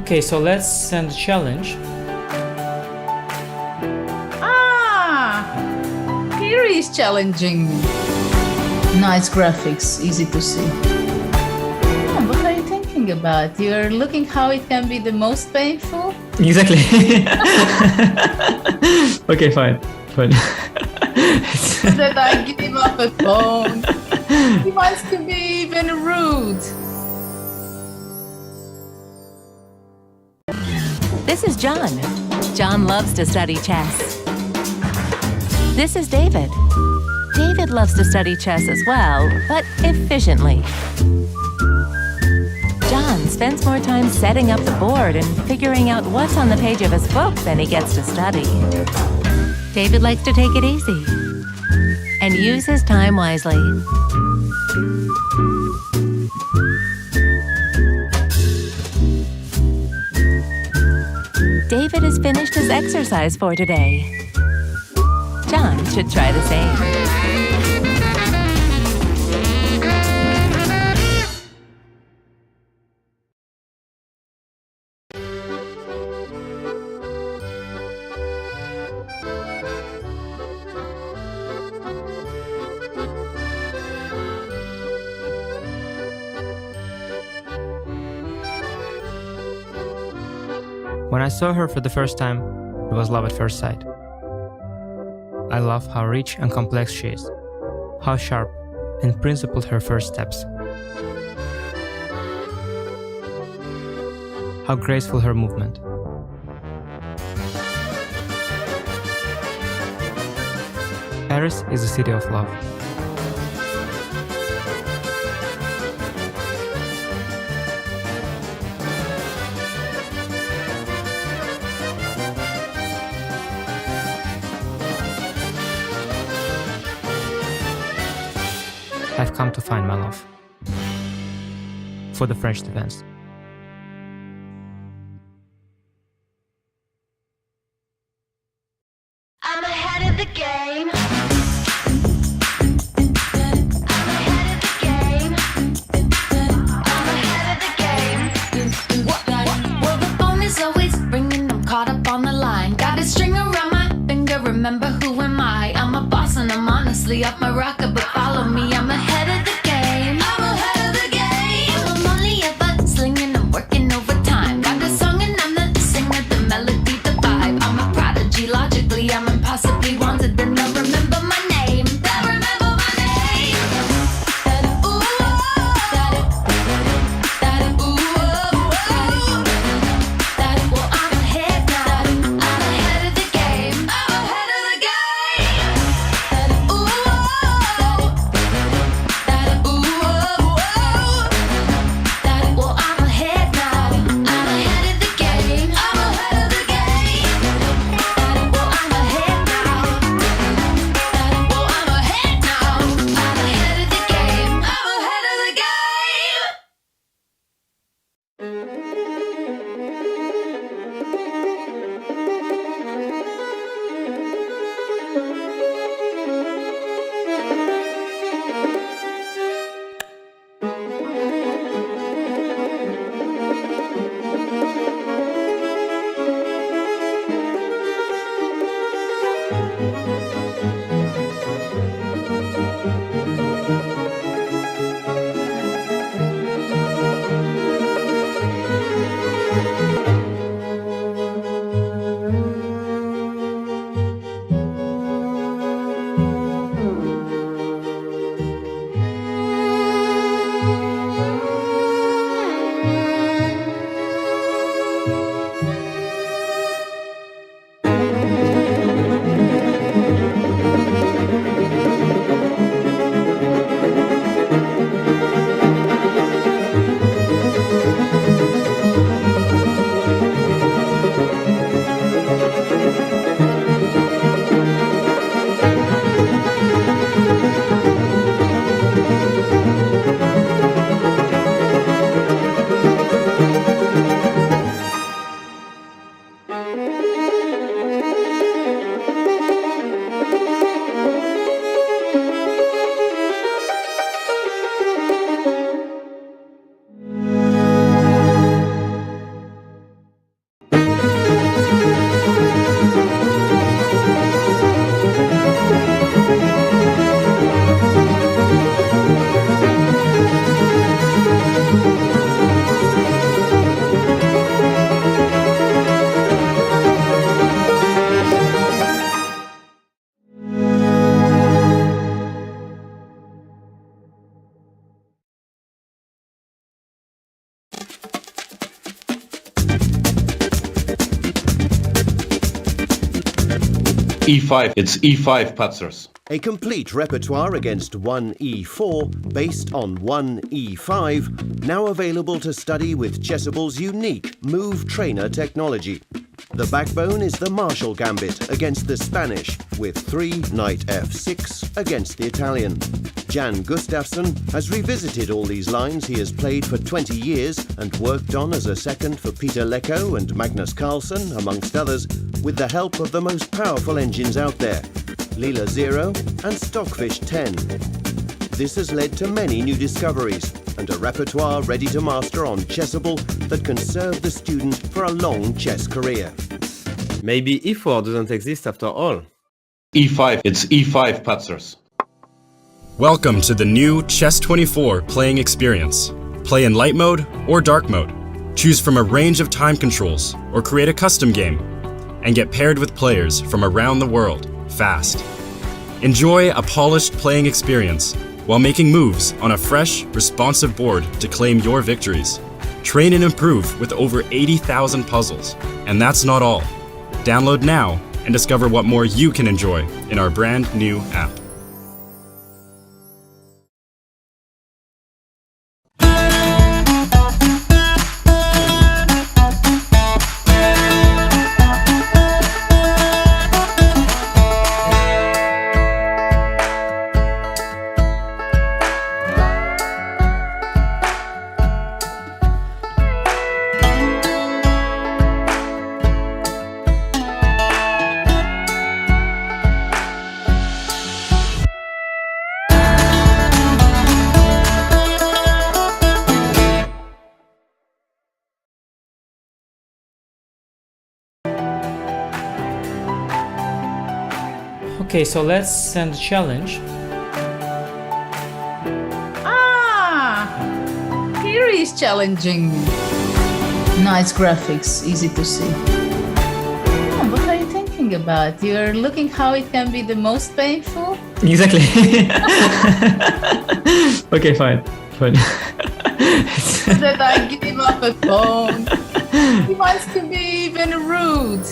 Okay, so let's send a challenge. Here is challenging. Nice graphics, easy to see. What are you thinking about? You're looking how it can be the most painful? Exactly. Okay, fine. That I give up a phone. He wants to be even rude. This is John. John loves to study chess. This is David. David loves to study chess as well, but efficiently. John spends more time setting up the board and figuring out what's on the page of his book than he gets to study. David likes to take it easy and use his time wisely. David has finished his exercise for today. John should try the same. When I saw her for the first time, it was love at first sight. I love how rich and complex she is, how sharp and principled her first steps, how graceful her movement. Paris is the city of love. I've come to find my love for the French defense. I'm ahead of the game. Well, the phone is always ringing. I'm caught up on the line. Got a string around my finger. Remember who am I? I'm a boss and I'm honestly off my rocker, but follow me. I'm ahead of the game. I'm ahead of the game. I'm only ever slinging. I'm working overtime. Got a song and I'm the singer, the melody, the vibe. I'm a prodigy. Logically, I'm impossibly wanted. Then they'll remember my name. They'll remember my name. Ooh, well, I'm ahead now. I'm ahead of the game. I'm ahead of the game. Well, I'm ahead now. I'm ahead of the game. I'm ahead of the game. Well, I'm ahead now. Well, I'm ahead now. I'm ahead of the game. I'm ahead of the game. E5. It's E5 Patzers. A complete repertoire against 1E4 based on 1E5, now available to study with Chessable's unique Move Trainer technology. The backbone is the Marshall Gambit against the Spanish, with 3 Knight F6 against the Italian. Jan Gustafsson has revisited all these lines he has played for 20 years and worked on as a second for Peter Lecco and Magnus Carlsen, amongst others, with the help of the most powerful engines out there, Leela 0 and Stockfish 10. This has led to many new discoveries and a repertoire ready to master on Chessable that can serve the student for a long chess career. Maybe E4 doesn't exist after all. E5. It's E5 Patzers. Welcome to the new Chess24 playing experience. Play in light mode or dark mode. Choose from a range of time controls or create a custom game. And get paired with players from around the world, fast. Enjoy a polished playing experience while making moves on a fresh, responsive board to claim your victories. Train and improve with over 80,000 puzzles. And that's not all. Download now and discover what more you can enjoy in our brand new app. Okay, so let's send a challenge. Here is challenging. Nice graphics, easy to see. What are you thinking about? You're looking how it can be the most painful? Exactly. Okay, fine. That I give up a phone. He wants to be even rude.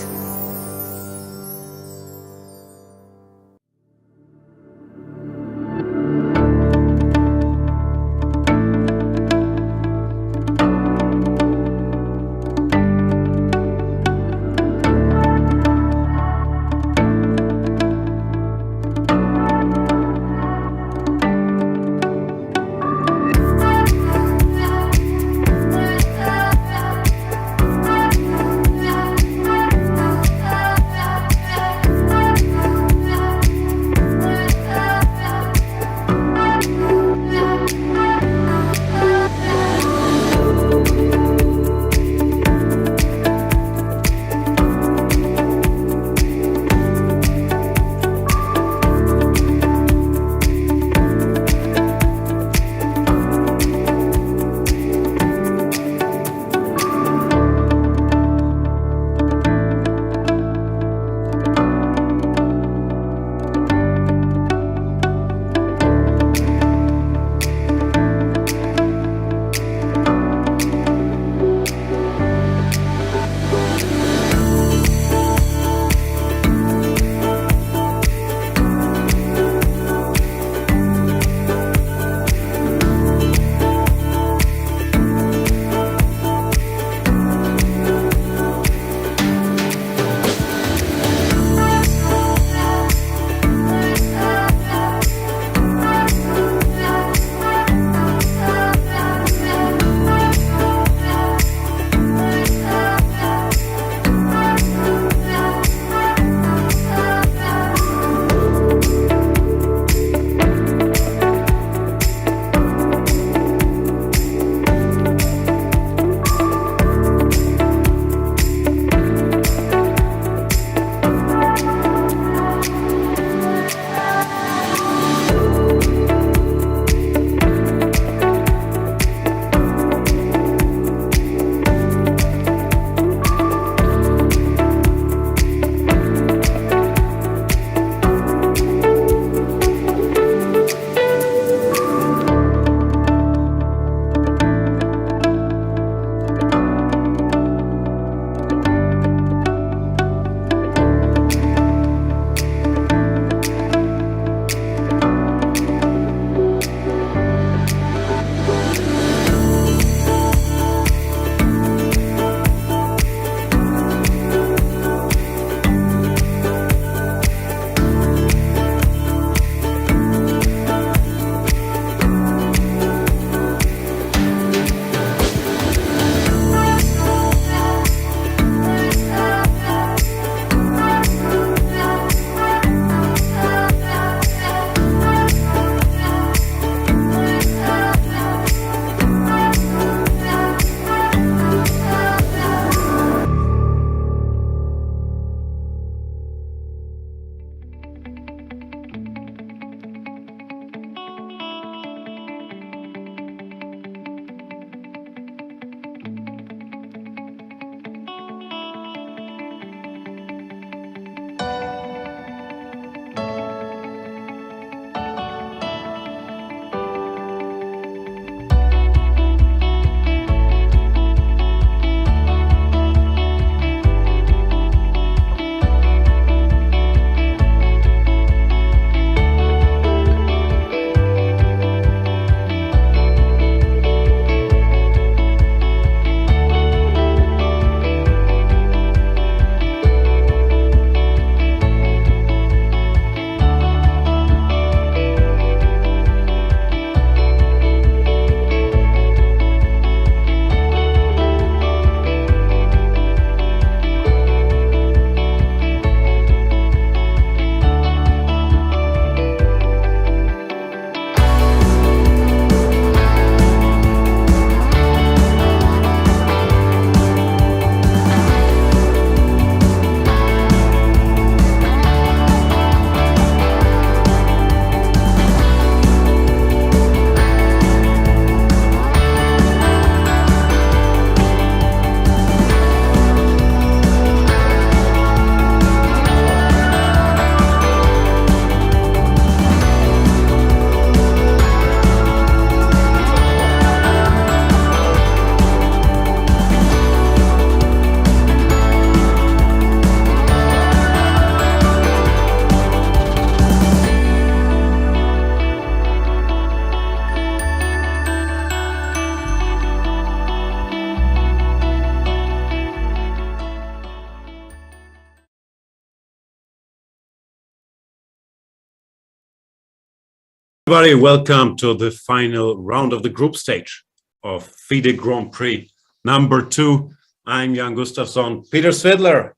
Everybody, welcome to the final round of the group stage of FIDE Grand Prix number 2. I'm Jan Gustafsson. Peter Svidler,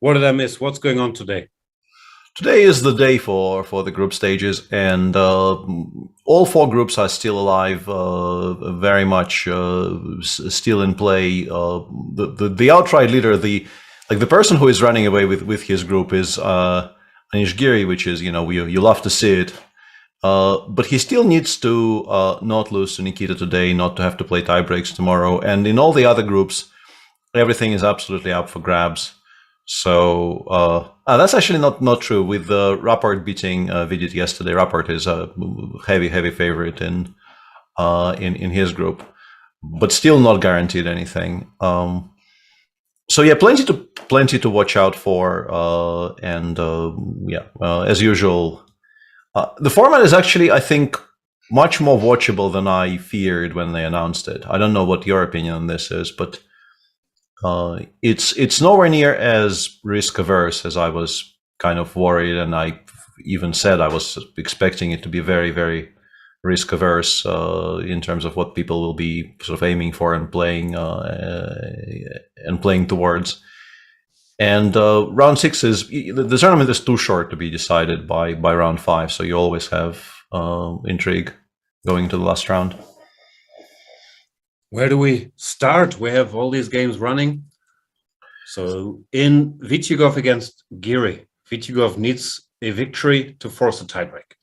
what did I miss? What's going on today? Today is the day for the group stages, and all 4 groups are still alive, very much still in play. The outright leader, the person who is running away with his group is Anish Giri, which is, you love to see it. But he still needs to not lose to Nikita today, not to have to play tie breaks tomorrow. And in all the other groups, everything is absolutely up for grabs. So that's actually not true. With Rapport beating Vidit yesterday, Rapport is a heavy favorite in his group, but still not guaranteed anything. So yeah, plenty to watch out for, as usual. The format is actually, I think, much more watchable than I feared when they announced it. I don't know what your opinion on this is, but it's nowhere near as risk averse as I was kind of worried, and I even said I was expecting it to be very, very risk averse in terms of what people will be sort of aiming for and playing towards. And round 6 is, the tournament is too short to be decided by round 5, so you always have intrigue going to the last round. Where do we start? We have all these games running. So in Vityugov against Giri, Vityugov needs a victory to force a tiebreak.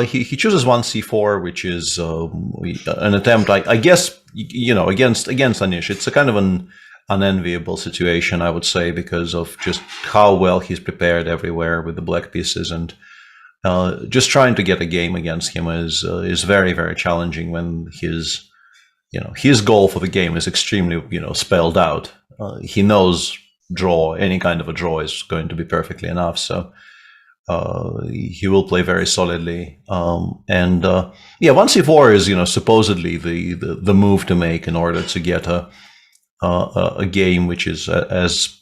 He chooses 1c4, which is an attempt, I guess, against Anish. It's a kind of an unenviable situation, I would say, because of just how well he's prepared everywhere with the black pieces, and just trying to get a game against him is very, very challenging when his goal for the game is extremely spelled out. He knows any kind of a draw is going to be perfectly enough, so he will play very solidly. 1c4 is supposedly the move to make in order to get a game which is as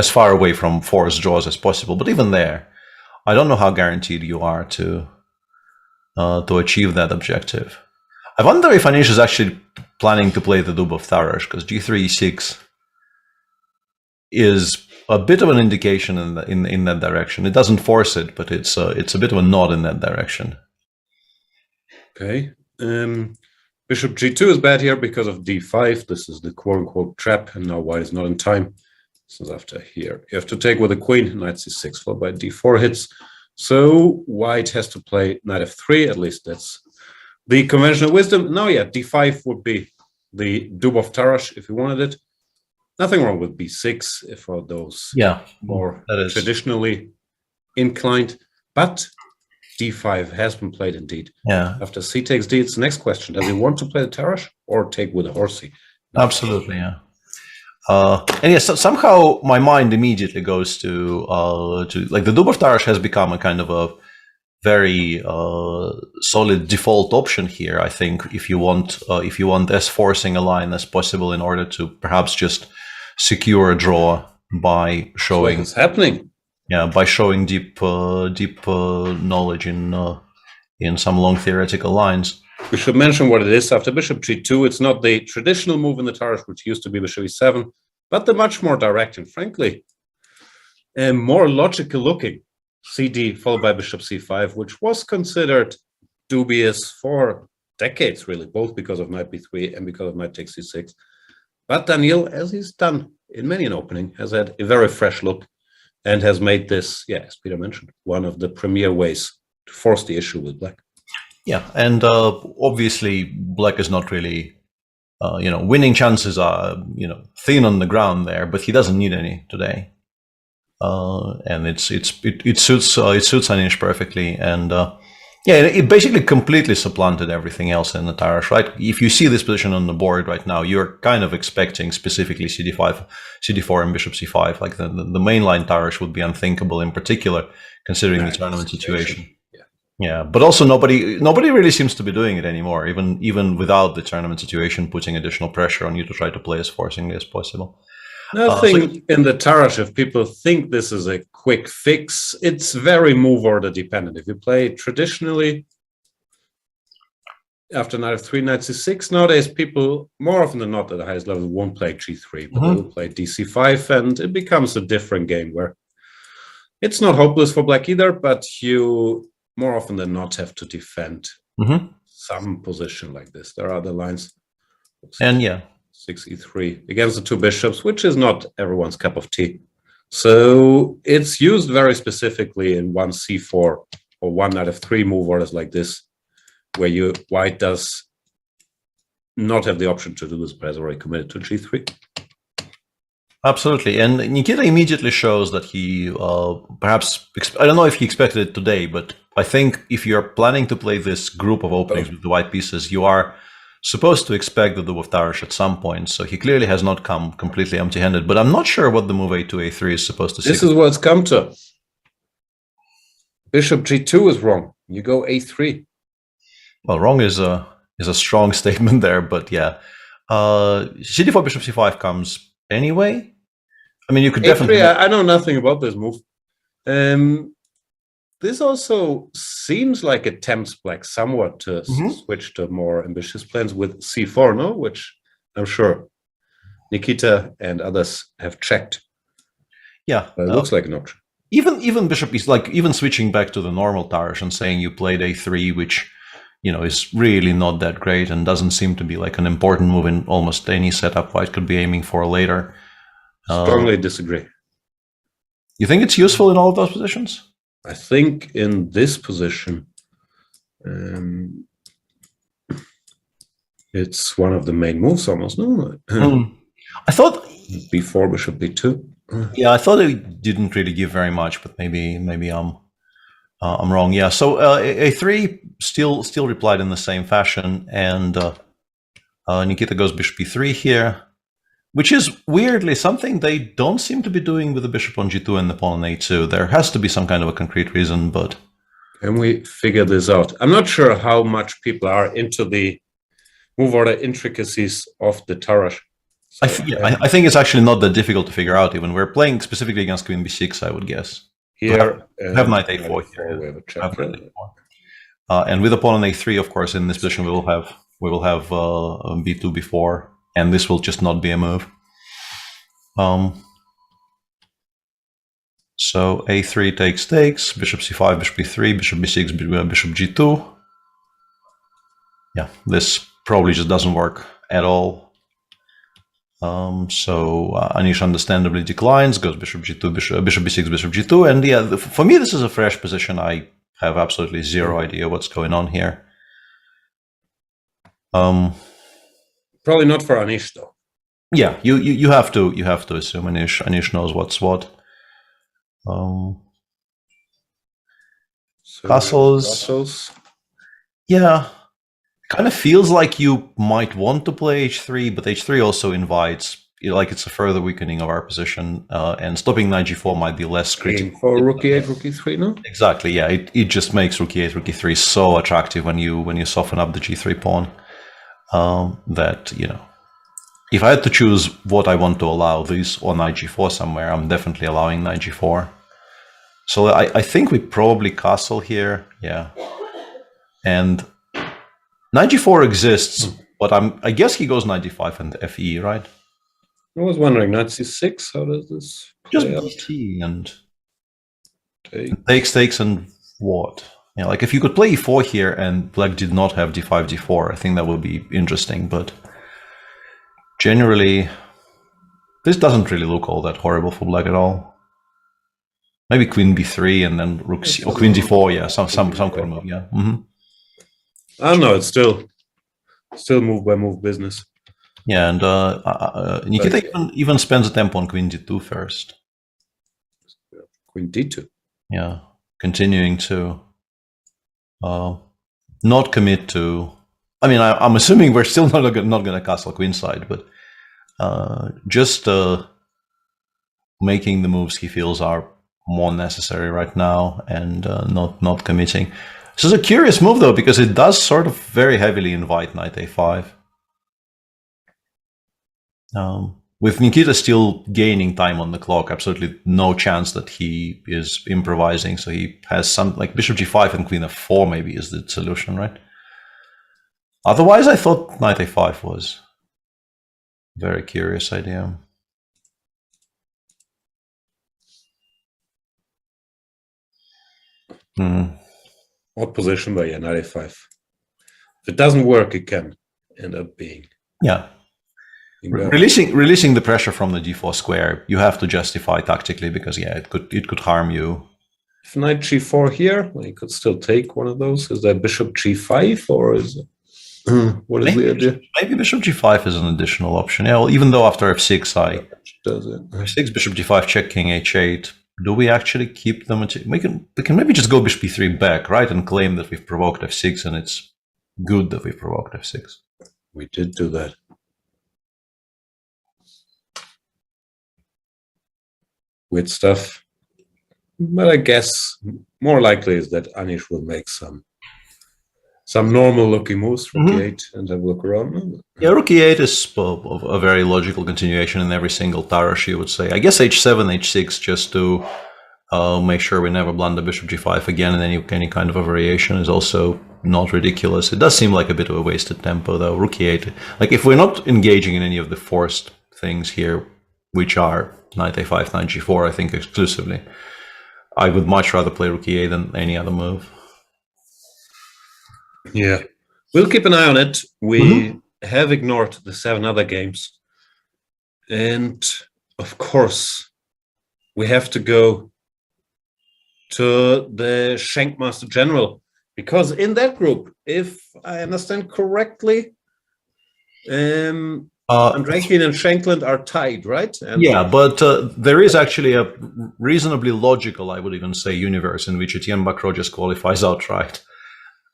far away from forced draws as possible. But even there, I don't know how guaranteed you are to achieve that objective. I wonder if Anish is actually planning to play the Dubov Tarash, because G3 E6 is a bit of an indication in that direction. It doesn't force it, but it's a bit of a nod in that direction. Okay. Bishop G2 is bad here because of D5. This is the quote-unquote trap, and now white is not in time. This is after here. You have to take with the queen, knight C6, followed by D4 hits. So white has to play knight F3, at least that's the conventional wisdom. Now, yeah, D5 would be the Dubov Tarash if you wanted it. Nothing wrong with B6 if for those more traditionally inclined, but D5 has been played indeed. Yeah. After C takes D, it's the next question. Does he want to play the Tarash or take with a horsey? Absolutely, yeah. And yes, somehow my mind immediately goes to like the Dubov Tarash has become a kind of a very solid default option here. I think if you want as forcing a line as possible in order to perhaps just secure a draw by showing what's happening. Yeah, by showing deep knowledge in some long theoretical lines. We should mention what it is. After Bishop G2, it's not the traditional move in the Tarash, which used to be Bishop E7, but the much more direct and frankly more logical looking CD followed by Bishop C5, which was considered dubious for decades, really, both because of knight B3 and because of knight takes C6. But Daniil, as he's done in many an opening, has had a very fresh look and has made this, as Peter mentioned, one of the premier ways to force the issue with black. Yeah, and obviously black is not really, winning chances are, thin on the ground there, but he doesn't need any today, and it suits Anish perfectly, and it basically completely supplanted everything else in the Tarash, right? If you see this position on the board right now, you're kind of expecting specifically CD5, CD4, and Bishop C5. Like the mainline Tarash would be unthinkable, in particular, considering the tournament situation. Yeah, but also nobody really seems to be doing it anymore, even without the tournament situation putting additional pressure on you to try to play as forcingly as possible. Nothing in the Tarrasch, if people think this is a quick fix, it's very move order dependent. If you play traditionally after knight f3, knight c6, nowadays people more often than not at the highest level won't play g3, but they will play dc5, and it becomes a different game where it's not hopeless for black either, but you more often than not have to defend some position like this. There are other lines. And yeah. 6e3 against the two bishops, which is not everyone's cup of tea. So it's used very specifically in one c4 or one knight f3 move orders like this, where white does not have the option to do this, but has already committed to g3. Absolutely. And Nikita immediately shows that he perhaps, I don't know if he expected it today, but I think if you're planning to play this group of openings with the white pieces, you are supposed to expect the move of Tarrasch at some point. So he clearly has not come completely empty-handed, but I'm not sure what the move a2, a3 is supposed to say. This is what it's come to. Bishop g2 is wrong. You go a3. Well, wrong is a strong statement there, but yeah. cd4, bishop c5 comes anyway. I mean, you could definitely... I know nothing about this move. This also seems like it tempts black somewhat to switch to more ambitious plans with c4, no? Which I'm sure Nikita and others have checked. Yeah. It looks like an option. Even bishop is like, even switching back to the normal Tarrasch and saying you played a3, which, you know, is really not that great and doesn't seem to be like an important move in almost any setup white could be aiming for later. Strongly disagree. You think it's useful in all of those positions? I think in this position, it's one of the main moves almost, no? I thought... Before bishop b2. Yeah, I thought it didn't really give very much, but maybe I'm wrong. Yeah, so a3 still replied in the same fashion, and Nikita goes bishop b3 here, which is weirdly something they don't seem to be doing with the bishop on g2 and the pawn on a2. There has to be some kind of a concrete reason, but... Can we figure this out? I'm not sure how much people are into the move order intricacies of the Tarrasch. So, I think it's actually not that difficult to figure out even. We're playing specifically against queen b6, I would guess. Here, have knight a4 here. We have a check. And with the pawn on a3, of course, in this position we will have b2 b4, and this will just not be a move. So a3 takes, bishop c5, bishop b3, bishop b6, bishop g2. Yeah, this probably just doesn't work at all. So Anish understandably declines, goes bishop g2, bishop b6, bishop g2, and yeah, for me this is a fresh position. I have absolutely zero idea what's going on here. Probably not for Anish though. Yeah, you have to assume Anish knows what's what. Castles. Yeah. Kind of feels like you might want to play h3, but h3 also invites, like it's a further weakening of our position, and stopping knight g4 might be less critical. For rook e8, rook e3, no? Exactly, yeah. It just makes rook e8, rook e3 so attractive when you soften up the g3 pawn, that, you know, if I had to choose what I want to allow, this or knight g4 somewhere, I'm definitely allowing knight g4. So I think we probably castle here, yeah. And knight g4 exists, but I guess he goes knight d5 and fe, right? I was wondering, knight c6, how does this play out? Just bt and takes and what? Yeah, like if you could play e4 here and black did not have d5, d4, I think that would be interesting, but generally, this doesn't really look all that horrible for black at all. Maybe queen b3 and then rook c, or queen d4, yeah, some queen move, yeah. I don't know, it's still move by move business. Yeah, and Nikita even spends a tempo on queen d2 first. Queen d2. Yeah, continuing to not commit to. I mean, I'm assuming we're still not going to castle queenside, but just making the moves he feels are more necessary right now, and not committing. This is a curious move though, because it does sort of very heavily invite knight a5. with Nikita still gaining time on the clock, absolutely no chance that he is improvising. So he has some, like bishop g5 and queen f4 maybe is the solution, right? Otherwise, I thought knight a5 was a very curious idea. Odd position, but yeah, knight a5. If it doesn't work, it can end up being. Yeah. Releasing the pressure from the d4 square, you have to justify tactically because yeah, it could harm you. If knight g4 here, well, you could still take one of those. Is that bishop g5 or is it? What is the idea? Maybe bishop g5 is an additional option. Yeah, well, even though after f6 does it? f6, bishop g5, check, king h8. Do we actually keep them? We can maybe just go bishop b3 back, right, and claim that we've provoked f6, and it's good that we've provoked f6. We did do that. Weird stuff. But I guess more likely is that Anish will make some normal looking moves, rook e8, and have a look around. Yeah, rook e8 is a very logical continuation in every single Tarash, you would say. I guess h7, h6, just to make sure we never blunder bishop g5 again, and any kind of a variation is also not ridiculous. It does seem like a bit of a wasted tempo, though. Rook e8, like if we're not engaging in any of the forced things here, which are knight a5, knight g4, I think exclusively, I would much rather play rook e8 than any other move. Yeah, we'll keep an eye on it. We have ignored the 7 other games. And of course, we have to go to the Shankmaster General, because in that group, if I understand correctly, Andrekin and Shankland are tied, right? And yeah, but there is actually a reasonably logical, I would even say, universe in which Etienne Bacro just qualifies outright.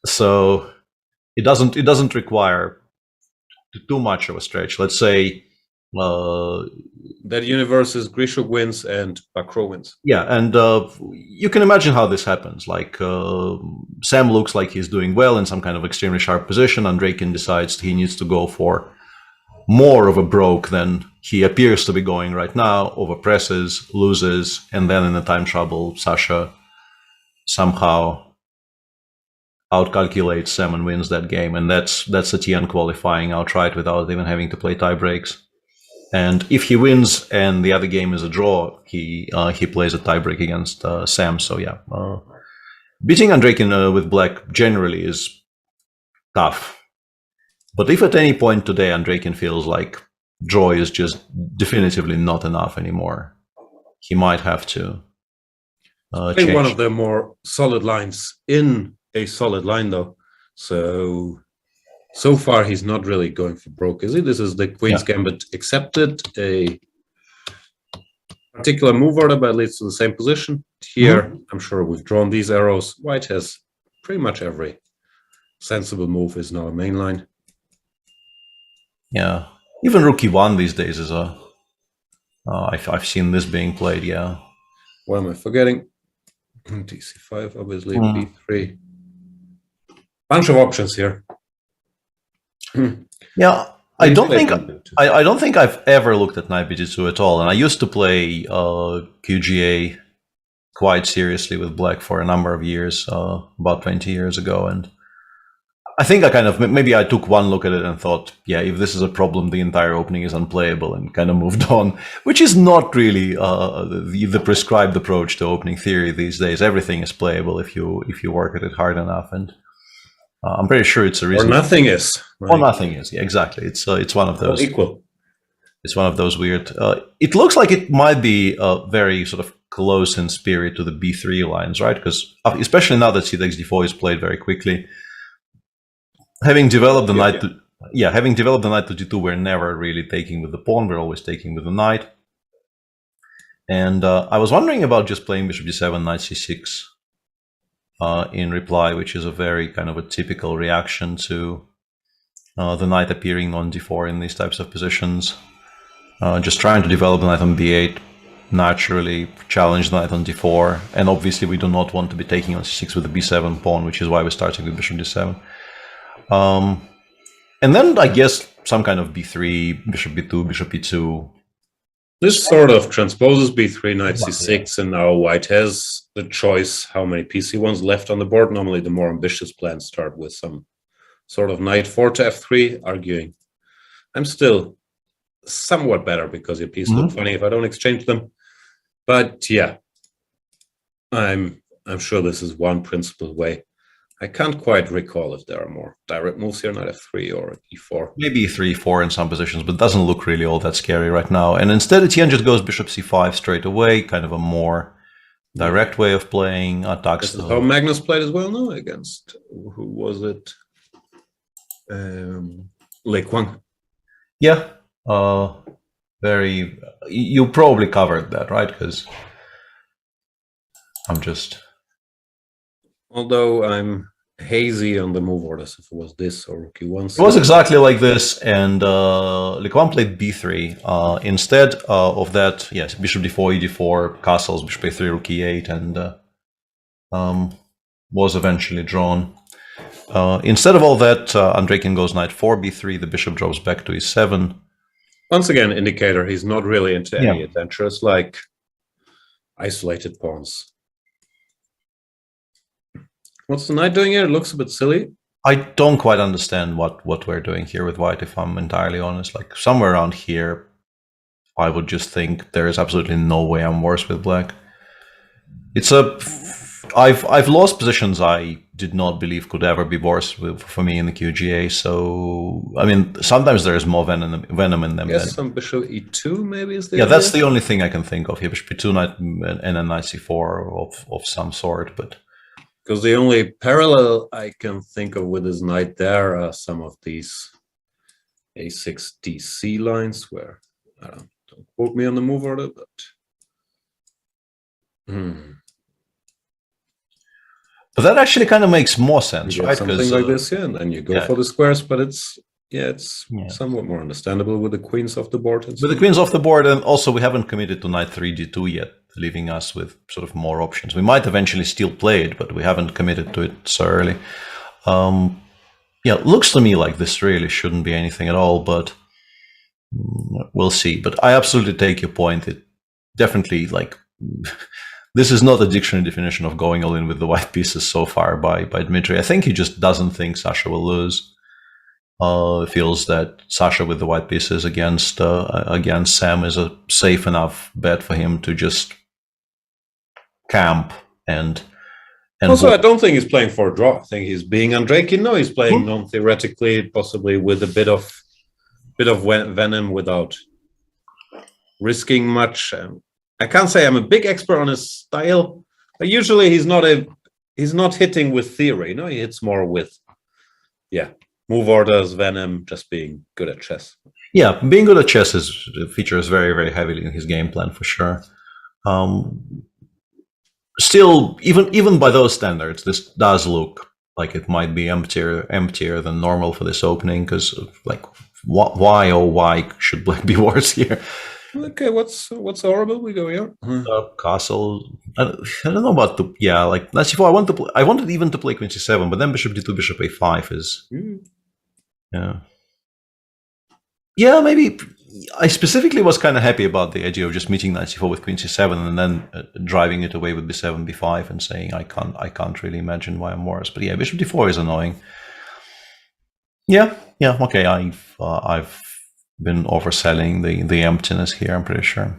So it doesn't require too much of a stretch. Let's say that universe is Grishuk wins and Bacro wins. Yeah, and you can imagine how this happens. Like Sam looks like he's doing well in some kind of extremely sharp position. Andreikin decides he needs to go for more of a broke than he appears to be going right now, overpresses, loses, and then in the time trouble, Sasha somehow outcalculates Sam and wins that game, and that's Etienne qualifying outright without even having to play tie breaks. And if he wins and the other game is a draw, he plays a tie break against Sam. So yeah, beating Andreikin with black generally is tough. But if at any point today Andreikin feels like draw is just definitively not enough anymore, he might have to change. One of the more solid lines in a solid line, though. So far, he's not really going for broke, is he? This is the Queen's Gambit accepted, a particular move order, but it leads to the same position. Here, I'm sure we've drawn these arrows. White has pretty much every sensible move is now a main line. Yeah, even Rook e1 these days is a... I've seen this being played, yeah. What am I forgetting? TC5, obviously, B3. Bunch of options here. Yeah, I don't think I've ever looked at knight bg2 at all, and I used to play QGA quite seriously with black for a number of years, about 20 years ago, and I think I kind of maybe I took one look at it and thought, yeah, if this is a problem, the entire opening is unplayable, and kind of moved on, which is not really the prescribed approach to opening theory these days. Everything is playable if you work at it hard enough, and I'm pretty sure it's a reason. Or nothing is. Right? Or nothing is. Yeah, exactly. It's one of those. Equal. It's one of those weird. It looks like it might be very sort of close in spirit to the B3 lines, right? Because especially now that c-takes d4 is played very quickly, having developed the knight to d2, we're never really taking with the pawn. We're always taking with the knight. And I was wondering about just playing bishop d7, knight c6. In reply, which is a very kind of a typical reaction to the knight appearing on d4 in these types of positions. Just trying to develop the knight on b8, naturally challenge the knight on d4, and obviously we do not want to be taking on c6 with the b7 pawn, which is why we're starting with bishop d7. And then I guess some kind of b3, bishop b2, bishop e2, This sort of transposes b3, knight c6, and now white has the choice how many PC1s left on the board. Normally, the more ambitious plans start with some sort of knight 4 to f3, arguing. I'm still somewhat better because your pieces look funny if I don't exchange them. But yeah, I'm sure this is one principal way. I can't quite recall if there are more direct moves here, knight f3 or e4. Maybe 3-4 in some positions, but doesn't look really all that scary right now. And instead, Etienne just goes bishop c5 straight away, kind of a more direct way of playing. Attacks. This is how Magnus played as well, no? Against, who was it? Levon. Yeah. You probably covered that, right? Because I'm just... Although I'm hazy on the move orders, if it was this or rook e1. It was exactly like this, and Levon played b3. Instead of that, yes, bishop d4, e4, castles, bishop a3, rook e8, and was eventually drawn. Instead of all that, Andrekin goes knight 4, b3, the bishop drops back to e7. Once again, indicator he's not really into any adventures like isolated pawns. What's the knight doing here? It looks a bit silly. I don't quite understand what we're doing here with white, if I'm entirely honest. Like, somewhere around here, I would just think there is absolutely no way I'm worse with black. It's I've lost positions I did not believe could ever be worse for me in the QGA. So, I mean, sometimes there is more venom in them. Yes, some bishop e2 maybe is the idea. That's the only thing I can think of here. Bishop e2, knight, and a knight c4 of some sort, but... Because the only parallel I can think of with his knight there are some of these a6 DC lines where, don't quote me on the move order, but... But that actually kind of makes more sense, right? Something like this, yeah, and then you go for the squares, but it's somewhat more understandable with the queens off the board. With the queens off the board, and also we haven't committed to knight 3 d2 yet, leaving us with sort of more options. We might eventually still play it, but we haven't committed to it so early. It looks to me like this really shouldn't be anything at all, but we'll see. But I absolutely take your point. It definitely, like... This is not a dictionary definition of going all in with the white pieces so far by Dmitry. I think he just doesn't think Sasha will lose. Feels that Sasha with the white pieces against Sam is a safe enough bet for him to just camp and also, I don't think he's playing for a draw. I think he's being Andrekin. No, he's playing non-theoretically, possibly with a bit of venom without risking much. I can't say I'm a big expert on his style, but usually he's not hitting with theory. No, he hits more with, move orders, venom, just being good at chess. Yeah, being good at chess features very, very heavily in his game plan for sure. Still, even by those standards, this does look like it might be emptier than normal for this opening. Because, like, why should black be worse here? Okay, what's horrible? We go here. Castle. I don't know about the like knight c4. I wanted even to play queen c7, but then bishop d2, bishop a5 is maybe. I specifically was kind of happy about the idea of just meeting knight c4 with queen c7 and then driving it away with b7, b5 and saying I can't really imagine why I'm worse. But yeah, bishop d4 is annoying. Yeah. Okay, I've been overselling the emptiness here, I'm pretty sure.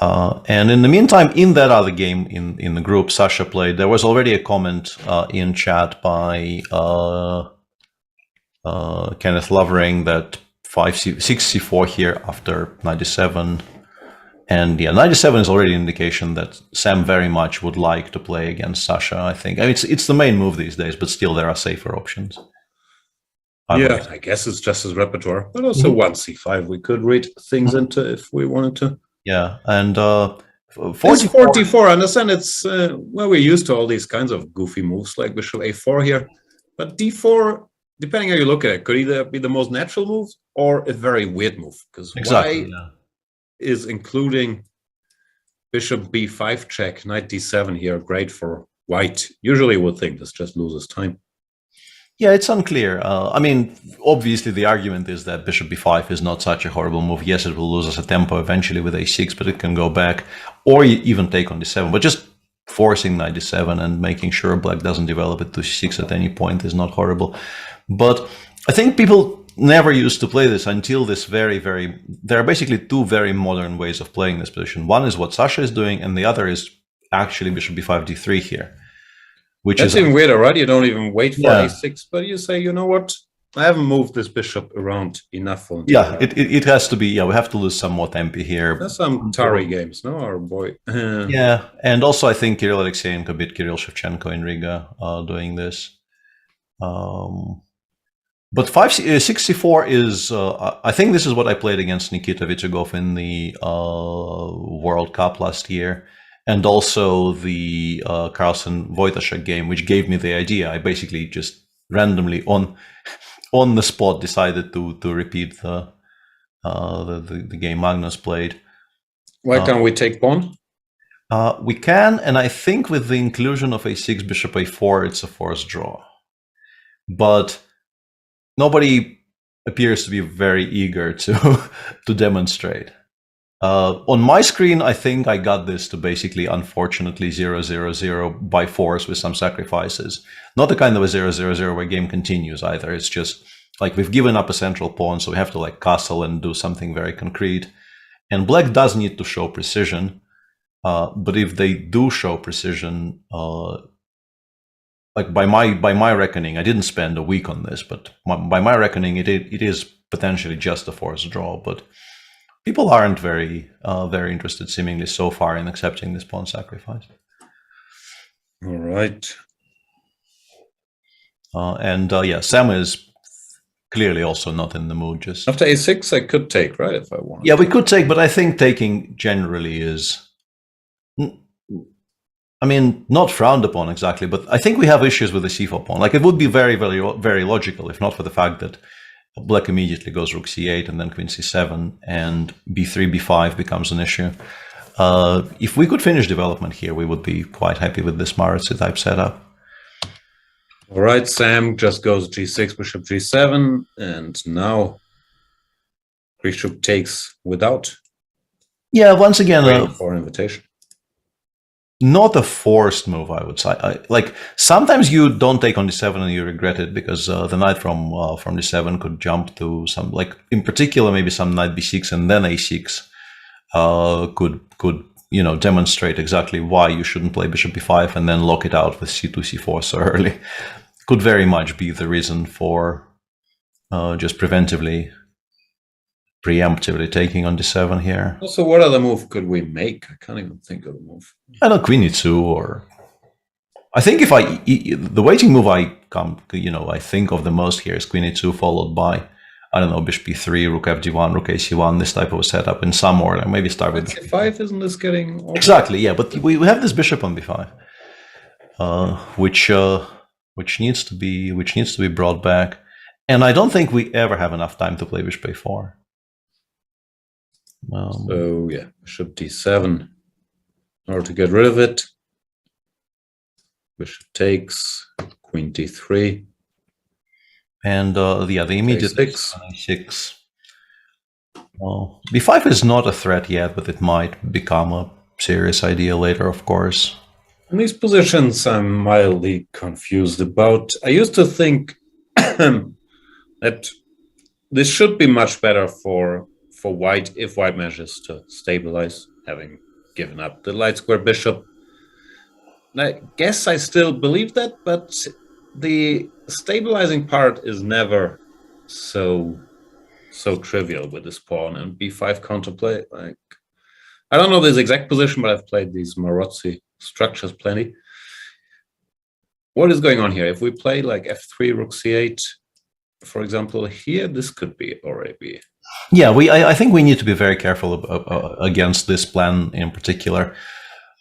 And in the meantime, in that other game in the group Sasha played, there was already a comment in chat by Kenneth Lovering that 6c4 here after 97. And 97 is already an indication that Sam very much would like to play against Sasha, I think. I mean, it's the main move these days, but still there are safer options. I guess it's just his repertoire, but also 1c5 we could read things into if we wanted to. Yeah, and 44. I understand it's we're used to all these kinds of goofy moves like bishop a4 here, but d4, depending how you look at it, could either be the most natural move or a very weird move, because exactly, is including bishop b5 check, knight d7 here, great for white. Usually would think this just loses time. Yeah, it's unclear. I mean, obviously the argument is that bishop b5 is not such a horrible move. Yes, it will lose us a tempo eventually with a6, but it can go back, or even take on d7. But just forcing knight d7 and making sure black doesn't develop it to c6 at any point is not horrible. But I think people never used to play this until this there are basically two very modern ways of playing this position. One is what Sasha is doing, and the other is actually bishop b5 d3 here. Which That's is even weirder, right? You don't even wait for Yeah. a6, but you say, you know what? I haven't moved this bishop around enough for Yeah, it has to be. Yeah, we have to lose some more tempi here. There's some Tari games, no? Or boy. Yeah, and also I think Kirill Alexeyenko beat Kirill Shevchenko in Riga doing this. But 64 is, I think this is what I played against Nikita Vichugov in the World Cup last year. And also the Carlsen Wojtaszek game, which gave me the idea. I basically just randomly on the spot decided to repeat the game Magnus played. Why can't we take pawn? We can, and I think with the inclusion of a6, bishop a4, it's a forced draw. But nobody appears to be very eager to demonstrate. On my screen, I think I got this to basically, unfortunately, 0-0-0 by force with some sacrifices. Not the kind of a 0-0-0 where game continues either. It's just like we've given up a central pawn, so we have to like castle and do something very concrete. And black does need to show precision, but if they do show precision, like by my reckoning, I didn't spend a week on this, but by my reckoning, it is potentially just a forced draw, but people aren't very interested, seemingly, so far in accepting this pawn sacrifice. All right. Yeah, Sam is clearly also not in the mood. Just after a6, I could take, right, if I want. Yeah, we could take, but I think taking generally is, I mean, not frowned upon exactly, but I think we have issues with the c4 pawn. Like, it would be very, very, very logical if not for the fact that black immediately goes rook c8 and then queen c7, and b3, b5 becomes an issue. If we could finish development here, we would be quite happy with this Maratsi type setup. All right, Sam just goes g6, bishop g7, and now Bishop takes without. Yeah, once again, waiting for an invitation. Not a forced move, I would say. Like sometimes you don't take on d7 and you regret it because the knight from d7 could jump to some, like in particular maybe some knight b6 and then a6 could demonstrate exactly why you shouldn't play bishop b5 and then lock it out with c2 c4 so early. Could very much be the reason for just preemptively taking on d7 here. Also, what other move could we make? I can't even think of the move. I don't know, queen e2, or I think if the waiting move I think of the most here is queen e2 followed by, I don't know, bishop b3, rook fg1, rook ac1, this type of a setup in some order. Maybe start with c5. Isn't this getting awkward? Exactly? Yeah, but we have this bishop on b5, which needs to be brought back, and I don't think we ever have enough time to play bishop a4. So yeah, bishop d7 in order to get rid of it. Bishop takes, queen d3, and the immediate a6. B5 is not a threat yet, but it might become a serious idea later, of course. In these positions, I'm mildly confused about. I used to think that this should be much better for white if white manages to stabilize, having given up the light square bishop. I guess I still believe that, but the stabilizing part is never so trivial with this pawn and b5 counterplay. Like, I don't know this exact position, but I've played these Maratsi structures plenty. What is going on here? If we play like f3, rook c8, for example, here, this could be already be. Yeah, I think we need to be very careful against this plan in particular.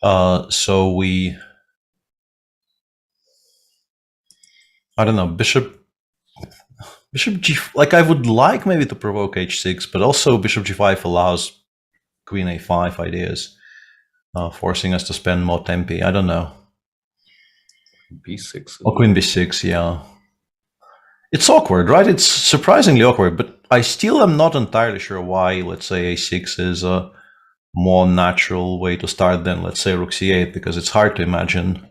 So we, I don't know, bishop g, like I would like maybe to provoke h6, but also bishop g5 allows queen a5 ideas, forcing us to spend more tempi. I don't know. b6. Or queen b6, yeah. It's awkward, right? It's surprisingly awkward, but I still am not entirely sure why, let's say, a6 is a more natural way to start than, let's say, rook c8, because it's hard to imagine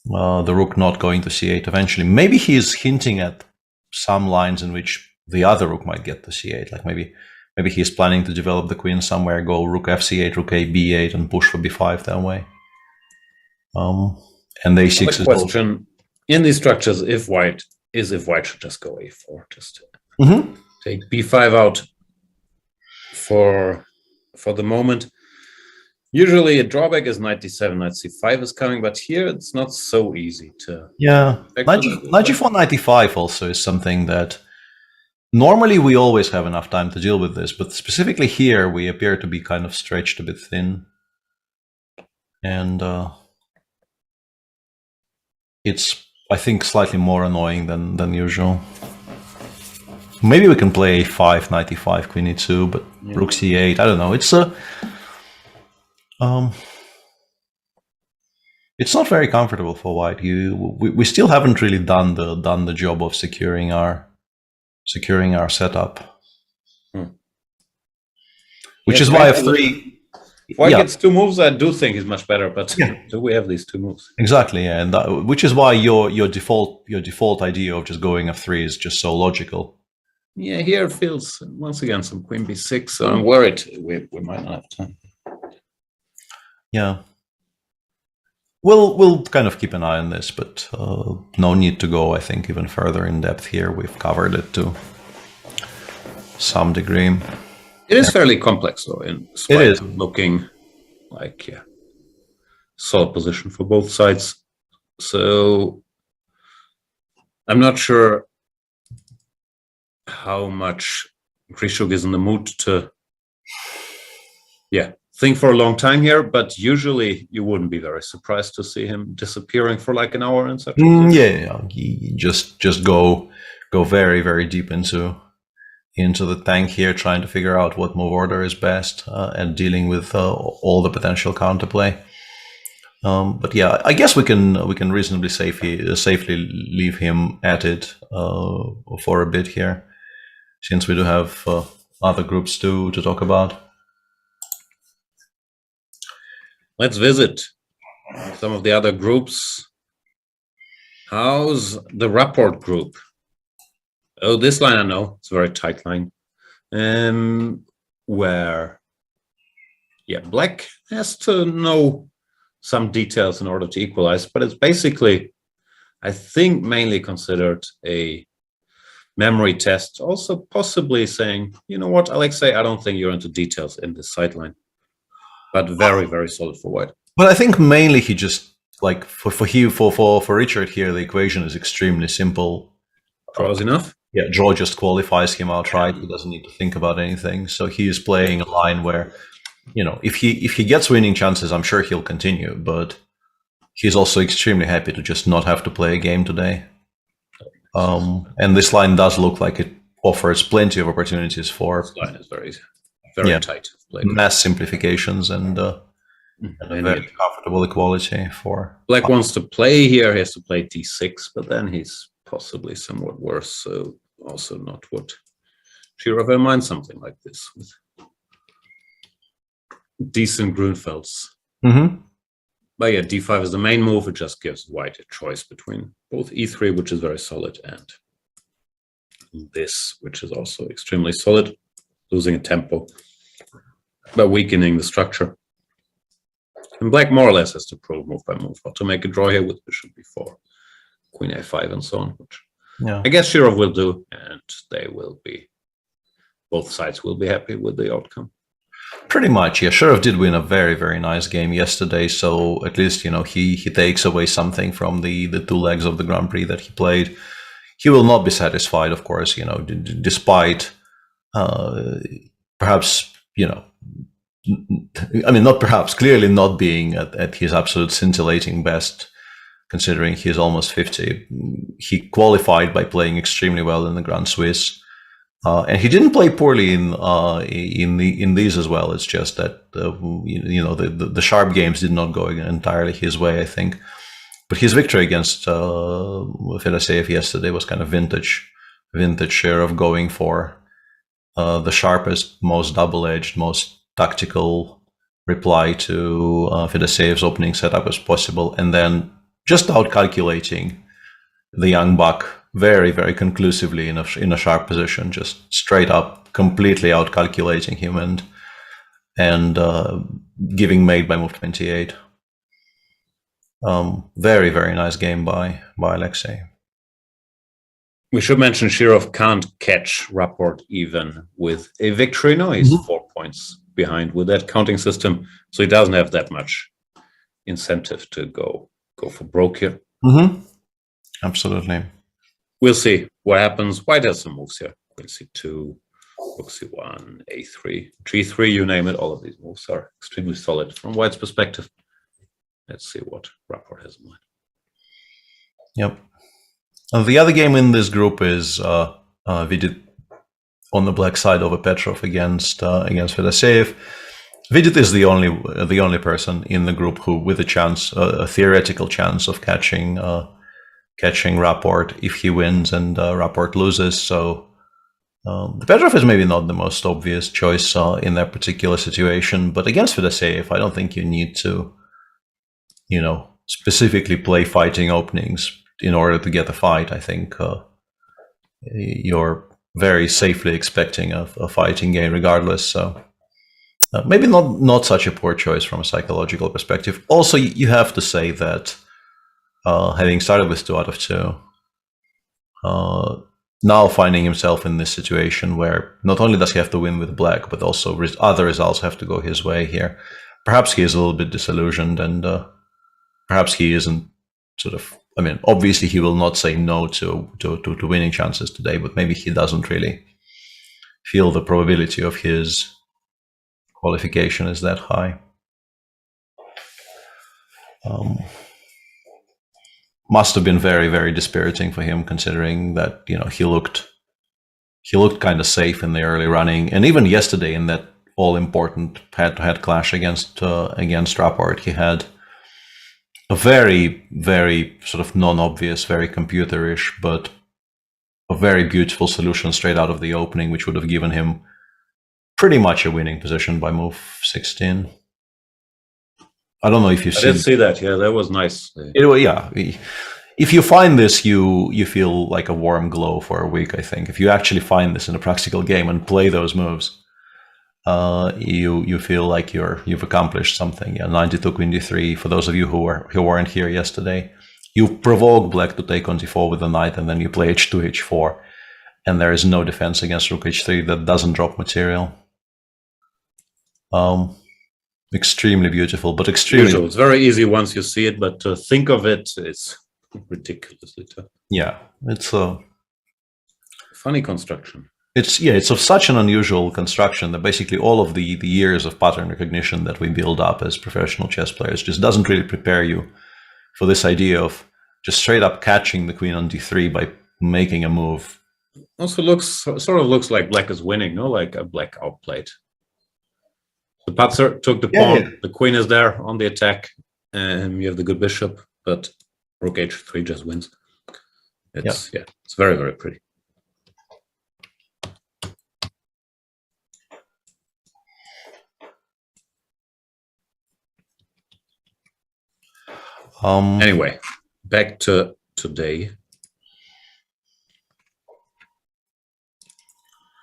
the rook not going to c8 eventually. Maybe he's hinting at some lines in which the other rook might get to c8, like maybe he's planning to develop the queen somewhere, go rook fc8, rook a b8, and push for b5 that way. And a6 is question in these structures if white should just go a4, just take b5 out for the moment. Usually a drawback is knight d7, knight c5 is coming, but here it's not so easy to... Yeah, knight g4, knight d5 also is something that normally we always have enough time to deal with this, but specifically here we appear to be kind of stretched a bit thin. And it's, I think, slightly more annoying than usual. Maybe we can play a5, knight e5, queen e2, but rook c8, I don't know. It's not very comfortable for white. We still haven't really done the job of securing our setup. Which is why f3. If white gets two moves, I do think is much better. But do we have these two moves? Exactly, yeah, and which is why your default idea of just going f3 is just so logical. Yeah, here it feels once again some queen b6. So I'm worried we might not have time. Yeah. We'll kind of keep an eye on this, but no need to go, I think, even further in depth here. We've covered it to some degree. It is fairly complex, though, in spite it is of looking like solid position for both sides. So I'm not sure how much Krishuk is in the mood to think for a long time here, but usually you wouldn't be very surprised to see him disappearing for like an hour in such a position. Yeah, he just go very, very deep into the tank here, trying to figure out what move order is best and dealing with all the potential counterplay. But yeah, I guess we can reasonably safely leave him at it for a bit here, since we do have other groups to talk about. Let's visit some of the other groups. How's the rapport group? Oh, this line I know. It's a very tight line. Where, black has to know some details in order to equalize, but it's basically, I think, mainly considered a memory test. Also possibly saying, you know what, Alexei, I don't think you're into details in this sideline. But very, very solid for white. But I think mainly he just, like, for Richard here, the equation is extremely simple. Draws enough? Yeah, draw just qualifies him outright. He doesn't need to think about anything. So he is playing a line where, if he gets winning chances, I'm sure he'll continue. But he's also extremely happy to just not have to play a game today. And this line does look like it offers plenty of opportunities for... This line is very tight. Mass simplifications and a very comfortable equality for... Black wants to play here. He has to play d6, but then he's possibly somewhat worse. So also not what Shirov in mind, something like this with decent Grunfelds. But yeah, d5 is the main move. It just gives white a choice between both e3, which is very solid, and this, which is also extremely solid, losing a tempo, but weakening the structure. And black more or less has to prove move by move how to make a draw here with bishop b4, queen a5, and so on, which I guess Shirov will do, and they will be, both sides will be happy with the outcome. Pretty much, yeah. Shirov did win a very, very nice game yesterday, so at least, he takes away something from the 2 legs of the Grand Prix that he played. He will not be satisfied, of course, despite perhaps, not perhaps, clearly not being at his absolute scintillating best, considering he's almost 50. He qualified by playing extremely well in the Grand Swiss. And he didn't play poorly in these as well. It's just that the sharp games did not go entirely his way, I think. But his victory against Fedoseev yesterday was kind of vintage share of going for the sharpest, most double-edged, most tactical reply to Fedoseev's opening setup as possible, and then just out-calculating the young buck very, very conclusively in a sharp position, just straight up, completely out-calculating him and giving mate by move 28. Very, very nice game by Alexei. We should mention Shirov can't catch Rapport even with a victory. No, he's 4 points behind with that counting system, so he doesn't have that much incentive to go for broke here. Absolutely. We'll see what happens. White has some moves here. Queen c2, rook c1, a3, g3, you name it. All of these moves are extremely solid from White's perspective. Let's see what Rapport has in mind. Yep. And the other game in this group is Vidit on the black side over Petrov against Fedoseev. Vidit is the only person in the group who, with a theoretical chance of catching Rapport if he wins and Rapport loses. So the Petrov is maybe not the most obvious choice in that particular situation, but against Fedoseev, I don't think you need to, specifically play fighting openings in order to get a fight. I think you're very safely expecting a fighting game regardless. So maybe not such a poor choice from a psychological perspective. Also, you have to say that having started with 2 out of 2, now finding himself in this situation where not only does he have to win with black, but also other results have to go his way here. Perhaps he is a little bit disillusioned, and perhaps he isn't obviously he will not say no to winning chances today, but maybe he doesn't really feel the probability of his qualification is that high. Must have been very, very dispiriting for him, considering that he looked kind of safe in the early running, and even yesterday in that all-important head-to-head clash against Rapport, he had a very, very sort of non-obvious, very computerish, but a very beautiful solution straight out of the opening, which would have given him pretty much a winning position by move 16. I don't know if you've seen. I did see that. Yeah, that was nice. If you find this, you feel like a warm glow for a week. I think if you actually find this in a practical game and play those moves, you feel like you've accomplished something. Yeah, 92 Queen d3. For those of you who weren't here yesterday, you provoke black to take on d4 with the knight, and then you play h2 h4, and there is no defense against rook h3 that doesn't drop material. Extremely beautiful, but extremely usual. It's very easy once you see it, but to think of it is ridiculously tough. Yeah, it's a funny construction. It's of such an unusual construction that basically all of the years of pattern recognition that we build up as professional chess players just doesn't really prepare you for this idea of just straight up catching the queen on d3 by making a move. Also sort of looks like black is winning, no? Like a black outplayed. The Patzer took the pawn. Yeah. The queen is there on the attack, and you have the good bishop, but rook h3 just wins. It's very, very pretty. Anyway, back to today,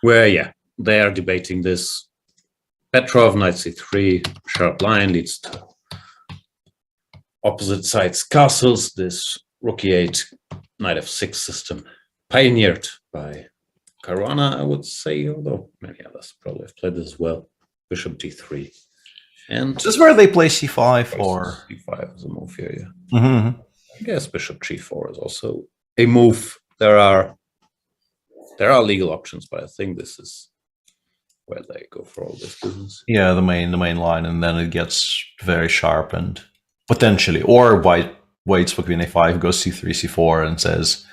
where they are debating this. Petrov, knight c3, sharp line leads to opposite sides castles. This rook e8, knight f6 system, pioneered by Caruana, I would say, although many others probably have played this as well. Bishop d3. And this is where they play c5 or c5 is a move here, yeah. Mm-hmm. I guess bishop g4 is also a move. There are legal options, but I think this is where they go for all this business. Yeah, the main line, and then it gets very sharp and potentially, or white waits for queen a5, goes c3, c4, and says,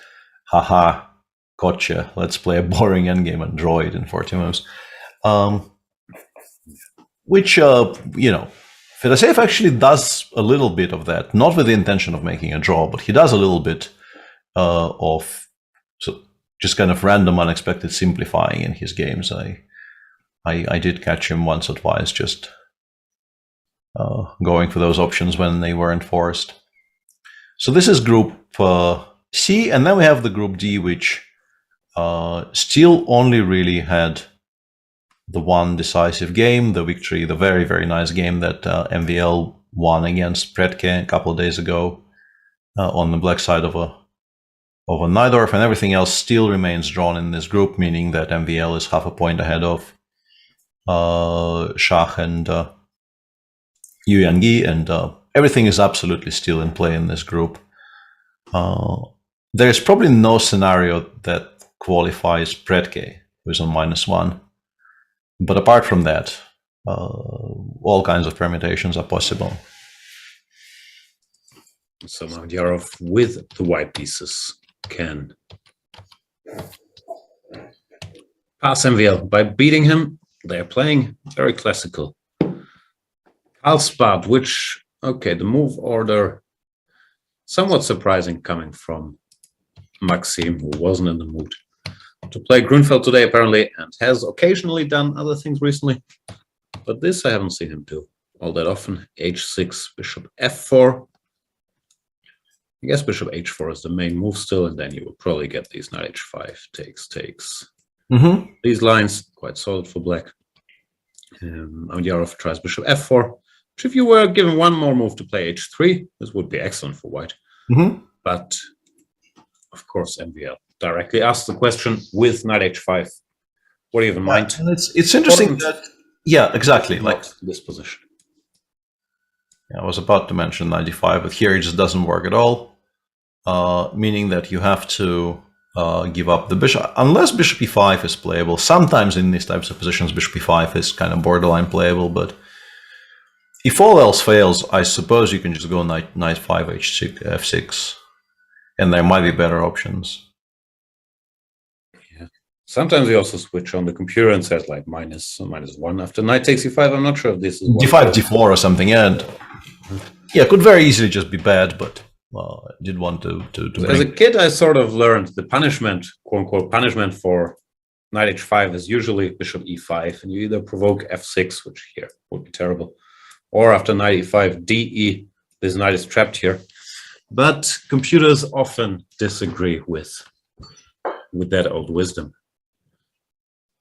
haha, gotcha, let's play a boring endgame and draw it in 40 moves. Which, Fedoseev actually does a little bit of that, not with the intention of making a draw, but he does a little bit of just kind of random, unexpected simplifying in his games. I did catch him once or twice, just going for those options when they weren't forced. So this is Group C, and then we have the Group D, which still only really had the one decisive game, the victory, the very, very nice game that MVL won against Predke a couple of days ago on the black side of a Najdorf, and everything else still remains drawn in this group, meaning that MVL is half a point ahead of Shah and Yu Yangi, and everything is absolutely still in play in this group. There's probably no scenario that qualifies Predke, who's on -1. But apart from that, all kinds of permutations are possible. So Mavdyarov with the white pieces can pass MVL. By beating him, they're playing very classical. Karlsbad, which, okay, the move order, somewhat surprising coming from Maxim, who wasn't in the mood to play Grunfeld today, apparently, and has occasionally done other things recently. But this I haven't seen him do all that often. H6, bishop f4. I guess bishop h4 is the main move still, and then you will probably get these knight h5, takes. These lines, quite solid for black. Mavdyarov tries bishop f4, which if you were given one more move to play h3, this would be excellent for white. But, of course, MVL directly asked the question with knight h5. What do you have in mind? And it's interesting that, yeah, exactly. Like this position. Yeah, I was about to mention 95, but here it just doesn't work at all, meaning that you have to give up the bishop, unless bishop e5 is playable. Sometimes in these types of positions, bishop e5 is kind of borderline playable, but if all else fails, I suppose you can just go knight 5, h6, f6, and there might be better options. Sometimes you also switch on the computer and says like -1 after knight takes e5. I'm not sure if this is d5, d4 or something, and yeah, it could very easily just be bad, but I did want to as a kid, I sort of learned the punishment, quote unquote, punishment for knight h5 is usually bishop e5, and you either provoke f6, which here would be terrible, or after knight e5, de, this knight is trapped here. But computers often disagree with that old wisdom.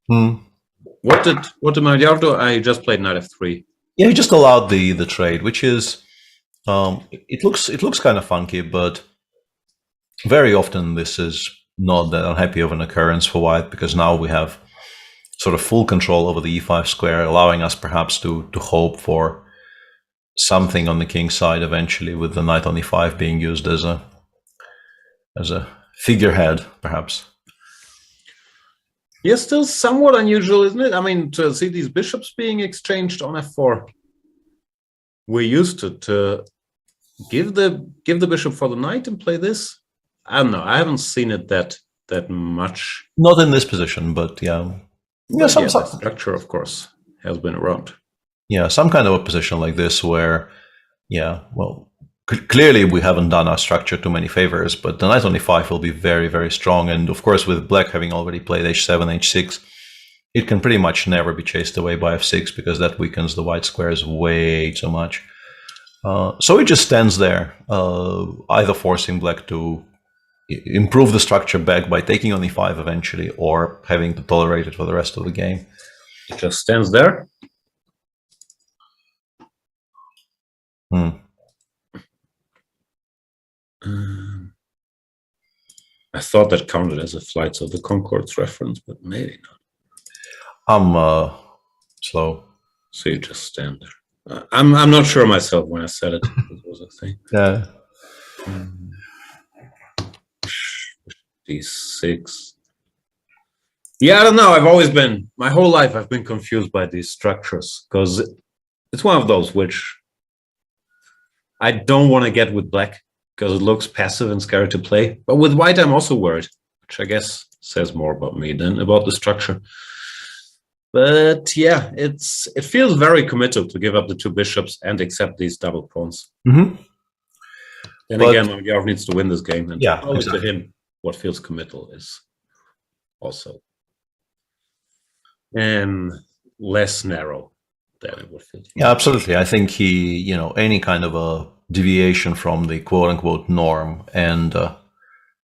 What did Mavdyarov do? I just played knight f3. Yeah, he just allowed the trade, which is it looks kind of funky, but very often this is not that unhappy of an occurrence for white, because now we have sort of full control over the e5 square, allowing us perhaps to hope for something on the king's side eventually, with the knight on e5 being used as a figurehead, perhaps. Yeah, still somewhat unusual, isn't it? I mean, to see these bishops being exchanged on f4. We're used to give the bishop for the knight and play this. I don't know. I haven't seen it that much. Not in this position, but yeah. Yeah, some structure, of course, has been around. Yeah, some kind of a position like this where, yeah, well, clearly we haven't done our structure too many favors, but the knight on e5 will be very, very strong. And of course, with black having already played h7, h6, it can pretty much never be chased away by f6, because that weakens the white squares way too much. So it just stands there, either forcing black to improve the structure back by taking on e5 eventually, or having to tolerate it for the rest of the game. It just stands there. I thought that counted as a Flights of the Conchords reference, but maybe not. I'm slow. So you just stand there. I'm not sure myself when I said it. It was a thing. Yeah. D6. Yeah, I don't know. I've always been, my whole life, I've been confused by these structures, because it's one of those which I don't want to get with black, because it looks passive and scary to play. But with white, I'm also worried, which I guess says more about me than about the structure. But yeah, it feels very committal to give up the 2 bishops and accept these double pawns. Mm-hmm. Then But- again, Magyarov needs to win this game, and Yeah, only exactly. to him, what feels committal is also less narrow than it would feel. Yeah, absolutely. I think he, any kind of a deviation from the quote-unquote norm and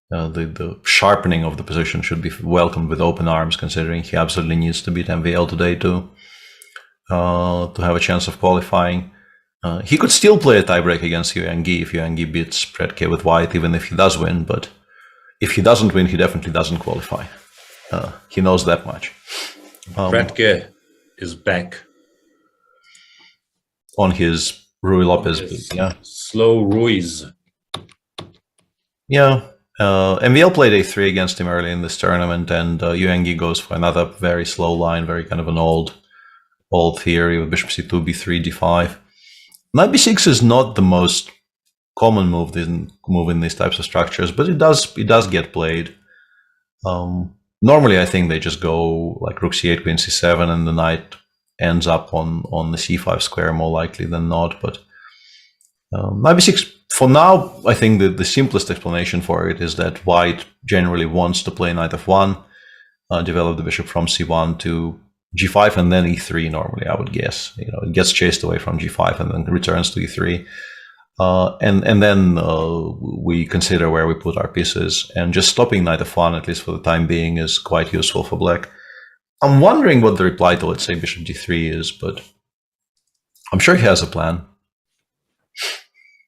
the sharpening of the position should be welcomed with open arms, considering he absolutely needs to beat MVL today to have a chance of qualifying. He could still play a tiebreak against Yuangi if Yuangi beats Predke with white, even if he does win. But if he doesn't win, he definitely doesn't qualify. He knows that much. Predke is back on his Rui Lopez beat, yeah. Slow Ruiz. Yeah. MVL played a3 against him early in this tournament, and Yuangi goes for another very slow line, very kind of an old theory with bishop c2, b3, d5. Knight b6 is not the most common move in these types of structures, but it does get played. Normally, I think they just go like rook c8, queen c7, and the knight ends up on the c5 square more likely than not. But knight b6, for now, I think the simplest explanation for it is that white generally wants to play knight f1, develop the bishop from c1 to g5, and then e3 normally, I would guess. It gets chased away from g5 and then returns to e3. And then we consider where we put our pieces, and just stopping knight f1, at least for the time being, is quite useful for black. I'm wondering what the reply to, let's say, bishop d3 is, but I'm sure he has a plan.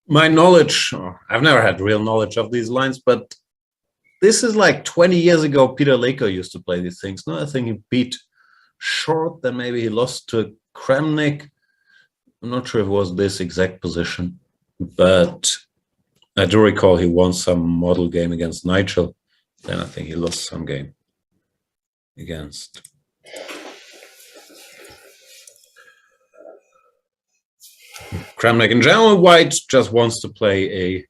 My knowledge, I've never had real knowledge of these lines, but this is like 20 years ago, Peter Leko used to play these things. No, I think he beat Short, then maybe he lost to Kramnik. I'm not sure if it was this exact position, but I do recall he won some model game against Nigel. Then I think he lost some game against. Kramnik. In general, white just wants to play a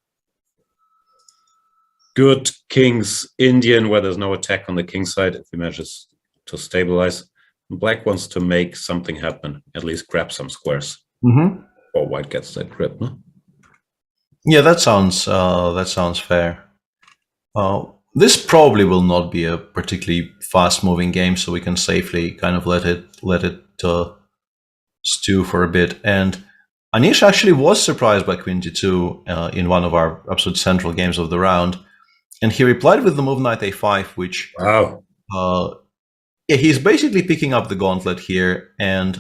good king's Indian where there's no attack on the king side if he manages to stabilize. Black wants to make something happen, at least grab some squares. Mm-hmm. Or white gets that grip, no? Yeah, that sounds fair. This probably will not be a particularly fast-moving game, so we can safely kind of let it stew for a bit. And Anish actually was surprised by Queen d2 in one of our absolute central games of the round, and he replied with the move knight a5, which wow. Yeah, he's basically picking up the gauntlet here, and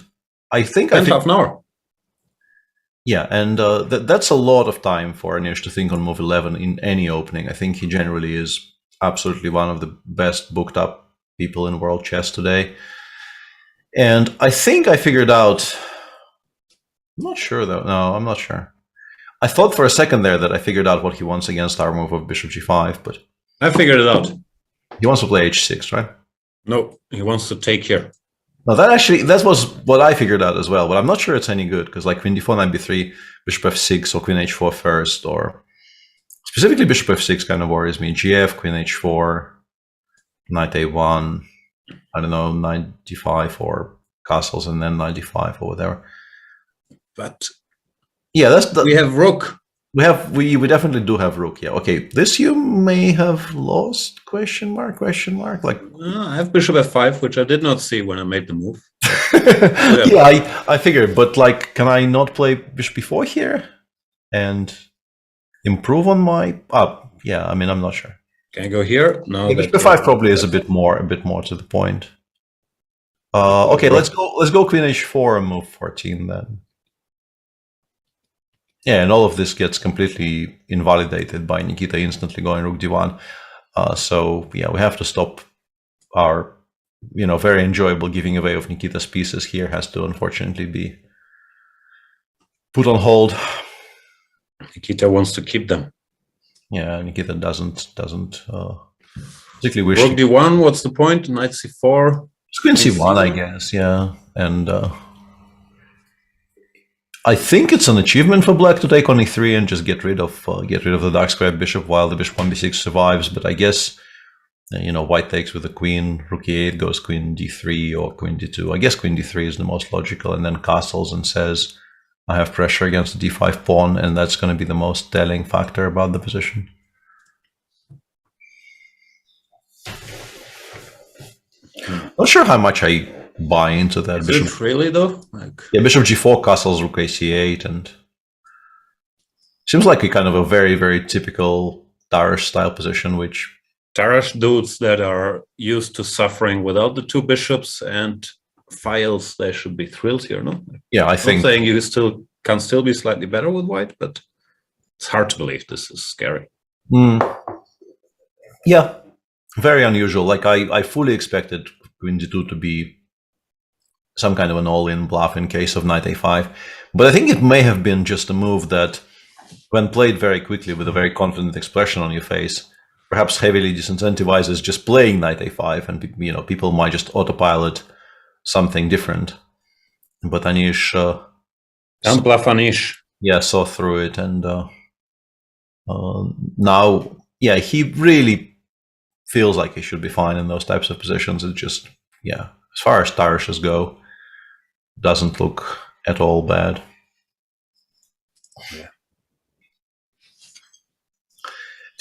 I think half an hour. Yeah, and that's a lot of time for Anish to think on move 11 in any opening. I think he generally is absolutely one of the best booked up people in world chess today. And I think I figured out, I'm not sure though, no, I'm not sure. I thought for a second there that I figured out what he wants against our move of bishop g5, but... I figured it out. He wants to play h6, right? No, he wants to take here. No, that was what I figured out as well, but I'm not sure it's any good, because like queen d4, knight b3, bishop f6, or queen h4 first, or specifically bishop f6 kind of worries me. gf, queen h4, knight a1, I don't know, knight d5, or castles, and then knight d5, or whatever. But yeah, we have rook. We definitely do have rook. Yeah, okay. This you may have lost? Question mark? Like I have bishop f5, which I did not see when I made the move. Yeah, I figured. But like, can I not play bishop b4 here and improve on my? Yeah. I mean, I'm not sure. Can I go here? No. Yeah, bishop b5 probably is a bit more to the point. Okay, let's go queen h4 and move 14 then. Yeah, and all of this gets completely invalidated by Nikita instantly going rook d1. So yeah, we have to stop our, very enjoyable giving away of Nikita's pieces here. Has to unfortunately be put on hold. Nikita wants to keep them. Yeah, Nikita doesn't particularly wish. Rook d1. What's the point? Knight c4. It's queen c1, I guess. Yeah, and. I think it's an achievement for black to take on e3 and just get rid of the dark square bishop while the bishop 1b6 survives. But I guess White takes with the queen, rook e8 goes queen d3 or queen d2. I guess queen d3 is the most logical, and then castles and says, I have pressure against the d5 pawn, and that's going to be the most telling factor about the position. Not sure how much I buy into that. Is it really though? Yeah, bishop g4, castles, rook ac8, and seems like a kind of a very, very typical Darish style position, which Darish dudes that are used to suffering without the two bishops and files, they should be thrilled here, no? Yeah, I think. I'm saying you can still be slightly better with white, but it's hard to believe this is scary. Yeah, very unusual. Like I fully expected queen d2 to be some kind of an all-in bluff in case of knight a5, but I think it may have been just a move that, when played very quickly with a very confident expression on your face, perhaps heavily disincentivizes just playing knight a5, and people might just autopilot something different. But Anish, Don't bluff Anish. Yeah, saw through it, and now, yeah, he really feels like he should be fine in those types of positions. It just, yeah, as far as Darishes go, doesn't look at all bad. Yeah.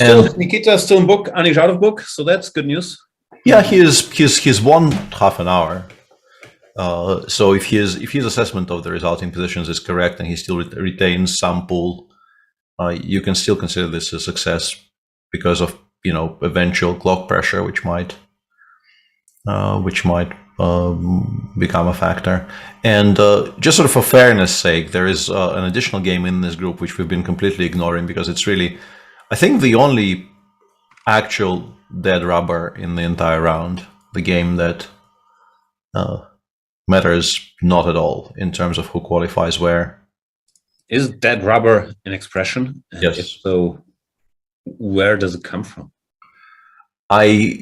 And still, Nikita is still in book, Anish out of book, so that's good news. Yeah, he's won half an hour. So if his assessment of the resulting positions is correct and he still retains some pool, you can still consider this a success because of eventual clock pressure, which might become a factor. And just sort of for fairness' sake, there is an additional game in this group which we've been completely ignoring because it's really, I think, the only actual dead rubber in the entire round. The game that matters not at all in terms of who qualifies where. Is dead rubber an expression? And yes. If so, where does it come from? I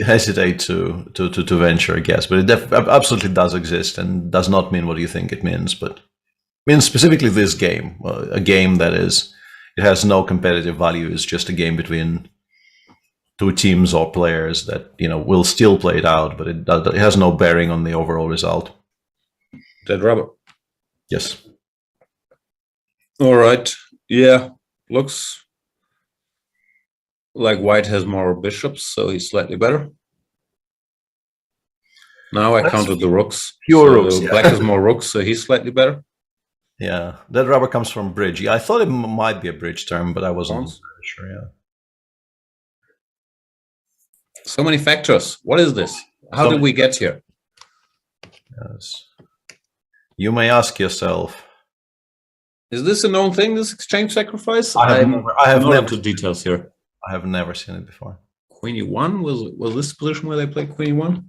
hesitate to venture a guess, but it absolutely does exist and does not mean what you think it means, but means specifically this game, a game that is, it has no competitive value. It's just a game between two teams or players that will still play it out, but it has no bearing on the overall result. Dead rubber. Yes. All right. Yeah, looks like white has more bishops, so he's slightly better. Now I counted the rooks. Pure so rooks. Yeah. Black has more rooks, so he's slightly better. Yeah, that rubber comes from bridge. Yeah, I thought it might be a bridge term, but I wasn't sure. Yeah. So many factors. What is this? How did we get here? Yes. You may ask yourself. Is this a known thing, this exchange sacrifice? I have not never into details here. I have never seen it before. Queen e1? Was this the position where they played queen e1?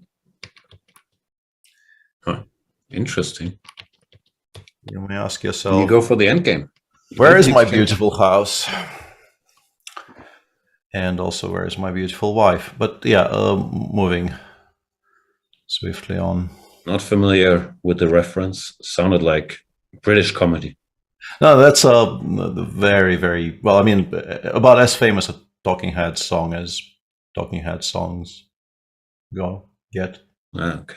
Huh. Interesting. You may ask yourself. You go for the endgame. Where is my beautiful house? And also, where is my beautiful wife? But yeah, moving swiftly on. Not familiar with the reference. Sounded like British comedy. No, that's very, very well. I mean, about as famous a Talking Heads song as Talking Heads songs go get. Okay.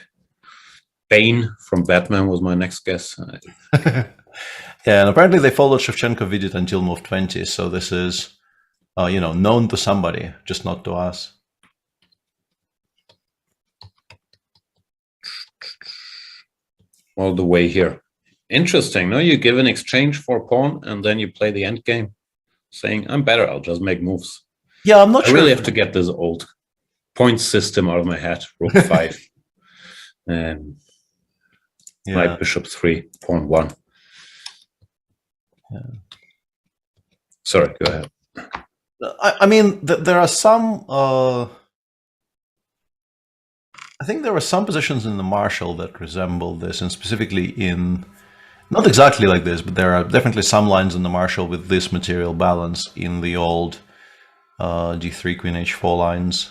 Bane from Batman was my next guess. Yeah, and apparently they followed Shevchenko Vidit until move 20. So this is, known to somebody, just not to us. All the way here. Interesting, no? You give an exchange for a pawn and then you play the end game, saying, I'm better, I'll just make moves. Yeah, I'm not sure. I really have to get this old point system out of my head. Rook 5. Knight bishop 3, pawn 1. Yeah. Sorry, go ahead. I mean, there are some... I think there are some positions in the Marshall that resemble this, and specifically in... Not exactly like this, but there are definitely some lines in the Marshall with this material balance in the old d3 queen h4 lines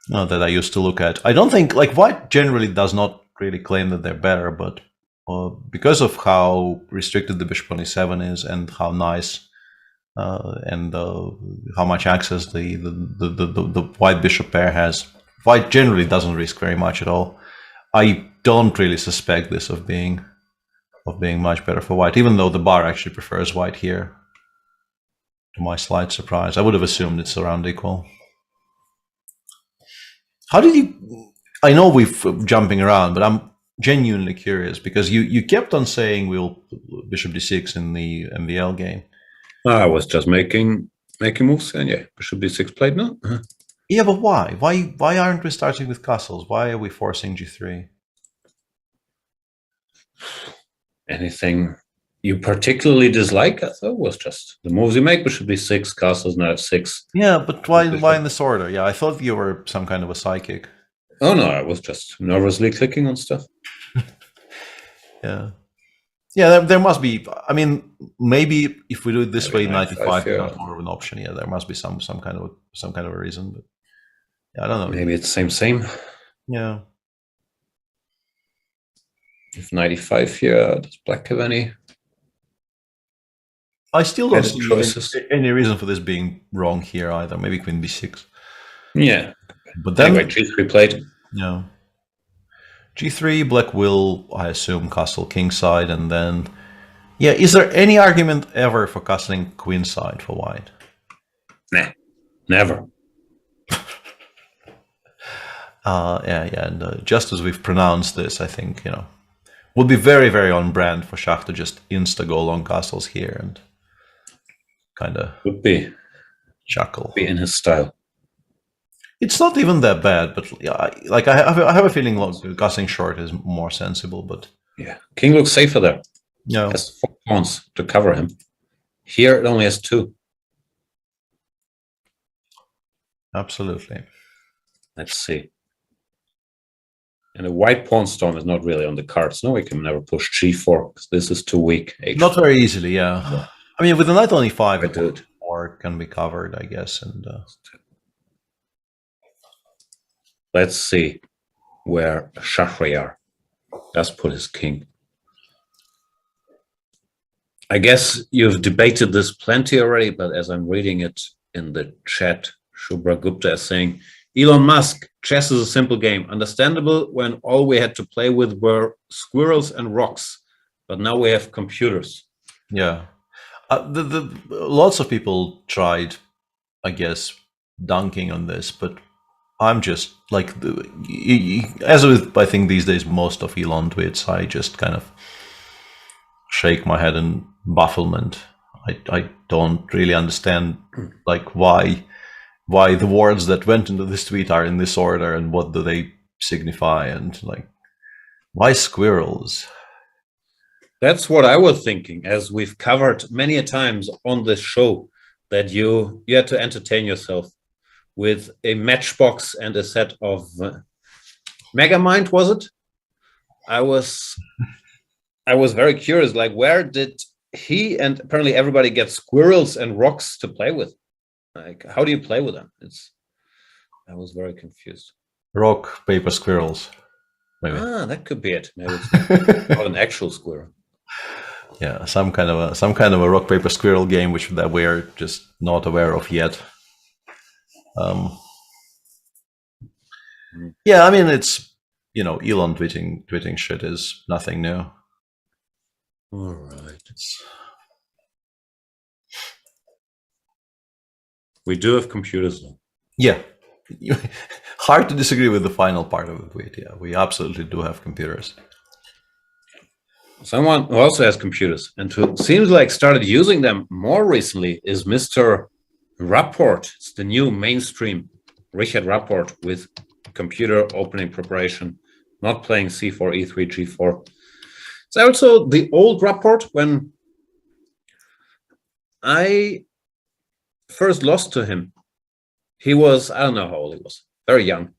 that I used to look at. I don't think, like, white generally does not really claim that they're better, but because of how restricted the bishop on e7 is and how nice and how much access the white bishop pair has. White generally doesn't risk very much at all. I don't really suspect this of being much better for white, even though the bar actually prefers white here. To my slight surprise, I would have assumed it's around equal. How did you? I know we're jumping around, but I'm genuinely curious because you kept on saying we'll bishop d6 in the MVL game. I was just making moves, and yeah, bishop d6 played now. Yeah, but why? Why aren't we starting with castles? Why are we forcing g3? Anything you particularly dislike? I thought was just the moves you make. Bishop d6, castles now f6. Yeah, but why in this order? Yeah, I thought you were some kind of a psychic. Oh no, I was just nervously clicking on stuff. Yeah, there must be. I mean, maybe if we do it this way, 95 yeah. becomes more of an option. Yeah, there must be some kind of a reason. But yeah, I don't know. Maybe it's same. Yeah. If 95 here, does black have any? I still don't Better see choices. any reason for this being wrong here either. Maybe queen b6. Yeah, But then anyway, g3 played. yeah, g3, black will, I assume, castle kingside, and then yeah. Is there any argument ever for castling queenside for white? Nah, never. And just as we've pronounced this, I think would be very, very on brand for Schach to just insta go long castles here and kind of Would be chuckle. in his style. It's not even that bad, but yeah, I have a feeling like castling short is more sensible. But Yeah, king looks safer there. yeah, Has 4 pawns to cover him. Here it only has 2. absolutely. Let's see. And a white pawn storm is not really on the cards. No, we can never push g4 because this is too weak. Not very easily, yeah. I mean, with the knight on e5, I do it. or can be covered, I guess. And Let's see where Shahryar does put his king. I guess you've debated this plenty already, but as I'm reading it in the chat, Shubhra Gupta is saying, Elon Musk, chess is a simple game. Understandable when all we had to play with were squirrels and rocks, but now we have computers. yeah, lots of people tried, I guess, dunking on this, but I'm just like, as with I think these days most of Elon tweets, I just kind of shake my head in bafflement. I don't really understand like why the words that went into this tweet are in this order and what do they signify, and like why squirrels? That's what I was thinking, as we've covered many a times on this show, that you had to entertain yourself with a matchbox and a set of Megamind, was it? I was very curious, like where did he and apparently everybody get squirrels and rocks to play with? Like, how do you play with them? I was very confused. Rock, paper, squirrels. Maybe. That could be it. Maybe it's not an actual squirrel. Yeah, some kind of a rock, paper, squirrel game, which that we're just not aware of yet. Yeah, I mean, it's Elon tweeting shit is nothing new. All right. We do have computers though. Yeah. Hard to disagree with the final part of the tweet. Yeah, we absolutely do have computers. Someone who also has computers and who seems like started using them more recently is Mr. Rapport. It's the new mainstream Richard Rapport with computer opening preparation, not playing c4, e3, g4. It's also the old Rapport. When I first lost to him, he was, I don't know how old he was, very young,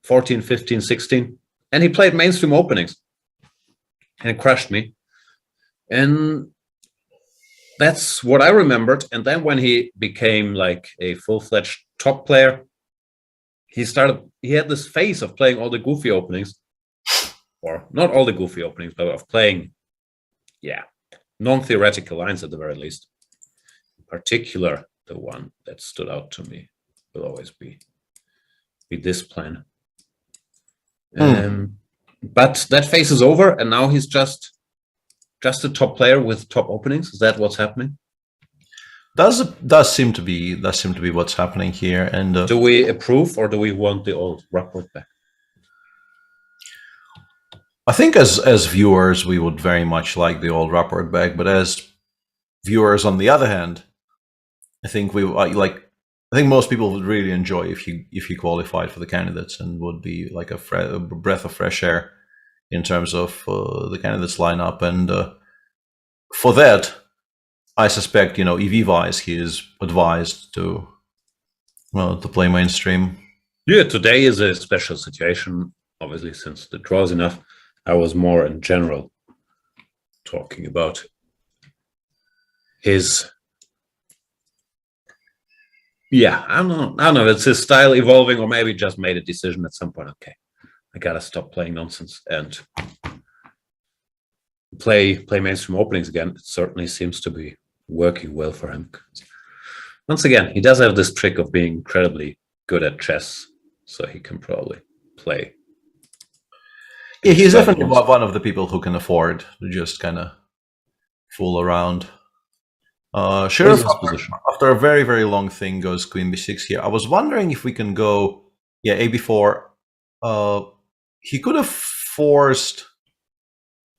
14, 15, 16, and he played mainstream openings and it crushed me. And that's what I remembered. And then when he became like a full-fledged top player, he had this phase of playing all the goofy openings, or not all the goofy openings, but of playing, non-theoretical lines at the very least. particular, the one that stood out to me will always be this plan. But that phase is over, and now he's just a top player with top openings. Is that what's happening? Does seem to be what's happening here. And do we approve, or do we want the old report back? I think as viewers, we would very much like the old report back, but as viewers, on the other hand, I think I think most people would really enjoy if he qualified for the candidates, and would be like a breath of fresh air in terms of the candidates lineup. And for that, I suspect, EV-wise, he is advised to play mainstream. Yeah, today is a special situation, obviously, since the draw is enough. I was more in general talking about his. Yeah, I don't know. It's his style evolving, or maybe just made a decision at some point. Okay, I gotta stop playing nonsense and play mainstream openings again. It certainly seems to be working well for him. Once again, he does have this trick of being incredibly good at chess, so he can probably play. Yeah, he's definitely one of the people who can afford to just kind of fool around. Sheriff, after a very, very long thing, goes queen b6 here. I was wondering if we can go, a b4. He could have forced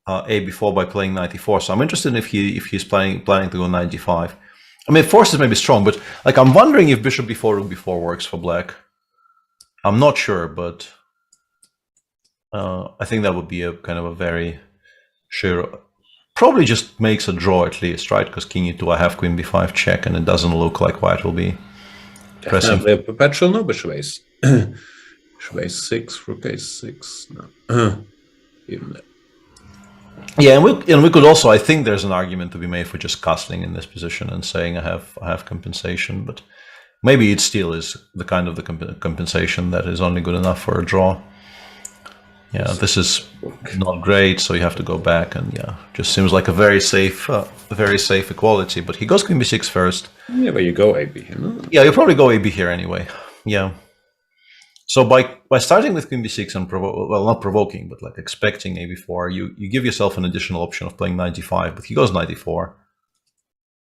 a b4 by playing knight e4. So I'm interested if he's planning to go knight d5. I mean, forces may be strong, but I'm wondering if bishop b4 rook b4 works for black. I'm not sure, but I think that would be a kind of a very sure. Probably just makes a draw at least, right? Because king e2, I have queen b5 check, and it doesn't look like white will be pressing. Definitely a perpetual, no, bishop ace. Bishop a6, rook a6, no. Even that. Yeah, and we could also, I think there's an argument to be made for just castling in this position and saying I have compensation, but maybe it still is the kind of the compensation that is only good enough for a draw. Yeah, this is not great, so you have to go back, and just seems like a very safe equality. But he goes queen b6 first. Yeah, but you go AB here. No? Yeah, you probably go AB here anyway. Yeah. So by starting with queen b6 and not provoking, but expecting ab4, you give yourself an additional option of playing knight d5. But he goes knight d4,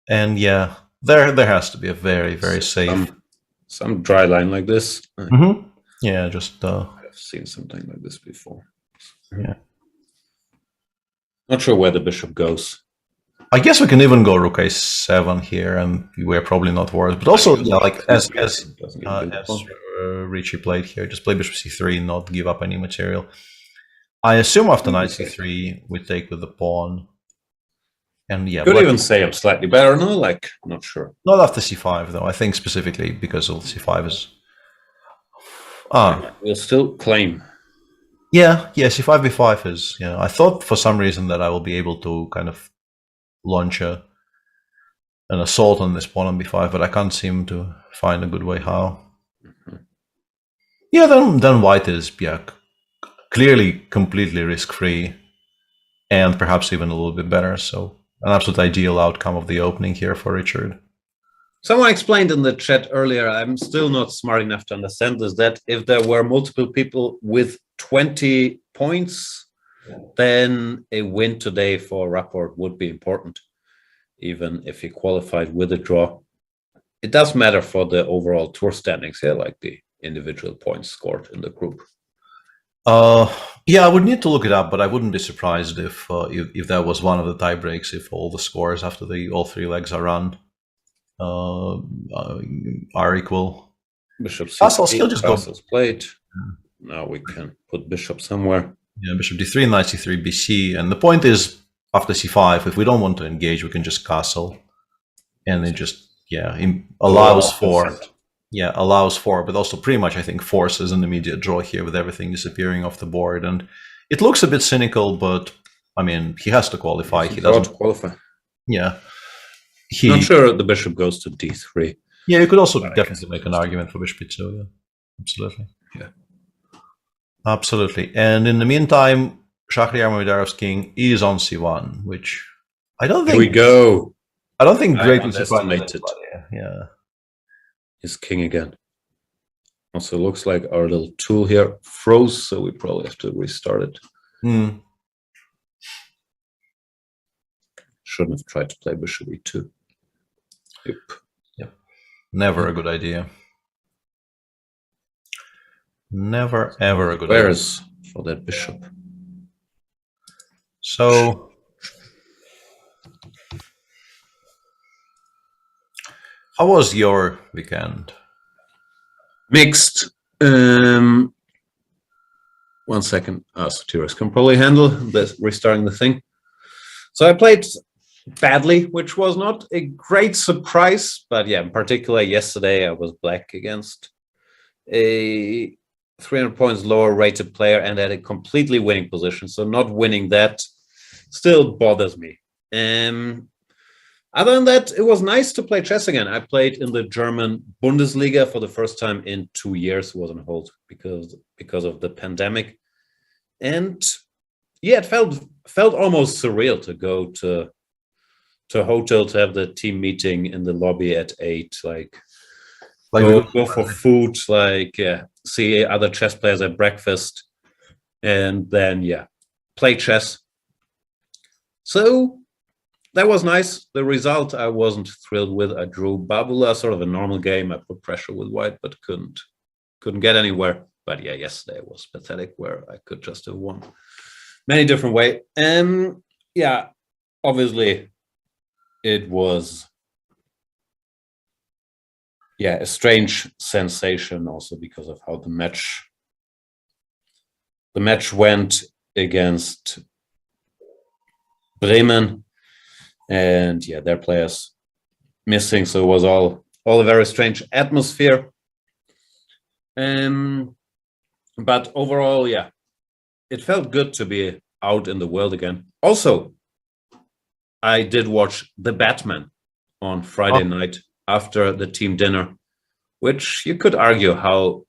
and there has to be a very, very safe some dry line like this. Mm-hmm. Yeah, just. I've seen something like this before. Yeah. Not sure where the bishop goes. I guess we can even go rook a7 here, and we're probably not worried. But also, as Richie played here, just play bishop c3, not give up any material. I assume after knight c3, we take with the pawn. And could even say I'm slightly better. No, not sure. Not after c5 though. I think specifically because of c5 is. We'll still claim. Yeah, c5 b5 is. I thought for some reason that I will be able to kind of launch an assault on this pawn on b5, but I can't seem to find a good way how. Mm-hmm. Yeah, then white is clearly completely risk-free, and perhaps even a little bit better. So an absolute ideal outcome of the opening here for Richard. Someone explained in the chat earlier, I'm still not smart enough to understand this, that if there were multiple people with 20 points, then a win today for Rapport would be important, even if he qualified with a draw. It does matter for the overall tour standings here, like the individual points scored in the group. Yeah, I would need to look it up, but I wouldn't be surprised if that was one of the tie breaks, if all the scores after all three legs are run are equal. Bishop c8, castle's played. Now we can put bishop somewhere. Yeah, bishop d3, knight c3, bc, and the point is after c5, if we don't want to engage, we can just castle, and it just allows for but also pretty much I think forces an immediate draw here with everything disappearing off the board, and it looks a bit cynical, but I mean he has to qualify. He doesn't qualify. Yeah. Not sure the bishop goes to d3. Yeah, you could also definitely make an argument for bishop e2. Yeah, absolutely. Yeah, absolutely. And in the meantime, Shahryar Mamadarov's king is on c1, which I don't think. Here we go. I don't think I greatly surprised underestimated anybody. Yeah. his king again. Also looks like our little tool here froze, so we probably have to restart it. Hmm. Shouldn't have tried to play bishop e2. Yep. Never a good idea. Never ever a good idea. Where's for that bishop? So how was your weekend? Mixed. 1 second. Sotiris can probably handle this restarting the thing. So I played badly, which was not a great surprise, but yeah, in particular yesterday I was black against a 300 points lower rated player and at a completely winning position. So not winning that still bothers me. Other than that, it was nice to play chess again. I played in the German Bundesliga for the first time in 2 years. It was on hold because of the pandemic. And yeah, it felt almost surreal to go to a hotel to have the team meeting in the lobby at 8, go for food, see other chess players at breakfast, and then play chess. So that was nice. The result I wasn't thrilled with. I drew Babula, sort of a normal game. I put pressure with white, but couldn't get anywhere. But yeah, yesterday was pathetic, where I could just have won many different ways. Yeah, obviously it was a strange sensation also because of how the match went against Bremen, and their players missing, so it was all a very strange atmosphere. But overall, it felt good to be out in the world again. Also, I did watch The Batman on Friday night after the team dinner, which you could argue how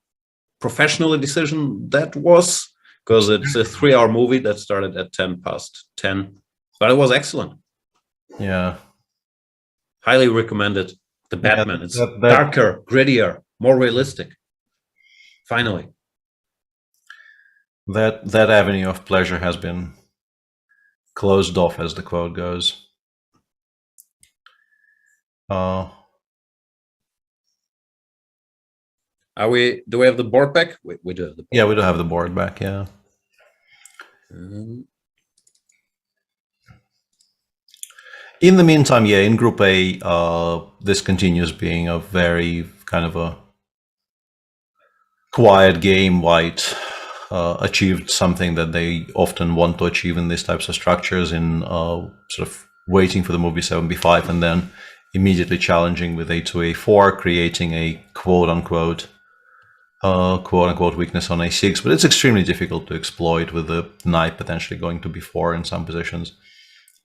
professional a decision that was, because it's a 3-hour movie that started at 10:10, but it was excellent. Yeah. Highly recommended. The Batman. It's darker, grittier, more realistic. Finally. That avenue of pleasure has been closed off, as the quote goes. Do we have the board back? We do have the board. Yeah, we do have the board back, yeah. In the meantime, in Group A, this continues being a very kind of a quiet game. White achieved something that they often want to achieve in these types of structures, in sort of waiting for the move b7, b5, and then immediately challenging with a2, a4, creating a quote-unquote weakness on a6. But it's extremely difficult to exploit with the knight potentially going to b4 in some positions.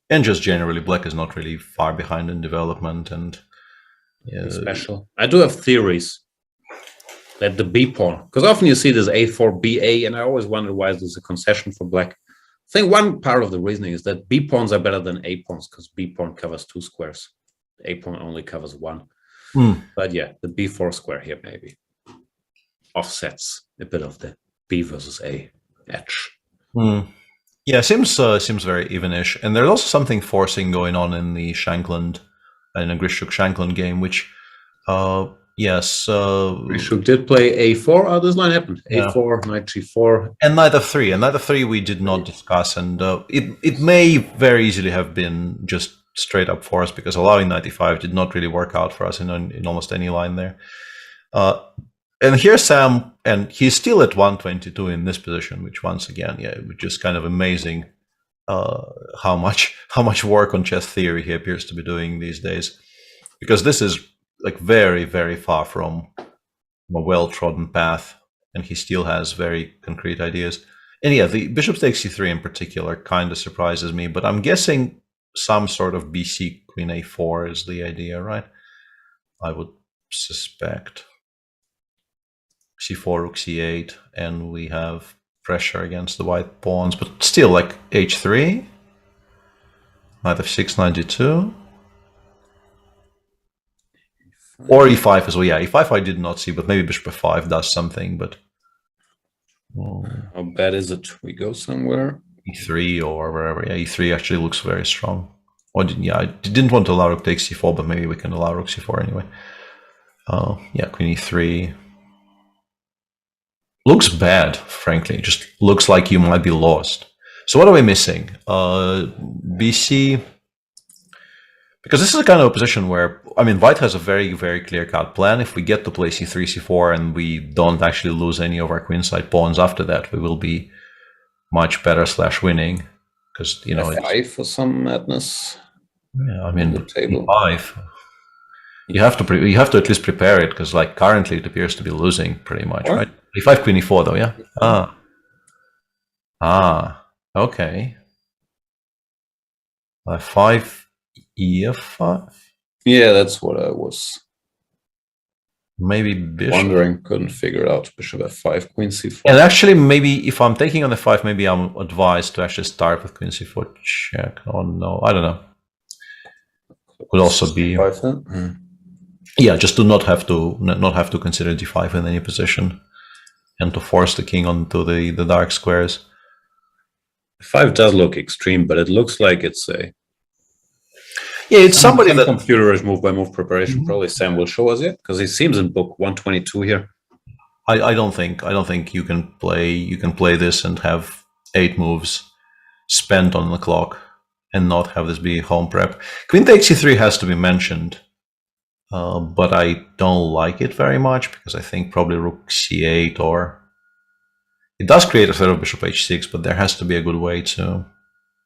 And just generally, black is not really far behind in development. And special. I do have theories that the b pawn, because often you see this a4, ba, and I always wonder why there's a concession for black. I think one part of the reasoning is that b pawns are better than a pawns, because b pawn covers 2 squares. A pawn only covers 1. But the b4 square here maybe offsets a bit of the b versus a edge. Yeah, seems very evenish, and there's also something forcing going on in the Shankland, in a Grishuk-Shankland game, which Grishuk did play a4. This line happened. A4, knight g4, and knight f3. And knight f3 we did not discuss, and it may very easily have been just straight up for us, because allowing knight e5 did not really work out for us in almost any line there. And here's Sam, and he's still at 122 in this position, which once again, which is kind of amazing how much work on chess theory he appears to be doing these days, because this is like very, very far from a well-trodden path, and he still has very concrete ideas. And the bishop takes c3 in particular kind of surprises me, but I'm guessing some sort of bc queen a4 is the idea, right? I would suspect. c4, rook c8, and we have pressure against the white pawns, but still, like h3, knight f6, knight g2. Or e5 as well. Yeah, e5 I did not see, but maybe bishop f5 does something. But how bad is it? We go somewhere. e3 or wherever. Yeah, e3 actually looks very strong. Or yeah, I didn't want to allow rook takes c4, but maybe we can allow rook c4 anyway. Yeah, queen e3. Looks bad, frankly. Just looks like you might be lost. So what are we missing? BC. Because this is a kind of a position where, I mean, white has a very, very clear-cut plan. If we get to play c3, c4, and we don't actually lose any of our queenside pawns after that, we will be much better / winning. Because, you know, F5 for some madness. Yeah, I mean, the table. E5. You have to at least prepare it, because like currently it appears to be losing pretty much, right? E5, queen e4 though, yeah. Okay. F5, e5. Yeah, that's what I was maybe bishop. Wondering, couldn't figure it out. Bishop f5, queen c4. And actually, maybe if I'm taking on f5, maybe I'm advised to actually start with queen c4 check. Oh no, I don't know. Could also be. Yeah, just to not have to consider d5 in any position, and to force the king onto the dark squares. 5 does look extreme, but it looks like it's a it's somebody that computerish move by move preparation. Probably Sam will show us it, because he seems in book 122 here. I don't think you can play this and have 8 moves spent on the clock and not have this be home prep. Queen takes c3 has to be mentioned. But I don't like it very much, because I think probably rook c8, or it does create a threat of bishop h6, but there has to be a good way to.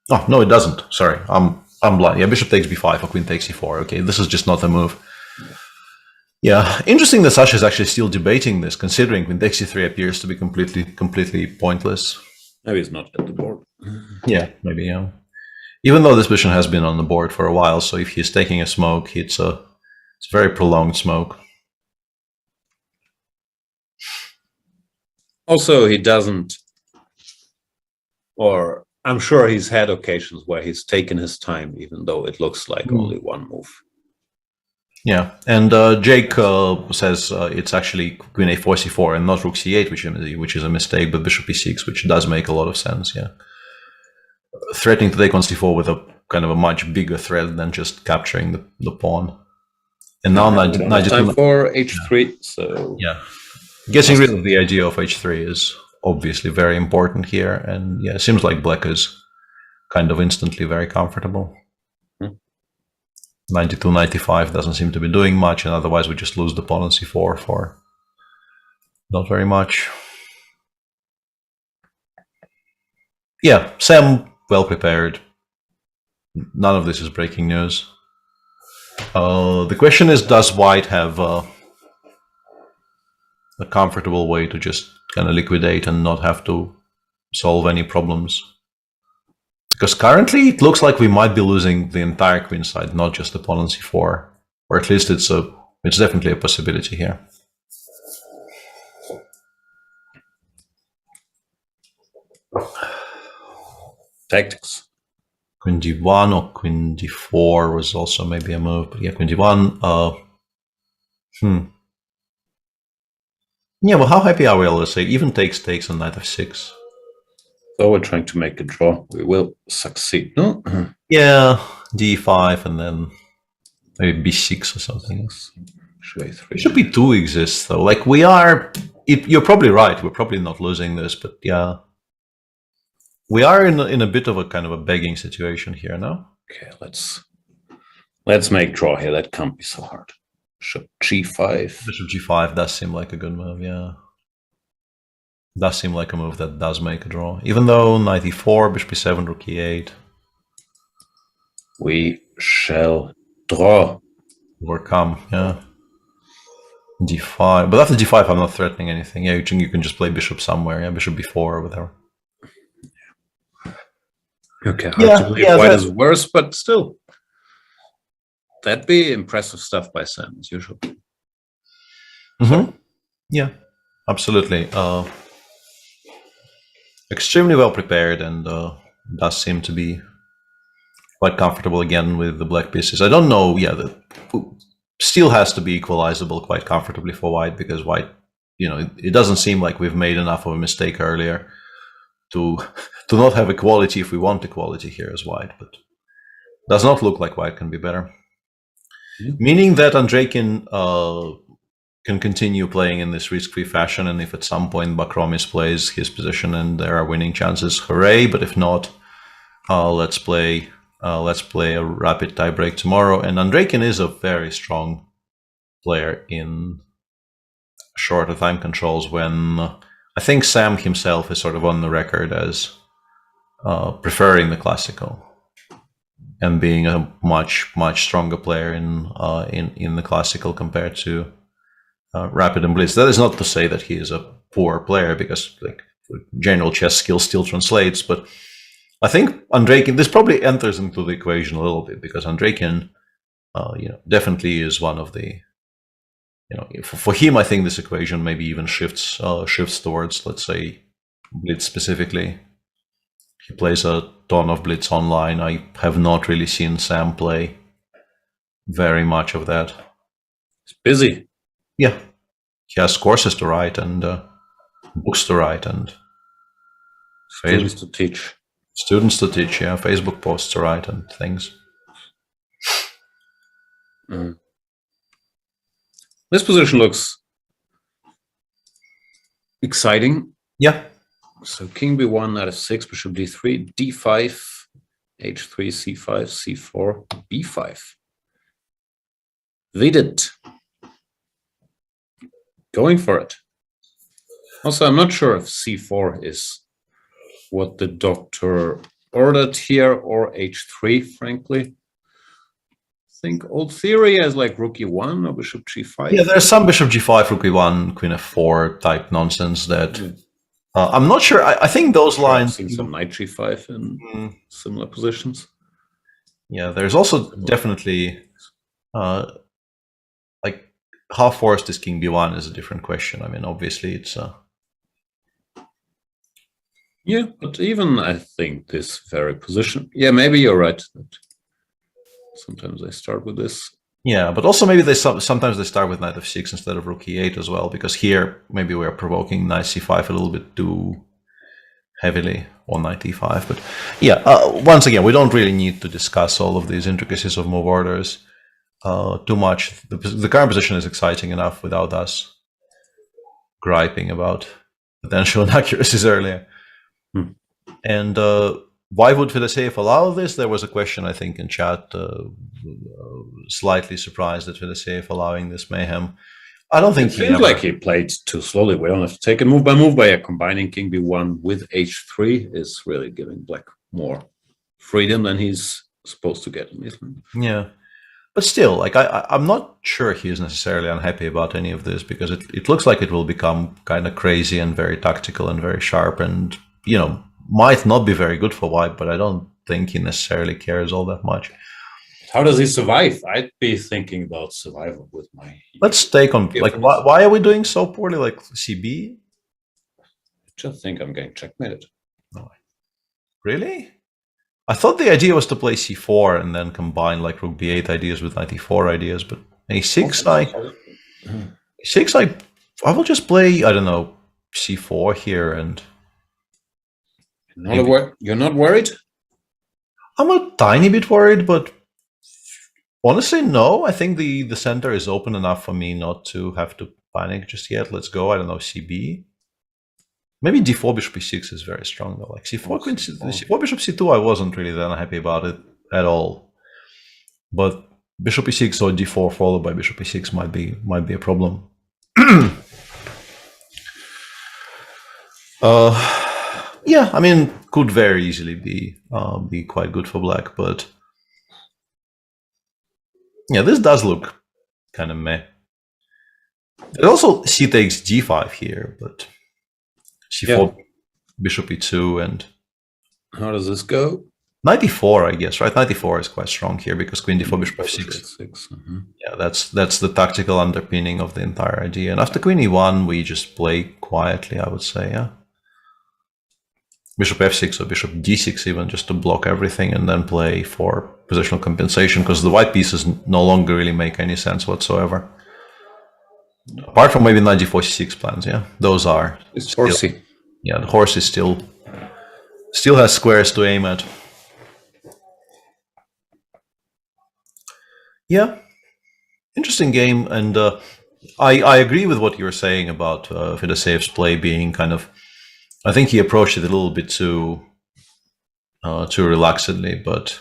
Oh no, it doesn't. Sorry, I'm blind. Yeah, bishop takes b5 or queen takes c4. Okay, this is just not a move. Yeah, interesting that Sasha is actually still debating this, considering queen takes c3 appears to be completely pointless. Maybe it's not at the board. Yeah, maybe. Yeah, even though this position has been on the board for a while, so if he's taking a smoke, it's a very prolonged smoke. Also, he doesn't, or I'm sure he's had occasions where he's taken his time, even though it looks like only one move. Yeah, and Jake says it's actually queen a4, c4, and not rook c8, which is a mistake, but bishop e6, which does make a lot of sense. Yeah, threatening to take on c4 with a kind of a much bigger threat than just capturing the pawn. And now time for h3, so yeah, getting rid of the idea of h3 is obviously very important here, and yeah, it seems like black is kind of instantly very comfortable. 92-95 doesn't seem to be doing much, and otherwise we just lose the pawn on c4 for not very much. Yeah, Sam well prepared. None of this is breaking news. The question is, does white have a comfortable way to just kind of liquidate and not have to solve any problems? Because currently it looks like we might be losing the entire queen side, not just the pawn on c4, or at least it's definitely a possibility here. Tactics. Queen d1 or queen d4 was also maybe a move, but yeah, queen d1. Yeah, well, how happy are we? Let's say even takes on knight f6. So we're trying to make a draw. We will succeed, no? Yeah, d5 and then maybe b6 or something. Bishop b2 exists though. Like we are. You're probably right. We're probably not losing this, but yeah. We are in a bit of a kind of a begging situation here now. Okay, let's make draw here. That can't be so hard. Bishop g5. Bishop g5 does seem like a good move, yeah. Does seem like a move that does make a draw. Even though knight e4, bishop e7, rook e8. We shall draw. Overcome, yeah. d5. But after d5, I'm not threatening anything. Yeah, you can just play bishop somewhere. Yeah, bishop b4 or whatever. Okay, hard to believe white is worse, but still. That'd be impressive stuff by Sam, as usual. Yeah, absolutely. Extremely well prepared, and does seem to be quite comfortable again with the black pieces. I don't know, still has to be equalizable quite comfortably for white, because white, it doesn't seem like we've made enough of a mistake earlier to not have equality if we want equality here as white, but does not look like white can be better. Meaning that Andreikin can continue playing in this risk-free fashion, and if at some point Bakromis plays his position and there are winning chances, hooray! But if not, let's play a rapid tiebreak tomorrow. And Andreikin is a very strong player in shorter time controls, when I think Sam himself is sort of on the record as preferring the classical and being a much stronger player in the classical compared to rapid and blitz. That is not to say that he is a poor player, because like general chess skill still translates, but I think Andreikin, this probably enters into the equation a little bit, because Andreikin definitely is one of the, for him, I think this equation maybe even shifts towards, let's say, blitz specifically. He plays a ton of blitz online. I have not really seen Sam play very much of that. He's busy. Yeah, he has courses to write and books to write and Students to teach. Students to teach, yeah, Facebook posts to write and things. This position looks exciting. Yeah. So king b1, knight f6, bishop d3, d5, h3, c5, c4, b5. Vidit. Going for it. Also, I'm not sure if c4 is what the doctor ordered here, or h3, frankly. I think old theory has like rook e1 or bishop g5. Yeah, there's some bishop g5, rook e1, queen f4 type nonsense that I'm not sure. I think those lines. I've seen some knight g5 in similar positions. Yeah, there's also definitely like how forced is king b1 is a different question. I mean, obviously it's yeah, but even I think this very position. Yeah, maybe you're right. Sometimes they start with this. Yeah, but also maybe sometimes they start with knight f6 instead of rook e8 as well, because here maybe we're provoking knight c5 a little bit too heavily, or knight e5. But yeah, once again, we don't really need to discuss all of these intricacies of move orders too much. The current position is exciting enough without us griping about potential inaccuracies earlier. And why would Fedosseev allow this? There was a question, I think, in chat, slightly surprised at Fedosseev allowing this mayhem. I don't think it seems like he played too slowly. We don't have to take it move by move, but combining king b1 with h3 is really giving black more freedom than he's supposed to get in this one. Yeah, but still, like I'm not sure he's necessarily unhappy about any of this, because it looks like it will become kind of crazy and very tactical and very sharp, and might not be very good for white, but I don't think he necessarily cares all that much. How does he survive? I'd be thinking about survival with my... Let's take on, like, why are we doing so poorly? Like, CB? I just think I'm getting checkmated. No. Really? I thought the idea was to play c4 and then combine, like, rook b8 ideas with knight e4 ideas, but a6, like... a6, like, I will just play, I don't know, c4 here and... You're not worried? I'm a tiny bit worried, but honestly, no. I think the center is open enough for me not to have to panic just yet. Let's go. I don't know, CB. Maybe d4 bishop e6 is very strong though. Like c4 queen, c4 bishop c2, I wasn't really that unhappy about it at all. But bishop e6 or d4 followed by bishop e6 might be a problem. Yeah, I mean, could very easily be quite good for black, but yeah, this does look kind of meh. There's also c takes g5 here, but c4, bishop e2, and how does this go? Knight e4, I guess, right? Knight e4 is quite strong here because queen d4, bishop f6. Yeah, that's the tactical underpinning of the entire idea. And after queen e1, we just play quietly, I would say, yeah. bishop f6 or bishop d6 even, just to block everything and then play for positional compensation, because the white pieces no longer really make any sense whatsoever. Apart from maybe knight d4 c6 plans, yeah, those are. It's horsey. Yeah, the horse is still has squares to aim at. Yeah, interesting game, and I agree with what you were saying about Fedoseyev's play being kind of. I think he approached it a little bit too relaxedly, but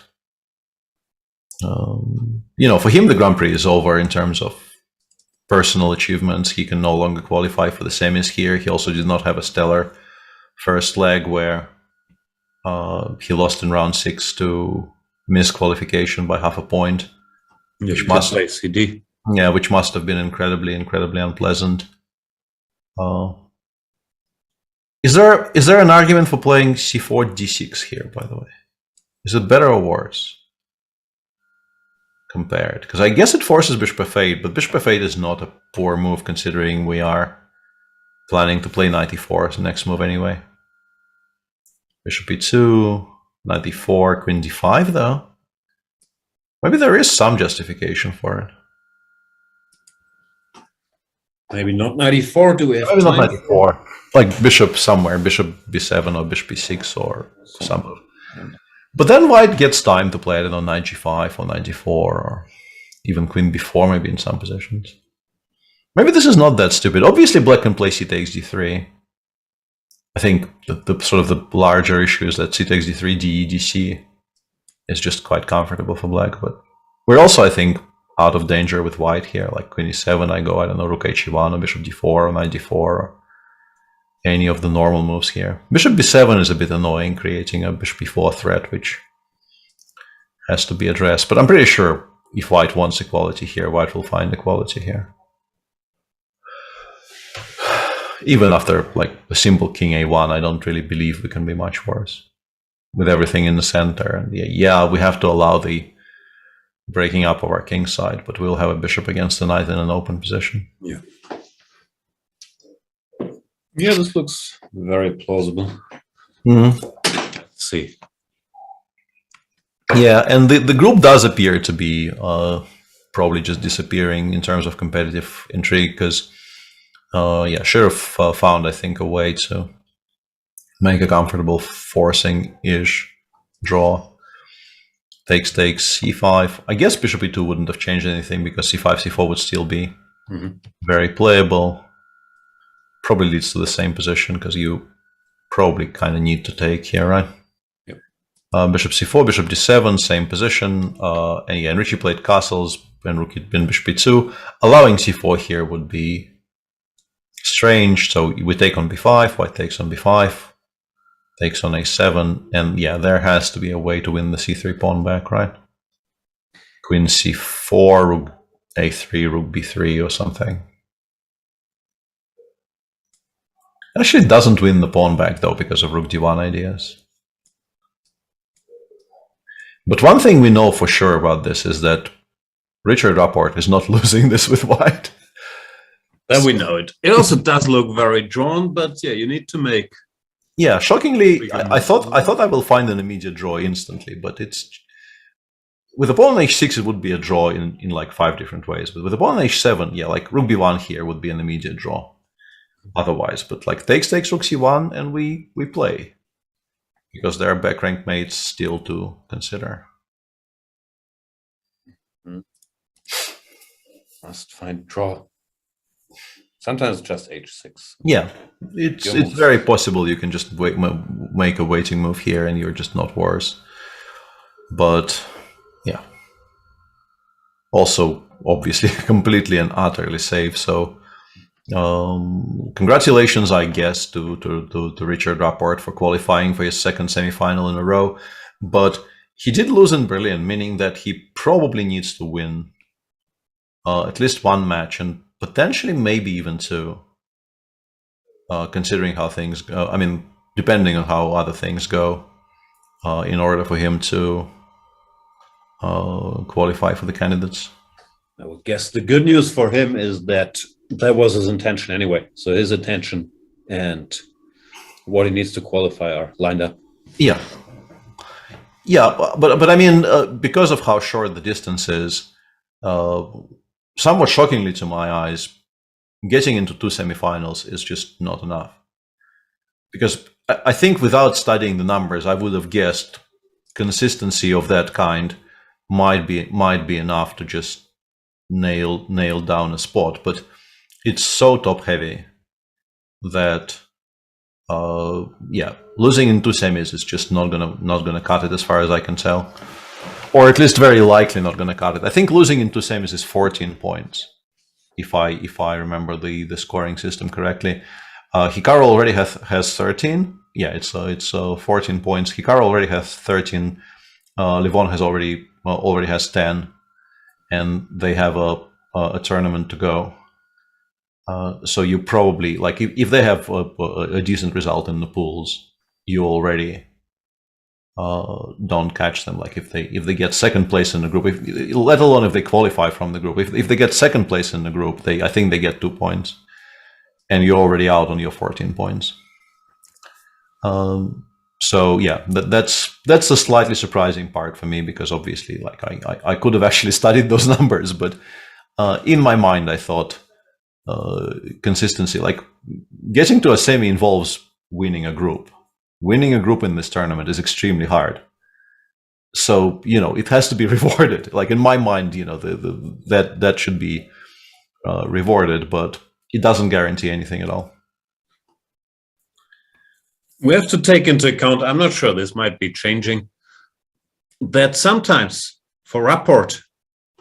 for him the Grand Prix is over in terms of personal achievements. He can no longer qualify for the semis here. He also did not have a stellar first leg where he lost in round 6 to miss qualification by half a point, which must have been incredibly unpleasant. Is there an argument for playing c4 d6 here, by the way? Is it better or worse compared? Because I guess it forces bishop f8, but bishop f8 is not a poor move considering we are planning to play knight e4 as the next move anyway. Bishop e2, knight e4, queen d5 though. Maybe there is some justification for it. Maybe not knight e4, do we have Maybe time? not knight e4. Like bishop somewhere, bishop b7 or bishop b6 or something. But then white gets time to play, I don't know, knight g5 or knight g4 or even queen b4 maybe in some positions. Maybe this is not that stupid. Obviously black can play c takes d3. I think the sort of the larger issue is that c takes d3, de, dc is just quite comfortable for black. But we're also, I think, out of danger with white here. Like queen e7, I go, I don't know, rook h1 or bishop d4 or knight d4 or any of the normal moves here. Bishop b7 is a bit annoying, creating a bishop b4 threat, which has to be addressed. But I'm pretty sure if white wants equality here, white will find equality here. Even after like a simple king a1, I don't really believe we can be much worse with everything in the center. And yeah, we have to allow the breaking up of our king side, but we'll have a bishop against the knight in an open position. Yeah. Yeah, this looks very plausible. Mm-hmm. Let's see. Yeah, and the group does appear to be probably just disappearing in terms of competitive intrigue, because Sheriff found, I think, a way to make a comfortable forcing-ish draw. Takes, c5. I guess bishop e2 wouldn't have changed anything because c5, c4 would still be very playable. Probably leads to the same position because you probably kind of need to take here, right? Yep. Bishop c4, bishop d7, same position. And again, Richie played castles and rook and bishop e2. Allowing c4 here would be strange. So we take on b5, white takes on b5, takes on a7, and yeah, there has to be a way to win the c3 pawn back, right? Queen c4, rook a3, rook b3 or something. Actually doesn't win the pawn back though because of rook d1 ideas. But one thing we know for sure about this is that Richard Rapport is not losing this with white. Then we know it. It also does look very drawn, but yeah, you need to make. Yeah, shockingly, I thought I will find an immediate draw instantly, but it's with the pawn on h6 it would be a draw in like 5 different ways. But with the pawn on h7, yeah, like rook b1 here would be an immediate draw. Otherwise, but like takes rook c1 and we play because there are back rank mates still to consider. Must find draw. Sometimes just h6. Yeah, it's very possible you can just make a waiting move here and you're just not worse. But yeah, also obviously completely and utterly safe. So congratulations, I guess, to Richard Rapport for qualifying for his second semifinal in a row. But he did lose in Berlin, meaning that he probably needs to win at least one match and potentially maybe even two, considering how things go. I mean, depending on how other things go, in order for him to qualify for the candidates. I would guess the good news for him is that that was his intention anyway. So his intention and what he needs to qualify are lined up. Yeah. Yeah, but I mean, because of how short the distance is, somewhat shockingly to my eyes, getting into 2 semifinals is just not enough. Because I think without studying the numbers, I would have guessed consistency of that kind might be enough to just nail down a spot. But it's so top heavy that losing in 2 semis is just not gonna cut it as far as I can tell, or at least very likely not gonna cut it. I think losing in 2 semis is 14 points, if I remember the scoring system correctly. Hikaru already has 13. Yeah, it's 14 points. Hikaru already has 13. Levon has already has 10, and they have a tournament to go. So you probably, like, if they have a decent result in the pools, you already don't catch them. Like if they get second place in the group, let alone if they qualify from the group, if they get second place in the group, I think they get 2 points, and you're already out on your 14 points. So yeah, that's a slightly surprising part for me, because obviously, like, I could have actually studied those numbers, but in my mind I thought consistency, like getting to a semi involves winning a group. Winning a group in this tournament is extremely hard. So, it has to be rewarded. Like in my mind, that should be rewarded, but it doesn't guarantee anything at all. We have to take into account, I'm not sure this might be changing, that sometimes for Rapport,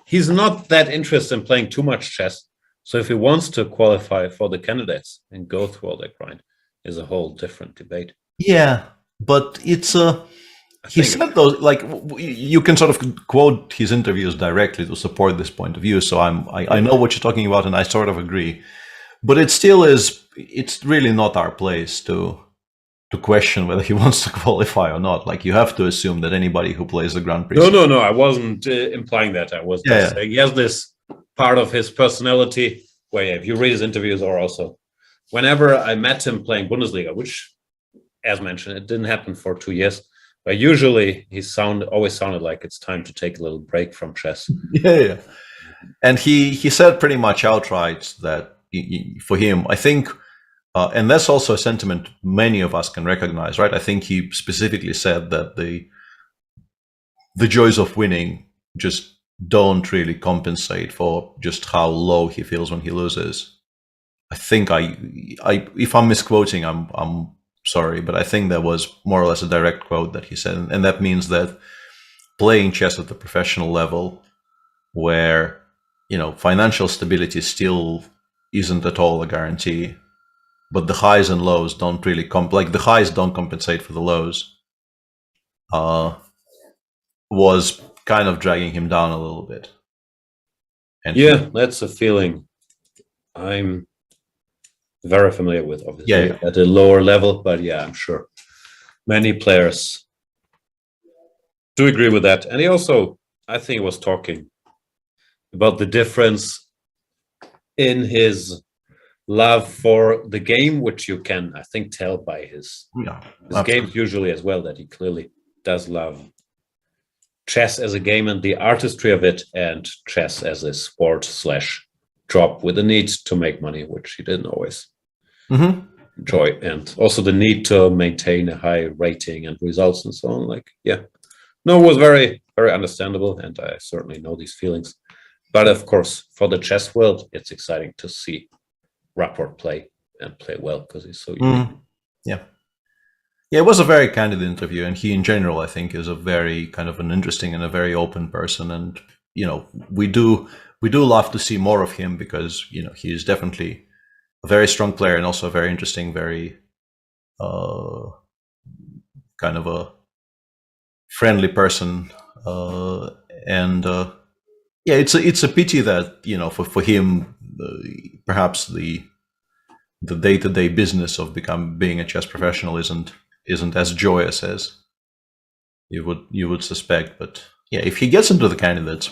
he's not that interested in playing too much chess. So if he wants to qualify for the candidates and go through all that grind, is a whole different debate. Yeah, but it's he said those, like, you can sort of quote his interviews directly to support this point of view. So I know what you're talking about, and I sort of agree. But it still is. It's really not our place to question whether he wants to qualify or not. Like, you have to assume that anybody who plays the Grand Prix. No. I wasn't implying that. I was just saying he has this part of his personality where, if you read his interviews, or also whenever I met him playing Bundesliga, which, as mentioned, it didn't happen for 2 years, but usually he always sounded like it's time to take a little break from chess. Yeah. And he said pretty much outright that for him, I think, and that's also a sentiment many of us can recognize, right? I think he specifically said that the joys of winning just don't really compensate for just how low he feels when he loses. I think if I'm misquoting, I'm sorry, but I think that was more or less a direct quote that he said, and that means that playing chess at the professional level, where financial stability still isn't at all a guarantee, but the highs and lows don't really the highs don't compensate for the lows, was kind of dragging him down a little bit. And yeah, that's a feeling I'm very familiar with, obviously, at a lower level, but yeah, I'm sure many players do agree with that. And he also, I think, was talking about the difference in his love for the game, which you can, I think, tell by his games usually as well, that he clearly does love chess as a game and the artistry of it, and chess as a sport / job with the need to make money, which he didn't always enjoy, and also the need to maintain a high rating and results and so on. Like, it was very, very understandable, and I certainly know these feelings. But of course, for the chess world, it's exciting to see Rapport play and play well, because he's so unique. Yeah, it was a very candid interview, and he in general, I think, is a very kind of an interesting and a very open person. And we do love to see more of him, because he is definitely a very strong player, and also a very interesting, very kind of a friendly person. It's a pity that for him, perhaps the day-to-day business of being a chess professional isn't as joyous as you would suspect. But if he gets into the candidates,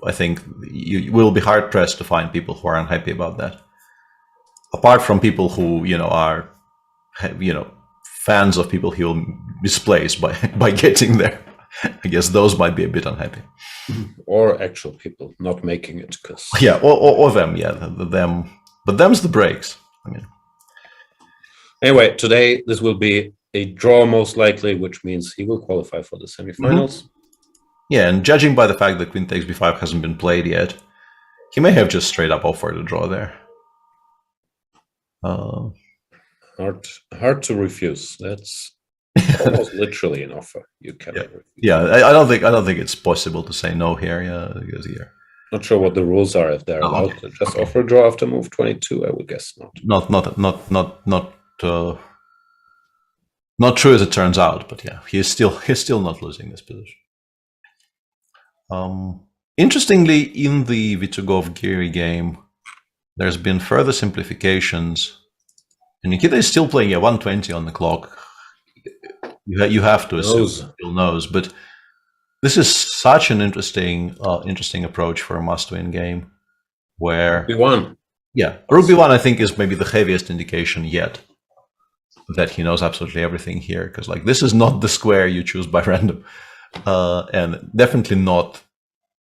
I think you will be hard pressed to find people who are unhappy about that. Apart from people who are fans of people he will misplace by getting there. I guess those might be a bit unhappy. Or actual people not making it, because Yeah, or them, yeah, them. But them's the breaks. I mean, anyway, today this will be a draw most likely, which means he will qualify for the semifinals. yeah, and judging by the fact that Queen takes b5 hasn't been played yet, he may have just straight up offered a draw there. Hard to refuse. That's almost literally an offer. You cannot refuse. Yeah, I don't think it's possible to say no here. Yeah, because yeah, Not sure what the rules are, if they're allowed okay. to just offer a draw after move 22. I would guess not. Not true as it turns out, but yeah, he's still not losing this position. Interestingly, in the Vitugov Giri game, there's been further simplifications, and Nikita is still playing 120 on the clock. You have to assume he still knows, but this is such an interesting approach for a must-win game, where B1. Yeah, Rook B1 I think is maybe the heaviest indication yet that he knows absolutely everything here, because like this is not the square you choose by random, and definitely not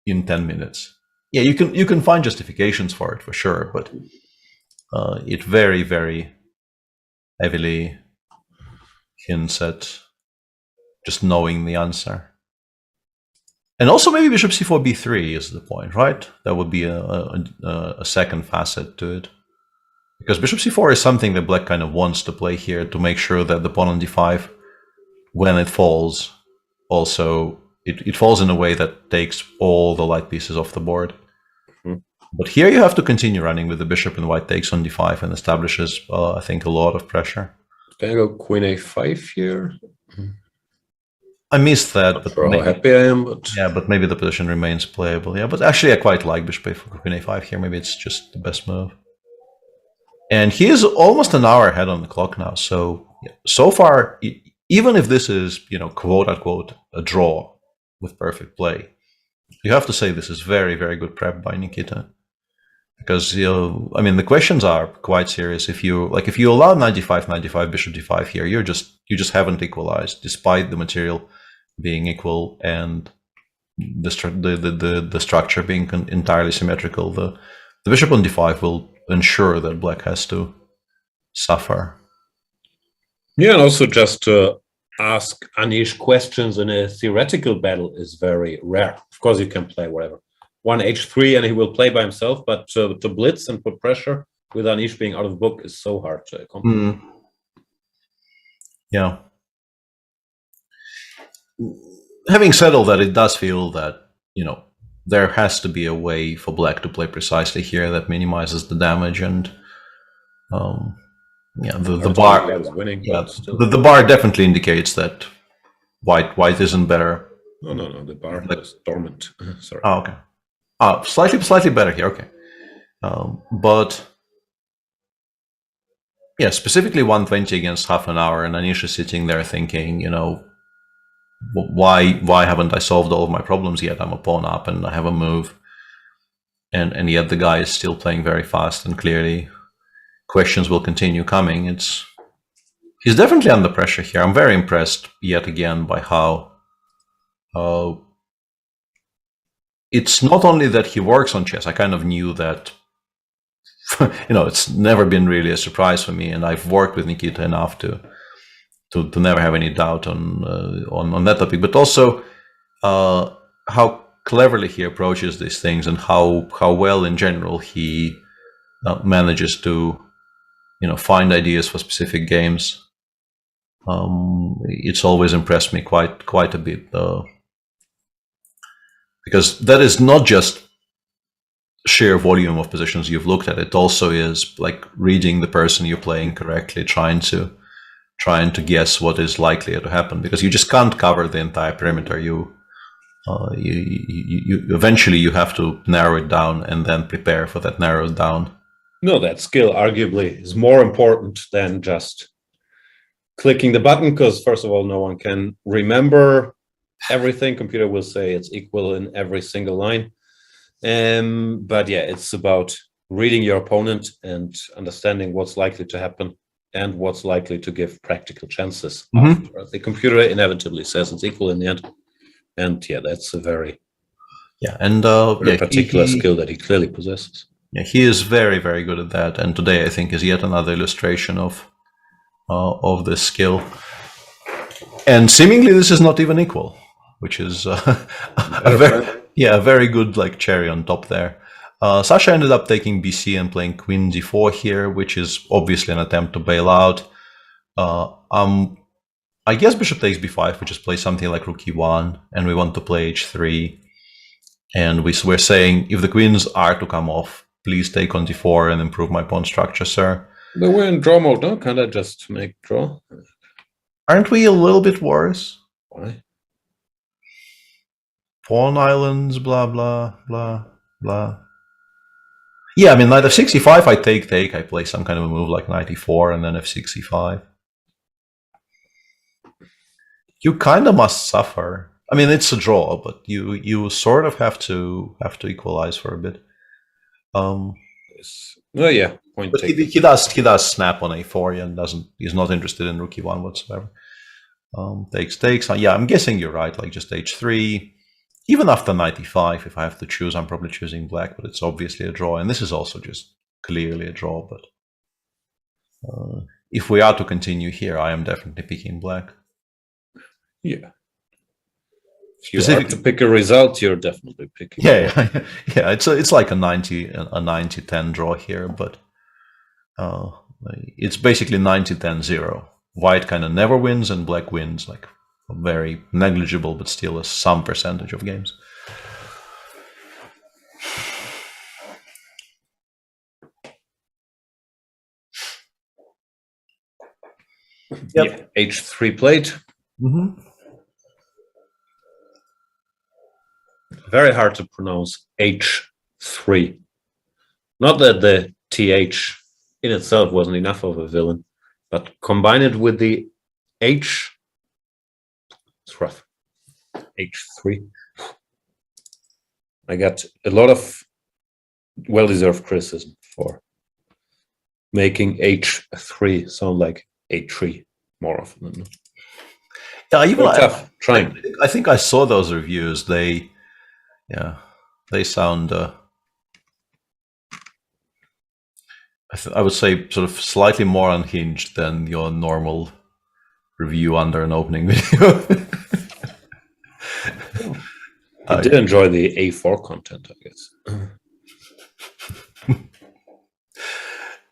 in 10 minutes. Yeah, you can find justifications for it for sure, but it very, very heavily hints at just knowing the answer. And also maybe bishop c4 b3 is the point, right? That would be a second facet to it. Because bishop c4 is something that black kind of wants to play here to make sure that the pawn on d5, when it falls, also it falls in a way that takes all the light pieces off the board. But here you have to continue running with the bishop, and white takes on d5 and establishes, I think, a lot of pressure. Can I go queen a5 here? I missed that, but how happy I am. But yeah, but maybe the position remains playable. Yeah, but actually I quite like bishop a4 for queen a5 here. Maybe it's just the best move. And he is almost an hour ahead on the clock now. So yeah, so far, even if this is, quote unquote, a draw with perfect play, you have to say this is very, very good prep by Nikita. Because the questions are quite serious. If you allow 95 bishop d5 here, you just haven't equalized, despite the material being equal and the structure being entirely symmetrical. The bishop on d5 will ensure that black has to suffer. Yeah, and also just to ask Anish questions in a theoretical battle is very rare. Of course, you can play whatever. 1 h3 and he will play by himself, but to blitz and put pressure with Anish being out of the book is so hard to accomplish. Yeah. Having said all that, it does feel that, there has to be a way for black to play precisely here that minimizes the damage, and the bar is winning, the bar definitely indicates that white isn't better. No, the bar is dormant. Sorry. Oh, okay. Slightly better here, okay. But yeah, specifically 120 against half an hour, and Anish is sitting there thinking, why haven't I solved all of my problems yet? I'm a pawn up and I have a move, and yet the guy is still playing very fast, and clearly questions will continue coming. He's definitely under pressure here. I'm very impressed yet again by how it's not only that he works on chess. I kind of knew that, it's never been really a surprise for me, and I've worked with Nikita enough to never have any doubt on that topic. But also how cleverly he approaches these things, and how well in general he manages to find ideas for specific games. It's always impressed me quite a bit. Because that is not just sheer volume of positions you've looked at. It also is like reading the person you're playing correctly, trying to guess what is likely to happen, because you just can't cover the entire perimeter. You eventually you have to narrow it down and then prepare for that narrowed down. No, that skill arguably is more important than just clicking the button, because first of all, no one can remember everything. Computer will say it's equal in every single line. But yeah, it's about reading your opponent and understanding what's likely to happen and what's likely to give practical chances. Mhm. After. The computer inevitably says it's equal in the end. And yeah, that's a very particular skill that he clearly possesses. Yeah, he is very, very good at that. And today, I think, is yet another illustration of this skill. And seemingly, this is not even equal, which is a very good like cherry on top there. Sasha ended up taking BC and playing Queen D4 here, which is obviously an attempt to bail out. I guess Bishop takes B5, we just play something like Rook E1, and we want to play H3. And we're saying, if the queens are to come off, please take on D4 and improve my pawn structure, sir. But we're in draw mode, no? Can't I just make draw? Aren't we a little bit worse? Why? Pawn islands, blah, blah, blah, blah. Yeah, I mean, knight f6, e5, I take, I play some kind of a move like knight e4 and then f6, e5. You kind of must suffer. I mean, it's a draw, but you sort of have to equalize for a bit. Yes. Well, yeah. Point but he does snap on a4 and he's not interested in Rook e1 whatsoever. Takes. Yeah, I'm guessing you're right. Like just h3. Even after knight e5, if I have to choose, I'm probably choosing black, but it's obviously a draw. And this is also just clearly a draw. But if we are to continue here, I am definitely picking black. Yeah. If you have to pick a result, you're definitely picking. Yeah. It's like a 90-10 draw here, but it's basically 90-10-0. White kind of never wins, and black wins like a very negligible, but still some percentage of games. Yep. Yeah. H3 played. Mm-hmm. Very hard to pronounce H3. Not that the TH in itself wasn't enough of a villain, but combine it with the H, it's rough. H3. I got a lot of well-deserved criticism for making H3 sound like H3 more often than not. Yeah, even tough. Trying. I think I saw those reviews. They sound. I would say sort of slightly more unhinged than your normal review under an opening video. I did enjoy the A4 content, I guess.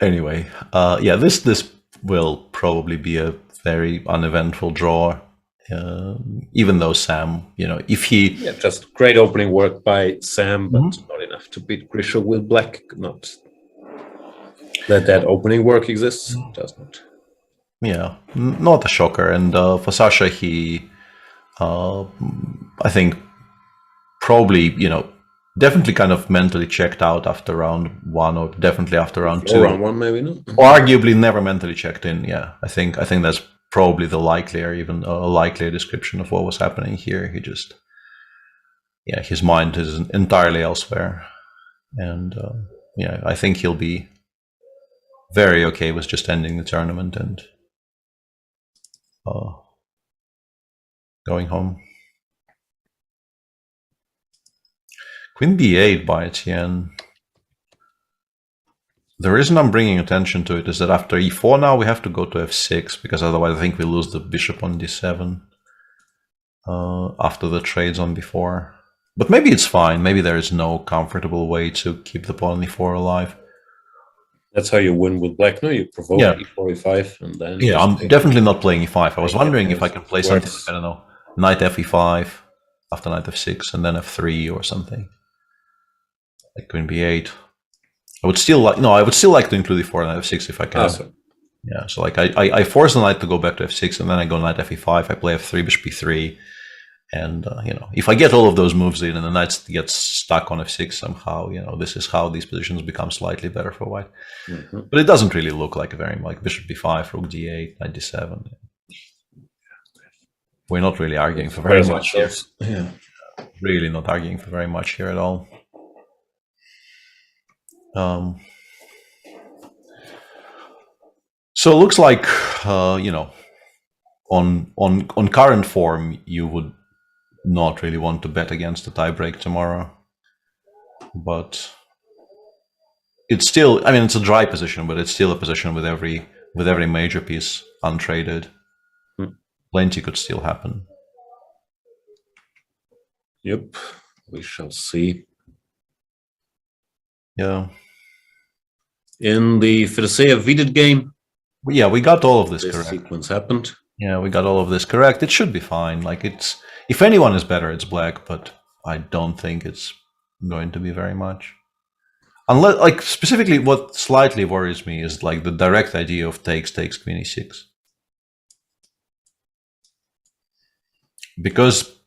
Anyway, yeah, this will probably be a very uneventful draw. Even though Sam, if he... Yeah, just great opening work by Sam, but not enough to beat Grisha with black. Not that opening work exists, does not. Yeah, not a shocker. And for Sasha, he, I think, probably, definitely kind of mentally checked out after round one, or definitely after round two. Round one, maybe, no? Or arguably never mentally checked in, yeah. I think that's probably the likelier description of what was happening here. He just, his mind is entirely elsewhere. And, I think he'll be very okay with just ending the tournament and going home. Queen b8 by Etienne. The reason I'm bringing attention to it is that after e4 now we have to go to f6, because otherwise I think we lose the bishop on d7 after the trades on b4. But maybe it's fine. Maybe there is no comfortable way to keep the pawn on e4 alive. That's how you win with black, no? You provoke e4, e5, and then... Yeah, I'm definitely not playing e5. I was wondering if I can play something like, I don't know, knight f e5 after knight f6 and then f3 or something. Like queen b8. I would still like to include e4 and f6 if I can. Yeah, so like I force the knight to go back to f6 and then I go knight f e5, I play f3, bishop b3, and if I get all of those moves in and the knight gets stuck on f6 somehow, this is how these positions become slightly better for white. But it doesn't really look like a very bishop b5, rook d8, knight d7. We're not really arguing for very much here. Yeah. Really not arguing for very much here at all. So it looks like, you know, on current form, you would not really want to bet against the tiebreak tomorrow. But it's still, I mean, it's a dry position, but it's still a position with every major piece untraded. Plenty could still happen. Yep, we shall see. Yeah. In the FIDE game, Yeah, we got all of this this correct. sequence happened. Yeah, we got all of this correct. It should be fine. Like, it's, if anyone is better, it's black, but I don't think it's going to be very much. Unless, like, specifically what slightly worries me is like the direct idea of takes queen e6. Because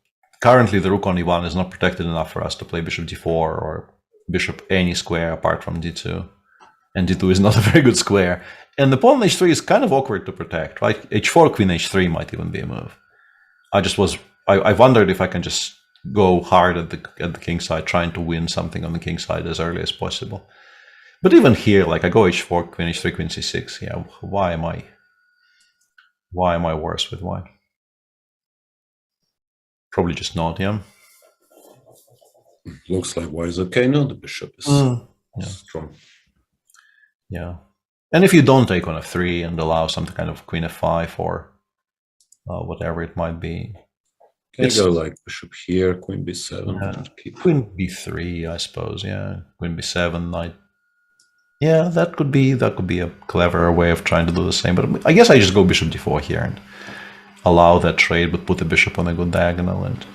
currently the rook on e1 is not protected enough for us to play bishop d4 or bishop any square apart from d2. And d2 is not a very good square. And the pawn on h3 is kind of awkward to protect, right? h4, queen h3 might even be a move. I wondered if I can just go hard at the king side, trying to win something on the king side as early as possible. But even here, like, I go h4, queen h3, queen c6. Yeah, why am I worse with white? Probably just not, yeah. Looks like white is okay now. The bishop is strong. Yeah. And if you don't take on f3 and allow some kind of queen f5 or whatever it might be. Can go like bishop here, queen b7. And keep... Queen b3, I suppose, yeah. Queen b7, knight. Yeah, that could be a cleverer way of trying to do the same. But I guess I just go bishop d4 here and allow that trade, but put the bishop on a good diagonal and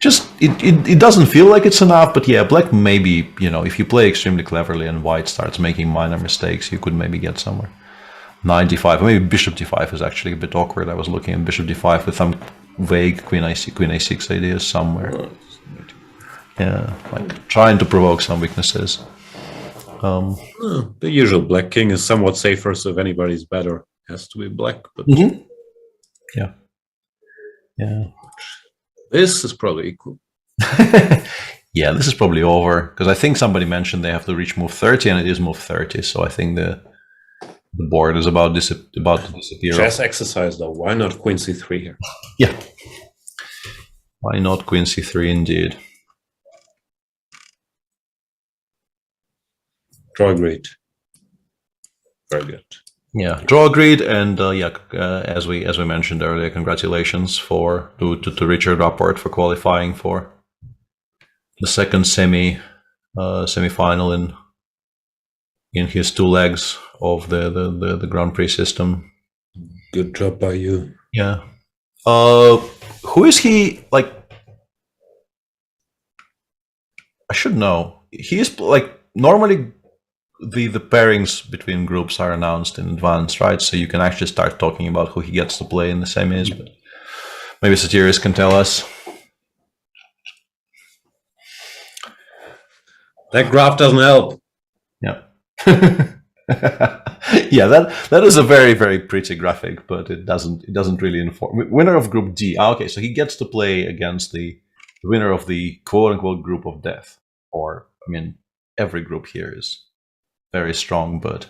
just it doesn't feel like it's enough. But yeah, black maybe, you know, if you play extremely cleverly and white starts making minor mistakes, you could maybe get somewhere. Knight d5, or maybe bishop d5 is actually a bit awkward. I was looking at bishop d5 with some vague queen a6 ideas somewhere. Yeah, like trying to provoke some weaknesses. The usual black king is somewhat safer, so if anybody's better, it has to be black. But yeah. This is probably equal. Yeah, this is probably over, because I think somebody mentioned they have to reach move 30, and it is move 30, so I think the board is about to disappear. Chess exercise, though. Why not queen c3 here? Yeah. Why not queen c3 indeed? Draw grid. Very good. Yeah, draw grid, and as we mentioned earlier, congratulations to Richard Rapport for qualifying for the second semi-final in his two legs of the Grand Prix system. Good job by you. Yeah. Who is he? Like, I should know. He is like normally. The pairings between groups are announced in advance, right? So you can actually start talking about who he gets to play in the semis, but maybe Satiris can tell us. That graph doesn't help. Yeah. Yeah, that is a very, very pretty graphic, but it doesn't really inform. Winner of Group D. Okay, so he gets to play against the winner of the quote-unquote group of death. Or, I mean, every group here is very strong, but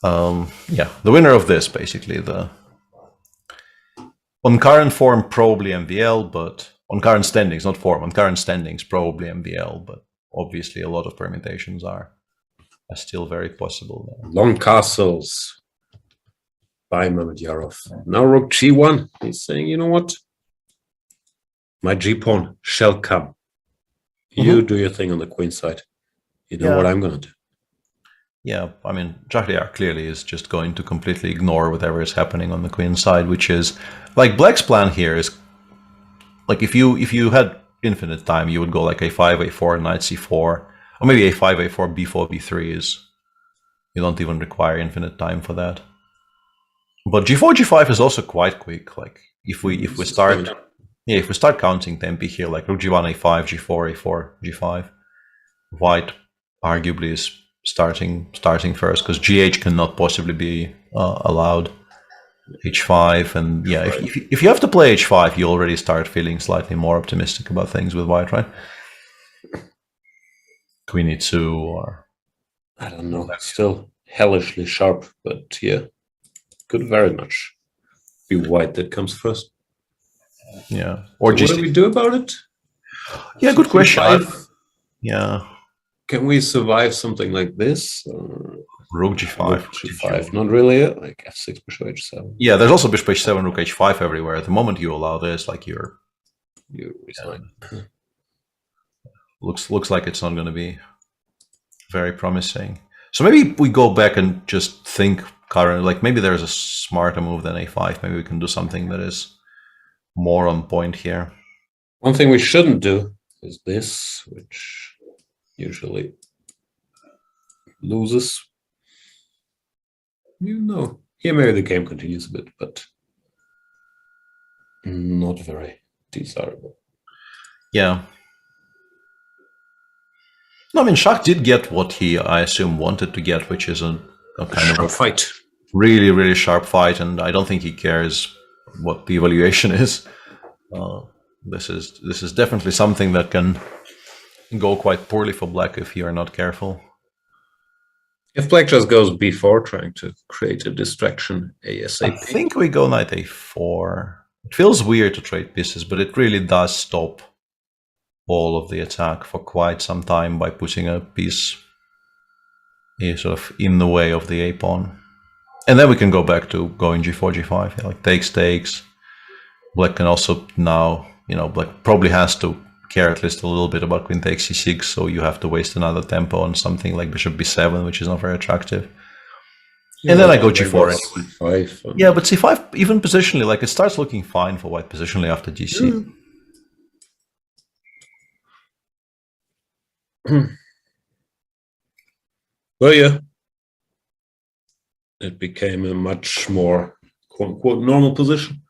yeah, the winner of this, basically, on current form probably MVL, but on current standings, not form, on current standings probably MVL, but obviously a lot of permutations are still very possible there. Long castles by Mamedyarov. Now rook g1. He's saying, you know what? My g-pawn shall come. You do your thing on the queen side. You know what I'm going to do. Yeah, I mean, Shahryar clearly is just going to completely ignore whatever is happening on the queen side, which is like Black's plan here is like if you had infinite time, you would go like a5, a4, knight c4, or maybe a5, a4, b4, b3 is you don't even require infinite time for that. But g4, g5 is also quite quick. Like if we start counting tempi here, like rook g1, a5, g4, a4, g5, white arguably is starting first, because GH cannot possibly be allowed. H5, and yeah, if you have to play H5, you already start feeling slightly more optimistic about things with white, right? Queen E2 or I don't know. Still hellishly sharp, but yeah, could very much be white that comes first. Yeah. Or So just what do we do about it? yeah, good question. G5? Yeah. Can we survive something like this? Rook G5. Rook G5, not really. Like F6, Bishop H7. Yeah, there's also Bishop H7, Rook H5 everywhere. At the moment you allow this, like you resign. Looks like it's not going to be very promising. So maybe we go back and just think current, like maybe there's a smarter move than A5. Maybe we can do something that is more on point here. One thing we shouldn't do is this, which usually loses. You know, here maybe the game continues a bit, but not very desirable. Yeah. No, I mean, Shach did get what he, I assume, wanted to get, which is a kind of a fight. Really, really sharp fight, and I don't think he cares what the evaluation is. This is definitely something that can go quite poorly for Black if you are not careful. If Black just goes b4, trying to create a distraction ASAP. I think we go knight a4. It feels weird to trade pieces, but it really does stop all of the attack for quite some time by putting a piece sort of in the way of the a pawn. And then we can go back to going g4, g5, like takes. Black can also now, Black probably has to care at least a little bit about queen takes c6, so you have to waste another tempo on something like bishop b7, which is not very attractive. And then I go g4 anyway. C5, yeah, but c5, even positionally, like it starts looking fine for white positionally after gc. Well, yeah. It became a much more quote-unquote normal position.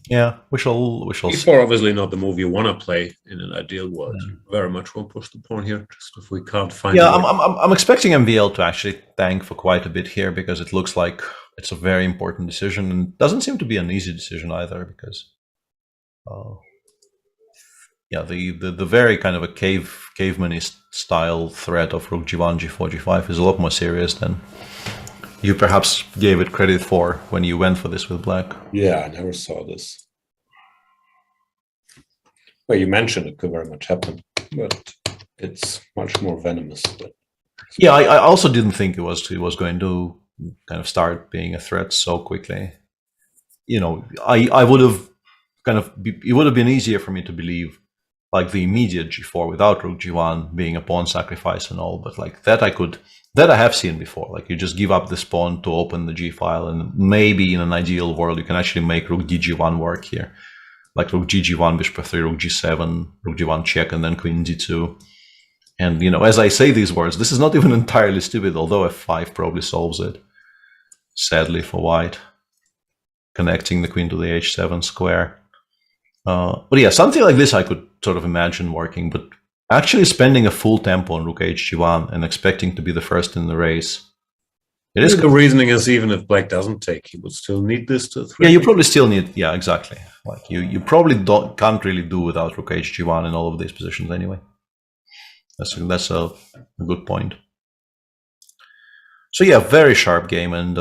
Yeah, we shall see. E4 obviously not the move you want to play in an ideal world. You very much won't push the pawn here, just if we can't find. Yeah, I'm expecting MVL to actually tank for quite a bit here because it looks like it's a very important decision and doesn't seem to be an easy decision either because, yeah, the very kind of a caveman-y style threat of rook g1, g4, g5 is a lot more serious than you perhaps gave it credit for when you went for this with Black. Yeah, I never saw this. Well, you mentioned it could very much happen, but it's much more venomous. Yeah, I also didn't think it was going to kind of start being a threat so quickly. I would have it would have been easier for me to believe like the immediate g4 without rook g1 being a pawn sacrifice and all, but like that I have seen before. Like you just give up this pawn to open the g file, and maybe in an ideal world you can actually make rook dg1 work here. Like rook gg1, bishop f3, rook g7, rook g1 check, and then queen d2. And as I say these words, this is not even entirely stupid, although f5 probably solves it. Sadly for white, connecting the queen to the h7 square. But yeah, something like this I could sort of imagine working, but actually spending a full tempo on rook hg1 and expecting to be the first in the race. It is the reasoning is even if Black doesn't take, he would still need this to threaten. Yeah, you probably still need, yeah, exactly. Like you probably can't really do without rook hg1 in all of these positions anyway. That's a good point. So yeah, very sharp game and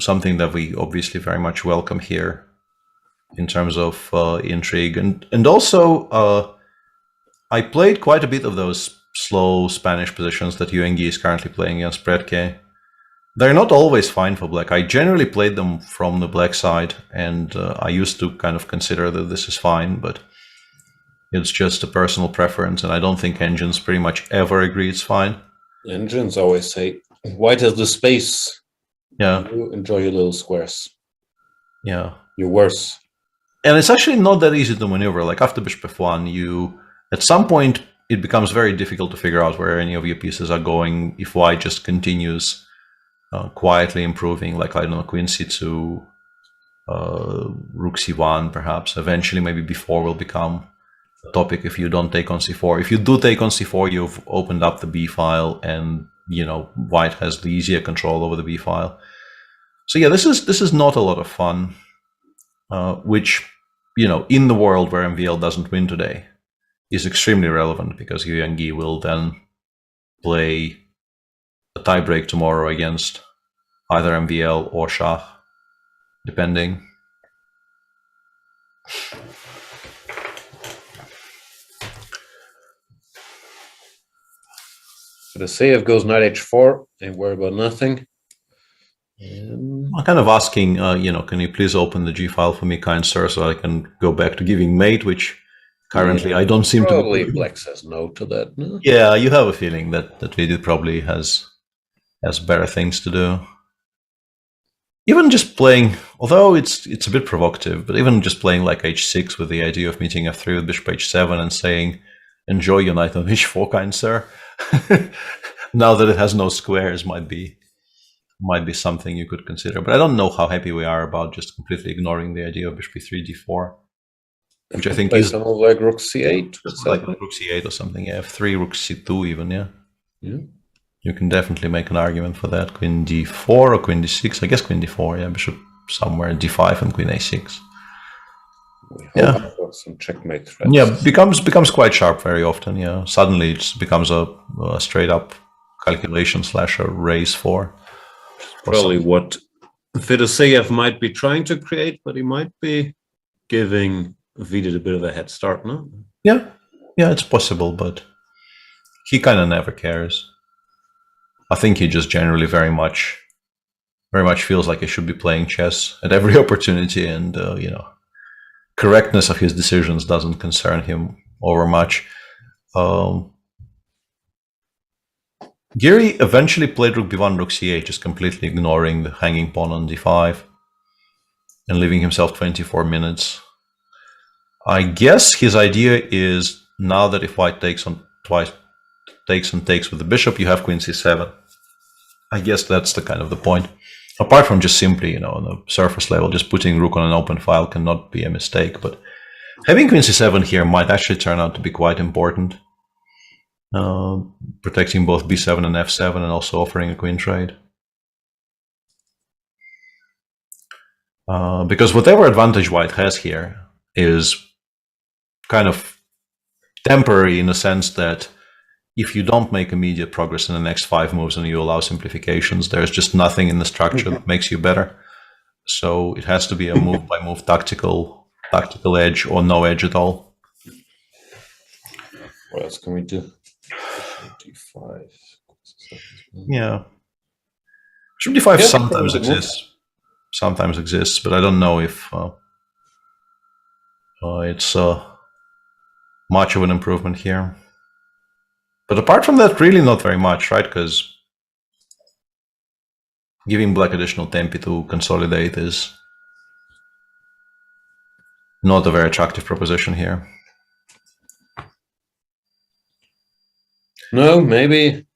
something that we obviously very much welcome here in terms of intrigue. And also, I played quite a bit of those slow Spanish positions that UNG is currently playing against Predke. They're not always fine for Black. I generally played them from the Black side, and I used to kind of consider that this is fine, but it's just a personal preference, and I don't think engines pretty much ever agree it's fine. Engines always say, white has the space. Yeah. You enjoy your little squares. Yeah. You're worse. And it's actually not that easy to maneuver. Like after bishop f1, at some point, it becomes very difficult to figure out where any of your pieces are going if white just continues quietly improving, like, I don't know, queen c2, rook c1, perhaps. Eventually, maybe b4 will become a topic if you don't take on c4. If you do take on c4, you've opened up the b file, and, white has the easier control over the b file. So yeah, this is not a lot of fun, which, in the world where MVL doesn't win today, is extremely relevant because UNG will then play a tiebreak tomorrow against either MVL or Shah, depending. So the save goes knight h4, ain't worry about nothing. I'm kind of asking, can you please open the G file for me, kind sir, so I can go back to giving mate, which currently I don't seem to be. Probably black says no to that, no? Yeah, you have a feeling that FIDE probably has better things to do. Even just playing, although it's a bit provocative, but even just playing like h6 with the idea of meeting f3 with bishop h7 and saying, enjoy your knight on h4, kind sir, now that it has no squares, might be something you could consider. But I don't know how happy we are about just completely ignoring the idea of bishop e3, d4, which I think is something like rook c8, like rook c8 or something. Yeah, f3, rook c2 even. Yeah. Yeah. You can definitely make an argument for that. Queen d4 or queen d6. I guess queen d4. Yeah, bishop somewhere d5 and queen a6. Yeah, some checkmate threats. Yeah, becomes quite sharp very often. Yeah, suddenly it becomes a straight up calculation / a race for. Probably what Fedoseev might be trying to create, but he might be giving FIDE a bit of a head start, no? Yeah, it's possible, but he kind of never cares. I think he just generally very much feels like he should be playing chess at every opportunity, and correctness of his decisions doesn't concern him over much. Geary eventually played rook b1, rook c8, just completely ignoring the hanging pawn on d5 and leaving himself 24 minutes. I guess his idea is now that if white takes with the bishop, you have queen c7. I guess that's the kind of the point. Apart from just simply, on the surface level, just putting rook on an open file cannot be a mistake. But having queen c7 here might actually turn out to be quite important. Protecting both b7 and f7 and also offering a queen trade. Because whatever advantage white has here is kind of temporary in the sense that if you don't make immediate progress in the next 5 moves and you allow simplifications, there's just nothing in the structure that makes you better. So it has to be a move-by-move tactical edge or no edge at all. What else can we do? d5. Yeah. Bishop d5 sometimes exists, but I don't know if it's much of an improvement here. But apart from that, really not very much, right? Because giving black additional tempi to consolidate is not a very attractive proposition here. No, maybe,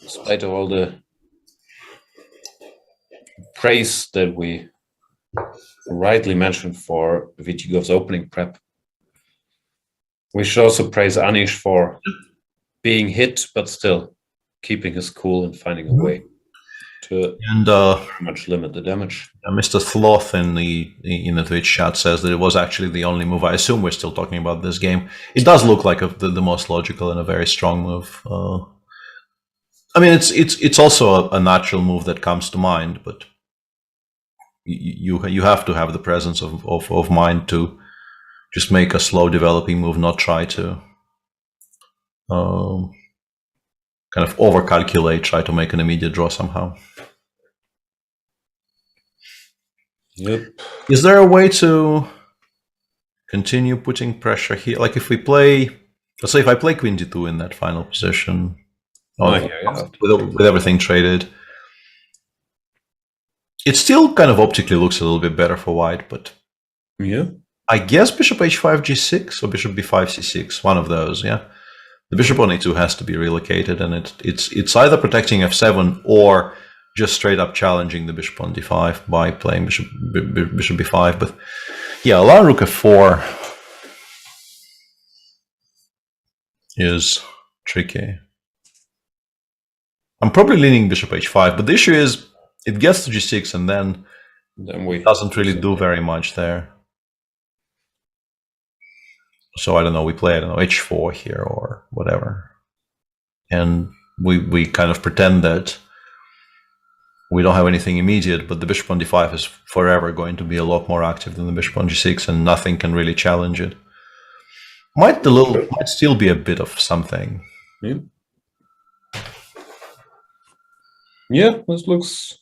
in spite of all the praise that we rightly mentioned for Vitigov's opening prep, we should also praise Anish for being hit, but still keeping his cool and finding a way to very much limit the damage. Mr. Sloth in the Twitch chat says that it was actually the only move. I assume we're still talking about this game. It does look like the most logical and a very strong move. I mean, it's also a natural move that comes to mind, but you have to have the presence of mind to just make a slow developing move, not try to kind of overcalculate, try to make an immediate draw somehow. Yep. Is there a way to continue putting pressure here? Like if we play, let's say if I play queen d2 in that final position, with everything traded, it still kind of optically looks a little bit better for white, but yeah, I guess bishop h5 g6 or bishop b5 c6, one of those, yeah. The bishop on e2 has to be relocated, and it's either protecting f7 or just straight up challenging the bishop on d5 by playing bishop b5. But yeah, allowing rook f4 is tricky. I'm probably leaning bishop h5, but the issue is it gets to g6 and then it doesn't really do very much there. So I don't know, we play, I don't know, h4 here or whatever. And we kind of pretend that we don't have anything immediate, but the bishop on d5 is forever going to be a lot more active than the bishop on g6, and nothing can really challenge it. Might still be a bit of something. Yeah. Yeah, this looks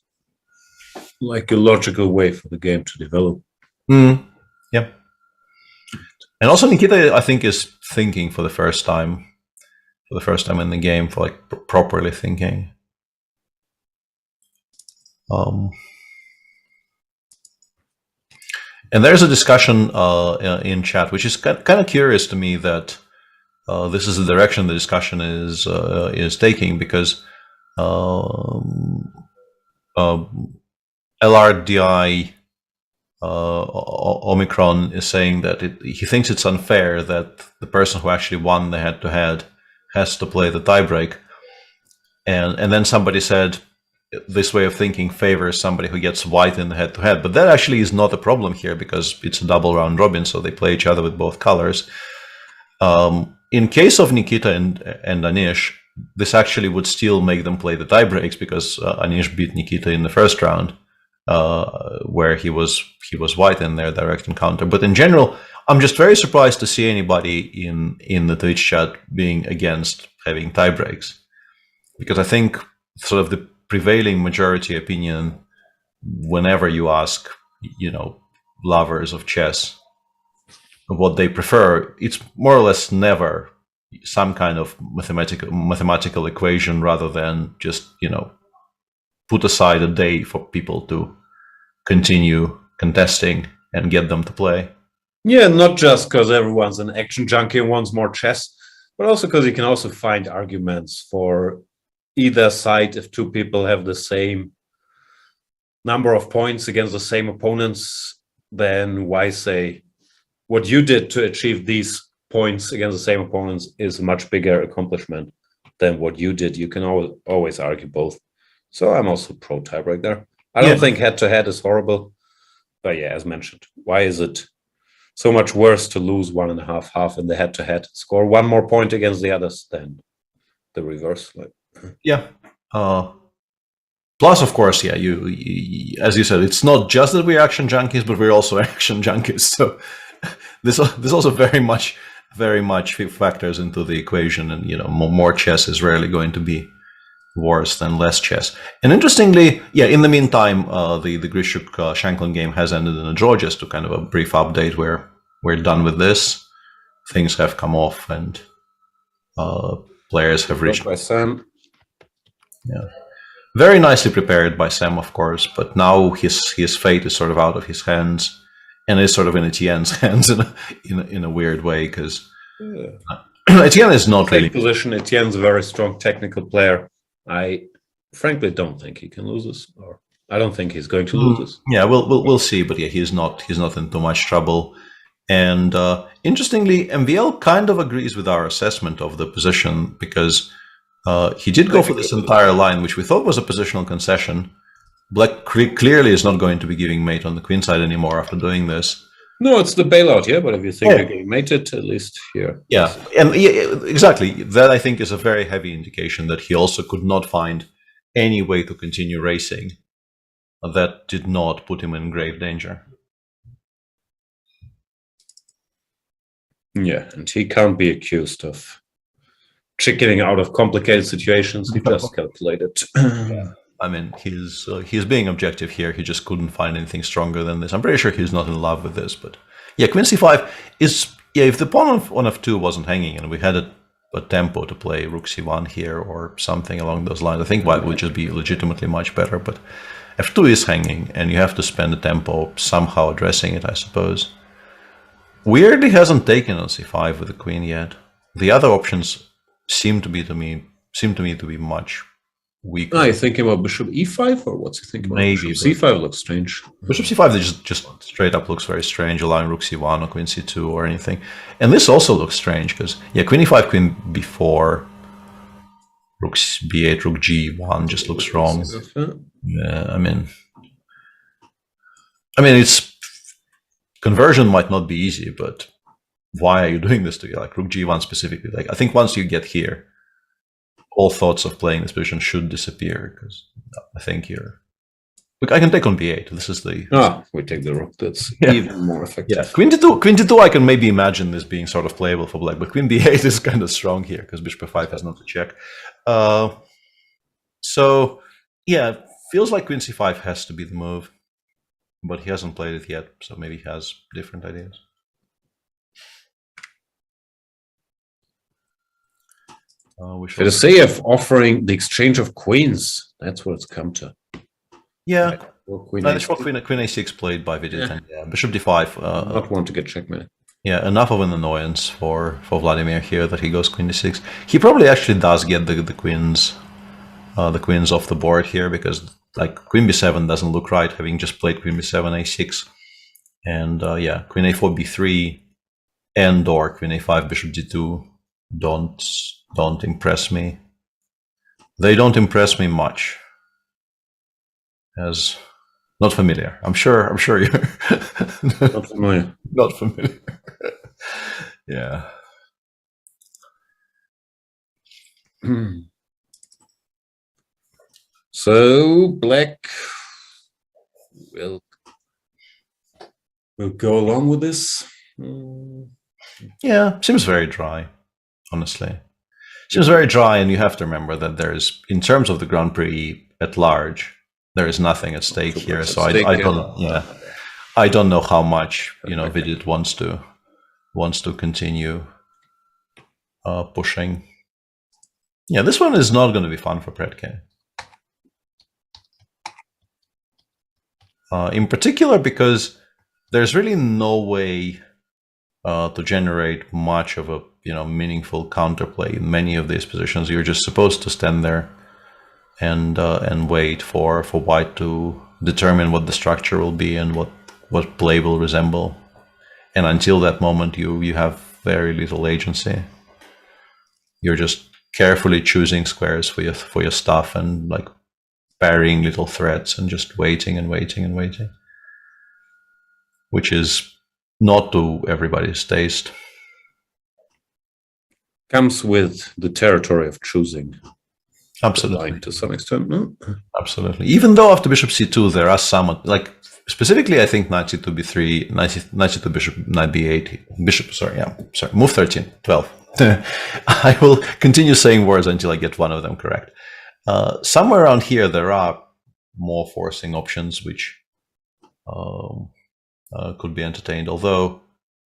like a logical way for the game to develop. Yeah. And also Nikita, I think, is thinking for the first time in the game, for like properly thinking. And there's a discussion in chat, which is kind of curious to me, that this is the direction the discussion is taking, because LRDI Omicron is saying that he thinks it's unfair that the person who actually won the head-to-head has to play the tiebreak, and then somebody said this way of thinking favors somebody who gets white in the head-to-head, but that actually is not a problem here, because it's a double round robin, so they play each other with both colors. In case of Nikita and Anish, this actually would still make them play the tiebreaks, because Anish beat Nikita in the first round, where he was white in their direct encounter. But in general, I'm just very surprised to see anybody in the Twitch chat being against having tiebreaks, because I think sort of the prevailing majority opinion, whenever you ask, lovers of chess what they prefer, it's more or less never some kind of mathematical equation, rather than just put aside a day for people to continue contesting and get them to play. Yeah, not just because everyone's an action junkie and wants more chess, but also because you can also find arguments for either side. If two people have the same number of points against the same opponents, then why say what you did to achieve these points against the same opponents is a much bigger accomplishment than what you did? You can always argue both. So I'm also pro tiebreak there. I don't think head-to-head is horrible, but yeah, as mentioned, why is it so much worse to lose 1.5 in the head-to-head, score one more point against the others than the reverse? Yeah. Plus, of course, yeah, you as you said, it's not just that we're action junkies, but we're also action junkies. So this also very much factors into the equation, and more chess is rarely going to be worse than less chess. And interestingly, yeah, in the meantime, the Grishuk Shanklin game has ended in a draw. Just to kind of a brief update, where we're done with this. Things have come off, and players have reached. By Sam. Yeah, very nicely prepared by Sam, of course. But now his fate is sort of out of his hands, and is sort of in Etienne's hands in a weird way, because Etienne is not really position. Etienne's a very strong technical player. I frankly don't think he can lose this, or I don't think he's going to lose this. Yeah, we'll see. But yeah, he's not in too much trouble. And interestingly, MVL kind of agrees with our assessment of the position, because he did go for this entire line, which we thought was a positional concession. Black clearly is not going to be giving mate on the queen side anymore after doing this. No, it's the bailout, yeah, but if you think you're getting mated, at least here. Yeah, and exactly. That, I think, is a very heavy indication that he also could not find any way to continue racing that did not put him in grave danger. Yeah, and he can't be accused of chickening out of complicated situations. He just calculated. Yeah. I mean, he's being objective here. He just couldn't find anything stronger than this. I'm pretty sure he's not in love with this, but yeah, Queen C5 is, yeah, if the pawn on F2 wasn't hanging and we had a tempo to play Rook C1 here or something along those lines, I think White would just be legitimately much better, but F2 is hanging and you have to spend the tempo somehow addressing it, I suppose. Weirdly hasn't taken on C5 with the queen yet. The other options seem to me to be much weaker. Are you thinking about Bishop E5, or what's he thinking about? Maybe Bishop C5 looks strange. Bishop C5 just straight up looks very strange, allowing Rook C1 or Queen C2 or anything. And this also looks strange because, yeah, Queen E5, Queen B4, Rook B8, Rook G1 just looks wrong. Yeah, I mean, it's conversion might not be easy, but why are you doing this to you? Like Rook G1 specifically? Like, I think once you get here, all thoughts of playing this position should disappear, because I think here. Look, I can take on b8. This is the... we take the rook. That's Yeah. even more effective. Yeah, queen to2, I can maybe imagine this being sort of playable for black, but queen b8 is kind of strong here, because bishop f5 has not to check. So, yeah, feels like queen c5 has to be the move, but he hasn't played it yet, so maybe he has different ideas. For the sake of offering the exchange of queens, that's what it's come to. Yeah, Queen queen a6 played by Vidit, yeah. Bishop d5. not want to get checkmate. Yeah, enough of an annoyance for Vladimir here that he goes queen d6. He probably actually does get the queens off the board here, because like queen b7 doesn't look right, having just played queen b7 a6, and yeah, queen a4 b3 and or queen a5 bishop d2 don't impress me. They don't impress me much. As not familiar. I'm sure you're Not familiar. not familiar. Yeah. So black will go along with this. Yeah, seems very dry, honestly. Seems very dry, and you have to remember that there's, in terms of the Grand Prix at large, there is nothing at stake here. So I don't know how much Vidit wants to continue pushing. Yeah, this one is not going to be fun for Predke. In particular, because there's really no way to generate much of a meaningful counterplay in many of these positions. You're just supposed to stand there and wait for white to determine what the structure will be and what play will resemble. And until that moment, you have very little agency. You're just carefully choosing squares for your stuff and like parrying little threats and just waiting and waiting and waiting, which is not to everybody's taste. Comes with the territory of choosing. Absolutely, to some extent. No? Absolutely. Even though after bishop c2 there are some, like specifically I think knight c2 b3, knight c2 bishop knight b8, move 13, 12. I will continue saying words until I get one of them correct. Somewhere around here there are more forcing options which could be entertained, although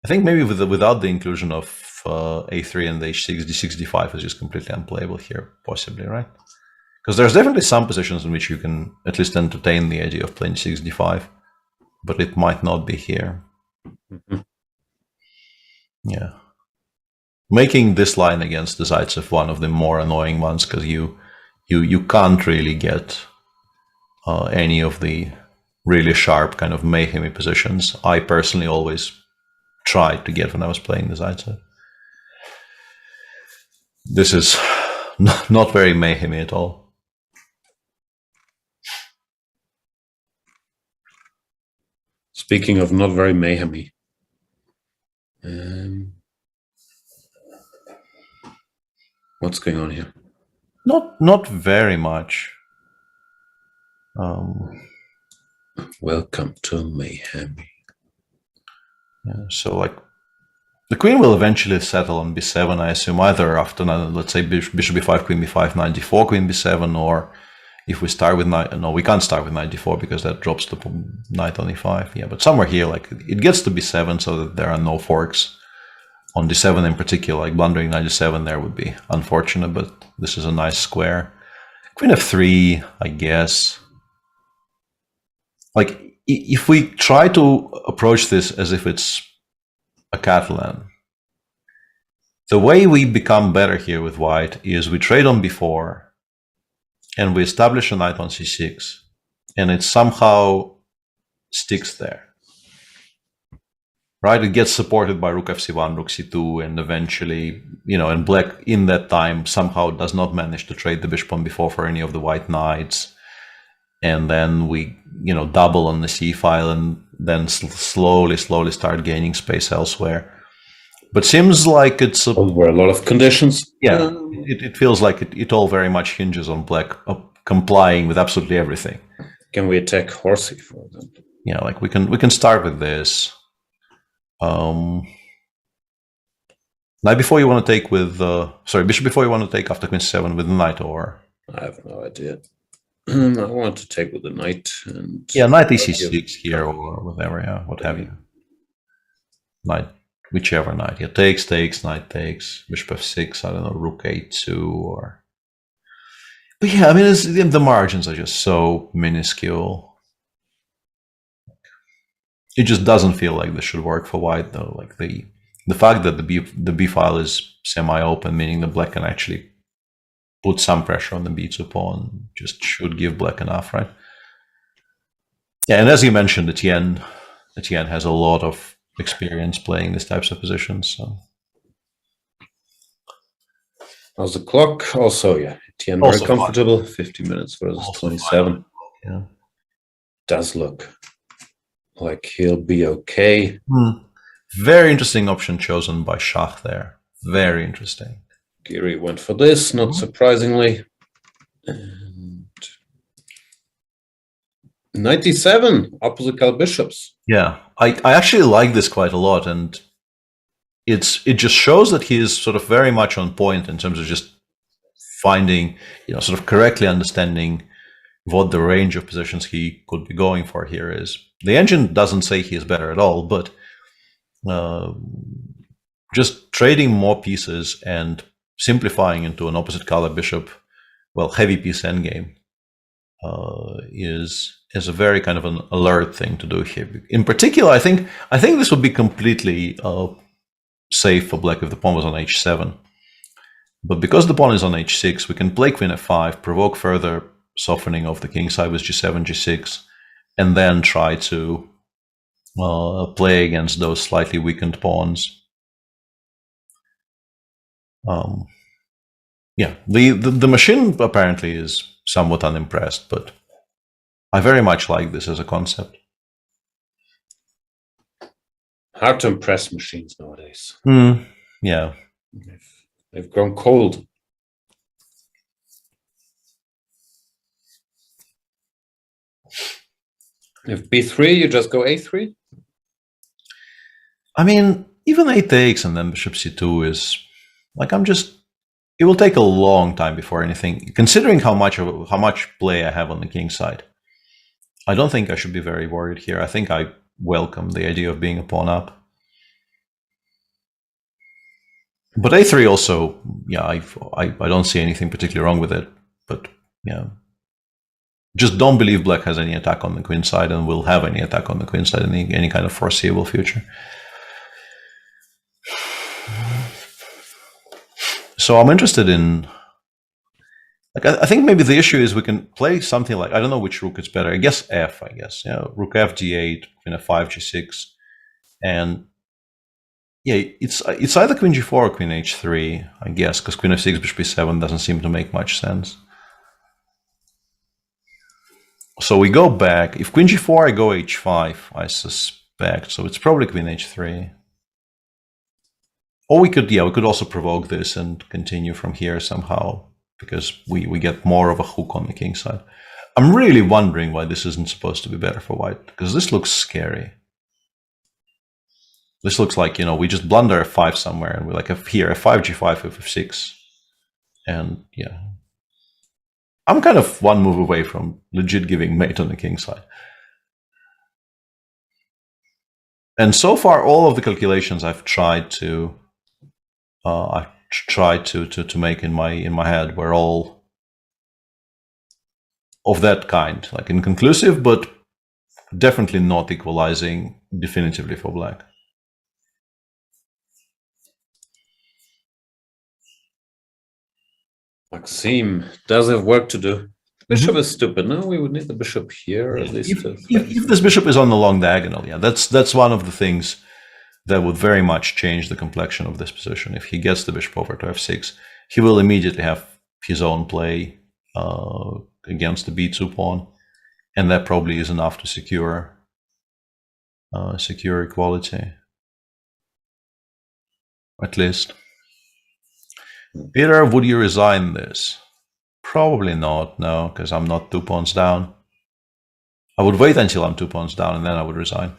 I think maybe without the inclusion of a3 and h6, d6, d5 is just completely unplayable here, possibly, right? Because there's definitely some positions in which you can at least entertain the idea of playing d6, d5, but it might not be here. Yeah. Making this line against the Zaitsev one of the more annoying ones, because you can't really get any of the really sharp kind of mayhemy positions I personally always tried to get when I was playing the Zaitsev. This is not very mayhemy at all. Speaking of not very mayhemy, what's going on here? Not very much. Welcome to mayhem. Yeah, so like the queen will eventually settle on b7, I assume, either after, let's say, bishop b5, queen b5, knight d4, queen b7, or if we start with knight, no, we can't start with knight d4 because that drops the knight on e5. Yeah, but somewhere here, like it gets to b7 so that there are no forks on d7 in particular. Like blundering knight d7 there would be unfortunate, but this is a nice square. Queen f3, I guess. Like if we try to approach this as if it's a Catalan, the way we become better here with white is we trade on b4 and we establish a knight on c6, and it somehow sticks there, right? It gets supported by rook fc1, rook c2, and eventually, and black in that time somehow does not manage to trade the bishop on b4 for any of the white knights, and then we double on the c file and then slowly start gaining space elsewhere. But seems like it's a, There were a lot of conditions. yeah. It feels like it all very much hinges on black complying with absolutely everything. Can we attack horsey for them? Yeah, like we can start with this. Knight before you want to take with sorry, bishop before you want to take after queen c7 with the knight, or I have no idea. I want to take with the knight and yeah, knight ec6 here or whatever, yeah, what have you. Knight, whichever knight. Yeah, takes, knight takes, bishop f6, I don't know, rook a2 or. But yeah, I mean, the margins are just so minuscule. It just doesn't feel like this should work for white, though. Like the fact that the b file is semi-open, meaning the black can actually put some pressure on the b2 pawn, just should give black enough, right? Yeah, and as you mentioned, Etienne has a lot of experience playing these types of positions. So. How's the clock? Also, yeah, Etienne very comfortable. 50 minutes versus 27. Yeah, does look like he'll be okay. Very interesting option chosen by Shah there. Very interesting. Giri went for this, not surprisingly. And 97 opposite color bishops. Yeah, I actually like this quite a lot, and it just shows that he is sort of very much on point in terms of just finding, sort of correctly understanding what the range of positions he could be going for here is. The engine doesn't say he is better at all, but just trading more pieces and simplifying into an opposite color bishop, well, heavy piece endgame, is a very kind of an alert thing to do here. In particular, I think this would be completely safe for black if the pawn was on h7. But because the pawn is on h6, we can play queen f5, provoke further softening of the king side with g7, g6, and then try to play against those slightly weakened pawns. Yeah, the machine apparently is somewhat unimpressed, but I very much like this as a concept. Hard to impress machines nowadays. Yeah. They've grown cold. If b3, you just go a3? I mean, even a takes and then bishop c2 is like, it will take a long time before anything, considering how much play I have on the king side. I don't think I should be very worried here. I think I welcome the idea of being a pawn up. But a3 also, yeah, I don't see anything particularly wrong with it. But yeah, just don't believe black has any attack on the queen side and will have any attack on the queen side in any kind of foreseeable future. So I'm interested in, like, I think maybe the issue is we can play something like, I don't know which rook is better. I guess f, yeah, rook f, g8, queen f5, g6, and yeah, it's either queen g4 or queen h3, I guess, because queen f6, bishop e7 doesn't seem to make much sense. So we go back. If queen g4, I go h5, I suspect. So it's probably queen h3. Or we could also provoke this and continue from here somehow, because we get more of a hook on the king side. I'm really wondering why this isn't supposed to be better for white, because this looks scary. This looks like, we just blunder f5 somewhere, and we're like, here, f5, g5, f6. And yeah. I'm kind of one move away from legit giving mate on the king side. And so far, all of the calculations I've tried to make in my head were all of that kind, like inconclusive, but definitely not equalizing definitively for black. Maxime does have work to do. Bishop is stupid. No, we would need the bishop here at least. If this bishop is on the long diagonal, yeah, that's one of the things that would very much change the complexion of this position. If he gets the bishop over to f6, he will immediately have his own play against the b2 pawn, and that probably is enough to secure equality. at least. Peter, would you resign this? Probably not, no, because I'm not 2 pawns down. I would wait until I'm 2 pawns down and then I would resign.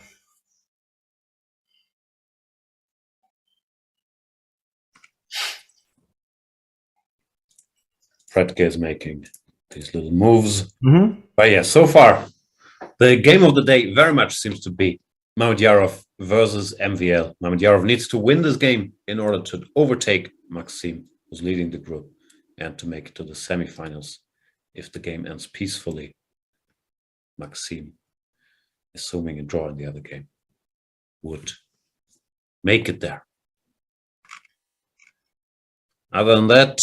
Fredke is making these little moves. Mm-hmm. But yeah, so far, the game of the day very much seems to be Mamedyarov versus MVL. Mamedyarov needs to win this game in order to overtake Maxim, who's leading the group, and to make it to the semifinals. If the game ends peacefully, Maxim, assuming a draw in the other game, would make it there. Other than that,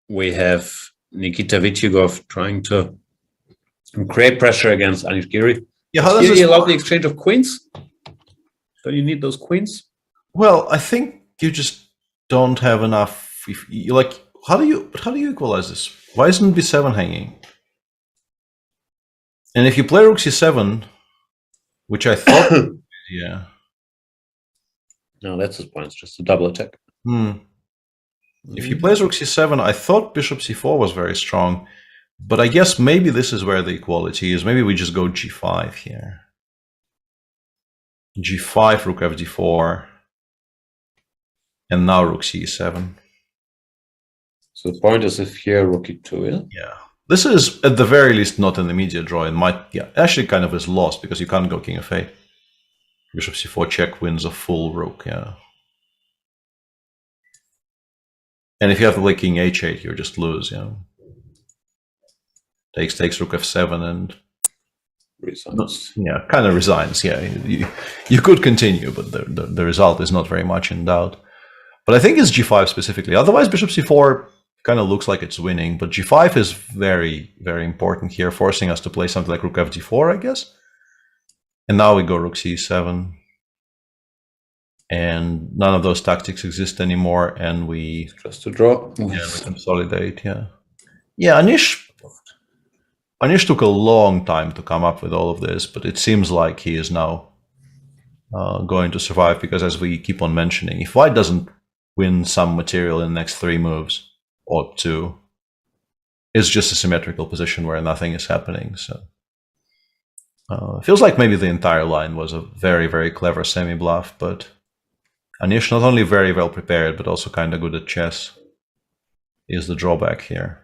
we have Nikita Vityugov trying to create pressure against Anish Giri. Yeah, how does Giri this allowed work? the exchange of queens? Don't you need those queens? Well, I think you just don't have enough. If you like, how do you equalize this? Why isn't b7 hanging? And if you play rook c7, which I thought, yeah. No, that's his point. It's just a double attack. If you play rook c7, I thought bishop c4 was very strong, but I guess maybe this is where the equality is. Maybe we just go g5 here. g5, rook fd4, and now rook c7. So the point is if here rook e2, yeah? Yeah. This is, at the very least, not an immediate draw. It might, yeah, actually kind of is lost because you can't go king f8. Bishop c4 check wins a full rook, yeah. And if you have to play king h8, you just lose, yeah. Takes rook f7 and Resigns. yeah, kind of resigns. Yeah, you could continue, but the result is not very much in doubt. But I think it's g5 specifically. Otherwise, bishop c4 kind of looks like it's winning, but g5 is very, very important here, forcing us to play something like rook fd4, I guess. And now we go rook c7. And none of those tactics exist anymore, and we Just a draw. we consolidate. Yeah, yeah. Anish took a long time to come up with all of this, but it seems like he is now going to survive because, as we keep on mentioning, if white doesn't win some material in the next 3 moves or 2, it's just a symmetrical position where nothing is happening. So it feels like maybe the entire line was a very, very clever semi-bluff, but Anish, not only very well prepared, but also kind of good at chess, is the drawback here.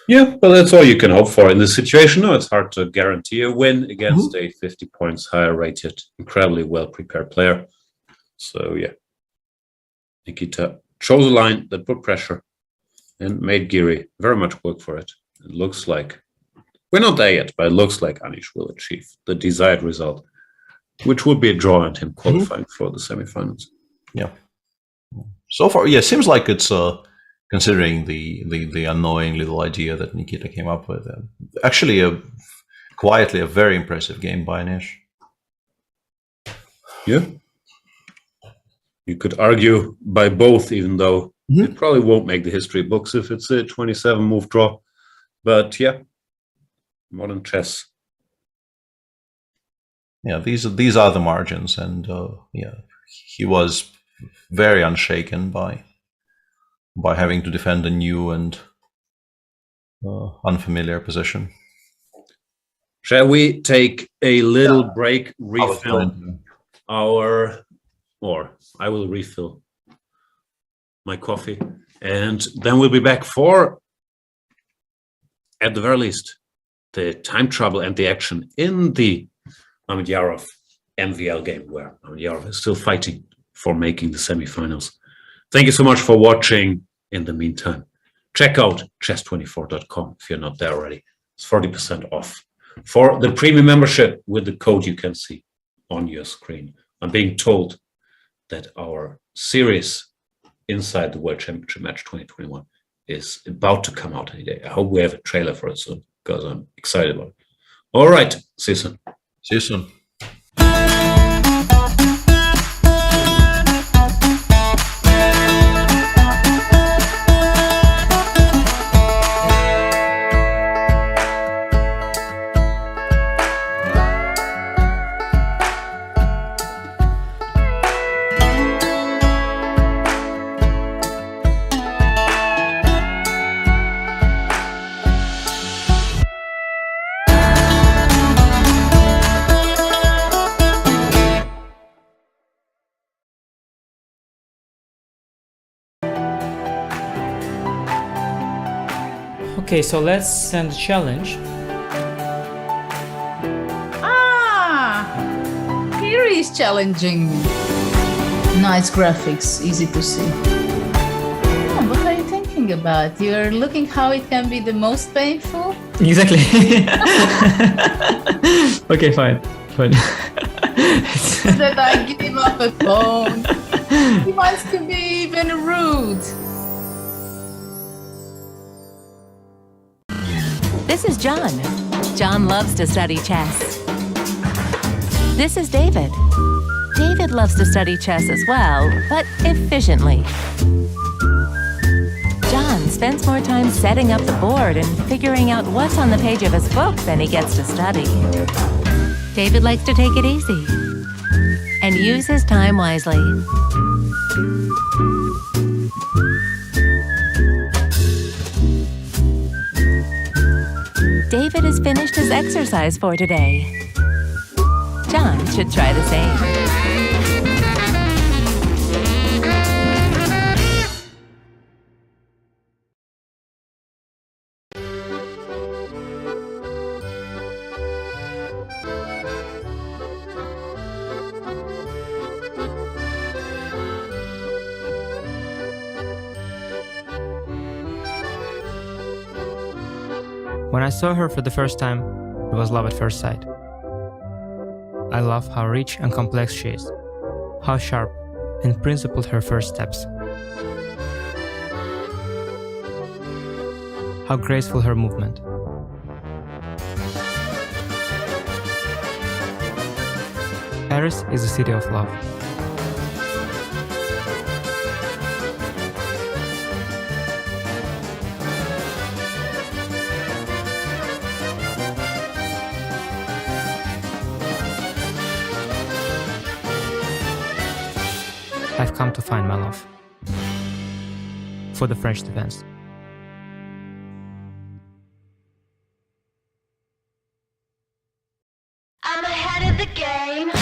Yeah, well, that's all you can hope for in this situation. No, it's hard to guarantee a win against a 50 points higher rated, incredibly well-prepared player. So, yeah, Nikita chose a line that put pressure and made Giri very much work for it. It looks like, we're not there yet, but it looks like Anish will achieve the desired result, which would be a draw and him qualifying for the semifinals. Yeah. So far, yeah, seems like it's considering the annoying little idea that Nikita came up with. Actually, quietly a very impressive game by Anish. Yeah. You could argue by both, even though it probably won't make the history books if it's a 27 move draw. But yeah, modern chess. Yeah, these are the margins, and yeah, he was very unshaken by having to defend a new and unfamiliar position. Shall we take a little break, refill I will refill my coffee, and then we'll be back for, at the very least, the time trouble and the action in the Mamedyarov MVL game, where Mamedyarov is still fighting for making the semifinals. Thank you so much for watching. In the meantime, check out chess24.com if you're not there already. It's 40% off for the premium membership with the code you can see on your screen. I'm being told that our series Inside the World Championship Match 2021 is about to come out any day. I hope we have a trailer for it soon because I'm excited about it. All right, see you soon. See you soon. Okay, so let's send a challenge. Here is challenging. Nice graphics, easy to see. What are you thinking about? You're looking how it can be the most painful? Exactly. Okay, fine. That I give him up a phone. He wants to be even rude. This is John. John loves to study chess. This is David. David loves to study chess as well, but efficiently. John spends more time setting up the board and figuring out what's on the page of his book than he gets to study. David likes to take it easy and use his time wisely. David has finished his exercise for today. John should try the same. When I saw her for the first time, it was love at first sight. I love how rich and complex she is, how sharp and principled her first steps, how graceful her movement. Paris is the city of love. I've come to find my love for the French defense. I'm ahead of the game.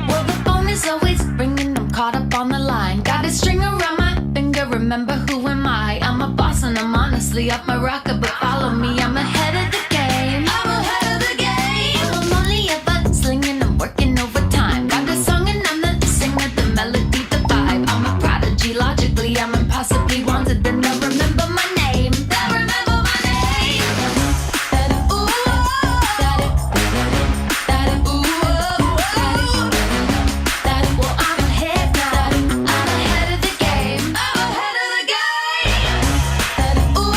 Well, the phone is always ringing. I'm caught up on the line. Got a string around my finger. Remember who am I? I'm a boss and I'm honestly off my rocker, but follow me. I'm ahead of the game. I'm ahead of the game. I'm only ever slinging. I'm working overtime. Got a song and I'm the singer, the melody, the vibe. I'm a prodigy. Logically, I'm impossibly wanted, but they'll remember my name. They'll remember my name. Ooh, well, I'm ahead now. I'm ahead of the game. I'm ahead of the game. Ooh,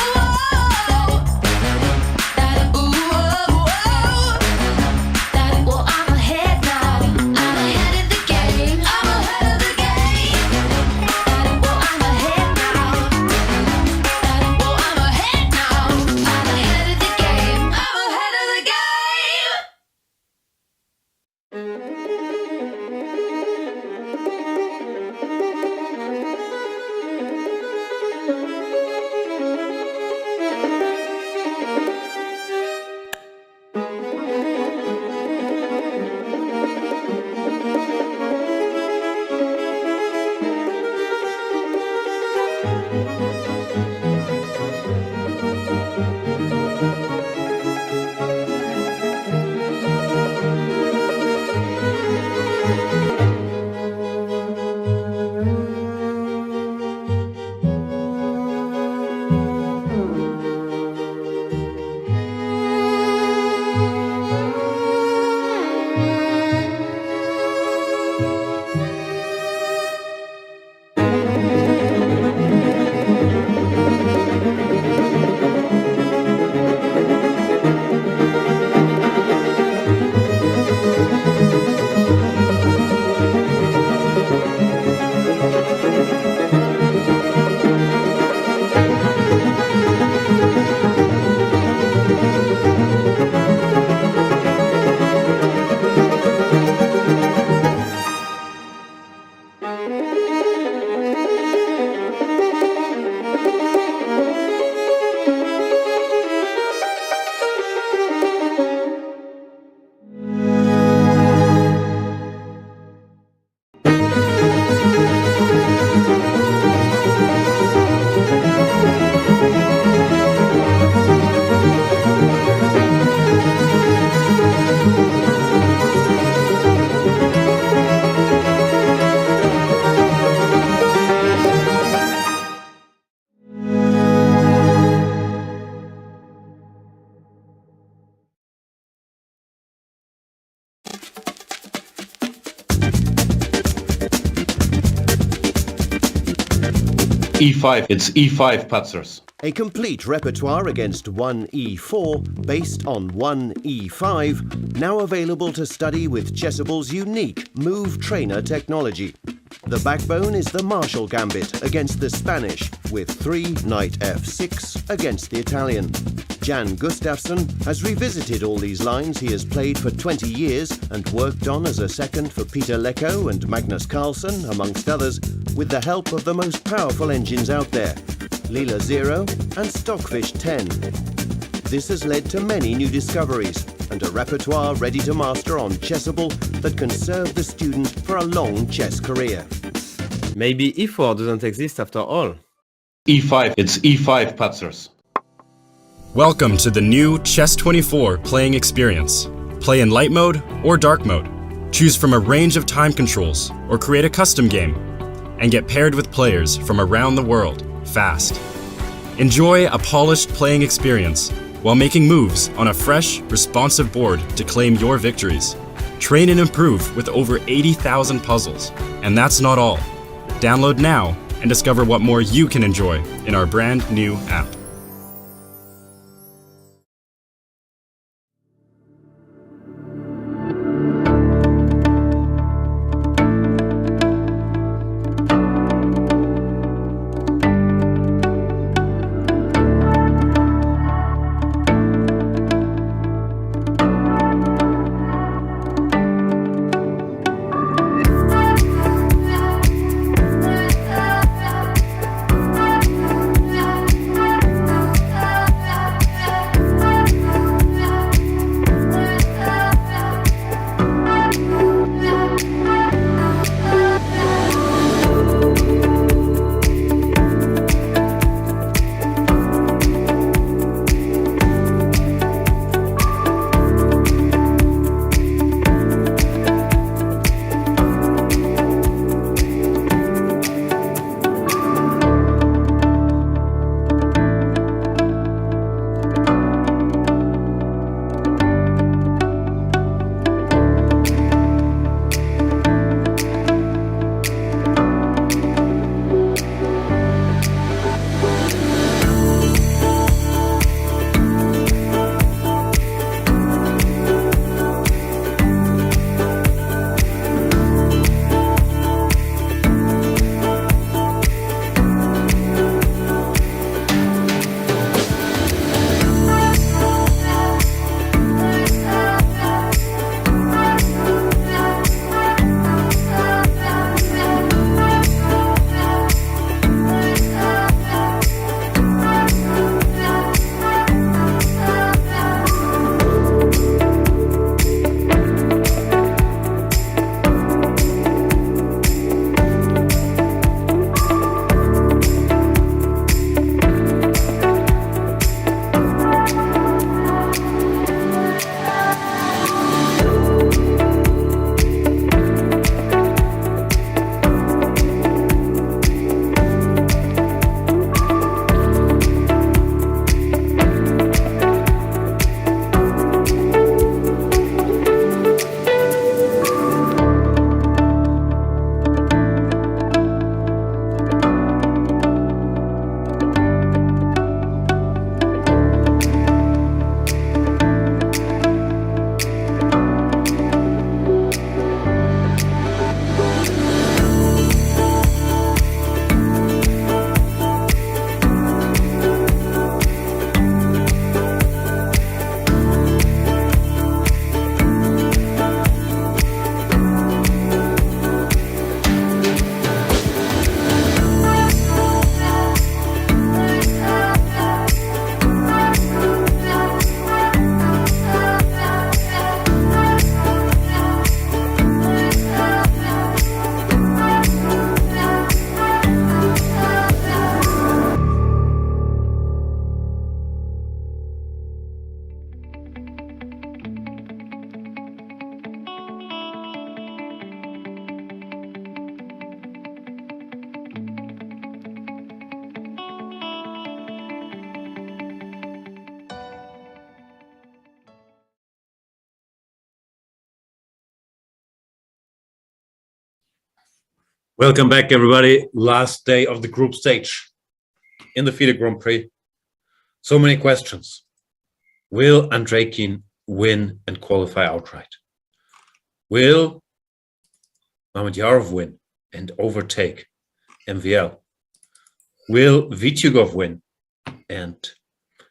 E5, it's E5 patzers. A complete repertoire against 1E4 based on 1E5, now available to study with Chessable's unique Move Trainer technology. The backbone is the Marshall Gambit against the Spanish, with 3 Knight F6 against the Italian. Jan Gustafsson has revisited all these lines he has played for 20 years and worked on as a second for Peter Lecko and Magnus Carlsen, amongst others, with the help of the most powerful engines out there, Leela 0 and Stockfish 10. This has led to many new discoveries and a repertoire ready to master on Chessable that can serve the student for a long chess career. Maybe E4 doesn't exist after all. E5, it's E5 patzers. Welcome to the new Chess24 playing experience. Play in light mode or dark mode. Choose from a range of time controls or create a custom game and get paired with players from around the world fast. Enjoy a polished playing experience while making moves on a fresh, responsive board to claim your victories. Train and improve with over 80,000 puzzles. And that's not all. Download now and discover what more you can enjoy in our brand new app. Welcome back, everybody. Last day of the group stage in the FIDE Grand Prix. So many questions. Will Andreikin win and qualify outright? Will Mamedyarov win and overtake MVL? Will Vityugov win and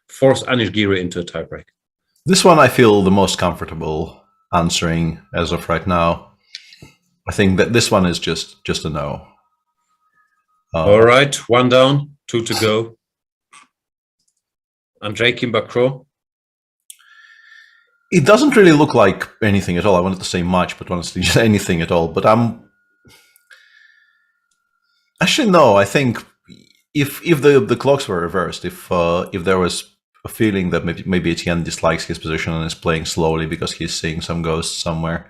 force Anish Giri into a tiebreak? This one I feel the most comfortable answering as of right now. I think that this one is just a no. All right, 1 down, 2 to go. Andreikin Bakro. It doesn't really look like anything at all. I wanted to say much, but honestly, just anything at all. But actually no. I think if the clocks were reversed, if there was a feeling that maybe Etienne dislikes his position and is playing slowly because he's seeing some ghosts somewhere,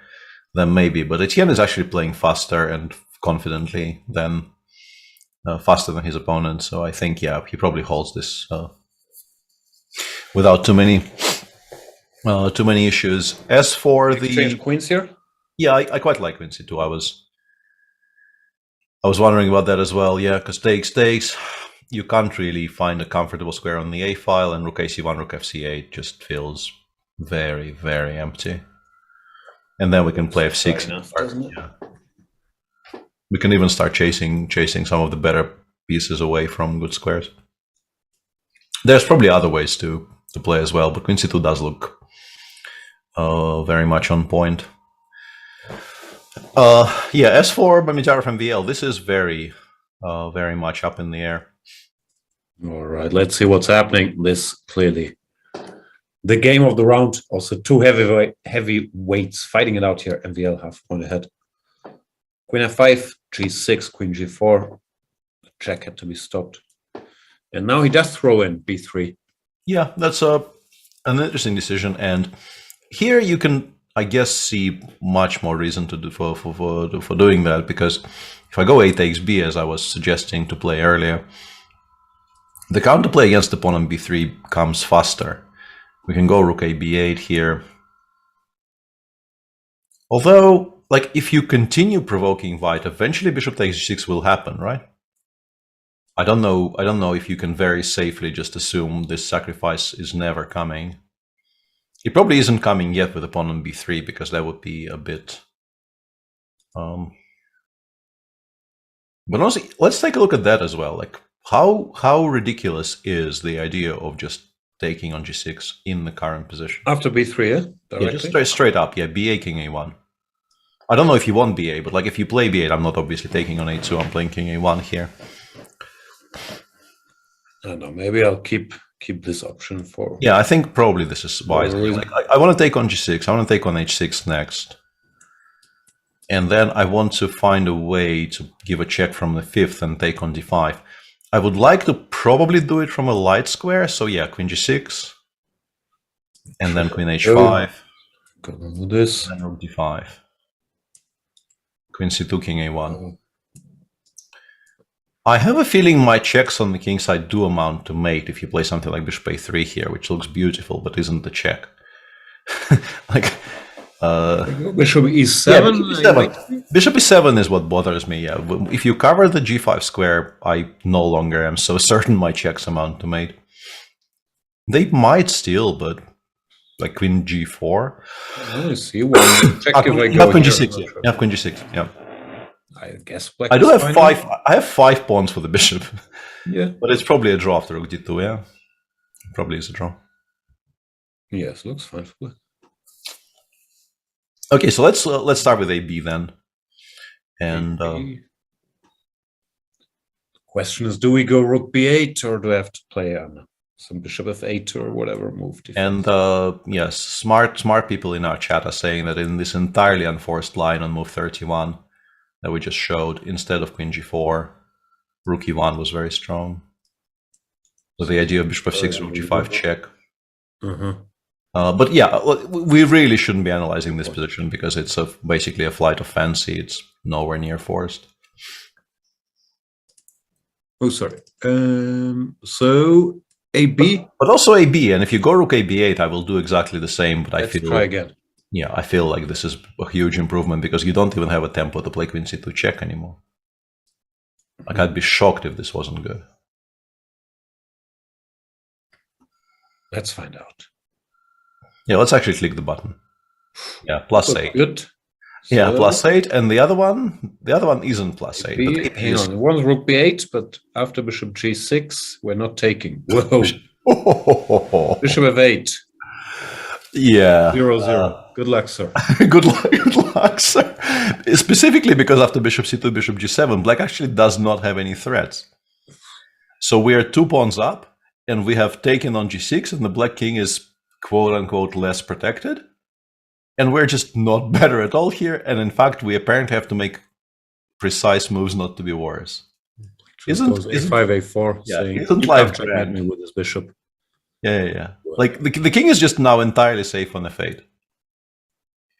then maybe. But Etienne is actually playing faster and confidently than faster than his opponent. So I think he probably holds this without too many issues. As for Exchange queens here. Yeah, I quite like Queen C2. I was wondering about that as well. Yeah, because takes. You can't really find a comfortable square on the A file, and Rook AC1, Rook FC8 just feels very, very empty. And then we can play F6. We can even start chasing some of the better pieces away from good squares. There's probably other ways to play as well, but Queen C2 does look very much on point. As for Mamedyarov MVL, this is very much up in the air. All right, let's see what's happening. This clearly the game of the round. Also, two heavyweights fighting it out here. MVL half point ahead. Queen F5, G6, Queen G4. The check had to be stopped, and now he does throw in B3. Yeah, that's an interesting decision, and here you can, I guess, see much more reason to do for doing that, because if I go A takes B as I was suggesting to play earlier, the counterplay against the pawn on B3 comes faster. We can go Rook A B8 here. Although, like, if you continue provoking white, eventually Bishop takes G6 will happen, right? I don't know if you can very safely just assume this sacrifice is never coming. It probably isn't coming yet with the pawn on B3, because that would be a bit... But honestly, let's take a look at that as well. Like, how ridiculous is the idea of just taking on G6 in the current position? After B3, yeah? Yeah, just straight up, yeah, B8, King A1. I don't know if you want B8, but like if you play B8, I'm not obviously taking on A2, I'm playing King A1 here. I don't know, maybe I'll keep this option for... Yeah, I think probably this is wise. Like, I want to take on G6, I want to take on H6 next. And then I want to find a way to give a check from the 5th and take on D5. I would like to probably do it from a light square, so yeah, Queen G6. And then Queen H5. Gonna do this. And Rook D5. Queen C2, King A1. I have a feeling my checks on the king side do amount to mate if you play something like Bishop A3 here, which looks beautiful, but isn't a check. Like... Bishop E7? Yeah, Bishop E7 is what bothers me, yeah. If you cover the G5 square, I no longer am so certain my checks amount to mate. They might still, but like Queen G4. I see one. Check if I go you have Queen G6, yeah. You have Queen G6, yeah. I guess black I do have I have 5 pawns for the bishop. Yeah. But it's probably a draw after Rook D2, yeah. Probably is a draw. Yes, looks fine for black. Okay, so let's start with AB then. And the question is, do we go Rook B8 or do I have to play some Bishop F8 or whatever move? And yes, smart people in our chat are saying that in this entirely unforced line on move 31 that we just showed, instead of Queen G4, Rook E1 was very strong. So the idea of Bishop F6, Rook G5 check. But yeah, we really shouldn't be analyzing this position because it's basically a flight of fancy. It's nowhere near forced. Oh, sorry. So AB, but also AB, and if you go Rook AB8, I will do exactly the same. But let's try again. Yeah, I feel like this is a huge improvement because you don't even have a tempo to play Queen C2 check anymore. Like, I'd be shocked if this wasn't good. Let's find out. Yeah, let's actually click the button. Yeah, +8. Good. Yeah, So, +8, and the other one isn't +8. B, But hang on, one's rook b8, but after bishop g6, we're not taking. Whoa, bishop f8, yeah, 0-0. Good luck, sir. good luck, sir. Specifically because after bishop c2, bishop g7, black actually does not have any threats. So we are 2 pawns up, and we have taken on g6, and the black king is quote-unquote less protected. And we're just not better at all here. And in fact, we apparently have to make precise moves not to be worse. Isn't a5, a4, yeah, saying, isn't you life can't checkmate me with this bishop. Yeah. Like the king is just now entirely safe on f8.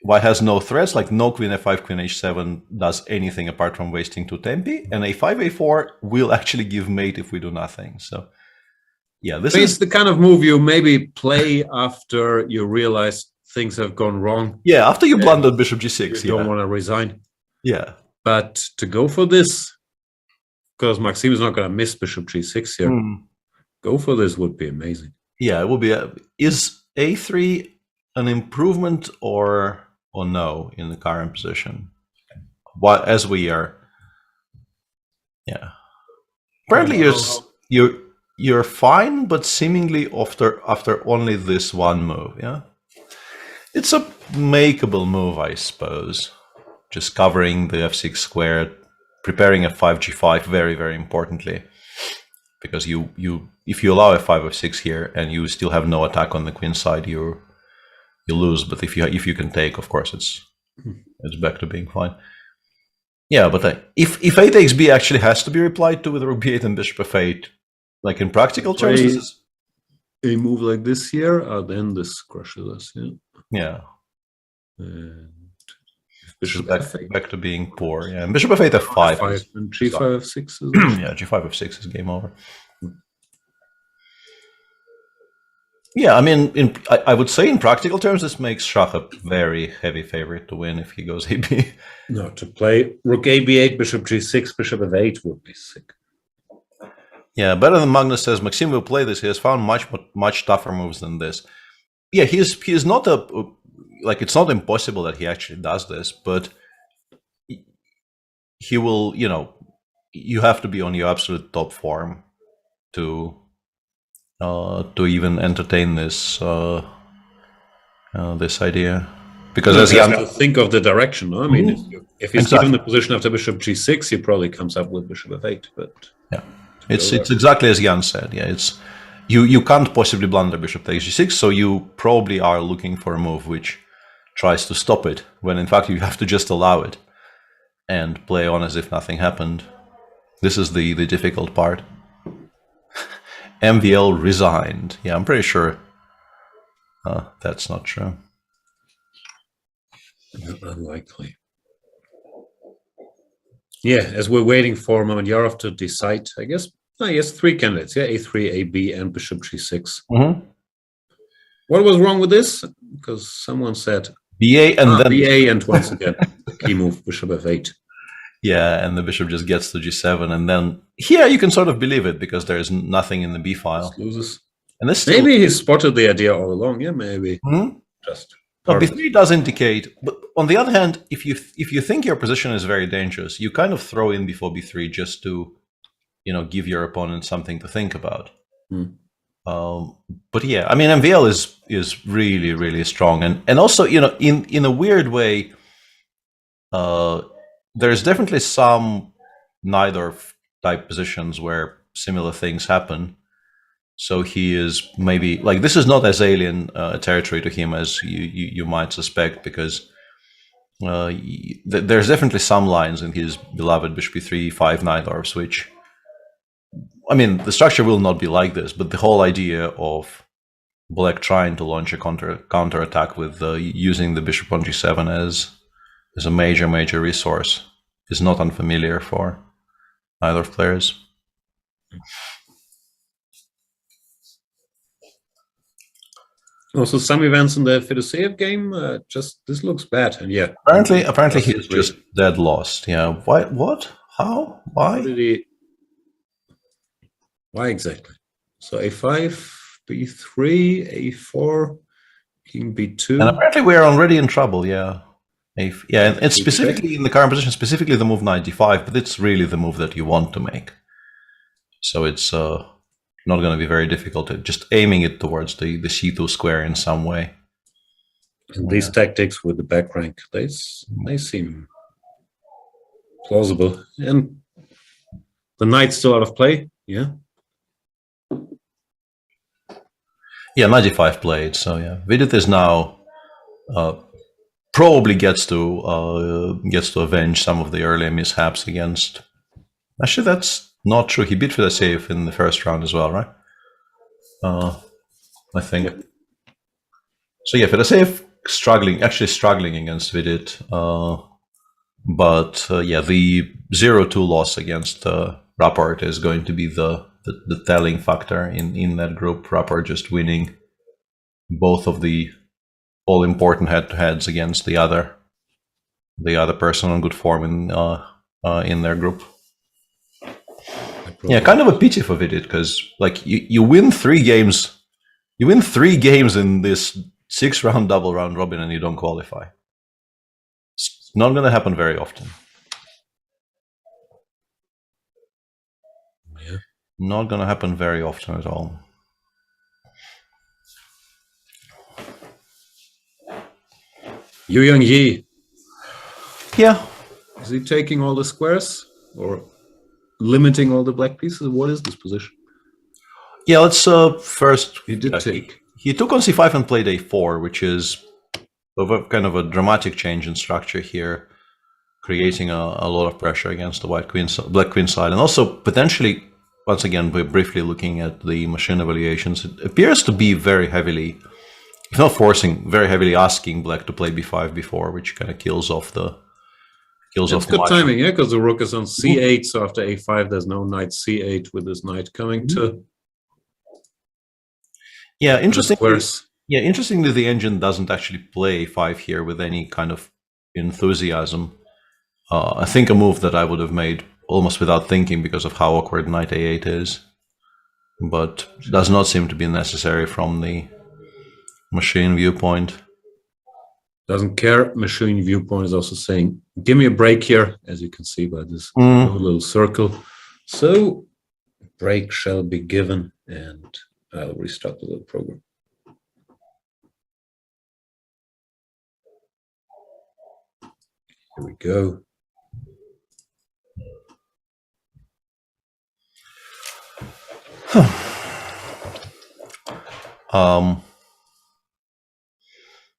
White has no threats, like no queen f5, queen h7 does anything apart from wasting 2 tempi, and a5, a4 will actually give mate if we do nothing. So yeah, this is the kind of move you maybe play after you realize things have gone wrong. Yeah, after you blundered bishop g6. You don't want to resign. Yeah. But to go for this, because Maxime is not going to miss bishop g6 here, go for this would be amazing. Yeah, it will be. Is a3 an improvement or no in the current position? What as we are? Yeah. Apparently, you're fine, but seemingly after only this one move. Yeah. It's a makeable move, I suppose. Just covering the f6 square, preparing f5, g5 very, very importantly, because if you allow f5, f6 here and you still have no attack on the queen side, you lose. But if you can take, of course, it's back to being fine. Yeah, but if a takes b actually has to be replied to with rook b8 and bishop f8, like in practical terms, this is a move like this here, then this crushes us. Yeah. Yeah. And bishop back to being poor. Yeah, and bishop f8, f5. And g5, f6 is yeah, g5, f6 is game over. Yeah, I mean, I would say in practical terms, this makes Schach a very heavy favorite to win if he goes ab. No, to play rook ab8, bishop g6, bishop f8 would be sick. Yeah, better than Magnus says. Maxime will play this. He has found much tougher moves than this. Yeah, he is not like, it's not impossible that he actually does this, but he will, you have to be on your absolute top form to even entertain this this idea. Because as you have to think of the direction, no? I mean, if he's exactly. given the position after bishop g6, he probably comes up with bishop f8. But yeah, it's exactly as Jan said. Yeah, it's you can't possibly blunder bishop takes g6, so you probably are looking for a move which tries to stop it, when in fact you have to just allow it and play on as if nothing happened. This is the difficult part. MVL resigned. Yeah, I'm pretty sure that's not true. Unlikely. Yeah, as we're waiting for Mamadjarov to decide, I guess yes, 3 candidates. Yeah, a3, ab, and bishop g6. What was wrong with this? Because someone said BA and then BA, and once again the key move bishop f8. Yeah, and the bishop just gets to g7, and then here you can sort of believe it because there is nothing in the b file. Just loses. And this maybe he spotted the idea all along. Yeah, maybe. Just. But b3 does indicate. But on the other hand, if you think your position is very dangerous, you kind of throw in before b3 just to, give your opponent something to think about. But yeah, I mean, MVL is really, really strong, and also, in a weird way, there's definitely some neither type positions where similar things happen. So he is maybe like, this is not as alien territory to him as you might suspect, because there's definitely some lines in his beloved bishop e3, 5 neither switch. I mean, the structure will not be like this, but the whole idea of black trying to launch a counter attack with using the bishop on g7 as a major resource is not unfamiliar for either of players. Also, some events in the FIDE game, this looks bad, and yeah. Apparently he's just dead lost. Yeah. What? How? How Why? did he? Why exactly? So a5, b3, a4, king b2. And apparently we're already in trouble, yeah. Yeah, and it's We specifically check. in the current position, specifically the move 95, but it's really the move that you want to make. So it's not going to be very difficult. Just aiming it towards the c2 square in some way. And these tactics with the back rank, they seem plausible. And the knight's still out of play, yeah? Yeah, 95 played, so yeah. Vidit is now probably gets to avenge some of the earlier mishaps against. Actually, that's not true. He beat Fedoseev in the first round as well, right? I think. Yeah. So yeah, Fedoseev struggling against Vidit, but yeah, the 0-2 loss against Rapport is going to be the telling factor in that group. Rapport just winning both of the all important head-to-heads against the other person on good form in their group. Yeah, kind of a pity for Vidit, because like you win 3 games, in this 6-round double round robin and you don't qualify. It's not going to happen very often. Yeah. Not going to happen very often at all. Yu Young Yi, Yeah. is he taking all the squares or limiting all the black pieces? What is this position? Yeah, let's first. He did take. He took on c5 and played a4, which is kind of a dramatic change in structure here, creating a lot of pressure against the black queen side, and also potentially, once again, we're briefly looking at the machine evaluations. It appears to be very heavily, if not forcing, very heavily asking black to play b5 before, which kind of kills off the. It's good timing, yeah, because the rook is on c8, so after a5, there's no knight c8 with this knight coming to. Yeah, interestingly. Squares. Yeah, interestingly, the engine doesn't actually play a5 here with any kind of enthusiasm. I think a move that I would have made almost without thinking because of how awkward knight a8 is, but does not seem to be necessary from the machine viewpoint. Doesn't care. Machine viewpoint is also saying, give me a break here, as you can see by this little circle. So break shall be given, and I'll restart the little program. Here we go.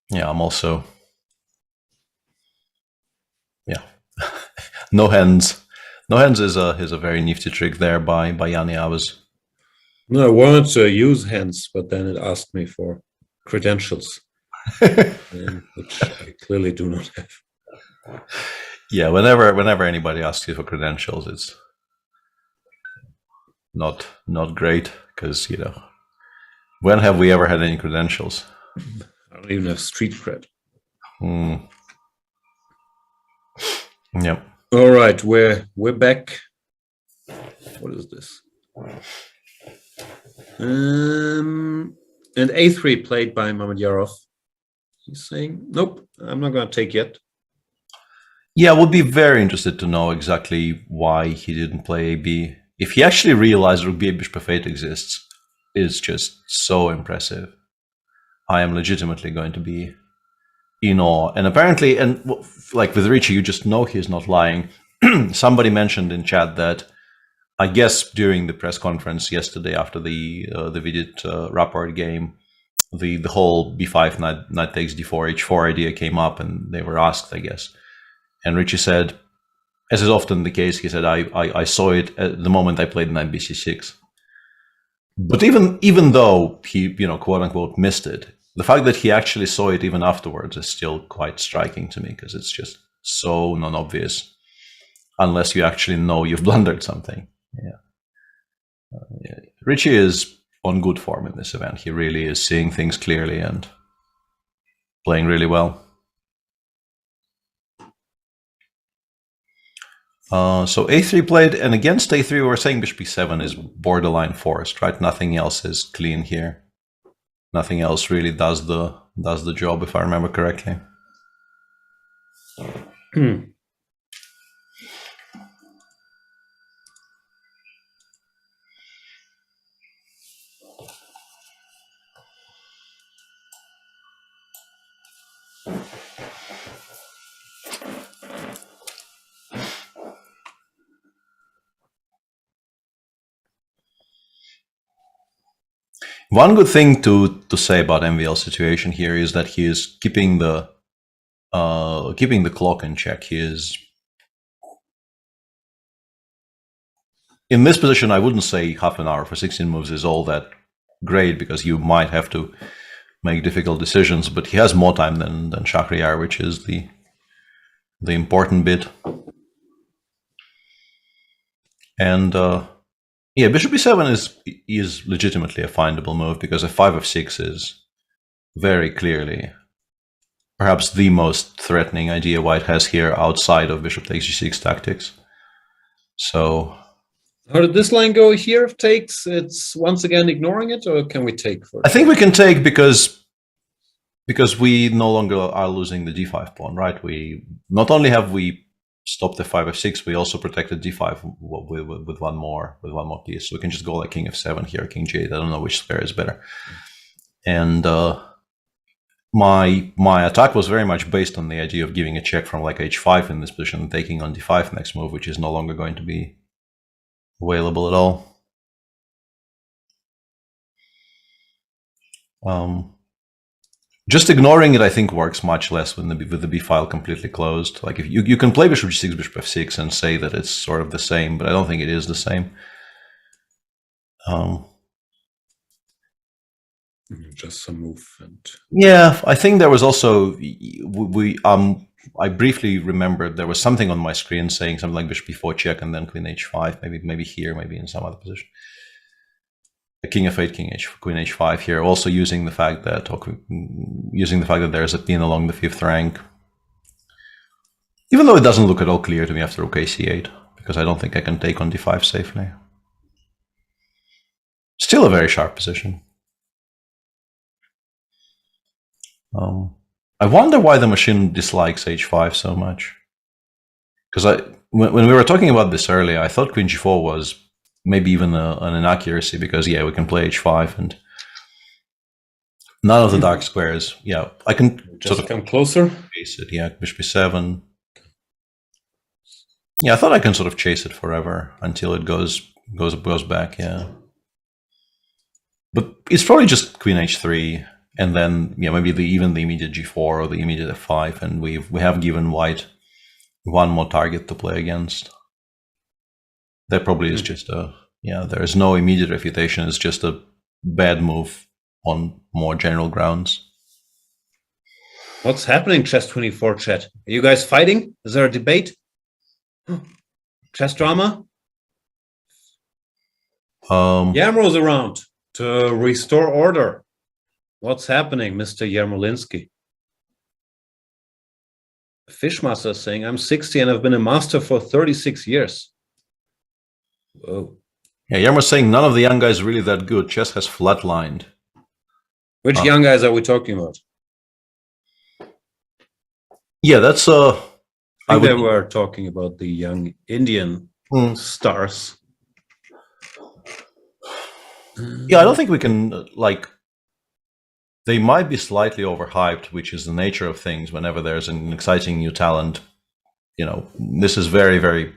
Yeah, I'm also. Yeah, no hands. No hands is a very nifty trick there by Yanni. No, I wanted to use hands, but then it asked me for credentials, which I clearly do not have. Yeah, whenever anybody asks you for credentials, it's not great, because when have we ever had any credentials? I don't even have street cred. Yep. All right, we're back. What is this? And a3 played by Mamedyarov. He's saying, nope, I'm not going to take yet. Yeah, I would be very interested to know exactly why he didn't play AB. If he actually realized Rook B Bishop F8 exists, it's just so impressive. I am legitimately going to be in awe. And apparently, and like with Richie, you just know he's not lying. Somebody mentioned in chat that I guess during the press conference yesterday after the Vidit Rapport game, the whole b5 knight takes d4 h4 idea came up, and they were asked, I guess. And Richie said, as is often the case, he said, I saw it at the moment I played knight bc6. But even though he, quote unquote, missed it, the fact that he actually saw it even afterwards is still quite striking to me, because it's just so non-obvious, unless you actually know you've blundered something. Yeah. Richie is on good form in this event. He really is seeing things clearly and playing really well. So a3 played, and against a3 we were saying bishop e7 is borderline forced, right? Nothing else is clean here. Nothing else really does the job, if I remember correctly. One good thing to say about MVL's situation here is that he is keeping the clock in check. He is in this position. I wouldn't say half an hour for 16 moves is all that great, because you might have to make difficult decisions, but he has more time than Shahryar, which is the important bit. And yeah, bishop e7 is legitimately a findable move, because a 5 of 6 is very clearly perhaps the most threatening idea white has here outside of bishop takes g6 tactics. So how did this line go here? If takes, it's once again ignoring it, or can we take for it? I think we can take because we no longer are losing the d5 pawn, right? We not only have we stopped the 5 of 6, we also protected d5 with one more piece. So we can just go like king f7 here, king g8. I don't know which square is better. And my attack was very much based on the idea of giving a check from like h5 in this position and taking on d5 next move, which is no longer going to be available at all. Just ignoring it, I think, works much less with the b file completely closed. Like, if you can play bishop g6, bishop f6, and say that it's sort of the same, but I don't think it is the same. Just some movement. Yeah, I think there was also I briefly remembered there was something on my screen saying something like bishop b4 check and then queen h5, maybe here, maybe in some other position. King f8, king h, queen h5 here, also using the fact that there's a pin along the 5th rank. Even though it doesn't look at all clear to me after rook ac8, because I don't think I can take on d5 safely. Still a very sharp position. I wonder why the machine dislikes h5 so much. Because when we were talking about this earlier, I thought queen g4 was maybe even an inaccuracy, because yeah, we can play h5 and none of the dark squares. Yeah, I can just sort of come closer. Chase it. Yeah, bishop e7. Yeah, I thought I can sort of chase it forever until it goes back. Yeah, but it's probably just queen h3, and then yeah, maybe even the immediate g4 or the immediate f5, and we have given white one more target to play against. That probably is just there is no immediate refutation. It's just a bad move on more general grounds. What's happening, Chess24 chat? Are you guys fighting? Is there a debate? Chess drama? Yarmo's around to restore order. What's happening, Mr. Yarmolinsky? Fishmaster is saying, I'm 60 and I've been a master for 36 years. Whoa. Yeah, Yarmo's saying none of the young guys are really that good. Chess has flatlined. Which young guys are we talking about? Yeah, that's I think they were talking about the young Indian stars. Yeah, I don't think we can they might be slightly overhyped, which is the nature of things whenever there's an exciting new talent. You know, this is very, very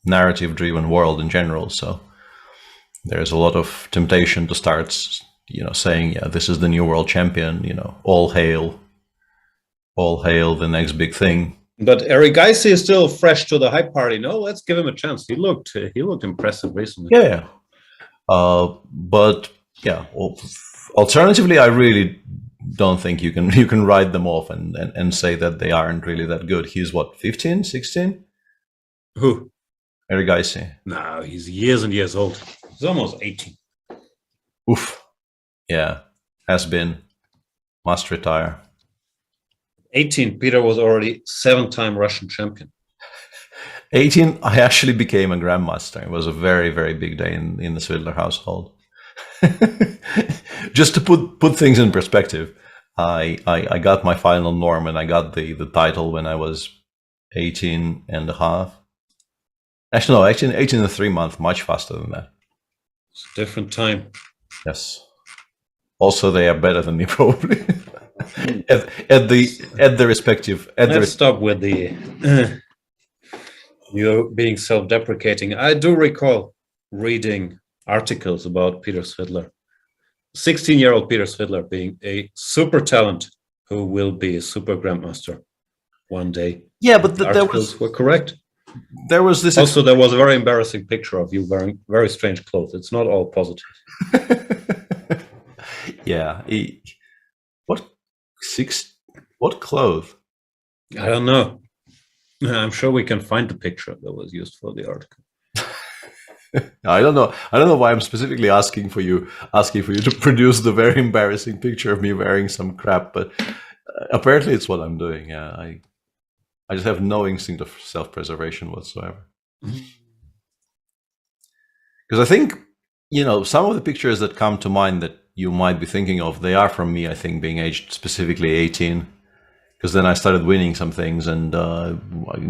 narrative driven world in general, so there's a lot of temptation to start saying, yeah, this is the new world champion, all hail the next big thing. But Eric Geisy is still fresh to the hype party. No, let's give him a chance. He looked impressive recently. Yeah, but yeah, alternatively, I really don't think you can write them off and say that they aren't really that good. He's what, 15, 16? Who? Eric Geisy. No, he's years and years old. He's almost 18. Oof. Yeah, has been. Must retire. 18, Peter was already 7-time Russian champion. 18, I actually became a grandmaster. It was a very, very big day in the Svidler household. Just to put things in perspective, I got my final norm and I got the title when I was 18 and a half. Actually, no, 18 and 3 months, much faster than that. It's a different time. Yes. Also, they are better than me, probably. at the respective. Let's stop with the you being self-deprecating. I do recall reading articles about Peter Svidler, 16-year-old Peter Svidler, being a super talent who will be a super grandmaster one day. Yeah, but the articles were correct. There was this. Also, there was a very embarrassing picture of you wearing very strange clothes. It's not all positive. Yeah. What clothes? I don't know. I'm sure we can find the picture that was used for the article. I don't know why I'm specifically asking for you to produce the very embarrassing picture of me wearing some crap, but apparently it's what I'm doing. Yeah, I just have no instinct of self-preservation whatsoever. Because I think, some of the pictures that come to mind that you might be thinking of, they are from me, I think, being aged specifically 18. Because then I started winning some things and I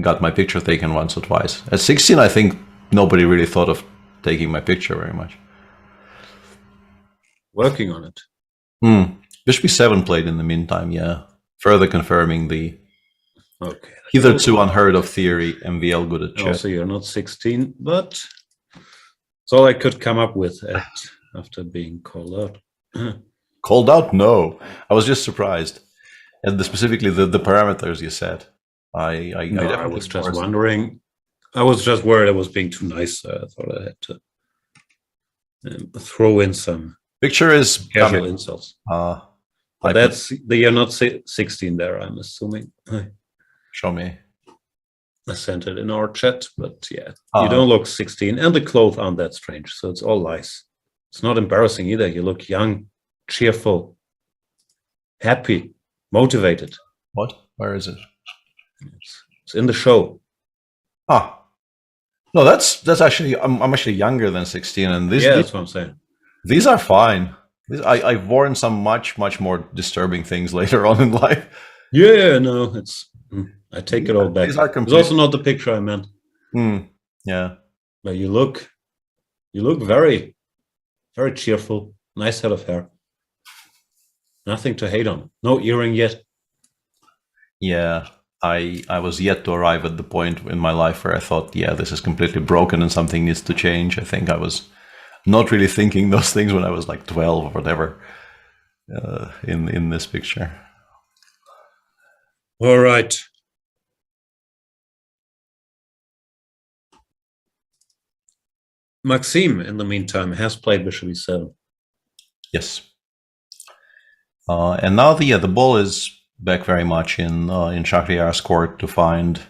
got my picture taken once or twice. At 16, I think nobody really thought of taking my picture very much. Working on it. Bishop e7 played in the meantime, yeah. Further confirming the hitherto unheard of theory, MVL good at chess. Also, you're not 16, but it's all I could come up with after being called out. Called out? No. I was just surprised. And specifically the parameters you said. I was just wondering. I was just worried I was being too nice. I thought I had to throw in some picture is casual insults. But you're not 16 there, I'm assuming. Show me. I sent it in our chat, but yeah, you don't look 16, and the clothes aren't that strange, so it's all lies. It's not embarrassing either. You look young, cheerful, happy, motivated. What? Where is it? It's in the show. No, that's actually I'm actually younger than 16, and that's what I'm saying. These are fine. I've worn some much more disturbing things later on in life. Yeah, no, I take it all back. These are it's also not the picture I meant. Yeah, but you look very, very cheerful. Nice head of hair. Nothing to hate on. No earring yet. Yeah, I was yet to arrive at the point in my life where I thought, yeah, this is completely broken and something needs to change. I think I was not really thinking those things when I was like 12 or whatever in this picture. All right. Maxime, in the meantime, has played Bishop e7. Yes. And now the ball is back very much in Shahryar's court to find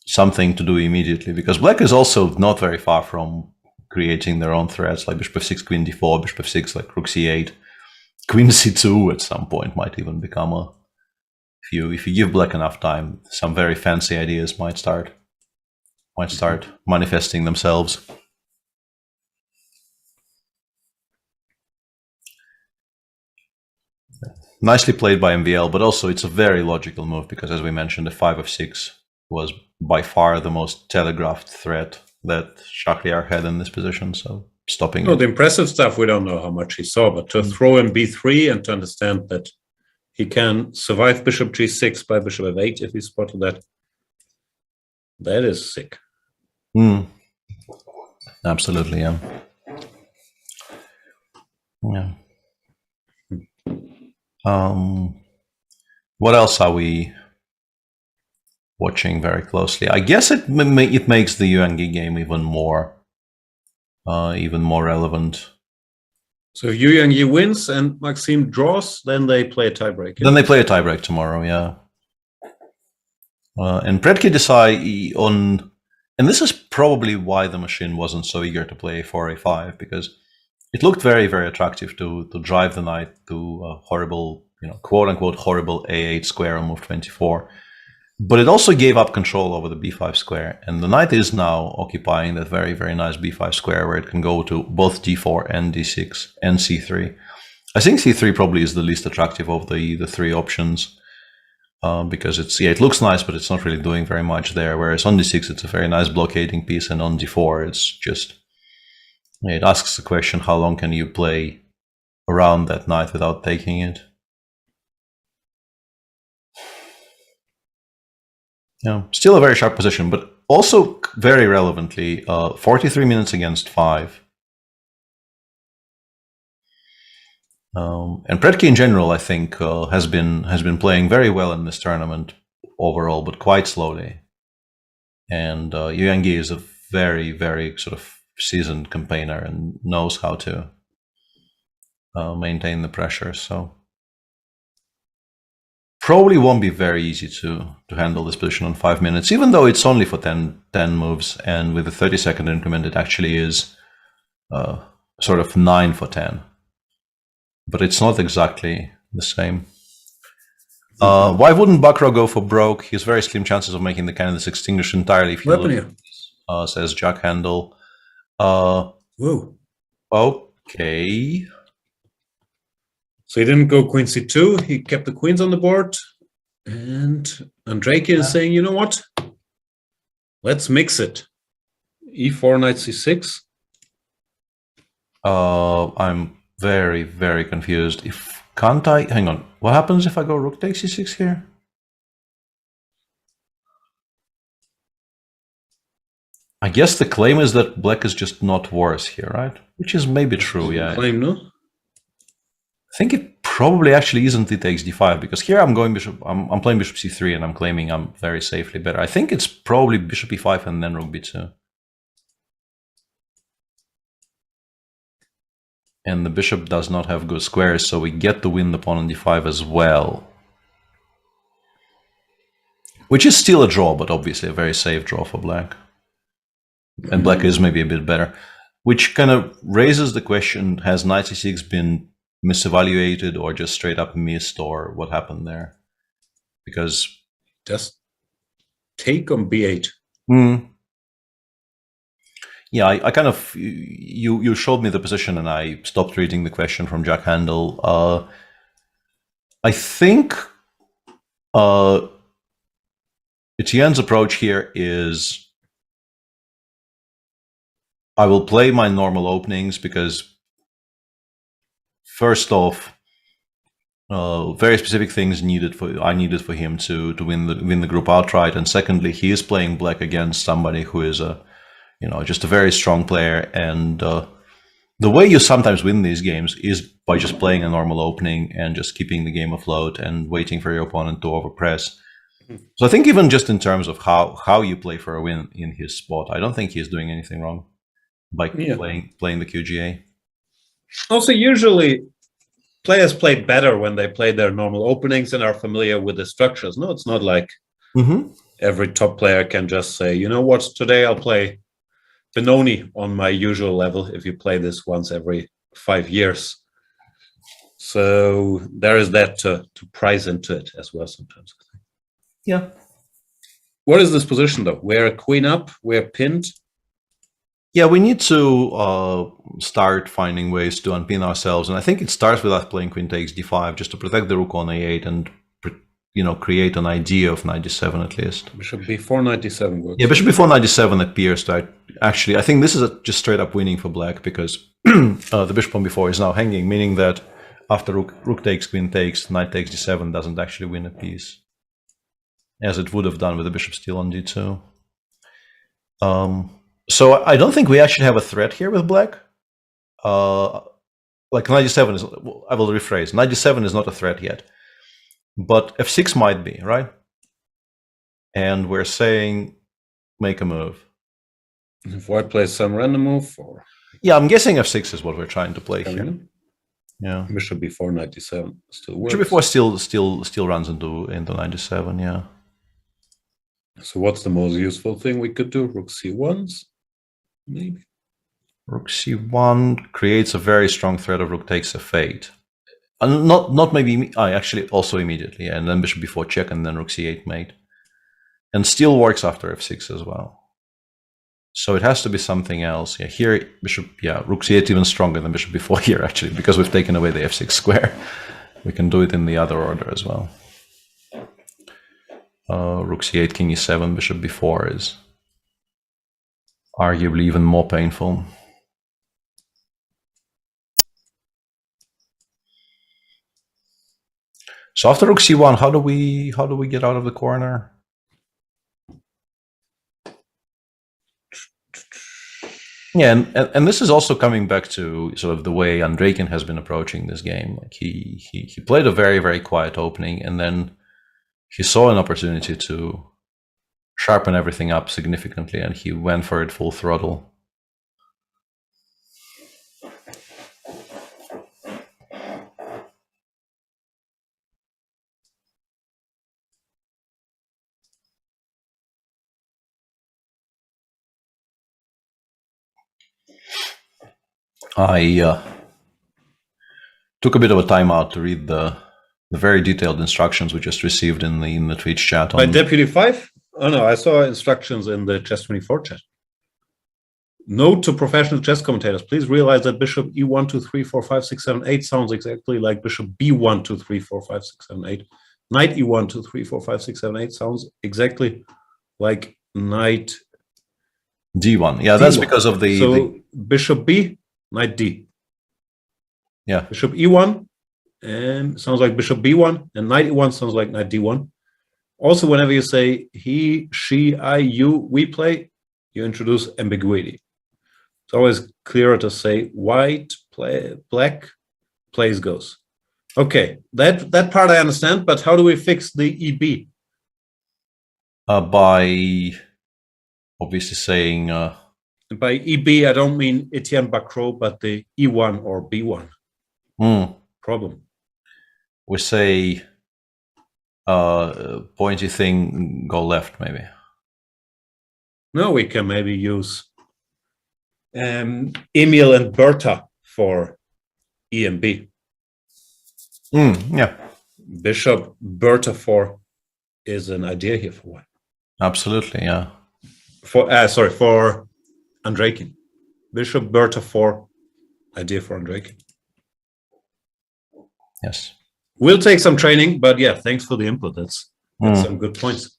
something to do immediately, because black is also not very far from creating their own threats, like bishop f6, queen d4, bishop f6, like rook c8, queen c2 at some point might even become a... If you give black enough time, some very fancy ideas might start manifesting themselves. Nicely played by MVL, but also it's a very logical move because, as we mentioned, the 5 of 6 was by far the most telegraphed threat that Shahryar had in this position, so stopping it. The impressive stuff, we don't know how much he saw, but to throw in b3 and to understand that he can survive bishop g6 by bishop f8 if he spotted that, that is sick. Absolutely, yeah. Yeah. What else are we watching very closely? I guess it makes the Yuangi game even more relevant. So if Yu Yangyi wins and Maxime draws, then they play a tiebreak. Then they play a tiebreak tomorrow, yeah. And Predki Desai on, and this is probably why the machine wasn't so eager to play a4, a5, because it looked very, very attractive to drive the knight to a horrible, quote unquote horrible a8 square on move 24. But it also gave up control over the b5 square, and the knight is now occupying that very, very nice b5 square where it can go to both d4 and d6 and c3. I think c3 probably is the least attractive of the three options, because it looks nice, but it's not really doing very much there. Whereas on d6 it's a very nice blockading piece, and on d4 it's just, it asks the question, how long can you play around that knight without taking it? Yeah, still a very sharp position, but also very relevantly, 43 minutes against 5. And Predke in general, I think, has been playing very well in this tournament overall, but quite slowly. And Yuyangi is a very, very sort of seasoned campaigner and knows how to maintain the pressure. So probably won't be very easy to handle this position on 5 minutes, even though it's only for 10 moves, and with a 30-second increment it actually is sort of 9 for 10. But it's not exactly the same. Why wouldn't Bakro go for broke? He has very slim chances of making the candidates extinguish entirely if you look, says Jack Handel. Whoa. Okay. So he didn't go queen c2, he kept the queens on the board. And Andrakian is saying, you know what? Let's mix it. e4, knight c6. I'm very, very confused. Can't I? Hang on. What happens if I go rook takes c6 here? I guess the claim is that black is just not worse here, right? Which is maybe true, yeah. Claim, no? I think it probably actually isn't it takes d5, because here I'm going bishop. I'm playing bishop c3 and I'm claiming I'm very safely better. I think it's probably bishop e5 and then rook b2. And the bishop does not have good squares, so we get to win the pawn on d5 as well. Which is still a draw, but obviously a very safe draw for black. And black is maybe a bit better. Which kind of raises the question, has knight c6 been misevaluated or just straight up missed, or what happened there? Because... just take on b8. Yeah, I kind of, you showed me the position and I stopped reading the question from Jack Handel. I think Etienne's approach here is, I will play my normal openings because, first off, very specific things I needed for him to win the group outright, and secondly, he is playing black against somebody who is just a very strong player, and the way you sometimes win these games is by just playing a normal opening and just keeping the game afloat and waiting for your opponent to overpress. So I think even just in terms of how you play for a win in his spot, I don't think he's doing anything wrong by playing the QGA. Also, usually players play better when they play their normal openings and are familiar with the structures. No, it's not like every top player can just say, you know what, today I'll play Benoni on my usual level if you play this once every 5 years. So there is that to price into it as well sometimes. Yeah. What is this position though? We're queen up, we're pinned. Yeah, we need to start finding ways to unpin ourselves, and I think it starts with us playing queen takes d5 just to protect the rook on a8 and create an idea of knight d7 at least. Bishop b4, knight d7 works. Yeah, bishop b4, knight d7 appears to actually. I think this is just straight up winning for black because the bishop on b4 is now hanging, meaning that after rook takes, queen takes, knight takes d7 doesn't actually win a piece, as it would have done with the bishop still on d2. So I don't think we actually have a threat here with black. Like knight d7 is, I will rephrase, knight d7 is not a threat yet. But f6 might be, right? And we're saying make a move. If white plays some random move, or yeah, I'm guessing f6 is what we're trying to play here. Yeah. Bishop b4, knight d7 still works. Bishop b4 still runs into knight d7, yeah. So what's the most useful thing we could do? Rook c1s, maybe. Rook c1 creates a very strong threat of rook takes f8. Not maybe, actually also immediately, and then bishop b4 check, and then rook c8 mate. And still works after f6 as well. So it has to be something else. Yeah, here bishop, yeah, rook c8 even stronger than bishop b4 here actually, because we've taken away the f6 square. We can do it in the other order as well. Rook c8, king e7, bishop b4 is arguably even more painful. So after rook c1, how do we get out of the corner? Yeah, and this is also coming back to sort of the way Andreikin has been approaching this game. Like he played a very, very quiet opening, and then he saw an opportunity to sharpen everything up significantly, and he went for it full throttle. I took a bit of a time out to read the very detailed instructions we just received in the Twitch chat. By Deputy 5? Oh no, I saw instructions in the Chess24 chat. Note to professional chess commentators, please realize that bishop e1, 2, 3, 4, 5, 6, 7, 8 sounds exactly like bishop b1, 2, 3, 4, 5, 6, 7, 8. Knight e1, 2, 3, 4, 5, 6, 7, 8 sounds exactly like knight d1. Yeah, that's because of the bishop b, knight d. Yeah. Bishop e1 and sounds like bishop b1, and knight e1 sounds like knight d1. Also, whenever you say he, she, I, you, we play, you introduce ambiguity. It's always clearer to say white, play, black, plays goes. Okay, that part I understand, but how do we fix the EB? By obviously saying... by EB, I don't mean Etienne Bacrot, but the E1 or B1 problem. We say pointy thing, go left, maybe. No, we can maybe use Emil and Bertha for E and B. Yeah. Bishop Bertha 4 is an idea here for white. Absolutely, yeah. For Andreikin. Bishop Bertha 4, idea for Andreikin. Yes. We'll take some training, but yeah, thanks for the input. That's some good points.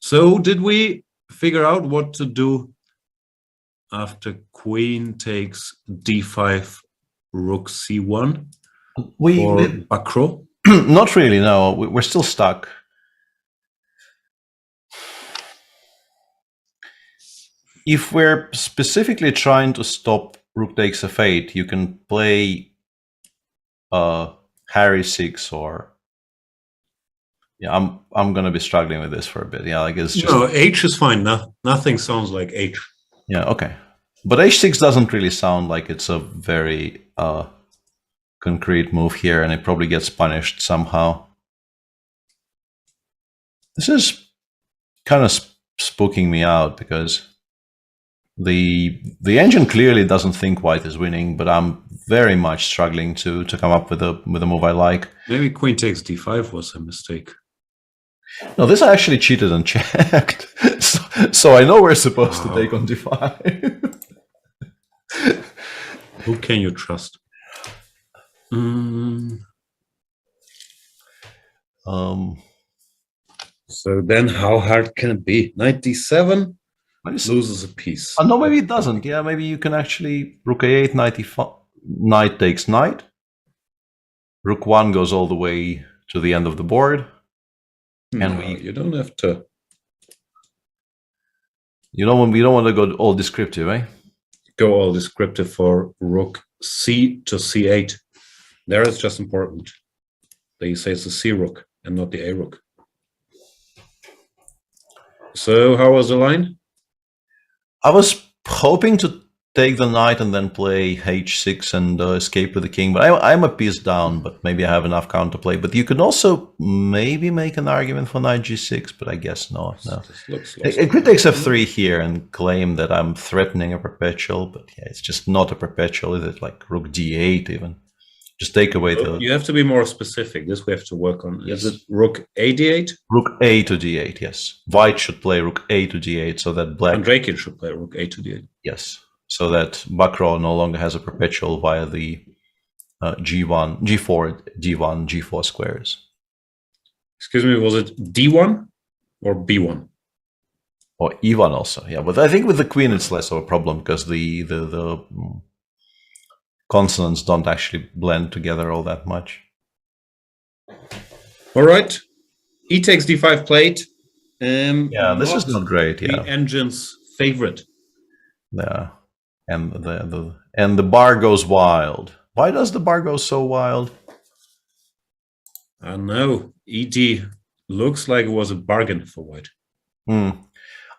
So did we figure out what to do after queen takes d5, rook c1 or Bacrot? Not really, no. We're still stuck. If we're specifically trying to stop rook takes f8, you can play Harry 6 or... Yeah, I'm gonna be struggling with this for a bit. Yeah, like it's just... No, H is fine. Nothing sounds like H. Yeah, okay. But H6 doesn't really sound like it's a very concrete move here, and it probably gets punished somehow. This is kind of spooking me out because the engine clearly doesn't think white is winning, but I'm very much struggling to come up with a move I like. Maybe queen takes d5 was a mistake. No, this I actually cheated and checked, so I know we're supposed to take on d5. Who can you trust? So then how hard can it be? Knight d7 loses a piece. No, maybe it doesn't. Yeah, maybe you can actually rook a8, knight e5, knight takes knight. Rook 1 goes all the way to the end of the board. And no, you don't have to. We don't want to go all descriptive, eh? Go all descriptive for rook c to c8. There is just important that you say it's the c rook and not the a rook. So how was the line? I was hoping to take the knight and then play h6 and escape with the king, but I'm a piece down, but maybe I have enough counterplay. But you could also maybe make an argument for knight g6, but I guess not. No. It could take f3 here and claim that I'm threatening a perpetual, but yeah, it's just not a perpetual, is it? Like rook d8 even. Just take away the You have to be more specific. This we have to work on. Is it rook a d8? rook a to d8. Yes, white should play rook a to d8 so that black. And Draken should play rook a to d8. Yes, so that Bakro no longer has a perpetual via the g1, g4, d1, g4 squares. Excuse me, was it d1 or b1? Or e1 also, yeah. But I think with the queen it's less of a problem because the consonants don't actually blend together all that much. All right. E takes d5 played. Yeah, this is not great. Yeah, the engine's favorite. yeah, and the bar goes wild. Why does the bar go so wild? I don't know. ED looks like it was a bargain for white.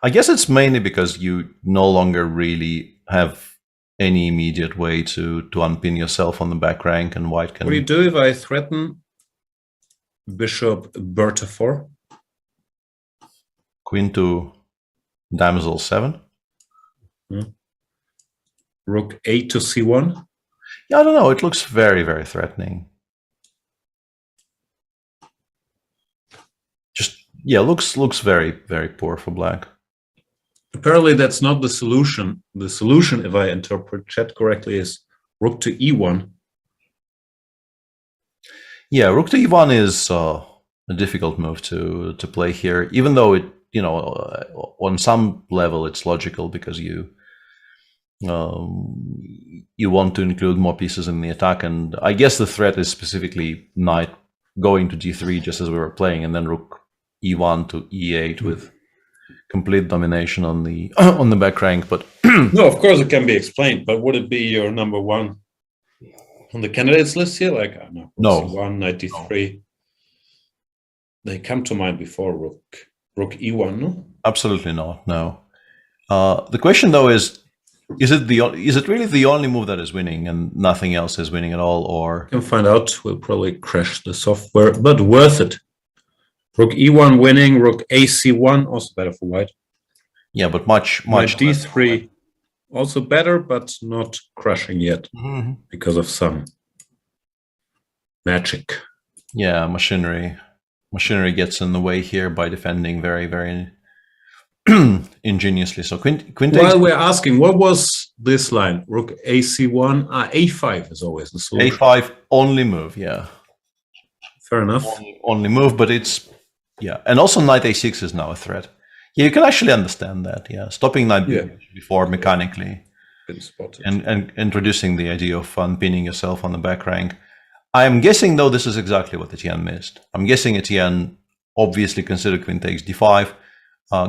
I guess it's mainly because you no longer really have any immediate way to unpin yourself on the back rank, and white can. What do you do if I threaten bishop Bertha 4? Queen to damsel 7. Rook a to c1. Yeah, I don't know. It looks very, very threatening. Just yeah, looks very, very poor for black. Apparently, that's not the solution. The solution, if I interpret chat correctly, is rook to e1. Yeah, rook to e1 is a difficult move to play here, even though it, you know, on some level it's logical because you want to include more pieces in the attack, and I guess the threat is specifically knight going to d3 just as we were playing, and then rook e1 to e8 with complete domination on the on the back rank. But no, of course it can be explained, but would it be your number one on the candidates list here? Like, I don't know, no, c1, knight d3. They come to mind before rook e1, no? Absolutely not. No. The question though is it really the only move that is winning and nothing else is winning at all, or we can find out. We'll probably crash the software, but worth it. Rook e1 winning, rook ac1 also better for white. Yeah, but much Knight d3 also better, but not crushing yet because of some magic. Yeah, machinery gets in the way here by defending very, very ingeniously. So queen takes. While we're asking, what was this line? Rook ac1, a5 is always the solution. A5 only move, yeah. Fair enough. Only move, but it's yeah, and also knight a6 is now a threat. Yeah, you can actually understand that. Yeah, stopping knight before mechanically, and introducing the idea of unpinning yourself on the back rank. I am guessing though this is exactly what Etienne missed. I'm guessing Etienne obviously considered queen takes d5,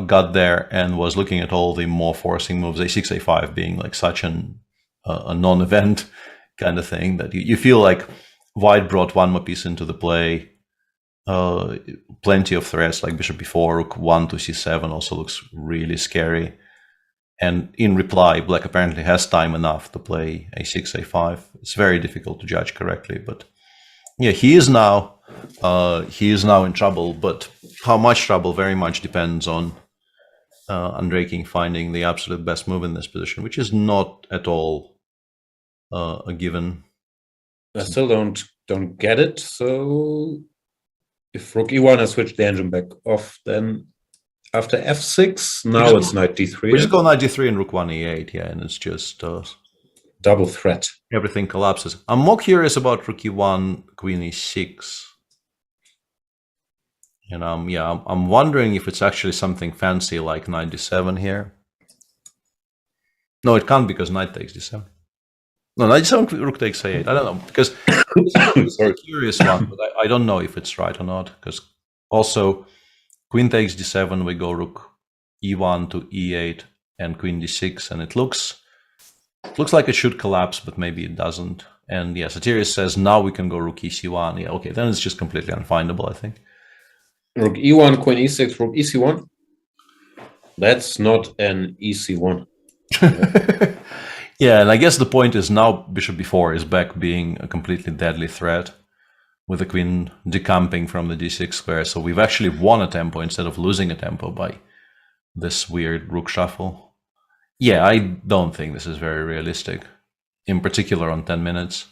got there and was looking at all the more forcing moves, a6, a5 being like such a non-event kind of thing that you feel like white brought one more piece into the play. Plenty of threats like bishop b4, rook 1 to c7 also looks really scary. And in reply, black apparently has time enough to play a6, a5. It's very difficult to judge correctly, but yeah, he is now in trouble. But how much trouble very much depends on Andrei finding the absolute best move in this position, which is not at all a given. I still don't get it. So if rook e1 has switched the engine back off, then after f6, now it's knight d3. We just go knight d3 and rook 1 e8, yeah, and it's just double threat. Everything collapses. I'm more curious about rook e1, queen e6. And I'm wondering if it's actually something fancy like knight d7 here. No, it can't because knight takes d7. No, knight d7, rook takes a8. I don't know, because it's a curious one, but I don't know if it's right or not, because also queen takes d7, we go rook e1 to e8 and queen d6, and it looks like it should collapse, but maybe it doesn't. And yeah, Satirius says now we can go rook ec1. Yeah, okay, then it's just completely unfindable, I think. Rook e1, queen e6, rook ec1. That's not an ec1. Yeah, and I guess the point is now bishop b4 is back being a completely deadly threat with the queen decamping from the d6 square. So we've actually won a tempo instead of losing a tempo by this weird rook shuffle. Yeah, I don't think this is very realistic, in particular on 10 minutes.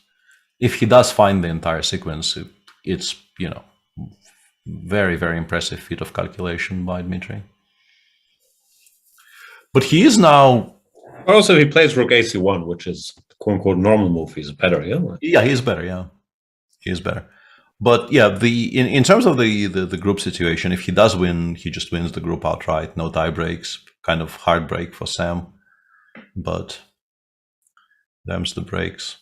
if he does find the entire sequence, it's, very, very impressive feat of calculation by Dmitry. But he is now... Also, he plays rook AC1, which is quote-unquote normal move. He's better, yeah? Yeah, he is better, yeah. He is better. But yeah, in terms of the group situation, if he does win, he just wins the group outright. No tie breaks. Kind of heartbreak for Sam. But them's the breaks.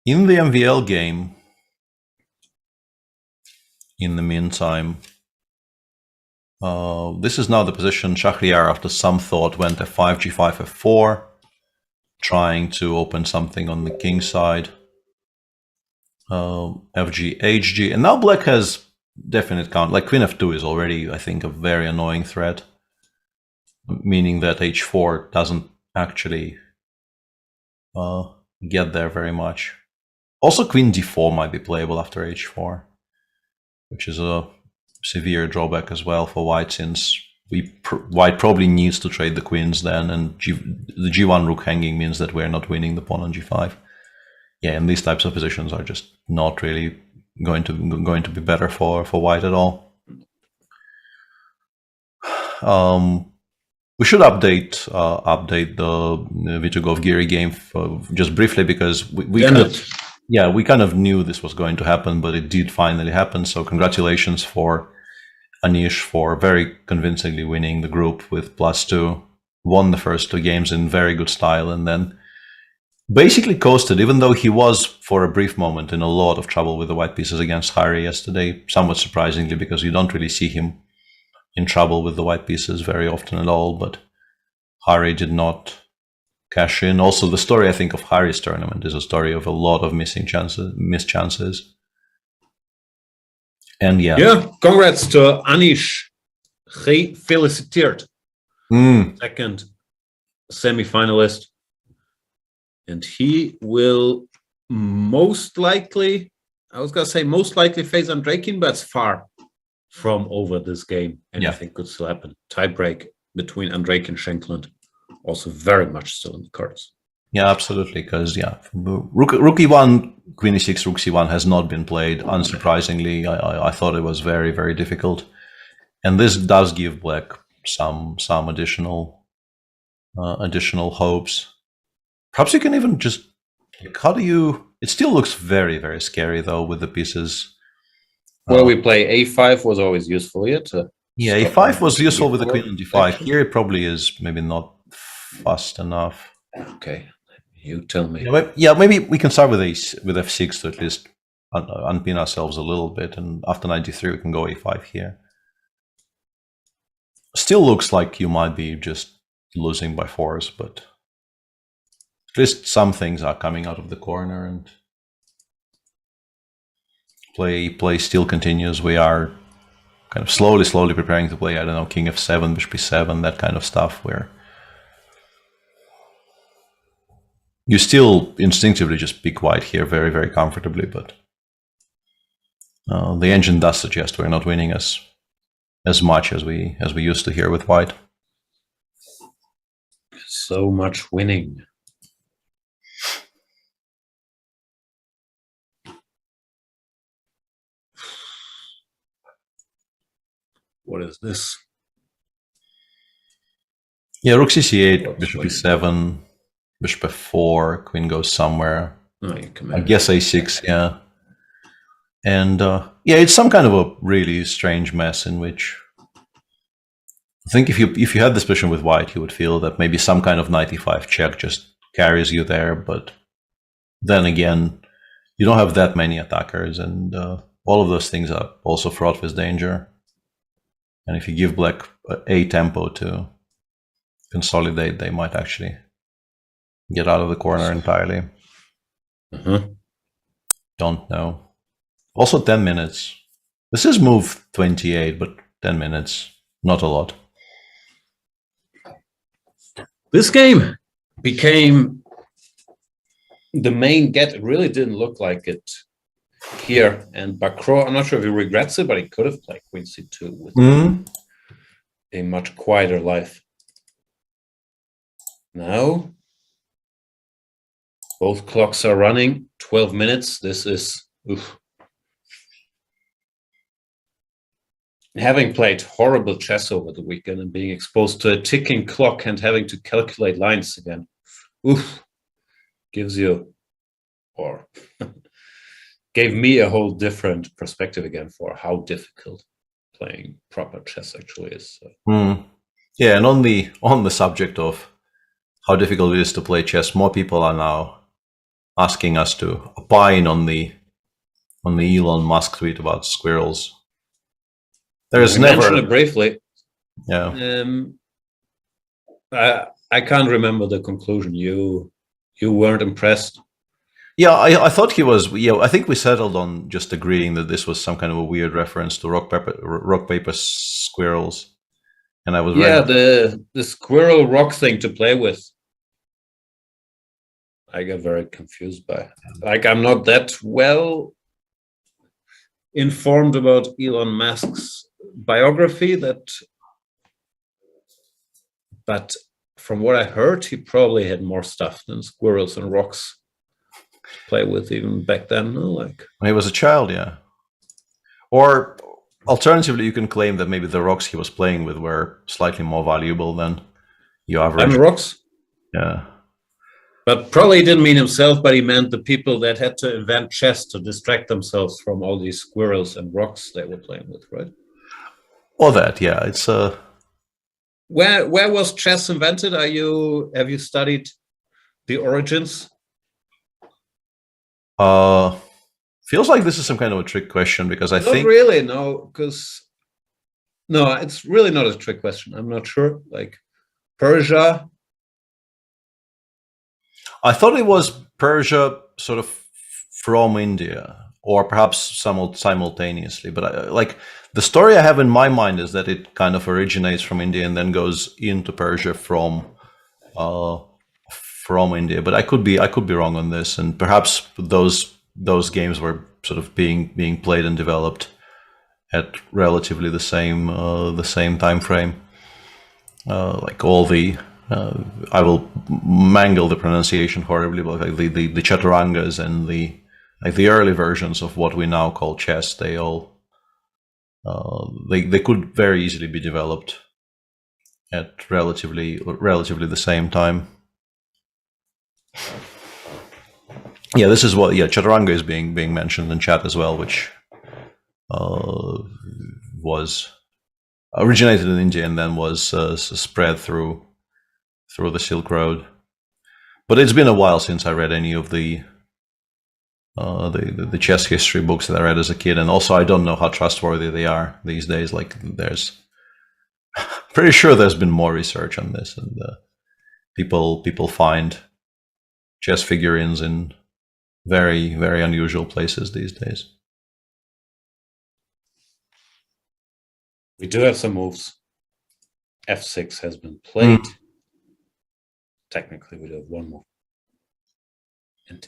In the MVL game, in the meantime, this is now the position Shahryar, after some thought, went f5, g5, f4, trying to open something on the king side. Fg, hg, and now black has definite count. Like queen f2 is already, I think, a very annoying threat, meaning that h4 doesn't actually get there very much. Also, queen d4 might be playable after h4, which is a severe drawback as well for white, since white probably needs to trade the queens then, and the g1 rook hanging means that we're not winning the pawn on g5. Yeah, and these types of positions are just not really going to be better for white at all. We should update the Vitugov Giri game just briefly, because we kind of knew this was going to happen, but it did finally happen. So congratulations for Anish for very convincingly winning the group with +2. Won the first 2 games in very good style, and then basically coasted, even though he was for a brief moment in a lot of trouble with the white pieces against Hari yesterday, somewhat surprisingly, because you don't really see him in trouble with the white pieces very often at all. But Hari did not cash in. Also, the story, I think, of Hari's tournament is a story of a lot of missed chances. And yeah, congrats to Anish. Gefeliciteerd. Second semi-finalist. And he will most likely face Andrekin, but it's far from over this game. Anything could still happen. Tie break between Andrekin and Schenkland, also very much still in the cards. Yeah, absolutely. Because rook e1, queen e6, rook c1 has not been played. Unsurprisingly, I thought it was very, very difficult, and this does give black some additional hopes. Perhaps you can even just, how do you? It still looks very, very scary though with the pieces. Well, we play a5 was always useful here. Yeah, a5 was useful with the queen on d5. Here it probably is maybe not fast enough. Okay, you tell me. Yeah, maybe we can start with f6 to at least unpin ourselves a little bit, and after knight d3 we can go a5 here. Still looks like you might be just losing by force, but at least some things are coming out of the corner, and play still continues. We are kind of slowly preparing to play, I don't know, king f7, bishop e7, that kind of stuff, where you still instinctively just pick white here very, very comfortably, but the engine does suggest we're not winning as much as we used to here with white. So much winning. What is this? Yeah, rook c8, bishop e7, bishop f4, queen goes somewhere. I guess a6, yeah. And yeah, it's some kind of a really strange mess in which I think if you had this position with white, you would feel that maybe some kind of knight e5 check just carries you there. But then again, you don't have that many attackers, and all of those things are also fraught with danger. And if you give black a tempo to consolidate, they might actually get out of the corner entirely. Don't know. Also 10 minutes. This is move 28, but 10 minutes, not a lot. This game became the main get. It really didn't look like it here. And Bacro, I'm not sure if he regrets it, but he could have played Queen C2 with a much quieter life. Now, both clocks are running, 12 minutes. This is, having played horrible chess over the weekend and being exposed to a ticking clock and having to calculate lines again, gives you, or gave me a whole different perspective again for how difficult playing proper chess actually is. So. Yeah, and on the subject of how difficult it is to play chess, more people are now asking us to opine on the Elon Musk tweet about squirrels. There's we never mentioned it briefly. Yeah. I can't remember the conclusion. You weren't impressed. Yeah, I thought he was. Yeah, I think we settled on just agreeing that this was some kind of a weird reference to rock paper squirrels, and I was the squirrel rock thing to play with. I got very confused by. Like, I'm not that well informed about Elon Musk's biography, but from what I heard, he probably had more stuff than squirrels and rocks to play with even back then. Like when he was a child, yeah. Or alternatively, you can claim that maybe the rocks he was playing with were slightly more valuable than your average. And rocks? Yeah. But probably he didn't mean himself, but he meant the people that had to invent chess to distract themselves from all these squirrels and rocks they were playing with, right? Or that, yeah. It's Where was chess invented? Have you studied the origins? Feels like this is some kind of a trick question because I think really, no, it's really not a trick question. I'm not sure. Like Persia. I thought it was Persia sort of from India, or perhaps simultaneously. But like the story I have in my mind is that it kind of originates from India and then goes into Persia from India. But I could be wrong on this, and perhaps those games were sort of being played and developed at relatively the same time frame. Like all the I will mangle the pronunciation horribly, but like the chaturangas and the early versions of what we now call chess, they all they could very easily be developed at relatively the same time. Yeah, this is what chaturanga is being mentioned in chat as well, which was originated in India and then was spread through the Silk Road. But it's been a while since I read any of the chess history books that I read as a kid, and also I don't know how trustworthy they are these days. Like, there's pretty sure there's been more research on this, and people find chess figurines in very, very unusual places these days. We do have some moves. F6 has been played. Technically, we do have one more. And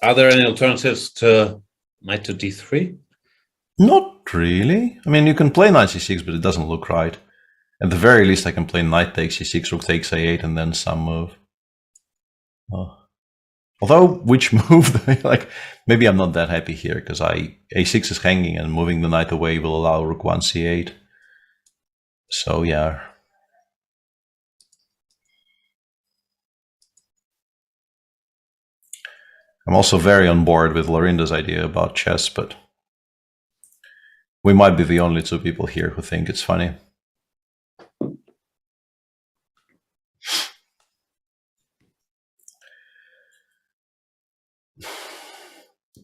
are there any alternatives to knight to d3? Not really. I mean, you can play knight c6, but it doesn't look right. At the very least, I can play knight takes c6, rook takes a8, and then some move. Although, which move? Like, maybe I'm not that happy here because a6 is hanging, and moving the knight away will allow rook 1 c8. So yeah. I'm also very on board with Lorinda's idea about chess, but we might be the only two people here who think it's funny.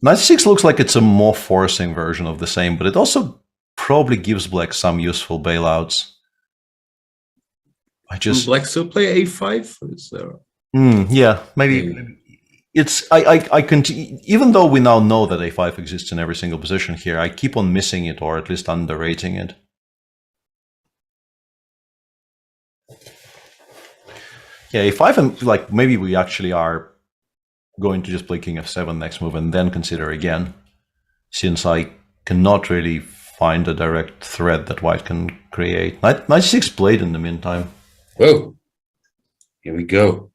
Knight 6 looks like it's a more forcing version of the same, but it also probably gives black some useful bailouts. Black still play a5? Is there? Yeah, maybe. It's I continue, even though we now know that a5 exists in every single position here, I keep on missing it, or at least underrating it. Yeah, a5, and like maybe we actually are going to just play king f7 next move and then consider again. since I cannot really find a direct threat that white can create. Knight c6 played in the meantime. Whoa. Here we go.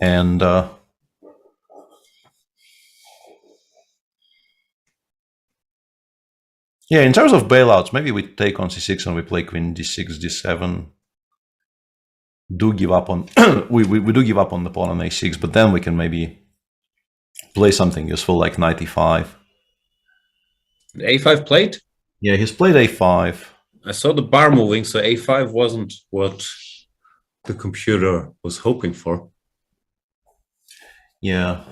And yeah, in terms of bailouts, maybe we take on c6 and we play queen d6, d7. Do give up on we do give up on the pawn on a6, but then we can maybe play something useful like knight e5. A5 played? Yeah, he's played a5. I saw the bar moving, so A5 wasn't what the computer was hoping for. Yeah.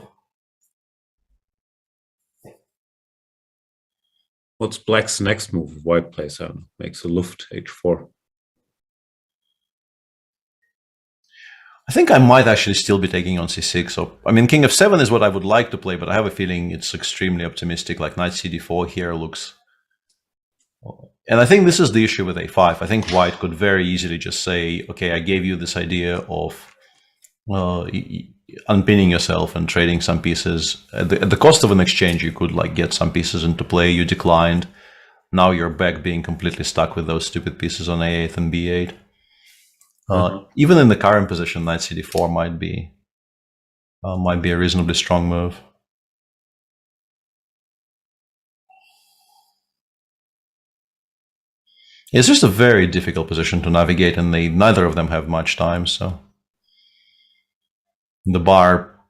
What's black's next move? White plays out, makes a Luft h4. I think I might actually still be taking on c6. So, I mean, king f7 is what I would like to play, but I have a feeling it's extremely optimistic. Like knight cd4 here looks... And I think this is the issue with a5. I think white could very easily just say, okay, I gave you this idea of unpinning yourself and trading some pieces. At the cost of an exchange, you could like get some pieces into play. You declined. Now you're back being completely stuck with those stupid pieces on a8 and b8. Even in the current position, knight cd4 might be a reasonably strong move. It's just a very difficult position to navigate, and neither of them have much time. So the bar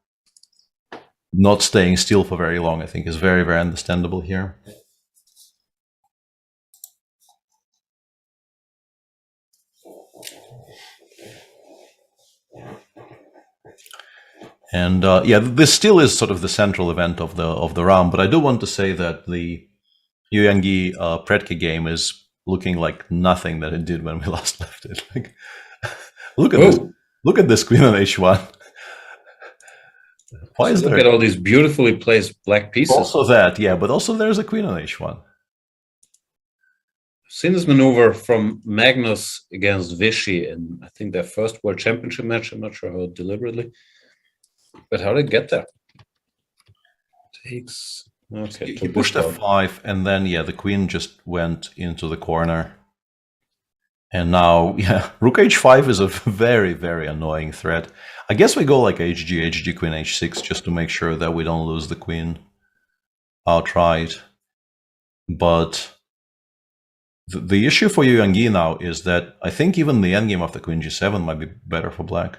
not staying still for very long, I think, is very, very understandable here. And yeah, this still is sort of the central event of the round. But I do want to say that the Yuyangi Predke game is looking like nothing that it did when we last left it. Like, look at this! Look at this queen on h1. Why is there? Look at all these beautifully placed black pieces. Also that, yeah, but also there's a queen on h1. I've seen this maneuver from Magnus against Vichy in, I think, their first World Championship match. I'm not sure how deliberately. But how did it get there? Takes... Okay, he pushed f5, and then, yeah, the queen just went into the corner. And now, yeah, rook h5 is a very, very annoying threat. I guess we go like hg, queen h6, just to make sure that we don't lose the queen outright. But the issue for Yuyangi now is that I think even the endgame of the queen g7 might be better for black.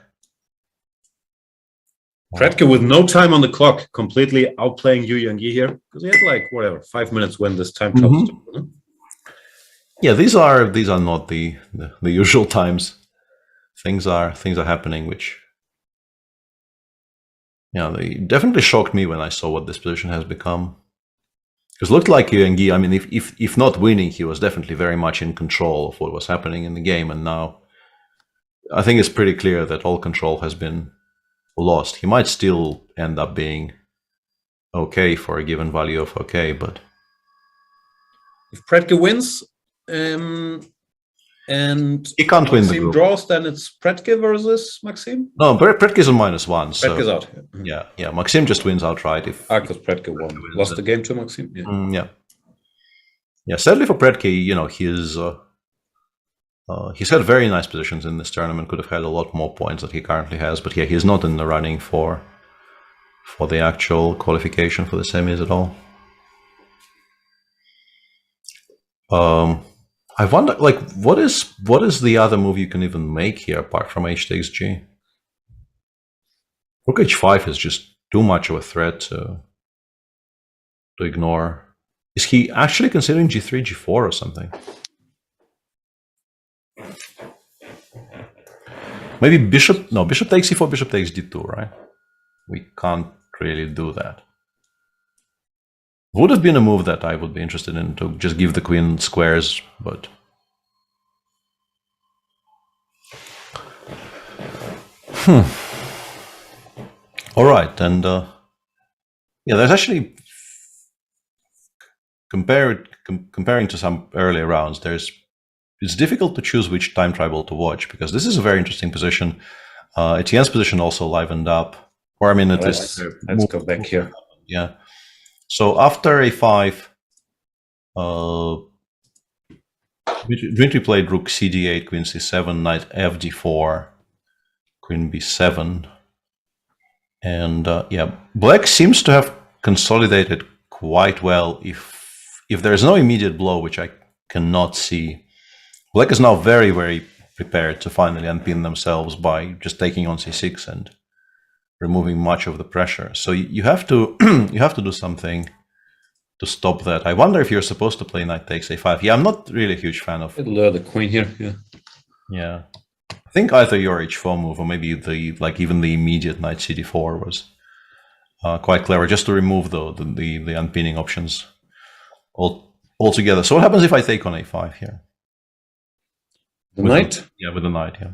Predke with no time on the clock, completely outplaying Yuyangi here, because he had like whatever 5 minutes when this time comes. Yeah, these are not the usual times. Things are happening, which, yeah, they definitely shocked me when I saw what this position has become. Because it looked like Yuyangi, I mean, if not winning, he was definitely very much in control of what was happening in the game, and now I think it's pretty clear that all control has been lost. He might still end up being okay for a given value of okay, but if Predke wins and he can't win the group. Draws, then it's Predke versus Maxim. No, Predke is on -1. Predke's out. Yeah. Maxim just wins outright if because Predke won, lost the game to Maxim. Yeah. Sadly for Predke, you know, he's had very nice positions in this tournament, could have had a lot more points that he currently has, but yeah, he's not in the running for the actual qualification for the semis at all. I wonder, like, what is the other move you can even make here apart from h takes g? Rook h5 is just too much of a threat to ignore. Is he actually considering g3, g4 or something? Maybe bishop takes c4, bishop takes d2, right? We can't really do that. Would have been a move that I would be interested in, to just give the queen squares, but... All right, and yeah, there's actually, comparing to some earlier rounds, it's difficult to choose which time tribal to watch, because this is a very interesting position. Etienne's position also livened up, or I mean, at least let's go back here. Yeah. So after a5, Dmitry played rook cd8, queen c7, knight fd4, queen b7. And yeah, black seems to have consolidated quite well. If there's no immediate blow, which I cannot see, black is now very, very prepared to finally unpin themselves by just taking on c6 and removing much of the pressure. So you have to you have to do something to stop that. I wonder if you're supposed to play knight takes a5. Yeah, I'm not really a huge fan of. It'll lure the queen here. Yeah. Yeah, I think either your h4 move or maybe even the immediate knight cd4 was quite clever, just to remove the unpinning options altogether. So what happens if I take on a5 here? The knight? Yeah, with the knight. Yeah.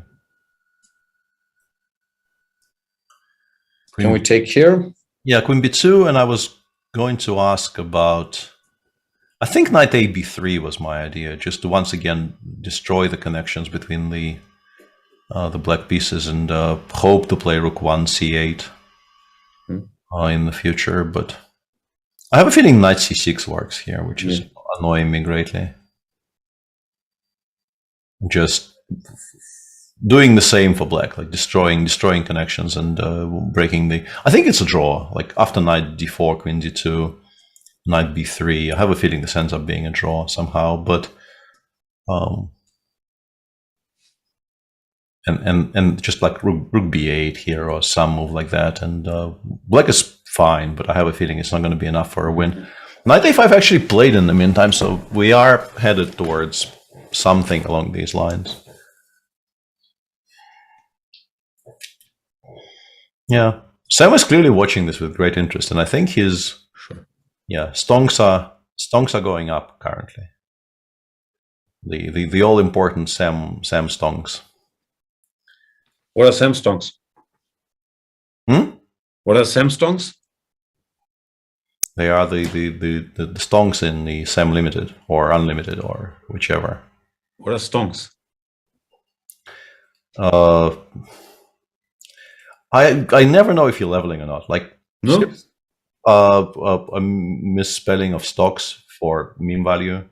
Can we take here? Yeah, queen b2, and I was going to ask about, I think knight a b3 was my idea, just to once again destroy the connections between the black pieces and hope to play rook 1 c8 in the future. But I have a feeling knight c6 works here, which is annoying me greatly. Just doing the same for black, like destroying connections and breaking the. I think it's a draw. Like after knight d4, queen d2, knight b3. I have a feeling this ends up being a draw somehow. But and just like rook b8 here or some move like that, and black is fine, but I have a feeling it's not going to be enough for a win. Knight a5 actually played in the meantime, so we are headed towards something along these lines. Yeah, Sam is clearly watching this with great interest, and I think his stonks are going up currently. The all important Sam stonks. What are Sam stonks? What are Sam stonks? They are the stonks in the Sam Limited or Unlimited or whichever. What are stonks? I never know if you're leveling or not. Like no? A misspelling of stocks for mean value.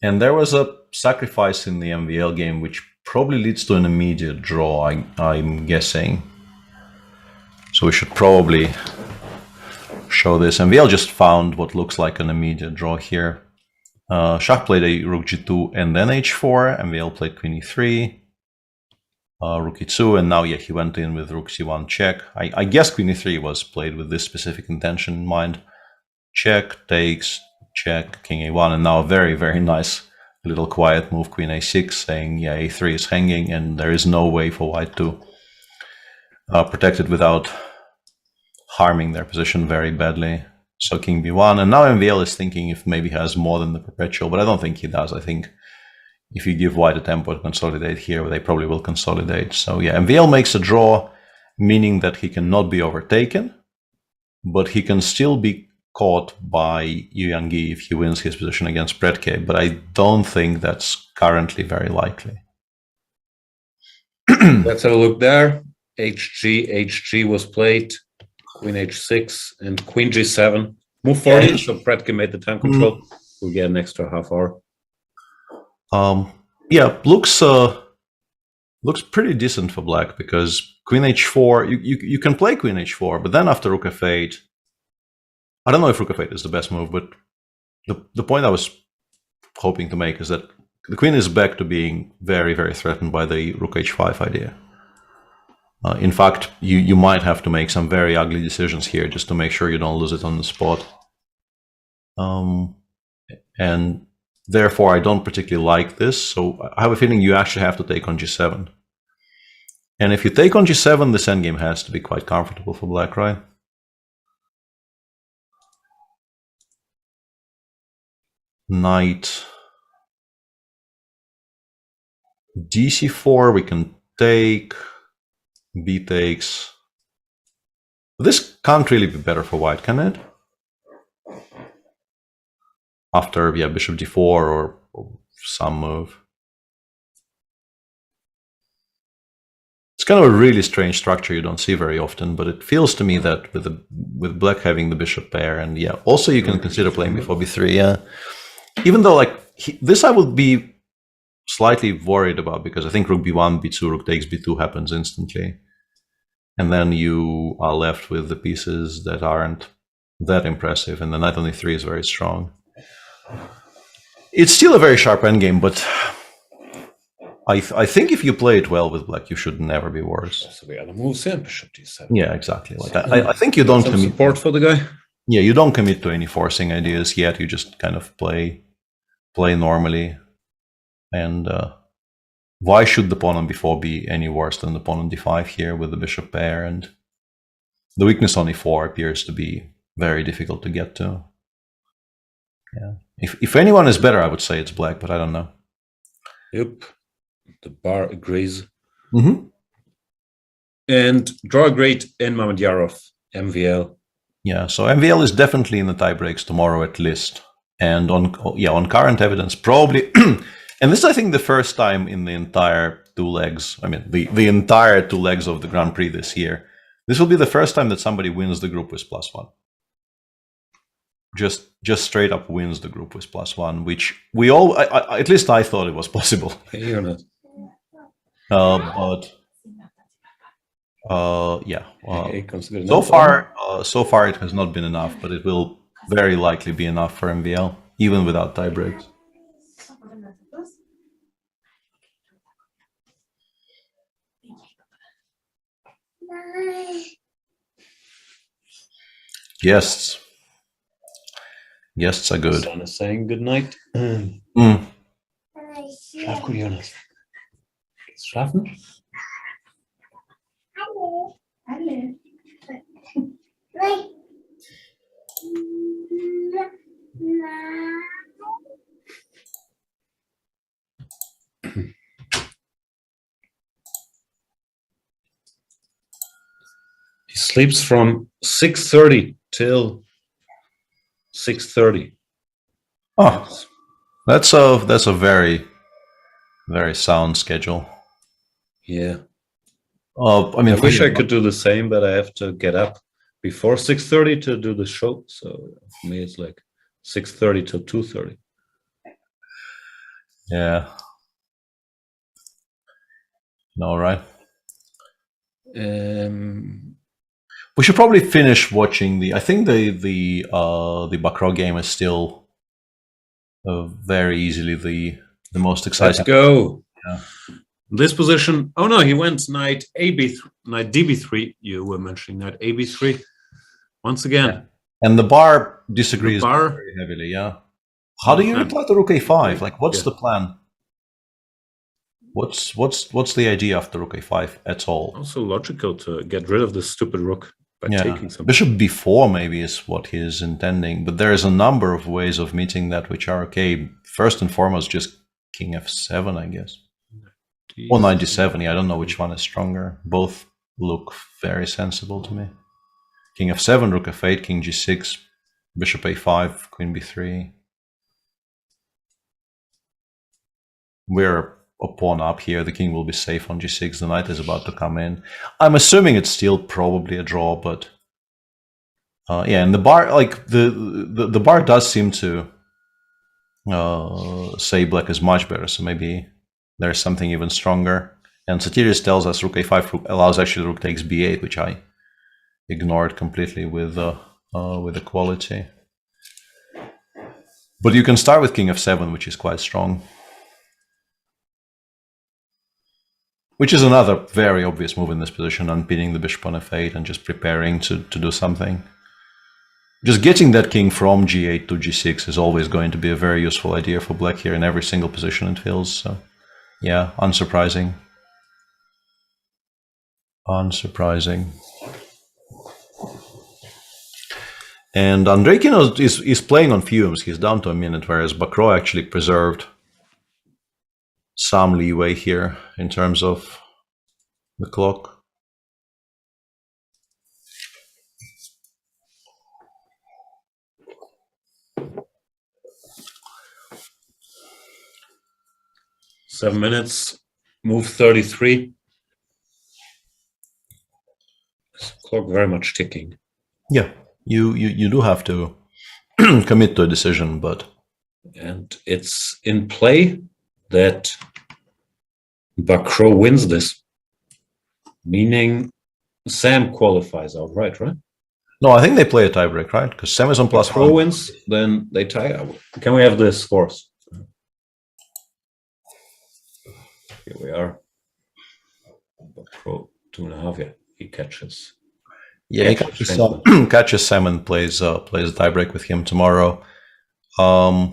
And there was a sacrifice in the MVL game, which probably leads to an immediate draw, I'm guessing. So we should probably show this. MVL just found what looks like an immediate draw here. Shah played a rook g2 and then h4. MVL played queen e3, rook e2, and now he went in with rook c1 check. I guess queen e3 was played with this specific intention in mind. Check, takes, check, king a1, and now a very, very nice little quiet move, queen a6, saying a3 is hanging and there is no way for white to protect it without harming their position very badly. So king b1, and now MVL is thinking if maybe he has more than the perpetual, but I don't think he does. I think if you give white a tempo to consolidate here, they probably will consolidate. So yeah, MVL makes a draw, meaning that he cannot be overtaken, but he can still be caught by Yu Yangyi if he wins his position against Predke, but I don't think that's currently very likely. Let's have a look there. HG was played, queen h6 and queen g7. Move forward, so Predke made the time control. We'll get an extra half hour. Yeah, looks pretty decent for black, because queen h4, you can play queen h4, but then after rook f8, I don't know if rook f8 is the best move, but the point I was hoping to make is that the queen is back to being very, very threatened by the rook h5 idea. In fact, you might have to make some very ugly decisions here just to make sure you don't lose it on the spot. And therefore, I don't particularly like this. So I have a feeling you actually have to take on g7. And if you take on g7, this endgame has to be quite comfortable for black, right? Knight dc4, we can take. B takes. This can't really be better for white, can it? After bishop d4 or some move. It's kind of a really strange structure you don't see very often, but it feels to me that with black having the bishop pair, and yeah, also you can consider playing before b3, yeah. Even though like this I would be slightly worried about, because I think rook b1, b2, rook takes b2 happens instantly. And then you are left with the pieces that aren't that impressive, and the knight on e3 is very strong. It's still a very sharp endgame, but I think if you play it well with black, you should never be worse. So the other moves, yeah, bishop d7. Yeah, exactly. Like I think you don't Some commit support for the guy. Yeah, you don't commit to any forcing ideas yet. You just kind of play normally. And why should the pawn on b4 be any worse than the pawn on d5 here with the bishop pair? And the weakness on e4 appears to be very difficult to get to. Yeah. If anyone is better, I would say it's black, but I don't know. Yep. The bar agrees. Mm-hmm. And draw a great in Mamedyarov, MVL. Yeah, so MVL is definitely in the tie breaks tomorrow at least. And on current evidence, probably. And this is, I think, the first time in the entire two legs, I mean, the entire two legs of the Grand Prix this year, this will be the first time that somebody wins the group with +1. Just straight up wins the group with +1, which we all, at least I thought it was possible. You're not. Yeah. So far it has not been enough, but it will very likely be enough for MVL, even without tie breaks. Guests are good. Son is saying good night. Schlaf gut, Jonas. Geht's schlafen? He sleeps from 6:30 till 6:30. Oh, that's a very, very sound schedule. Yeah. I mean, I wish I could do the same, but I have to get up before 6:30 to do the show. So for me, it's like 6:30 till 2:30. Yeah. All right. We should probably finish watching the. I think the Baccarat game is still very easily the most exciting. Let's go. Yeah. This position. Oh no, he went knight AB, knight DB3. You were mentioning knight AB3 once again. Yeah. And the bar disagrees bar? very heavily. Yeah. How do you reply to rook a5? Like, what's the plan? What's the idea after rook a5 at all? Also logical to get rid of this stupid rook by taking something. Bishop b4 maybe is what he's intending, but there is a number of ways of meeting that which are okay. First and foremost, just king f7, I guess. Or knight d7. Yeah, I don't know which one is stronger. Both look very sensible to me. King f7, rook f8, king g6, bishop a5, queen b3. We're a pawn up here. The king will be safe on g6. The knight is about to come in. I'm assuming it's still probably a draw, but yeah. And the bar, like the bar, does seem to say black is much better. So maybe there's something even stronger. And Satirius tells us rook a5 allows actually rook takes b8, which I ignored completely with equality. But you can start with king f7, which is quite strong. Which is another very obvious move in this position, unpinning the bishop on f8 and just preparing to do something. Just getting that king from g8 to g6 is always going to be a very useful idea for black here in every single position it feels. So, yeah, unsurprising. Unsurprising. And Andreikino is playing on fumes. He's down to a minute, whereas Baccarat actually preserved some leeway here in terms of the clock. 7 minutes, move 33. Clock very much ticking. Yeah, you do have to commit to a decision, but And it's in play that Bakro wins this, meaning Sam qualifies outright, right? no, I think they play a tiebreak, right? Because Sam is on +1. Bakro wins, then they tie. Can we have the scores? Here we are. Bakro 2.5. Yeah, he catches. Yeah, he catches Sam and plays tiebreak with him tomorrow. So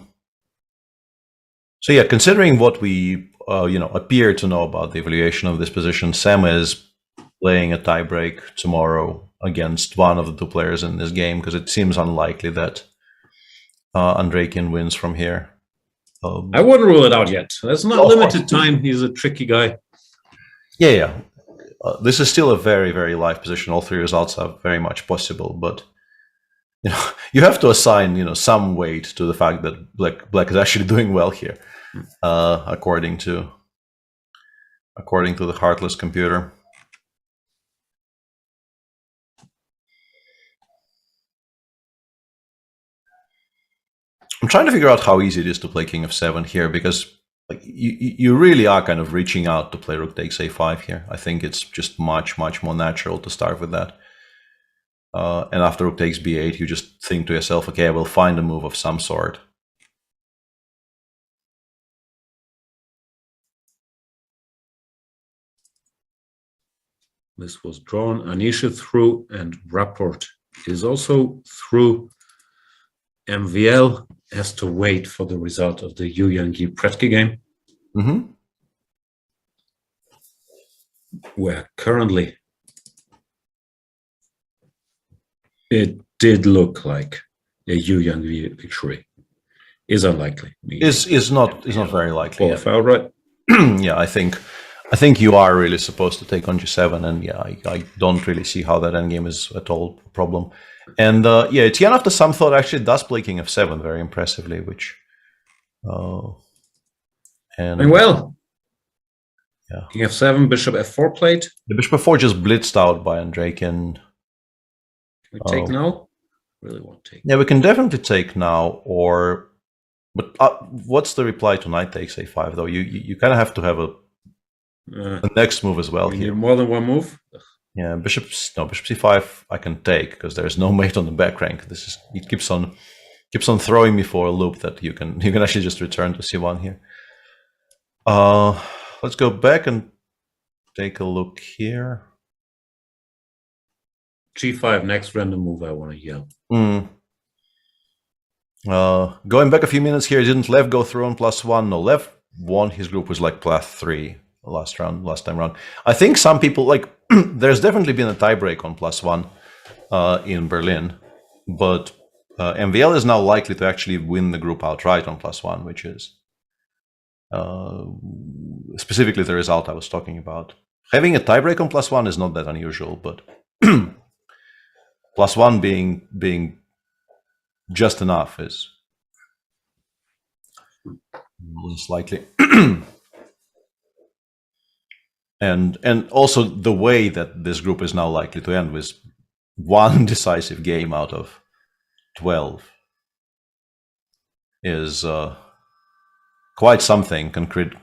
yeah, considering what we appear to know about the evaluation of this position, Sam is playing a tiebreak tomorrow against one of the two players in this game because it seems unlikely that Andrakian wins from here. I wouldn't rule it out yet. There's not limited time. He's a tricky guy. Yeah. This is still a very, very live position. All three results are very much possible, but you have to assign some weight to the fact that Black is actually doing well here, according to the Heartless computer. I'm trying to figure out how easy it is to play King of 7 here, because you really are kind of reaching out to play Rook takes A5 here. I think it's just much more natural to start with that. And after Rook takes B8, you just think to yourself, okay, I will find a move of some sort. This was drawn. Anisha through, and Rapport is also through. MVL has to wait for the result of the Yu Yang Pretke game. Mm-hmm. Where currently it did look like a Yu Yang victory. Is unlikely. Is not very likely. Qualify outright. Yeah, I think you are really supposed to take on G7, and yeah, I don't really see how that endgame is at all a problem. And yeah, Etienne, after some thought, actually does play King of 7 very impressively, which and well, yeah, King of 7, Bishop F4 played. The Bishop F4 just blitzed out by Andrakian. Can we take now? Really won't take. Yeah, we can definitely take now, but what's the reply to Knight takes A5 though? You kind of have to have a next move as well here. More than one move. Yeah, Bishop C5 I can take because there's no mate on the back rank. It keeps on throwing me for a loop that you can actually just return to C1 here. Let's go back and take a look here. G5, next random move I want to yell. Going back a few minutes here, didn't Lev go through on +1? No, Lev won his group was like +3 last time round. I think some people there's definitely been a tiebreak on +1 in Berlin, but MVL is now likely to actually win the group outright on +1, which is specifically the result I was talking about. Having a tiebreak on +1 is not that unusual, but +1 being just enough is less likely. And also the way that this group is now likely to end with one decisive game out of 12 is quite something,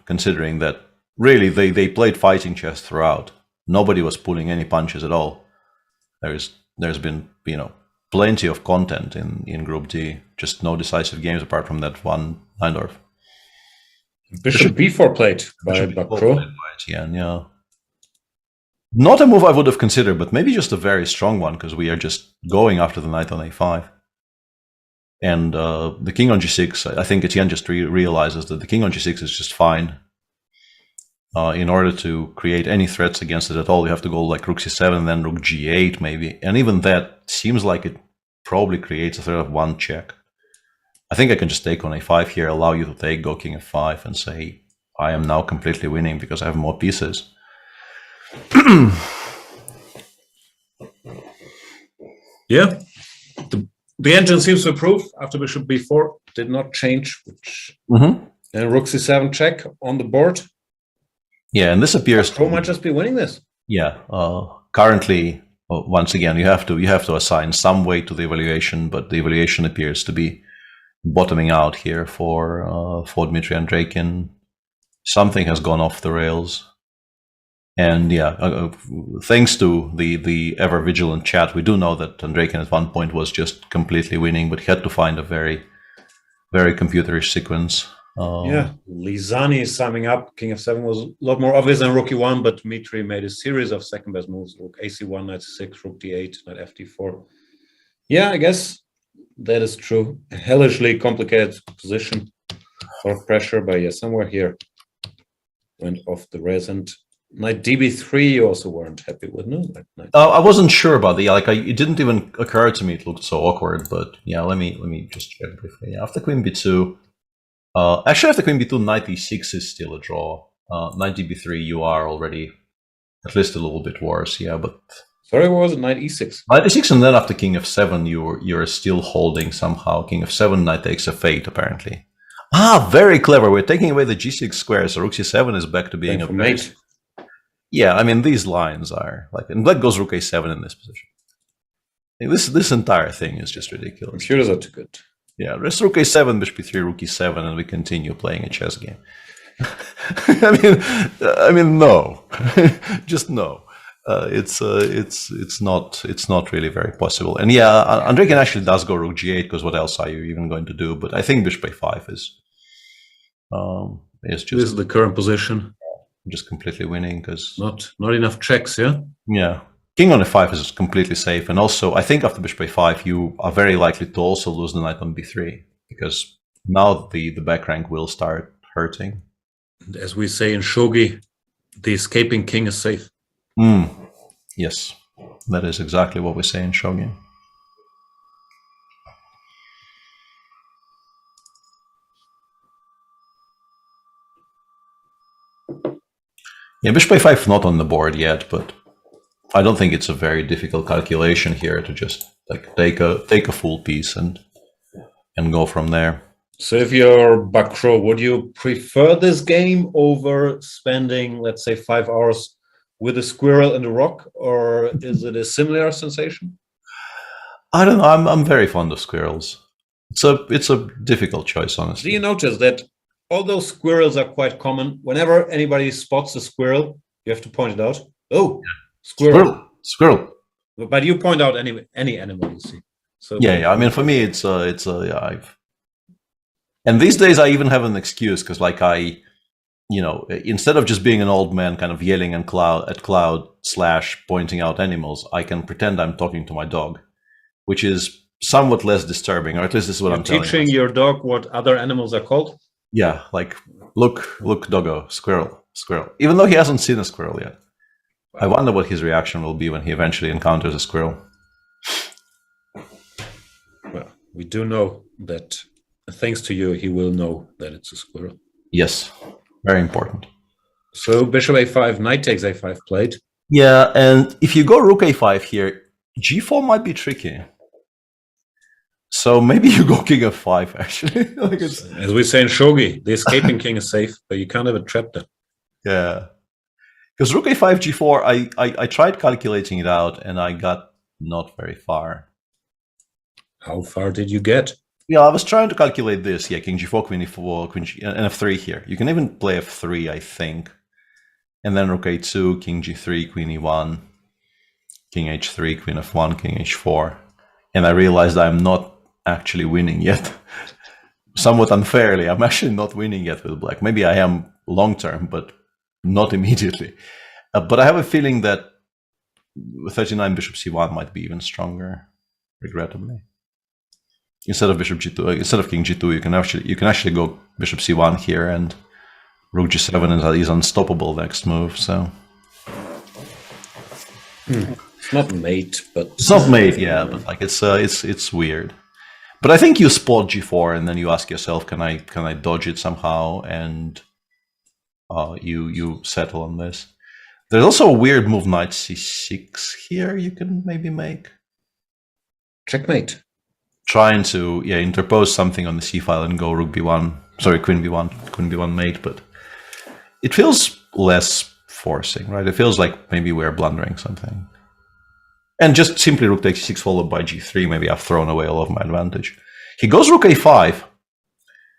considering that really they played fighting chess throughout. Nobody was pulling any punches at all. There's been plenty of content in Group D, just no decisive games apart from that one Neindorf. Bishop B4 played by Bakro. Yeah. Not a move I would have considered, but maybe just a very strong one because we are just going after the knight on A5. And the king on G6, I think Etienne just realizes that the king on G6 is just fine. In order to create any threats against it at all, you have to go like Rook C7, then Rook G8 maybe. And even that seems like it probably creates a threat of one check. I think I can just take on A5 here, allow you to take, go King F5, and say, I am now completely winning because I have more pieces. Yeah. The engine seems to approve after Bishop B4. Did not change, which And rook c7 check on the board. Yeah, and this appears Pro might just be winning this. Yeah, currently, once again, you have to assign some weight to the evaluation, but the evaluation appears to be bottoming out here for Dmitry Andreikin. Something has gone off the rails, and yeah, thanks to the ever vigilant chat, we do know that Andreikin at one point was just completely winning, but he had to find a very, very computerish sequence. Yeah, Lizani is summing up. King f7 was a lot more obvious than rook e1, but Dmitry made a series of second best moves. Rook ac1, knight c6, rook d8, knight ft4. Yeah, I guess that is true. A hellishly complicated position. A lot of pressure, but yeah, somewhere here went off the rails. And knight db3 you also weren't happy with, no? I wasn't sure about the it didn't even occur to me. It looked so awkward, but yeah, let me just check briefly. After queen b2. Actually, after queen b2, knight e6 is still a draw. Knight db3, you are already at least a little bit worse, yeah. But sorry, what was it? Knight e6. Knight e6, and then after king f7, you're still holding somehow. King f7, knight takes f8, apparently. Ah, very clever. We're taking away the g6 square, so rook c7 is back to being a mate. Yeah, I mean these lines are like, and black goes rook a7 in this position. This entire thing is just ridiculous. Computers are too good. Yeah, rest rook a7, bishop b3, rook e7, and we continue playing a chess game. I mean, no, just no. It's not really very possible. And yeah, Andreikin actually does go rook g8 because what else are you even going to do? But I think bishop a5 is just. This is the current position. Just completely winning because not enough checks. Yeah. Yeah. King on f5 is completely safe, and also I think after bishop a5 you are very likely to also lose the knight on b3 because now the back rank will start hurting. And as we say in shogi, the escaping king is safe. Yes, that is exactly what we say in shogi. Yeah, bishop a5 not on the board yet, but I don't think it's a very difficult calculation here to just like take a full piece and go from there. So if you're Bakro, would you prefer this game over spending, let's say, 5 hours with a squirrel and a rock, or is it a similar sensation? I don't know. I'm very fond of squirrels. It's a difficult choice, honestly. Do you notice that although squirrels are quite common, whenever anybody spots a squirrel, you have to point it out. Oh. Squirrel. But you point out any animal you see. So yeah. I mean, for me, and these days I even have an excuse because, like, instead of just being an old man, kind of yelling at cloud / pointing out animals, I can pretend I'm talking to my dog, which is somewhat less disturbing, or at least this is what I'm telling teaching your dog what other animals are called. Yeah, like look, doggo, squirrel. Even though he hasn't seen a squirrel yet. I wonder what his reaction will be when he eventually encounters a squirrel. Well, we do know that thanks to you, he will know that it's a squirrel. Yes, very important. So bishop a5, knight takes a5 played. Yeah, and if you go rook a5 here, g4 might be tricky. So maybe you go king f5, actually. As we say in shogi, the escaping king is safe, but you can't have a trap there. Yeah. Because rook a5, g4, I tried calculating it out, and I got not very far. How far did you get? Yeah, I was trying to calculate this. Yeah, king g4, queen e4, queen g, and f3 here. You can even play f3, I think. And then rook a2, king g3, queen e1, king h3, queen f1, king h4. And I realized I'm not actually winning yet. Somewhat unfairly, I'm actually not winning yet with black. Maybe I am long-term, but not immediately. But I have a feeling that 39 bishop c1 might be even stronger, regrettably. Instead of bishop g2, instead of king g2, you can actually go bishop c1 here, and rook g7 is unstoppable next move. So it's not mate, but it's not mate, yeah. But like it's weird. But I think you spot g4, and then you ask yourself, can I dodge it somehow? And you settle on this. There's also a weird move, knight c6 here. You can maybe make checkmate. Trying to interpose something on the c file and go rook b1 sorry, queen b1 mate, but it feels less forcing, right? It feels like maybe we're blundering something. And just simply rook takes e6 followed by g3, maybe I've thrown away all of my advantage. He goes rook a5.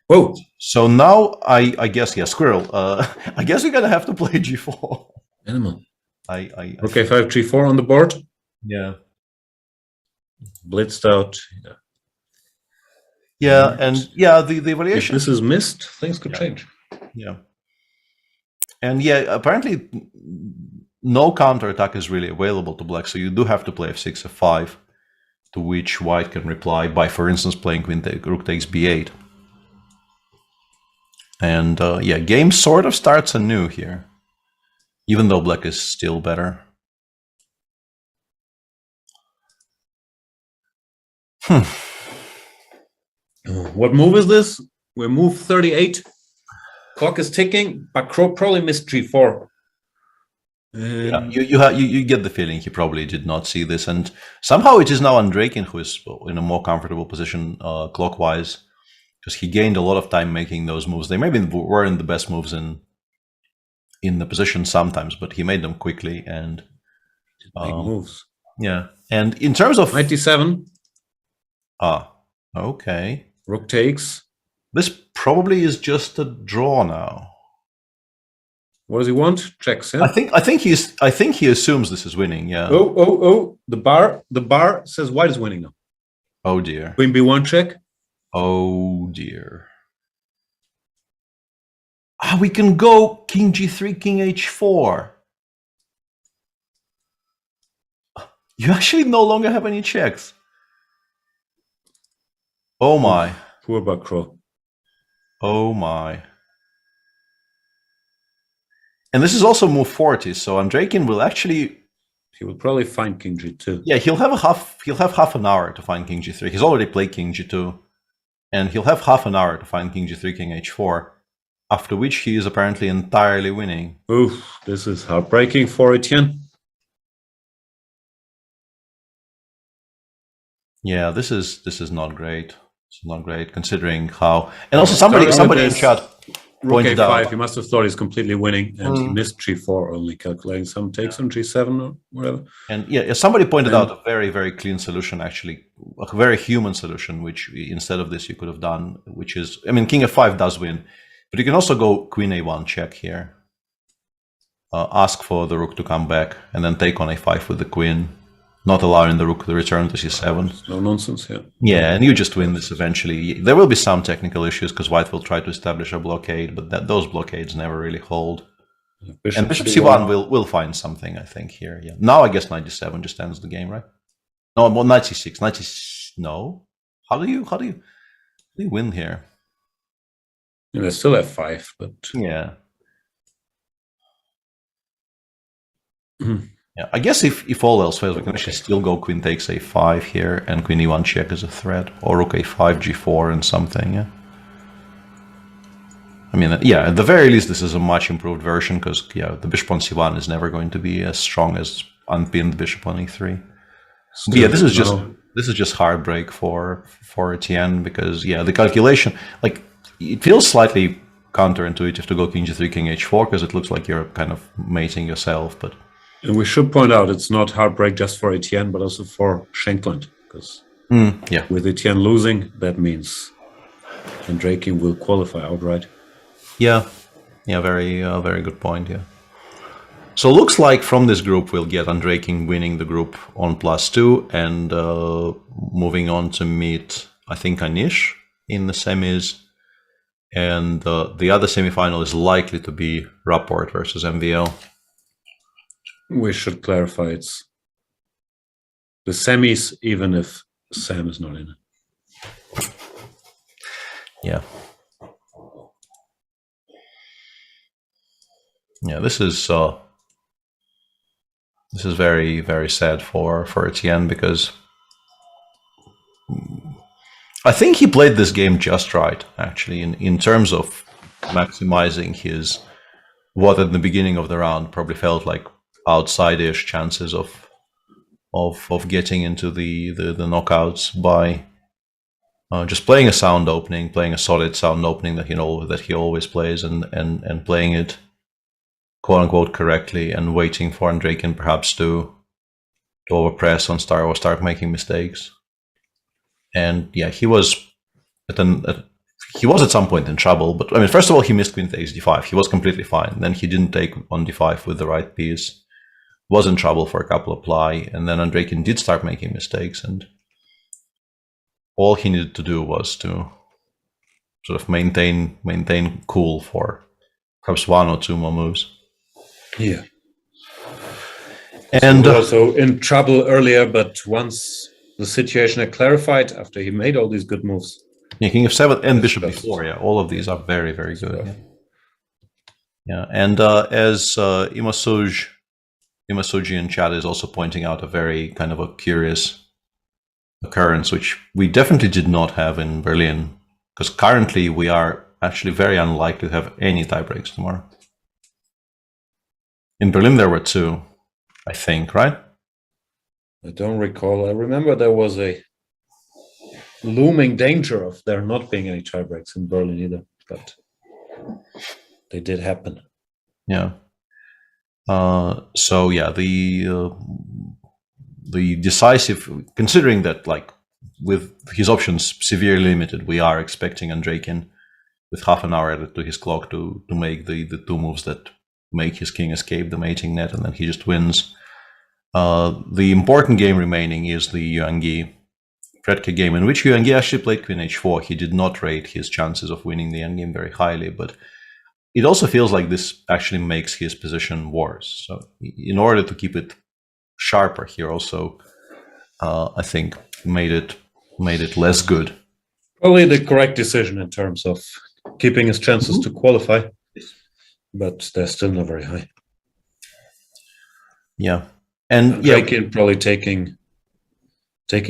Whoa. So now I guess, yeah, squirrel. I guess we're gonna have to play g4. Animal. Rook a5, g4 on the board. Yeah. Blitzed out. Yeah. Yeah, and yeah, the If variation. this is missed, things could Yeah. change. Yeah. And yeah, apparently no counterattack is really available to black, so you do have to play f6, f5, to which white can reply by, for instance, playing rook takes b8. And yeah, game sort of starts anew here, even though black is still better. What move is this? We're move 38. Clock is ticking, but Crow probably missed g4. Yeah, you get the feeling he probably did not see this, and somehow it is now Andrakin who is in a more comfortable position clockwise, because he gained a lot of time making those moves. They maybe weren't the best moves in the position sometimes, but he made them quickly and Big moves. yeah. And in terms of 97. Okay, Rook takes. this probably is just a draw now. What does he want? Checks. Yeah? I think he assumes this is winning. Yeah. Oh! The bar says white is winning now. Oh dear. Queen b1 check. Oh dear. We can go king g3, king h4. You actually no longer have any checks. Oh my. Poor Bakro. Oh my. And this is also move 40, so Andrakin will actually... He will probably find king g2. Yeah, he'll have half an hour to find king g3. He's already played king g2. And he'll have half an hour to find king g3, king h4. After which he is apparently entirely winning. Oof, this is heartbreaking for Etienne. Yeah, this is not great. It's not great considering how... And also somebody in chat Rook pointed a5, out... he must have thought he's completely winning, and he missed g4, only calculating some takes on g7 or whatever. And yeah, somebody pointed out a very, very clean solution, actually, a very human solution, which instead of this you could have done, which is... I mean, king f5 does win, but you can also go queen a1 check here. Ask for the rook to come back, and then take on a5 with the queen, not allowing the rook to return to c7. No nonsense, yeah. Yeah, and you just win this eventually. There will be some technical issues because white will try to establish a blockade, but those blockades never really hold. And bishop c1 will find something, I think, here. Yeah. Now I guess knight d7 just ends the game, right? No, well, knight c6. No. How do you win here? And there's still f5, but yeah. Yeah, I guess if all else fails, we can actually still go queen takes a5 here, and queen e1 check as a threat, or rook a5, g4, and something. Yeah. I mean, yeah, at the very least, this is a much improved version because yeah, the bishop on c1 is never going to be as strong as unpinned bishop on e3. But yeah, this is just heartbreak for Etienne because yeah, the calculation, like, it feels slightly counterintuitive to go king g3, king h4 because it looks like you're kind of mating yourself, but. And we should point out it's not heartbreak just for Etienne, but also for Shankland, because yeah, with Etienne losing, that means Andrakin will qualify outright. Yeah, very good point. Yeah. So looks like from this group we'll get Andrakin winning the group on +2 and moving on to meet, I think, Anish in the semis, and the other semifinal is likely to be Rapport versus MVL. We should clarify it's the semis, even if Sam is not in it. Yeah. Yeah, this is very, very sad for Etienne because I think he played this game just right, actually, in terms of maximizing his what at the beginning of the round probably felt like outside-ish chances of getting into the knockouts by just playing a sound opening, playing a solid sound opening that he always plays, and playing it quote unquote correctly, and waiting for Andreikin perhaps to overpress on start making mistakes. And yeah, he was at some point in trouble. But I mean, first of all, he missed queen takes d5. He was completely fine. Then he didn't take on d5 with the right piece. Was in trouble for a couple of ply, and then Andreikin did start making mistakes, and all he needed to do was to sort of maintain cool for perhaps 1 or 2 more moves. Yeah. And so also in trouble earlier, but once the situation had clarified after he made all these good moves. yeah, king f7 and bishop b4. Yeah, all of these are very, very good. Yeah, and as Imasuji in chat is also pointing out, a very kind of a curious occurrence, which we definitely did not have in Berlin, because currently we are actually very unlikely to have any tiebreaks tomorrow. In Berlin there were 2, I think, right? I don't recall. I remember there was a looming danger of there not being any tiebreaks in Berlin either, but they did happen. Yeah. So yeah, the decisive, considering that like with his options severely limited, we are expecting Andreikin with half an hour added to his clock to make the 2 moves that make his king escape the mating net, and then he just wins. The important game remaining is the Yuangi Predke game, in which Yuangi actually played queen h4. He did not rate his chances of winning the endgame very highly, but it also feels like this actually makes his position worse. So in order to keep it sharper, he also, I think, made it less good. Probably the correct decision in terms of keeping his chances to qualify, but they're still not very high. Yeah. And Andreikin probably taking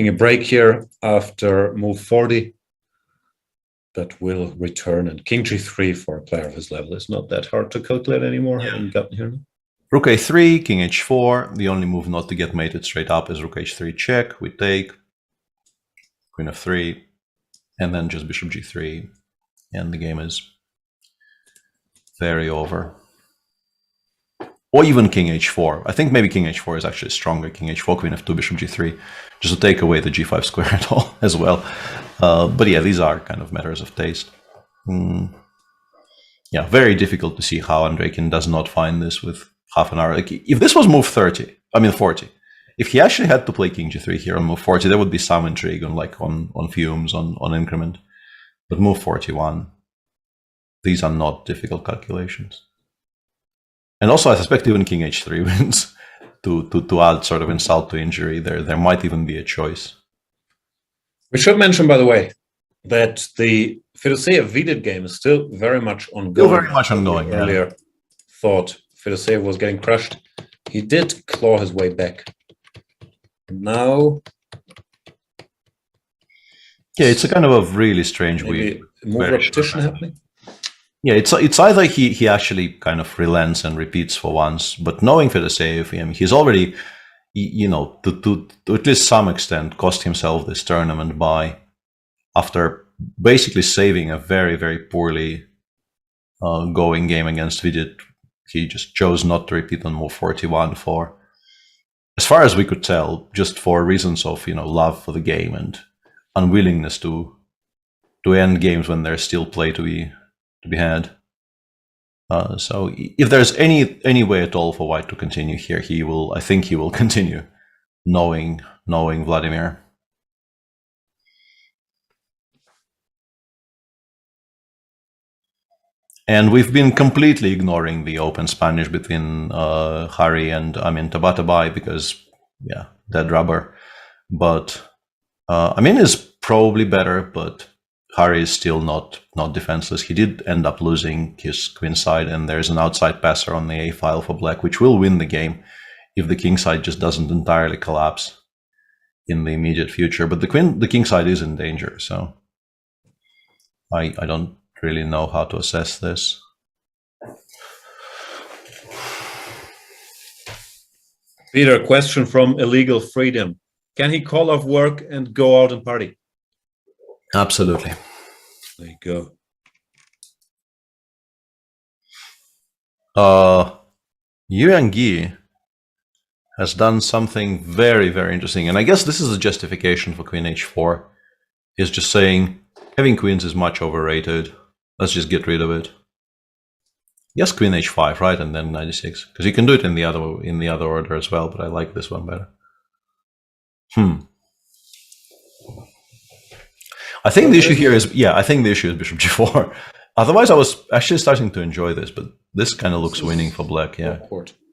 a break here after move 40, but will return. And king g3 for a player of his level is not that hard to calculate anymore. Yeah. Haven't gotten here. Rook a3, king h4. The only move not to get mated straight up is rook h3 check. We take queen f3, and then just bishop g3, and the game is very over. Or even king h4. I think maybe king h4 is actually stronger. King h4, queen f2, bishop g3, just to take away the g5 square at all as well. But yeah, these are kind of matters of taste. Yeah, very difficult to see how Andreikin does not find this with half an hour. Like, if this was move 40, if he actually had to play king g3 here on move 40, there would be some intrigue on fumes, on increment. But move 41, these are not difficult calculations. And also, I suspect even king h3 wins to add sort of insult to injury. There might even be a choice. We should mention, by the way, that the Fedosseev FIDE game is still very much ongoing. Still very much ongoing. Earlier thought Fedosseev was getting crushed. He did claw his way back. Now, yeah, it's a kind of a really strange, weird move repetition happening. Yeah, it's either he actually kind of relents and repeats for once, but knowing Fedosseev, he's already, to at least some extent, cost himself this tournament by, after basically saving a very, very poorly going game against FIDE, he just chose not to repeat on move 41 for, as far as we could tell, just for reasons of love for the game and unwillingness to end games when there's still play to be had. So if there's any way at all for White to continue here, I think he will continue, knowing Vladimir. And we've been completely ignoring the open Spanish between Hari and Tabatabai because, yeah, dead rubber. But Amin is probably better, but Hari is still not defenseless. He did end up losing his queen side, and there's an outside passer on the A file for black, which will win the game if the king side just doesn't entirely collapse in the immediate future. But the king side is in danger, so I don't really know how to assess this. Peter, question from Illegal Freedom. Can he call off work and go out and party? Absolutely. There you go. Yuan Gi has done something very, very interesting. And I guess this is a justification for Queen H4. He's just saying, having queens is much overrated. Let's just get rid of it. Yes, Queen H5, right? And then 96. Because you can do it in the other order as well, but I like this one better. I think the issue here is, I think the issue is Bishop G4. Otherwise, I was actually starting to enjoy this, but this kind of looks winning for black, yeah.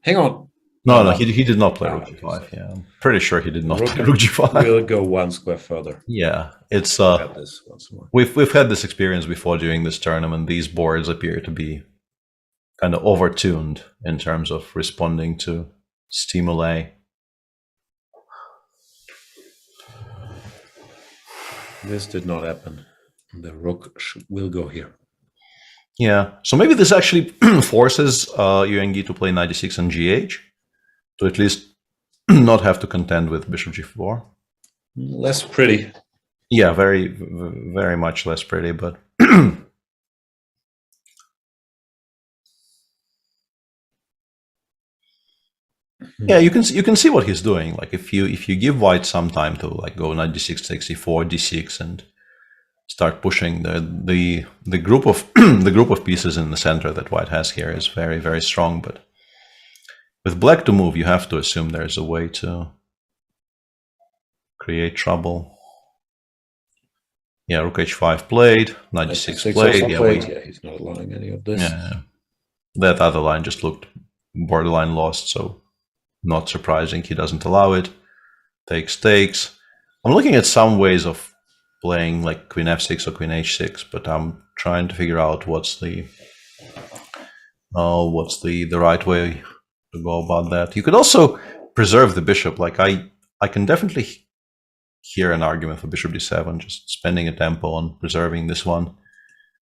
Hang on. No, he did not play Rook G5, yeah. I'm pretty sure he did not play Rook G5. We'll go one square further. Yeah, it's, This once more. we've had this experience before during this tournament. These boards appear to be kind of overtuned in terms of responding to stimuli. This did not happen. The rook will go here. Yeah, so maybe this actually forces Yuan Gi to play 96 and GH, to at least not have to contend with Bishop G4. Less pretty. Yeah, very, very much less pretty, but yeah, you can see what he's doing. Like if you give white some time to like go 96 to 64, d6, and start pushing the group of the group of pieces in the center that white has here is very, very strong. But with black to move, you have to assume there's a way to create trouble. Yeah, Rook H5 played, 96 played. Yeah, he's not allowing any of this. Yeah, that other line just looked borderline lost, so not surprising he doesn't allow it. Takes. I'm looking at some ways of playing like Queen F6 or Queen H6, but I'm trying to figure out what's the right way to go about that. You could also preserve the bishop. Like I can definitely hear an argument for Bishop D7, just spending a tempo on preserving this one,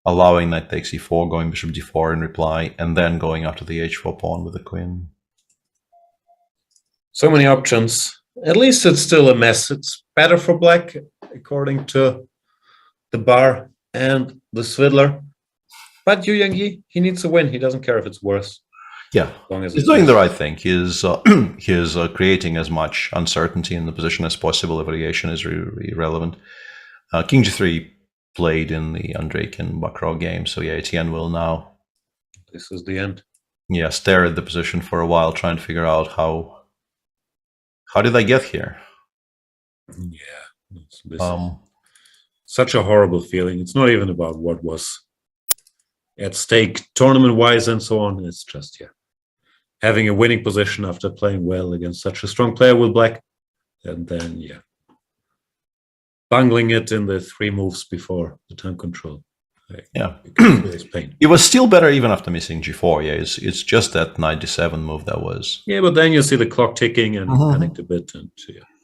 allowing knight takes e4, going Bishop D4 in reply, and then going after the H4 pawn with the queen. So many options. At least it's still a mess. It's better for black, according to the bar and the Svidler. But Yuan Gi, he needs to win. He doesn't care if it's worse. Yeah, As long as he's doing the right thing. He's creating as much uncertainty in the position as possible. The variation is really irrelevant. King G3 played in the Andreikin Bacrot game, so yeah, Etienne will now. This is the end. Yeah, stare at the position for a while, trying to figure out how did I get here? Yeah, it's such a horrible feeling. It's not even about what was at stake tournament-wise and so on. It's just, having a winning position after playing well against such a strong player with black, and then, bungling it in the 3 moves before the time control. It was still better even after missing G4. Yeah, it's just that knight D7 move that was. Yeah, but then you see the clock ticking and panicked a bit, and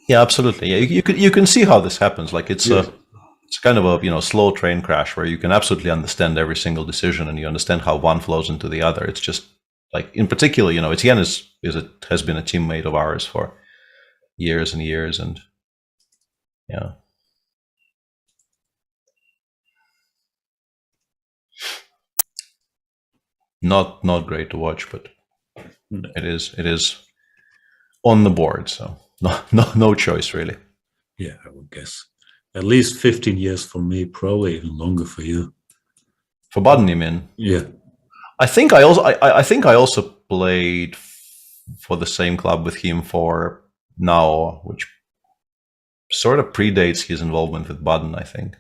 yeah, absolutely. Yeah, you can see how this happens. Like it's kind of a slow train crash where you can absolutely understand every single decision and you understand how one flows into the other. It's just like in particular, Etienne has been a teammate of ours for years and years, and yeah. Not great to watch, but it is on the board, so no choice really. Yeah, I would guess at least 15 years for me, probably even longer for you. For Budden, you mean? Yeah, I think I also played for the same club with him for now, which sort of predates his involvement with Budden, I think.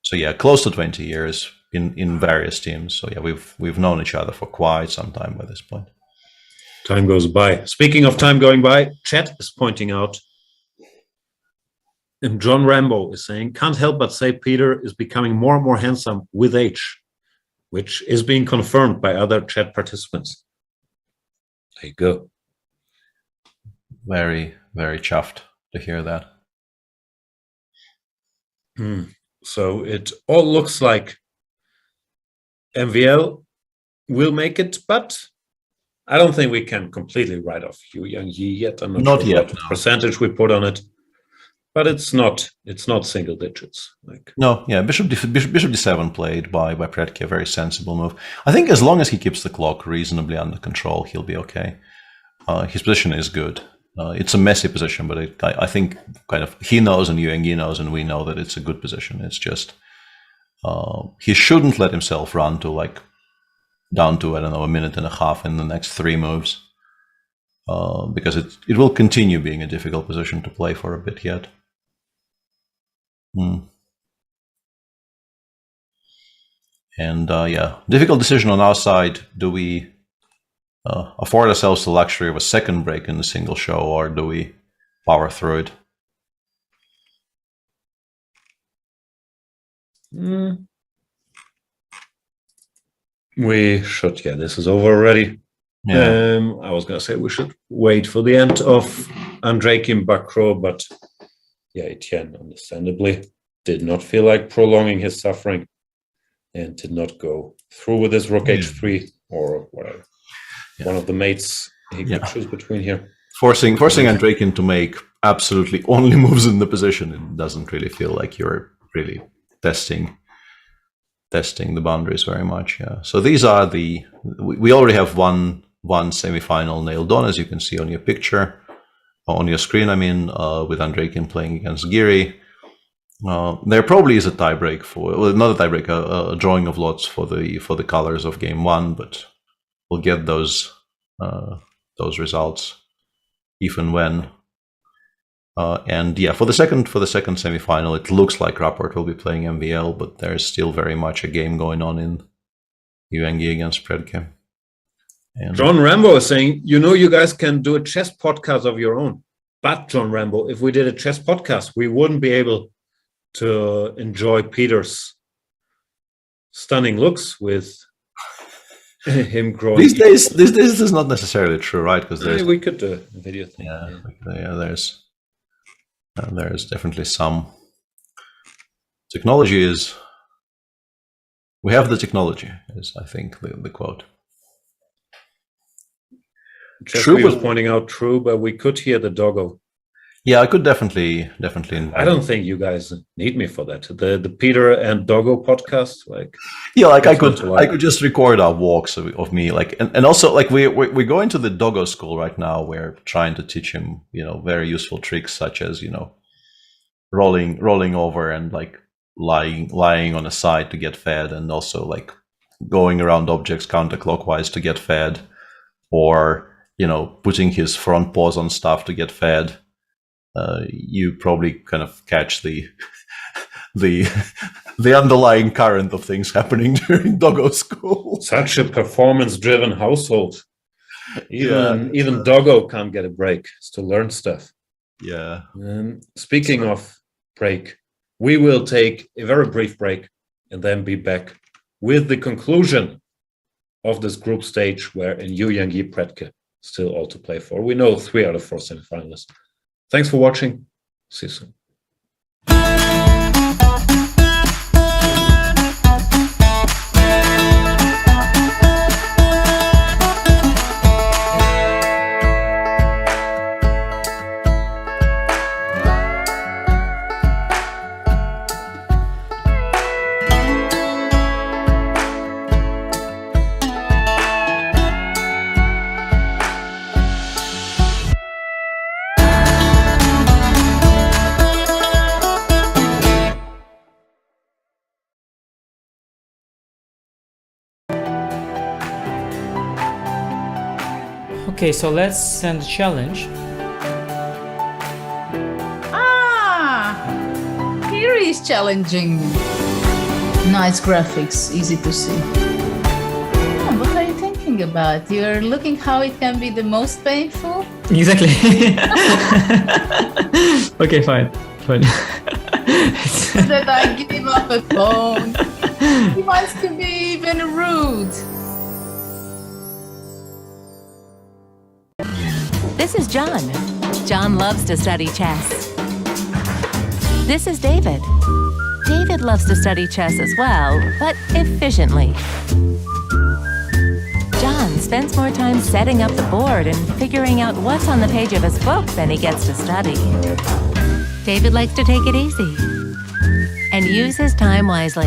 So yeah, close to 20 years. In various teams, so yeah, we've known each other for quite some time by this point. Time goes by. Speaking of time going by, chat is pointing out, and John Rambo is saying, can't help but say Peter is becoming more and more handsome with age, which is being confirmed by other chat participants. There you go. Very, very chuffed to hear that. So it all looks like MVL will make it, but I don't think we can completely write off Yuan Gi yet. I'm not sure yet, what percentage we put on it. But it's not single digits. Like No, yeah, Bishop D7 played by Predke, a very sensible move. I think as long as he keeps the clock reasonably under control, he'll be okay. His position is good. It's a messy position, but I think kind of he knows and Yuengyi knows and we know that it's a good position. It's just he shouldn't let himself run to like down to, I don't know, a minute and a half in the next 3 moves, because it will continue being a difficult position to play for a bit yet. And yeah, difficult decision on our side. Do we afford ourselves the luxury of a second break in the single show, or do we power through it? We should, yeah, this is over already. Yeah. I was going to say we should wait for the end of Andreikin Bakro, but yeah, Etienne, understandably, did not feel like prolonging his suffering and did not go through with his rook h3 or whatever. Yeah. One of the mates he could choose between here. Forcing Andreikin to make absolutely only moves in the position, it doesn't really feel like you're really testing the boundaries very much. Yeah. So these are we already have one semi-final nailed on, as you can see on your picture, on your screen. I mean, with Andreikin playing against Giri. There probably is a tiebreak not a tiebreak, a drawing of lots for the colors of game 1, but we'll get those results if and when. And yeah, for the second semifinal, it looks like Rapport will be playing MVL, but there's still very much a game going on in Yuengyi against Predke. And John Rambo is saying, you guys can do a chess podcast of your own. But John Rambo, if we did a chess podcast, we wouldn't be able to enjoy Peter's stunning looks with him growing. These days, this is not necessarily true, right? Because we could do a video thing. Yeah, there's definitely some technology is. We have the technology, is I think the quote. True was pointing out true, but we could hear the doggo. Yeah, I could definitely. I don't think you guys need me for that. The Peter and Doggo podcast, like. Yeah, like I could just record our walks of me, like, and also like we're going to the Doggo school right now. We're trying to teach him, very useful tricks such as rolling over and like lying on a side to get fed, and also like going around objects counterclockwise to get fed, or putting his front paws on stuff to get fed. You probably kind of catch the underlying current of things happening during Doggo school. Such a performance-driven household. Even Doggo can't get a break. It's to learn stuff. Yeah. Speaking of break, we will take a very brief break and then be back with the conclusion of this group stage, where in Yuengyi Predke still all to play for. We know 3 out of 4 semifinalists. Thanks for watching. See you soon. Okay, so let's send a challenge. Here is challenging. Nice graphics, easy to see. What are you thinking about? You're looking how it can be the most painful? Exactly. Okay, fine. That I give up a phone. He wants to be even rude. This is John. John loves to study chess. This is David. David loves to study chess as well, but efficiently. John spends more time setting up the board and figuring out what's on the page of his book than he gets to study. David likes to take it easy and use his time wisely.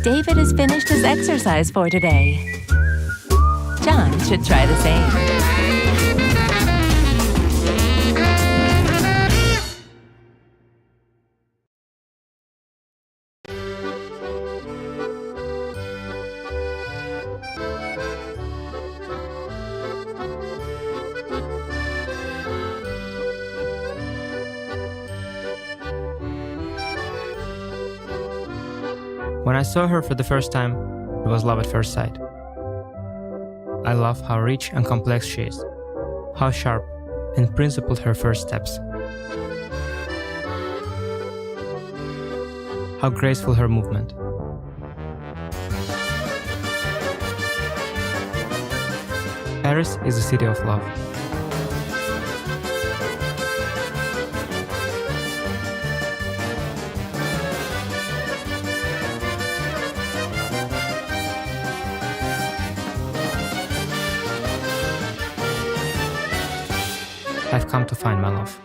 David has finished his exercise for today. John should try the same. When I saw her for the first time, it was love at first sight. I love how rich and complex she is, how sharp and principled her first steps, how graceful her movement. Paris is a city of love. I've come to find my love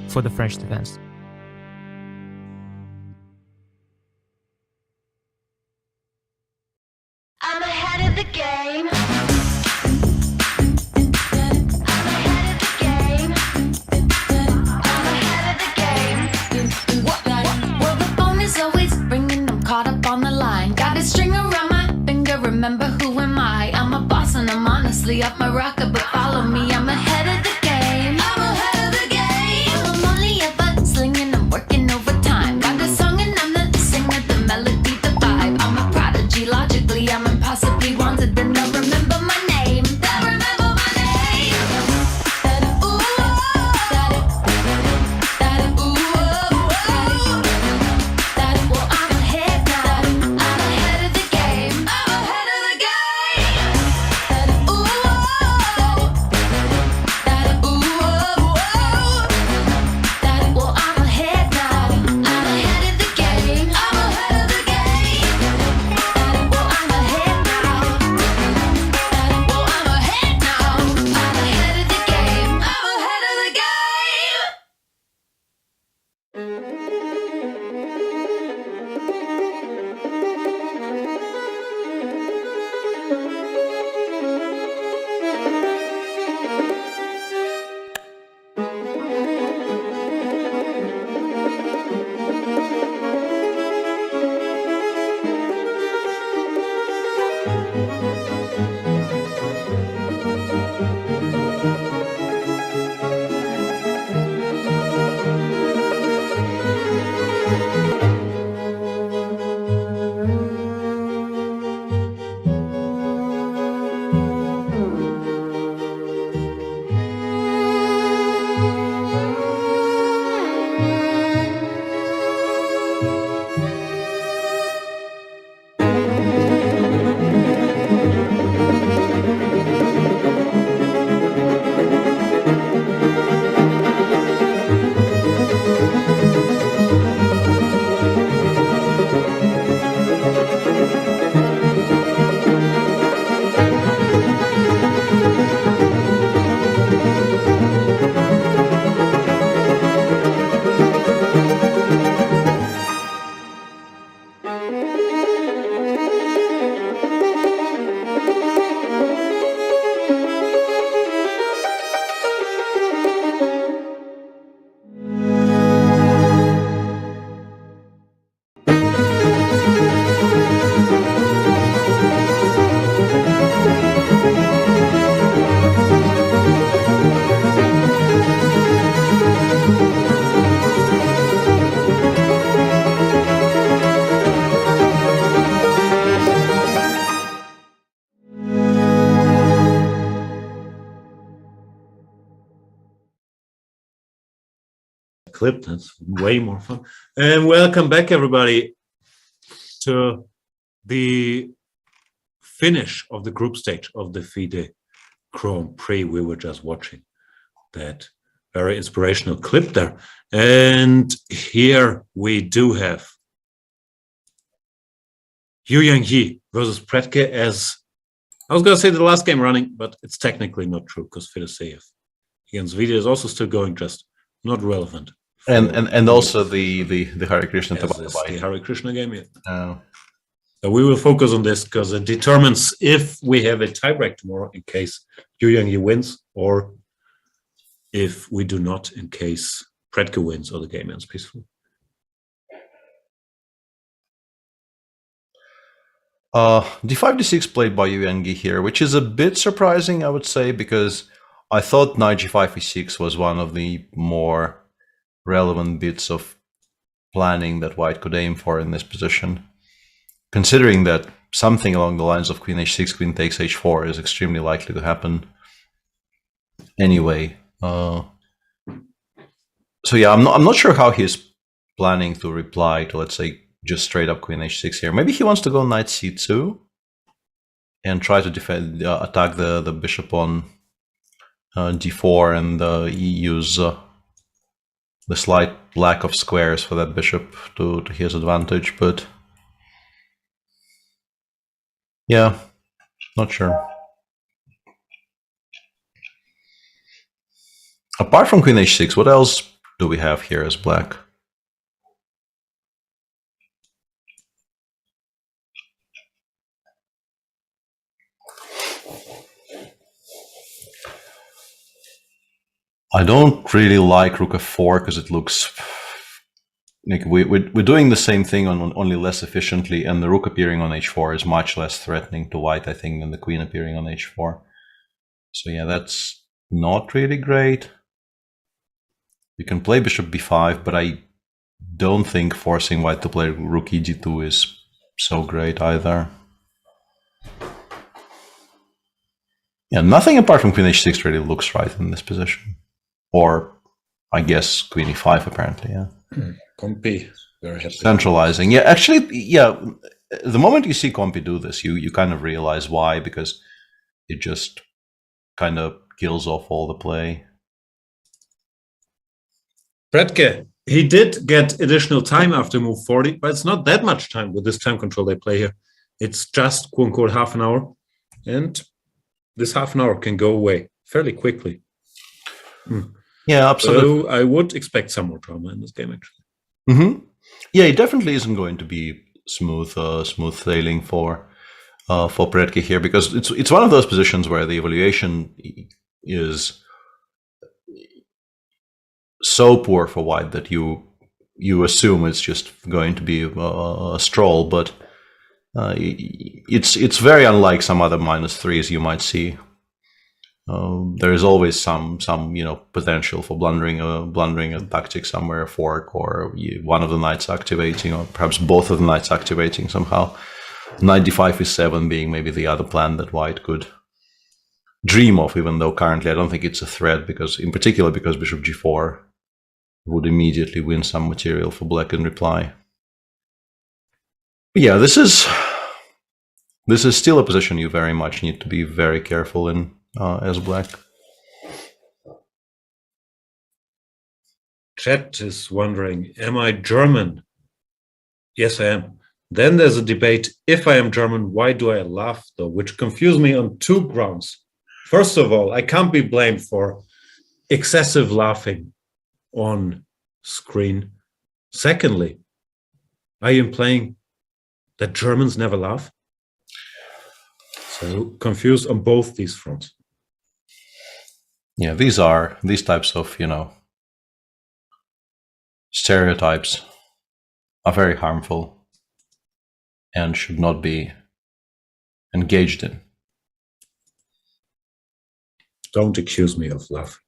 for the French defense. I'm ahead of the game. Well, the phone is always ringing. I'm caught up on the line. Got a string around my finger. Remember who am I? I'm a boss and I'm honestly off my rocker, but follow me. I'm ahead of the game. I'm ahead of the game. I'm only ever slinging. I'm working overtime. Got a song and I'm the singer, the melody, the vibe. I'm a prodigy. Logically, I'm impossibly wanted. Then they'll remember my name. They'll remember my name. Ooh, well, I'm ahead now. I'm ahead of the game. I'm ahead of the game. Ooh, well, I'm ahead now. I'm ahead of the game. I'm ahead of the game. Well, I'm ahead now. Well, I'm ahead now. I'm ahead of the game. I'm ahead of the game. Clip, that's way more fun. And welcome back, everybody, to the finish of the group stage of the FIDE Grand Prix. We were just watching that very inspirational clip there. And here we do have Yu Yang versus Pretke as, I was going to say the last game running, but it's technically not true because FIDE against Svidler is also still going, just not relevant. And also the Hare Krishna as is the Hare Krishna game. Yeah. Oh. So we will focus on this because it determines if we have a tiebreak tomorrow in case Yu Yang wins, or if we do not in case Pretke wins or the game ends peacefully. D5, D6 played by Yu Yang here, which is a bit surprising, I would say, because I thought knight G5, E6 was one of the more relevant bits of planning that white could aim for in this position. Considering that something along the lines of queen H6, queen takes H4 is extremely likely to happen. Anyway, so yeah, I'm not sure how he's planning to reply to, let's say, just straight up queen H6 here. Maybe he wants to go knight C2 and try to defend, attack the bishop on D4 and use the slight lack of squares for that bishop to his advantage, but yeah, not sure. Apart from queen H6, what else do we have here as black? I don't really like rook f4 because it looks like we're doing the same thing on only less efficiently, and the rook appearing on h4 is much less threatening to white, I think, than the queen appearing on h4. So yeah, that's not really great. You can play bishop b5, but I don't think forcing white to play rook eg2 is so great either. Yeah, nothing apart from queen h6 really looks right in this position. Or, I guess, queen e5 apparently, yeah. Compi, very happy. Centralizing. Yeah, actually, yeah, the moment you see Compi do this, you kind of realize why, because it just kind of kills off all the play. Pretke, he did get additional time after move 40, but it's not that much time with this time control they play here. It's just, quote unquote, half an hour. And this half an hour can go away fairly quickly. Yeah, absolutely. So I would expect some more drama in this game, actually. Yeah, it definitely isn't going to be smooth sailing for Pretke here, because it's one of those positions where the evaluation is so poor for white that you assume it's just going to be a stroll, but it's very unlike some other -3s you might see. There is always some potential for blundering a tactic somewhere, a fork, or one of the knights activating, or perhaps both of the knights activating somehow. Knight d5 e7 being maybe the other plan that white could dream of, even though currently I don't think it's a threat, because in particular because bishop g4 would immediately win some material for black in reply. But yeah, this is still a position you very much need to be very careful in. As black. Chat is wondering, am I German? Yes, I am. Then there's a debate, if I am German, why do I laugh though? Which confused me on 2 grounds. First of all, I can't be blamed for excessive laughing on screen. Secondly, are you implying that Germans never laugh? So confused on both these fronts. Yeah, these types of, stereotypes are very harmful and should not be engaged in. Don't accuse me of laughing.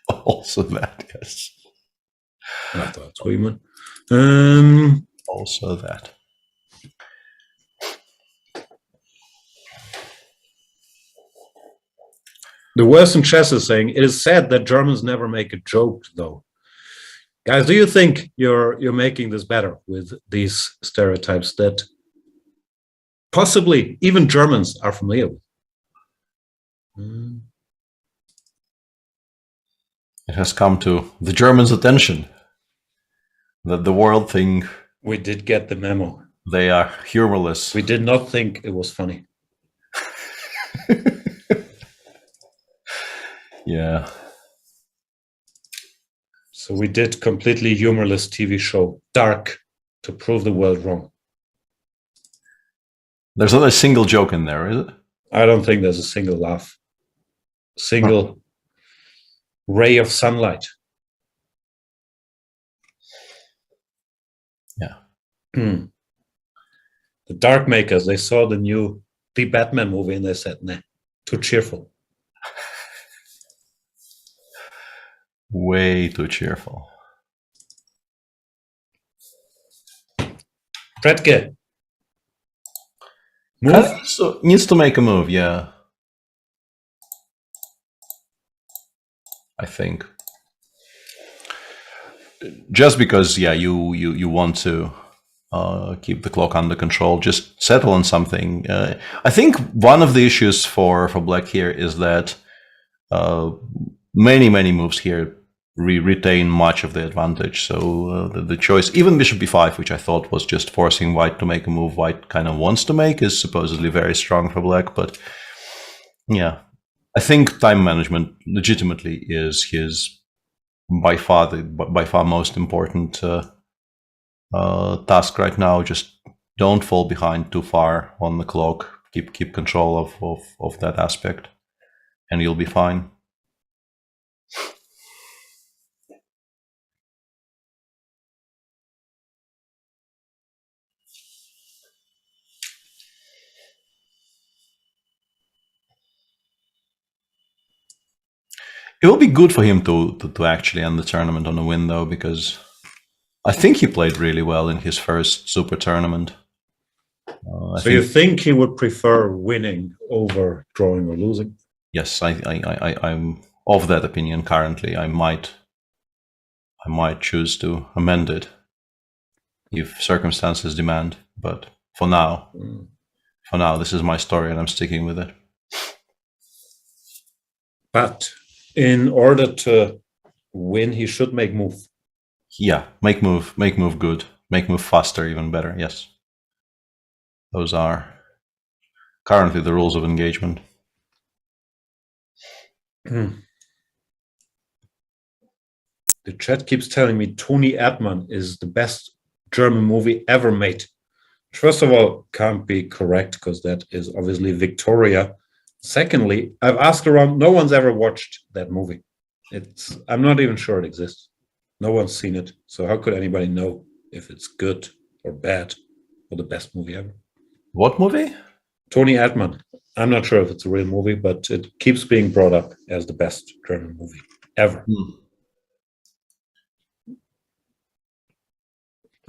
Also that, yes. I thought so, even. Also that. The Western chess is saying, it is said that Germans never make a joke, though. Guys, do you think you're making this better with these stereotypes that possibly even Germans are familiar with? It has come to the Germans' attention that the world think We did get the memo. They are humorless. We did not think it was funny. Yeah. So we did completely humorless TV show, dark, to prove the world wrong. There's not a single joke in there, is it? I don't think there's a single laugh, single ray of sunlight. Yeah. The Dark Makers, they saw the Batman movie and they said, nah, too cheerful. Way too cheerful. Pretke. Move? So needs to make a move, yeah. I think. Just because, yeah, you want to keep the clock under control, just settle on something. I think one of the issues for black here is that many moves here retain much of the advantage. So the choice, even bishop b5, which I thought was just forcing white to make a move white kind of wants to make, is supposedly very strong for black. But yeah, I think time management legitimately is his by far most important task right now. Just don't fall behind too far on the clock. Keep control of that aspect, and you'll be fine. It will be good for him to actually end the tournament on a win, though, because I think he played really well in his first super tournament. So you think he would prefer winning over drawing or losing? Yes, I'm of that opinion currently. I might choose to amend it if circumstances demand, but for now, this is my story and I'm sticking with it. But in order to win, he should make move. Yeah, make move good, make move faster, even better. Yes, those are currently the rules of engagement. The chat keeps telling me Tony Erdmann is the best German movie ever made. First of all, can't be correct because that is obviously Victoria. Secondly, I've asked around, no one's ever watched that movie. I'm not even sure it exists. No one's seen it. So how could anybody know if it's good or bad or the best movie ever? What movie? Tony Erdmann. I'm not sure if it's a real movie, but it keeps being brought up as the best German movie ever.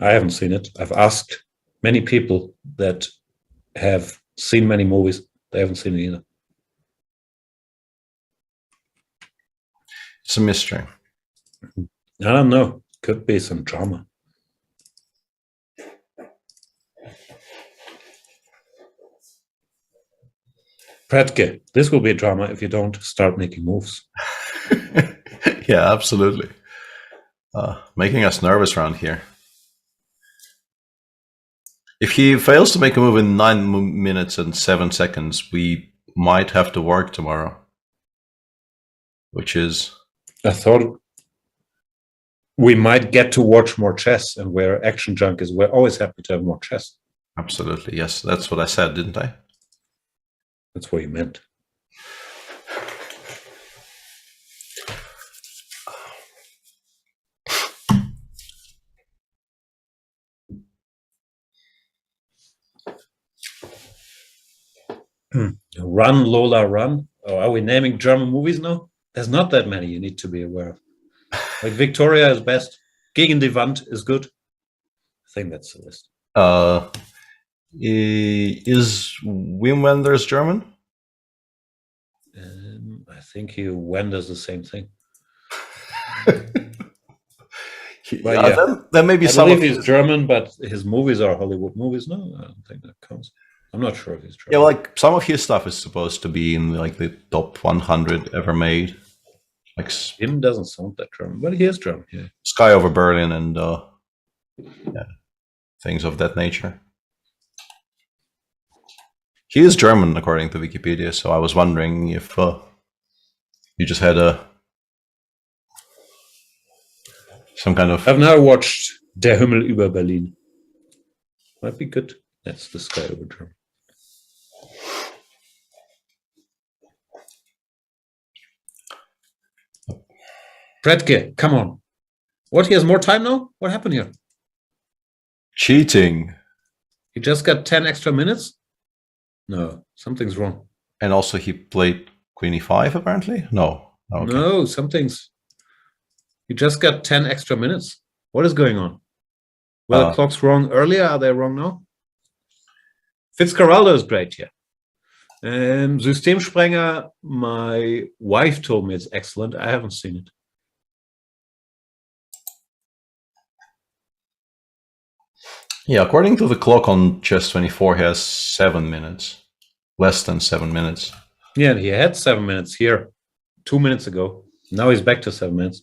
I haven't seen it. I've asked many people that have seen many movies. They haven't seen it either. It's a mystery. I don't know. Could be some drama. Pretke, this will be a drama if you don't start making moves. Yeah, absolutely. Making us nervous around here. If he fails to make a move in 9 minutes and 7 seconds, we might have to work tomorrow. Which is... I thought we might get to watch more chess, and where Action Junk is, we're always happy to have more chess. Absolutely, yes. That's what I said, didn't I? That's what you meant. Run, Lola, run. Oh, are we naming German movies now? There's not that many you need to be aware of. Like Victoria is best. Gegen die Wand is good. I think that's the list. Is Wim Wenders German? I think he Wenders the same thing. There may be some. I believe he's German, but his movies are Hollywood movies. No, I don't think that counts. I'm not sure if he's German. Yeah, like some of his stuff is supposed to be in like the top 100 ever made. Like him doesn't sound that German, but he is German. Yeah. Sky Over Berlin and yeah. things of that nature. He is German, according to Wikipedia, so I was wondering if you just had some kind of... I've now watched Der Himmel über Berlin. Might be good. That's the sky over Germany. Bredke, come on. What, he has more time now? What happened here? Cheating. He just got 10 extra minutes? No, something's wrong. And also he played Queen e5, apparently? No. Okay. No, something's... He just got 10 extra minutes. What is going on? Well, the clock's wrong earlier. Are they wrong now? Fitzcarraldo is great here. Systemsprenger, my wife told me it's excellent. I haven't seen it. Yeah, according to the clock on Chess24, he has 7 minutes. Less than 7 minutes. Yeah, he had 7 minutes here 2 minutes ago. Now he's back to 7 minutes.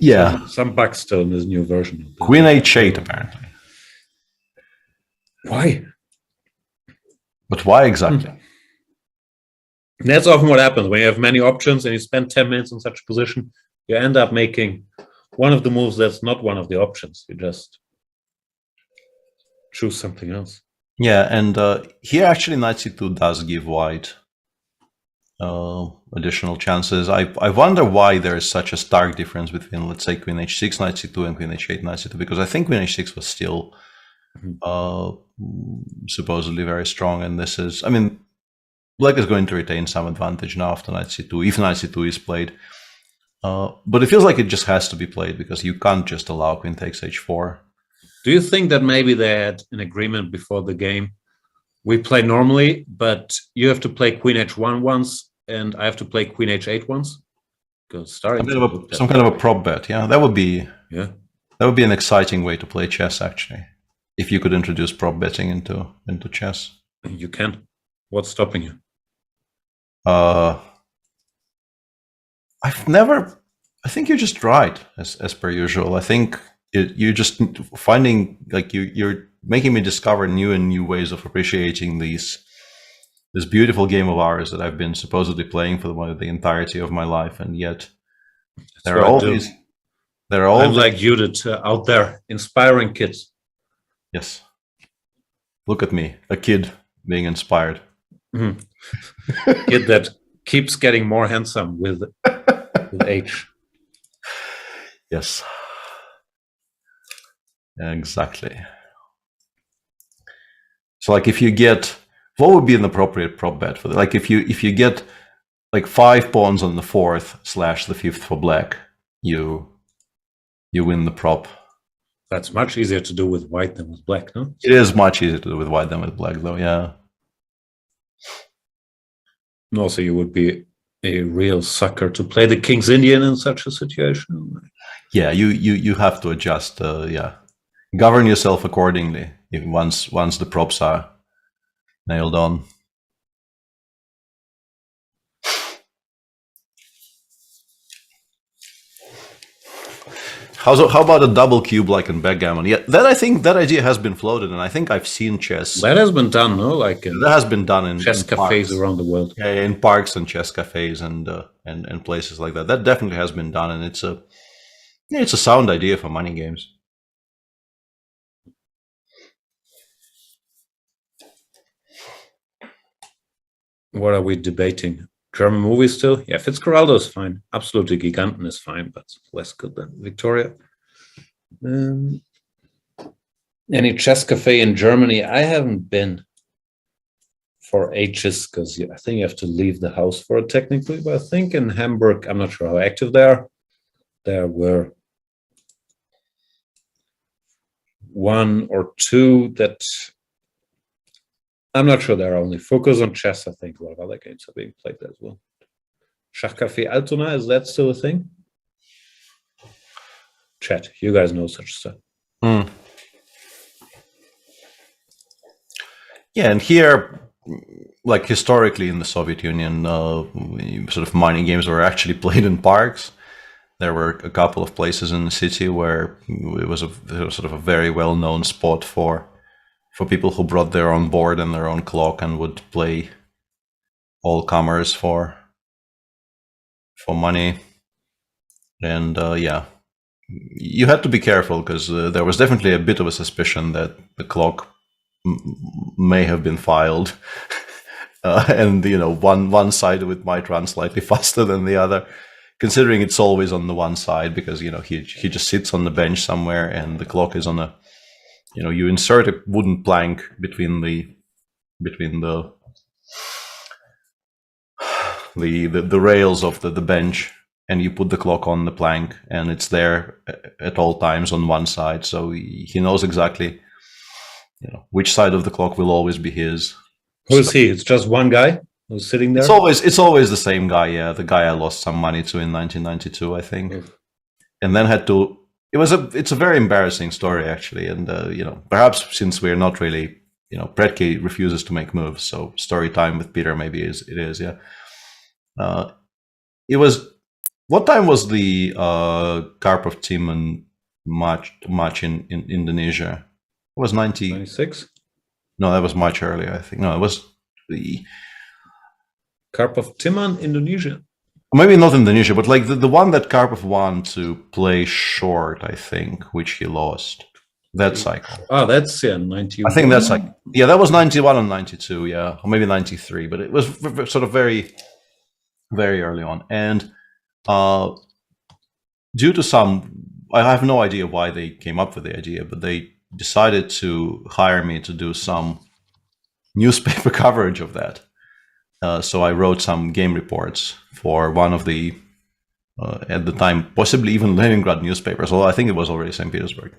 Yeah. Some bugs still in this new version. Queen h8, apparently. Why? But why exactly? That's often what happens when you have many options and you spend 10 minutes in such a position. You end up making one of the moves that's not one of the options. You just choose something else. Yeah, and here actually knight c2 does give white additional chances. I wonder why there is such a stark difference between, let's say, Queen h6, knight c2, and Queen h8, knight c2, because I think Queen h6 was still supposedly very strong, and this is, I mean, Black is going to retain some advantage now after knight c2, if knight c2 is played. But it feels like it just has to be played, because you can't just allow Queen takes h4. Do you think that maybe they had an agreement before the game? We play normally, but you have to play Queen h1 once, and I have to play Queen h8 once? Some kind of a prop bet, yeah. That would be an exciting way to play chess, actually. If you could introduce prop betting into chess. You can. What's stopping you? I think you're just right, as per usual. I think you're just finding, like, you're making me discover new and new ways of appreciating this beautiful game of ours that I've been supposedly playing for the entirety of my life, and yet there are all these. I'm like Judith out there inspiring kids. Yes. Look at me, a kid being inspired. Kid that keeps getting more handsome with age. Yes. Exactly. So, like, if you get, what would be an appropriate prop bet for that? Like, if you get like 5 pawns on the 4th / the 5th for black, you win the prop. That's much easier to do with white than with black, no? It is much easier to do with white than with black, though. Yeah. And also, you would be a real sucker to play the King's Indian in such a situation. Yeah, you have to adjust. Yeah, govern yourself accordingly. Once the props are nailed on. How about a double cube like in backgammon? Yeah, I think that idea has been floated, and I think I've seen chess. That has been done, no? Like that has been done in chess cafes parks around the world. Yeah, in parks and chess cafes and places like that. That definitely has been done, and it's a sound idea for money games. What are we debating? German movies still? Yeah, Fitzcarraldo is fine. Absolutely, Giganten is fine, but less good than Victoria. Any chess cafe in Germany? I haven't been for ages, because I think you have to leave the house for it technically, but I think in Hamburg, I'm not sure how active they are. There were 1 or 2 that I'm not sure they're only focused on chess. I think a lot of other games are being played there as well. Schachcafé Altona, is that still a thing? Chat, you guys know such stuff. Yeah, and here, like historically in the Soviet Union, sort of mining games were actually played in parks. There were a couple of places in the city where it was sort of a very well-known spot for people who brought their own board and their own clock and would play all comers for money. And yeah, you had to be careful because there was definitely a bit of a suspicion that the clock may have been filed, and one side of it might run slightly faster than the other, considering it's always on the one side, because he just sits on the bench somewhere and the clock is on a, you insert a wooden plank between the rails of the bench, and you put the clock on the plank, and it's there at all times on one side, so he knows exactly which side of the clock will always be his. Who is he? It's just one guy who's sitting there? It's always the same guy, yeah. The guy I lost some money to in 1992, I think. Oof. And then had to... It's a very embarrassing story, actually. And, perhaps since we're not really... Preti refuses to make moves, so story time with Peter maybe it is, yeah. It was... What time was the Karpov Timon match in Indonesia? It was 96? No, that was much earlier, I think. No, it was the Karpov Timon, Indonesia. Maybe not Indonesia, but like the one that Karpov won to play short, I think, which he lost. That cycle. Oh, that's 91. I think that's like, yeah, that was 91 and 92, yeah, or maybe 93, but it was sort of very, very early on. And due to some, I have no idea why they came up with the idea, but they decided to hire me to do some newspaper coverage of that. So I wrote some game reports for one of the, at the time, possibly even Leningrad newspapers, although I think it was already St. Petersburg.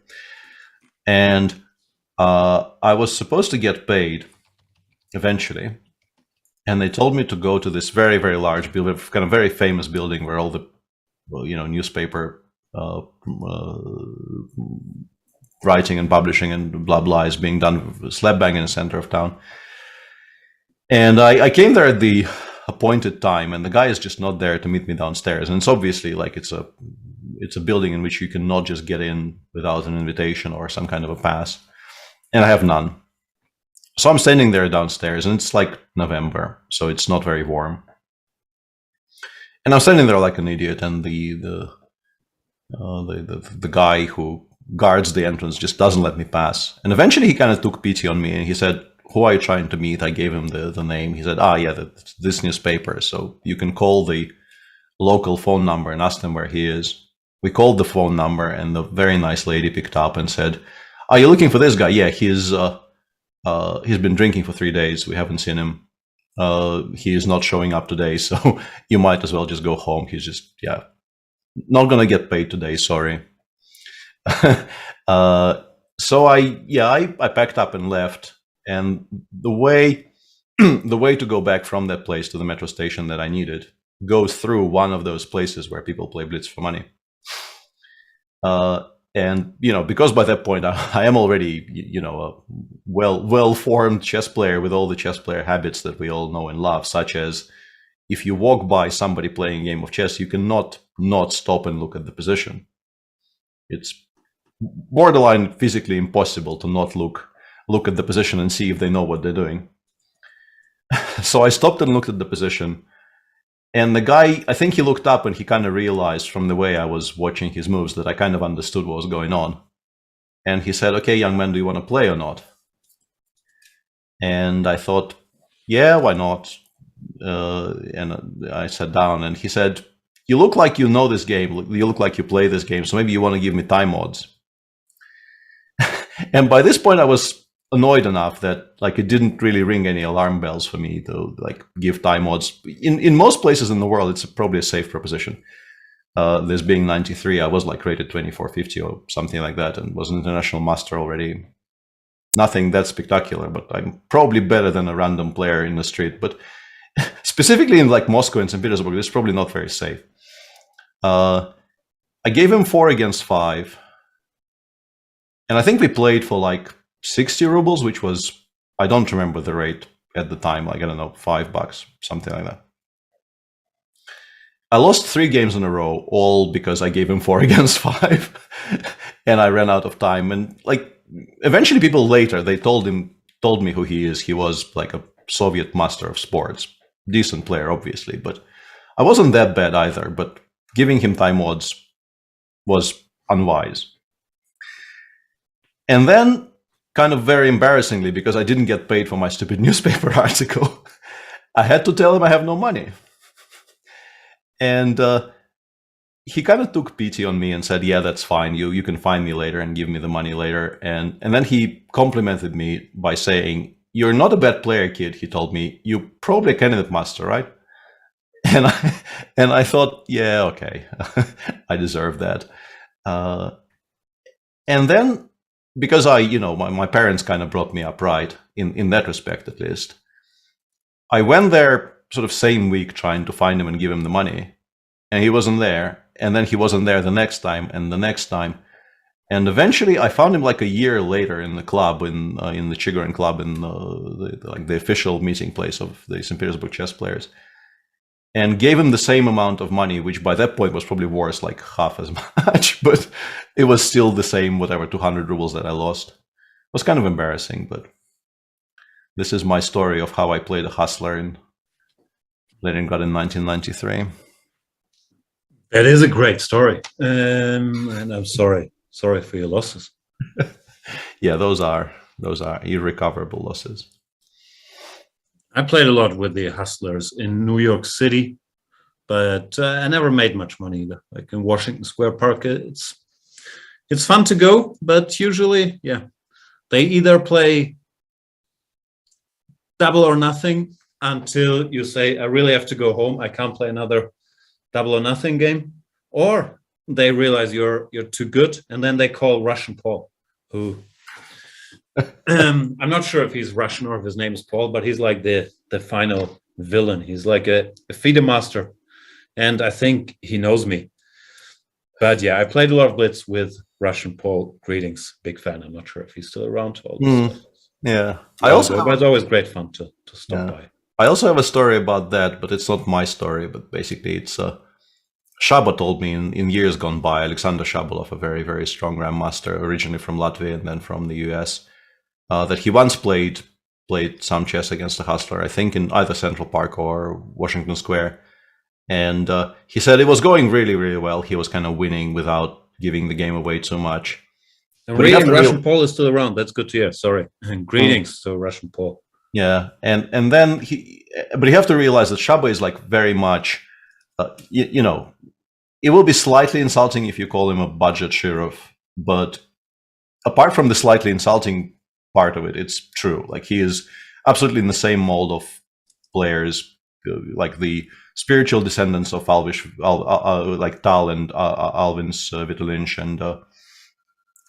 And I was supposed to get paid eventually. And they told me to go to this very, very large building, kind of very famous building where all the, newspaper writing and publishing and blah blah is being done slap bang in the center of town. And I came there at the appointed time, and the guy is just not there to meet me downstairs. And it's obviously like it's a building in which you cannot just get in without an invitation or some kind of a pass, and I have none. So I'm standing there downstairs, and it's like November, so it's not very warm. And I'm standing there like an idiot, and the guy who guards the entrance just doesn't let me pass. And eventually he kind of took pity on me, and he said, "Who are you trying to meet?" I gave him the name. He said, yeah, this newspaper, so you can call the local phone number and ask them where he is. We called the phone number, and the very nice lady picked up and said, "Are you looking for this guy?" "Yeah, he's been drinking for 3 days. We haven't seen him. He is not showing up today, so you might as well just go home. He's just, not gonna get paid today, sorry." So I packed up and left. And the way to go back from that place to the metro station that I needed goes through one of those places where people play Blitz for money. And because by that point I am already a well-formed chess player with all the chess player habits that we all know and love, such as if you walk by somebody playing a game of chess, you cannot not stop and look at the position. It's borderline physically impossible to not look at the position and see if they know what they're doing. So I stopped and looked at the position, and the guy, I think he looked up and he kind of realized from the way I was watching his moves that I kind of understood what was going on. And he said, "Okay, young man, do you want to play or not?" And I thought, yeah, why not? And I sat down, and he said, "You look like you know this game. You look like you play this game, so maybe you want to give me time odds." And by this point I was annoyed enough that like it didn't really ring any alarm bells for me to like give time odds. In most places in the world, it's probably a safe proposition. This being 93, I was like rated 2450 or something like that, and was an international master already. Nothing that spectacular, but I'm probably better than a random player in the street. But specifically in like Moscow and St. Petersburg, this is probably not very safe. I gave him 4 against 5. And I think we played for like 60 rubles, which was, I don't remember the rate at the time, like, I don't know, $5, something like that. I lost 3 games in a row, all because I gave him 4 against 5, and I ran out of time. And like eventually, people later they told me who he is. He was like a Soviet master of sports, decent player, obviously, but I wasn't that bad either. But giving him time odds was unwise. And then, kind of very embarrassingly, because I didn't get paid for my stupid newspaper article, I had to tell him I have no money. And he kind of took pity on me and said, yeah, that's fine. You can find me later and give me the money later. And then he complimented me by saying, you're not a bad player, kid, he told me. You're probably a candidate master, right? And I thought, yeah, okay, I deserve that. And then, because my parents kind of brought me up right, in that respect at least, I went there sort of same week trying to find him and give him the money, and he wasn't there. And then he wasn't there the next time and the next time. And eventually I found him like a year later in the club, in the Chigorin club, in the official meeting place of the St. Petersburg chess players, and gave him the same amount of money, which by that point was probably worth like half as much, but it was still the same, whatever, 200 rubles that I lost. It was kind of embarrassing, but this is my story of how I played a hustler in Leningrad in 1993. That is a great story. And I'm sorry for your losses. Yeah, those are irrecoverable losses. I played a lot with the hustlers in New York City, but I never made much money either. Like in Washington Square Park, it's fun to go, but usually, yeah, they either play double or nothing until you say, I really have to go home, I can't play another double or nothing game, or they realize you're too good, and then they call Russian Paul, who I'm not sure if he's Russian or if his name is Paul, but he's like the final villain. He's like a FIDE master, and I think he knows me. But yeah, I played a lot of Blitz with Russian Paul. Greetings, big fan. I'm not sure if he's still around. Yeah, but it's always great fun to stop by. I also have a story about that, but it's not my story. But basically, it's Shaba told me in years gone by. Alexander Shabalov, a very, very strong grandmaster, originally from Latvia and then from the US, that he once played some chess against a hustler, I think in either Central Park or Washington Square. And he said it was going really, really well. He was kind of winning without giving the game away too much. And really, Russian Paul is still around. That's good to hear. Sorry. And greetings to Russian Paul. Yeah. And then but you have to realize that Shaba is like very much, it will be slightly insulting if you call him a budget sheriff, but apart from the slightly insulting part of it, it's true. Like he is absolutely in the same mold of players, like the spiritual descendants of like Tal and Alvin's Vitolinch, and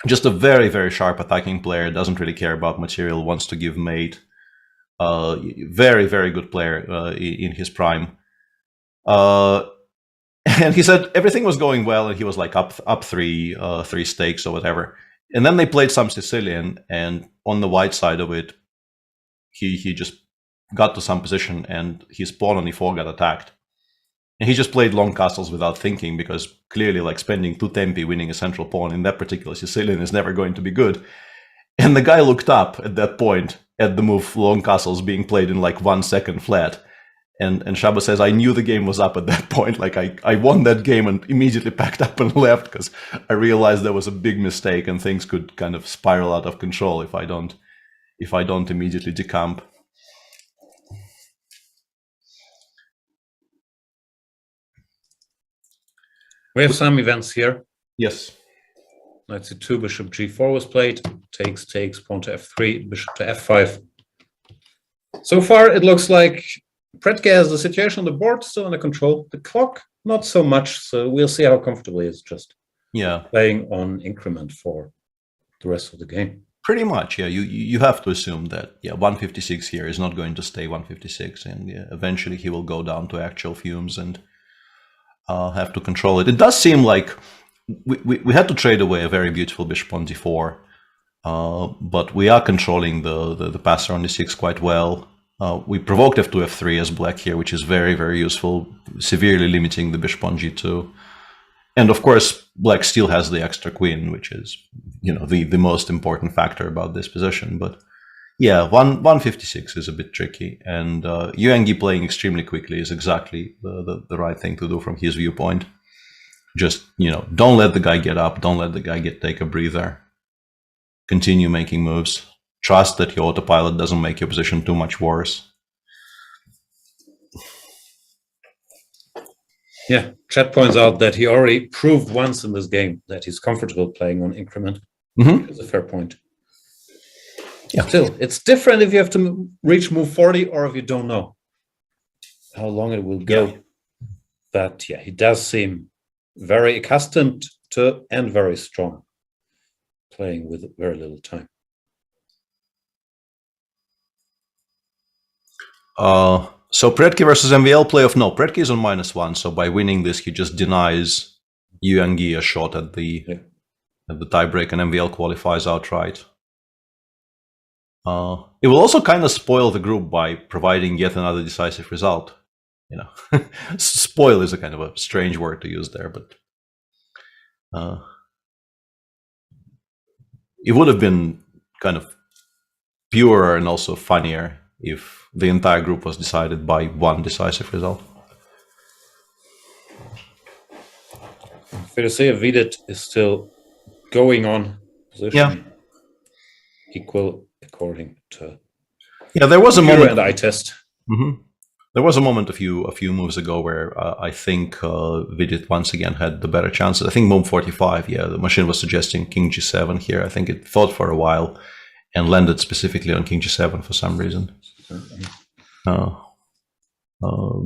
just a very, very sharp attacking player, doesn't really care about material, wants to give mate. Very, very good player in his prime. And he said everything was going well, and he was like up three stakes or whatever. And then they played some Sicilian, and on the white side of it, he just got to some position, and his pawn on e4 got attacked. And he just played long castles without thinking, because clearly, like, spending 2 tempi winning a central pawn in that particular Sicilian is never going to be good. And the guy looked up at that point at the move long castles being played in like 1 second flat. And Shaba says, I knew the game was up at that point. Like I won that game and immediately packed up and left, because I realized there was a big mistake and things could kind of spiral out of control if I don't immediately decamp. We have some events here. Yes. Knight c2, bishop g4 was played. Takes, pawn to f3, bishop to f5. So far, it looks like Pretke has the situation on the board still under control. The clock, not so much. So we'll see how comfortable he is just playing on increment for the rest of the game. Pretty much, yeah. You have to assume that 156 here is not going to stay 156, and eventually he will go down to actual fumes and have to control it. It does seem like we had to trade away a very beautiful bishop on d4, but we are controlling the passer on d6 quite well. We provoked f2, f3 as black here, which is very, very useful, severely limiting the bishop on g2. And of course, black still has the extra queen, which is, the most important factor about this position. But yeah, 156 is a bit tricky, and UNG playing extremely quickly is exactly the right thing to do from his viewpoint. Just, don't let the guy get up, don't let the guy take a breather. Continue making moves. Trust that your autopilot doesn't make your position too much worse. Yeah, Chat points out that he already proved once in this game that he's comfortable playing on increment. Mm-hmm. It's a fair point. Yeah. Still, it's different if you have to reach move 40 or if you don't know how long it will go. Yeah. But yeah, he does seem very accustomed to and very strong, playing with very little time. So Predke versus MVL playoff. No, Predke is on -1. So by winning this, he just denies UNG a shot at the tiebreak, and MVL qualifies outright. It will also kind of spoil the group by providing yet another decisive result. Spoil is a kind of a strange word to use there, but it would have been kind of purer and also funnier if the entire group was decided by one decisive result. Fair to say, FIDE is still going on position. Yeah. Equal according to there was a moment and eye test. Mm-hmm. There was a moment a few moves ago where I think FIDE once again had the better chances. I think move 45. The machine was suggesting King G7 here. I think it thought for a while and landed specifically on King G7 for some reason.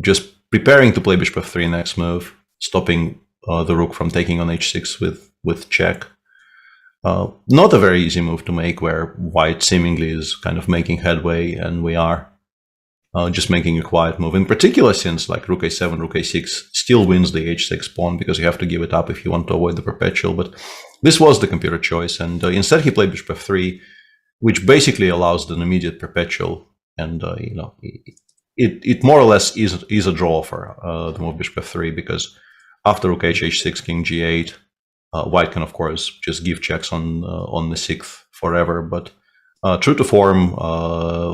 Just preparing to play Bishop f3 next move, stopping the rook from taking on h6 with check. Not a very easy move to make, where white seemingly is kind of making headway, and we are just making a quiet move. In particular, since like rook a7, rook a6 still wins the h6 pawn, because you have to give it up if you want to avoid the perpetual. But this was the computer choice, and instead he played Bishop f3, which basically allows an immediate perpetual. And it more or less is a draw for the move Bishop f3, because after rook h6, King g8, white can of course just give checks on the 6th forever. But true to form,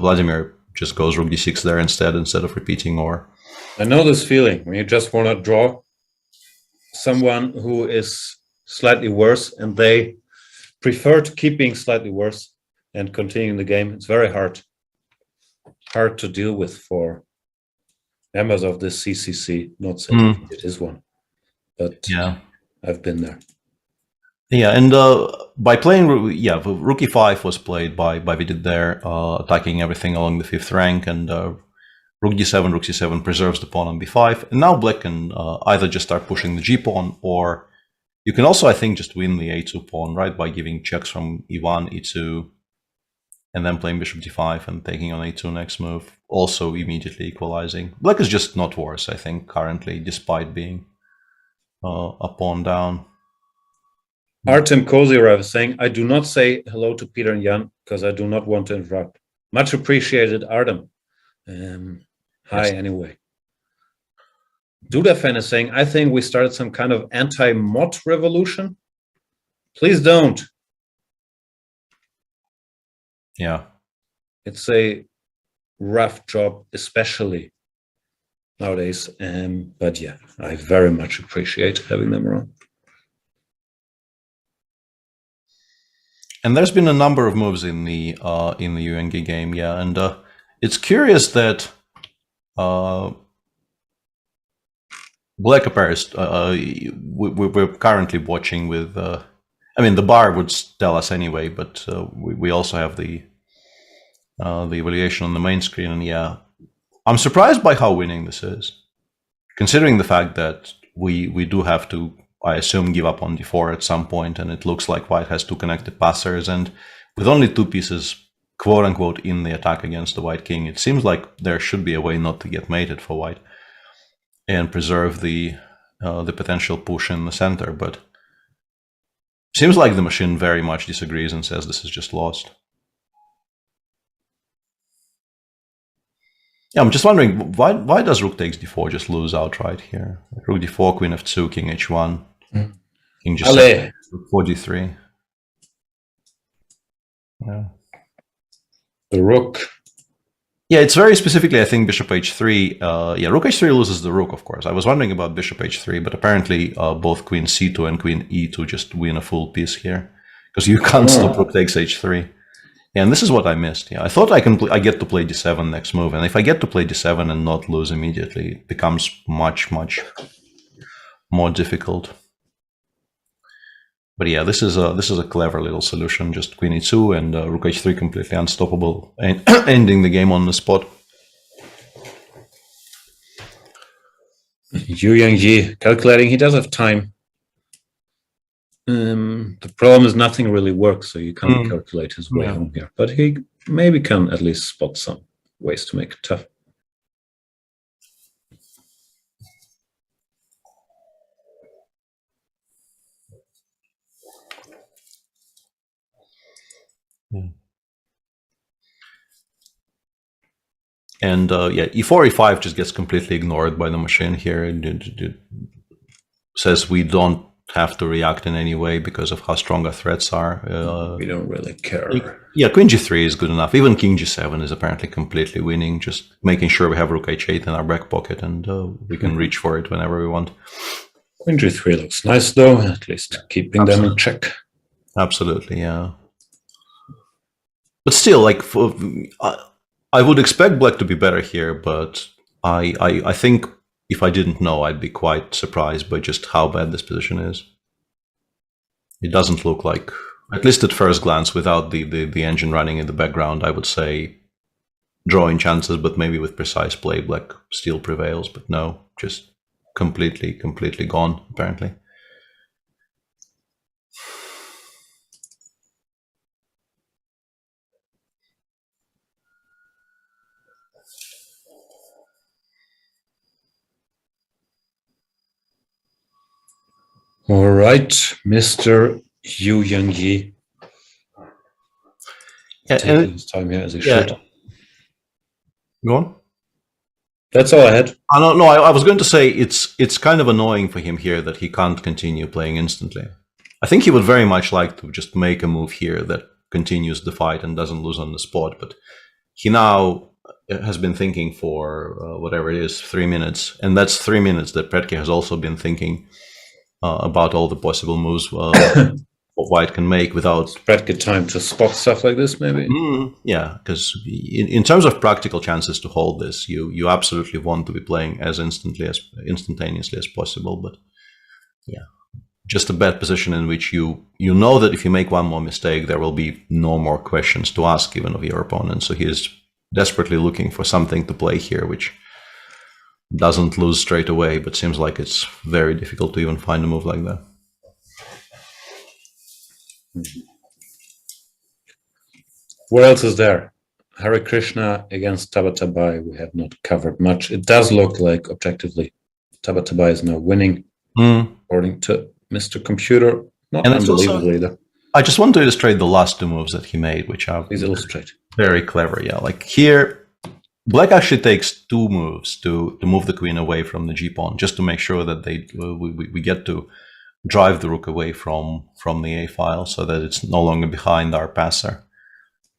Vladimir just goes rook d6 there instead of repeating. Or I know this feeling when you just want to draw someone who is slightly worse, and they prefer to keep being slightly worse and continuing the game. It's very hard to deal with for members of this CCC. Not saying it is one, but yeah, I've been there. Yeah, and by playing, rook e5 was played by FIDE there, attacking everything along the 5th rank, and rook d7, rook c7 preserves the pawn on b5. And now black can either just start pushing the g-pawn, or you can also, I think, just win the a2 pawn, right, by giving checks from e1, e2, and then playing bishop d5 and taking on a2 next move, also immediately equalizing. Black is just not worse, I think, currently, despite being a pawn down. Artem Kozyrev is saying, I do not say hello to Peter and Jan because I do not want to interrupt. Much appreciated, Artem. Hi, anyway. Duda fan is saying, I think we started some kind of anti-mod revolution. Please don't. Yeah. It's a rough job, especially nowadays. But yeah, I very much appreciate having them around. And there's been a number of moves in the UNG game, yeah, and it's curious that Black appears. We're currently watching with. I mean, the bar would tell us anyway, but we also have the evaluation on the main screen, and yeah, I'm surprised by how winning this is, considering the fact that we do have to, I assume, give up on d4 at some point, and it looks like white has two connected passers, and with only two pieces, quote-unquote, in the attack against the white king, it seems like there should be a way not to get mated for white and preserve the potential push in the center, but seems like the machine very much disagrees and says this is just lost. Yeah, I'm just wondering, why does rook takes d4 just lose outright here? Rook d4, queen f2, king h1, king g7, rook 4 d3. Yeah. The rook. Yeah, it's very specifically, I think, bishop h3. Yeah, rook h3 loses the rook, of course. I was wondering about bishop h3, but apparently both queen c2 and queen e2 just win a full piece here, because you can't stop rook takes h3. Yeah, and this is what I missed. Yeah, I thought I get to play d7 next move, and if I get to play d7 and not lose immediately, it becomes much more difficult. But yeah, this is a clever little solution. Just queen e2 and rook h3 completely unstoppable, and ending the game on the spot. Yu Yangyi calculating. He does have time. The problem is nothing really works, so you can't calculate his way home here. But he maybe can at least spot some ways to make it tough. Yeah. And yeah, e4, e5 just gets completely ignored by the machine here. It says we don't have to react in any way because of how strong our threats are. We don't really care. Yeah, queen g3 is good enough. Even king g7 is apparently completely winning, just making sure we have rook h8 in our back pocket and we can reach for it whenever we want. Queen g3 looks nice, though, at least keeping them in check. Absolutely, yeah. But still, like, I would expect black to be better here, but I think if I didn't know, I'd be quite surprised by just how bad this position is. It doesn't look like, at least at first glance, without the engine running in the background, I would say drawing chances, but maybe with precise play, black still prevails. But no, just completely gone, apparently. All right, Mr. Yu Yangyi. Yeah, taking his time here as he should. Go on. That's all I had. No, I was going to say it's kind of annoying for him here that he can't continue playing instantly. I think he would very much like to just make a move here that continues the fight and doesn't lose on the spot, but he now has been thinking for whatever it is, 3 minutes, and that's 3 minutes that Prudke has also been thinking about all the possible moves White can make without Prudke time to spot stuff like this, maybe. Yeah, because in terms of practical chances to hold this, you absolutely want to be playing as instantaneously as possible. But yeah, just a bad position in which you know that if you make one more mistake, there will be no more questions to ask even of your opponent. So he is desperately looking for something to play here, which doesn't lose straight away, but seems like it's very difficult to even find a move like that. What else is there? Hare Krishna against Tabatabai. We have not covered much. It does look like objectively Tabatabai is now winning, according to Mr. Computer. Not unbelievably, though. I just want to illustrate the last two moves that he made, which are very clever. Yeah, like here, Black actually takes two moves to move the queen away from the g-pawn, just to make sure that we get to drive the rook away from the a file, so that it's no longer behind our passer.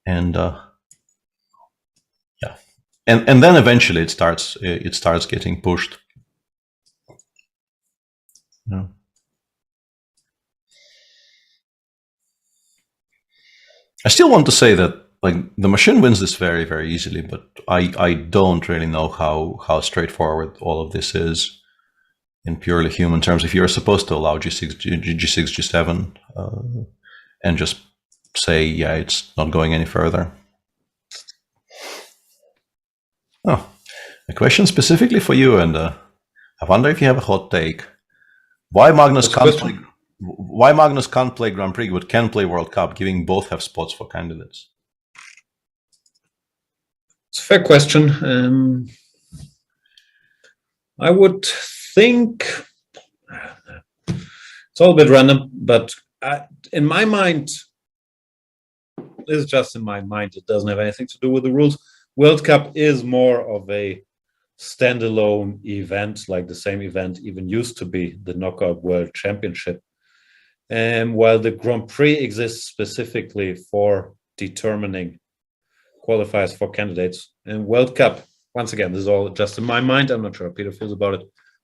And yeah, and then eventually it starts getting pushed. Yeah. I still want to say that like the machine wins this very, very easily, but I don't really know how straightforward all of this is in purely human terms. If you're supposed to allow g6, g7, and just say, yeah, it's not going any further. Oh, a question specifically for you, and I wonder if you have a hot take. Why Magnus can't play Grand Prix but can play World Cup, giving both have spots for candidates? It's a fair question. I would think it's all a bit random, but in my mind, this is just in my mind. It doesn't have anything to do with the rules. World Cup is more of a standalone event, like the same event even used to be the Knockout World Championship. And while the Grand Prix exists specifically for determining qualifiers for candidates, and World Cup, once again, this is all just in my mind. I'm not sure how Peter feels about it.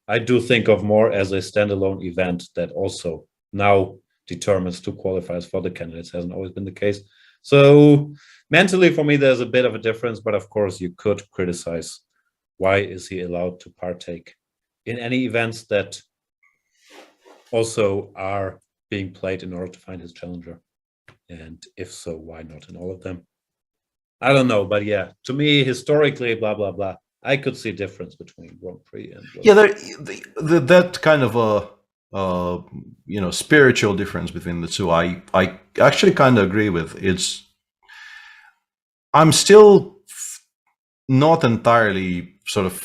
I do think of more as a standalone event that also now determines two qualifiers for the candidates. Hasn't always been the case. So mentally, for me, there's a bit of a difference, but of course, you could criticize why is he allowed to partake in any events that also are being played in order to find his challenger? And if so, why not in all of them? I don't know, but yeah, to me, historically, blah, blah, blah, I could see a difference between Grand Prix and yeah, that kind of a spiritual difference between the two, I actually kind of agree with. I'm still not entirely sort of.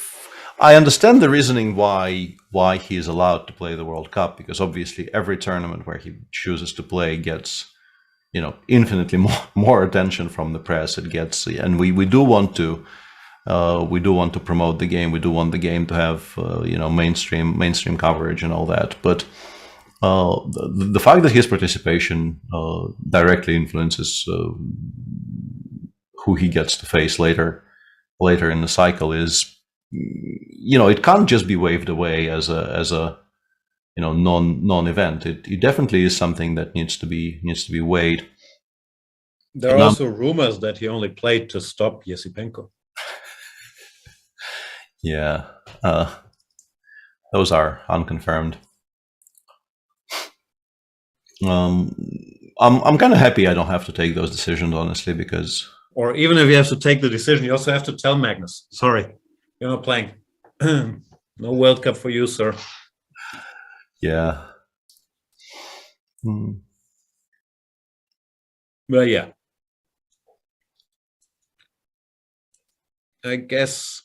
I understand the reasoning why he is allowed to play the World Cup, because obviously every tournament where he chooses to play gets, infinitely more attention from the press. It gets, and we do want to promote the game. We do want the game to have mainstream coverage and all that. But the fact that his participation directly influences who he gets to face later in the cycle is, it can't just be waved away as a non-event. It definitely is something that needs to be weighed. There are also rumors that he only played to stop Yesipenko. Yeah, those are unconfirmed. I'm kind of happy I don't have to take those decisions, honestly, because. Or even if you have to take the decision, you also have to tell Magnus, sorry, you're not playing. No World Cup for you, sir. Yeah. Well, yeah. I guess,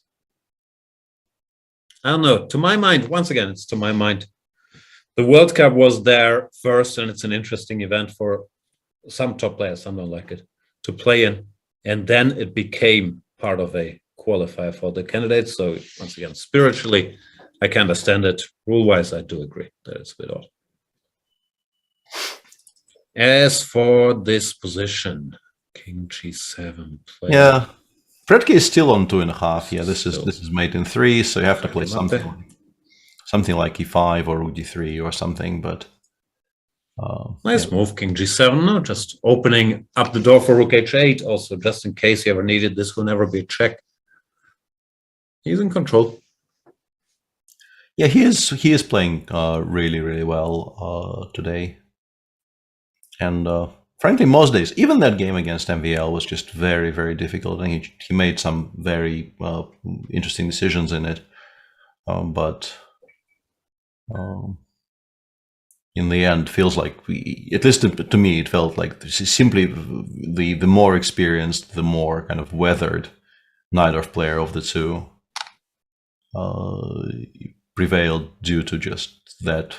I don't know. To my mind, once again, it's to my mind, the World Cup was there first, and it's an interesting event for some top players, some don't like it, to play in. And then it became part of a qualifier for the candidates. So once again, spiritually, I can understand it. Rule-wise, I do agree that it's a bit odd. As for this position, King G7 play. Yeah, Predke is still on 2.5. Yeah, this is mate in 3, so you have to play something like E5 or Rook D3 or something. But nice move, King G7. No, just opening up the door for Rook H8. Also, just in case you ever need it, this will never be a check. He's in control. Yeah, he is playing really, really well today. And frankly, most days, even that game against MVL was just very, very difficult. And he made some very interesting decisions in it. But in the end, feels like at least to me, it felt like simply the more experienced, the more kind of weathered Neidorf player of the two prevailed due to just that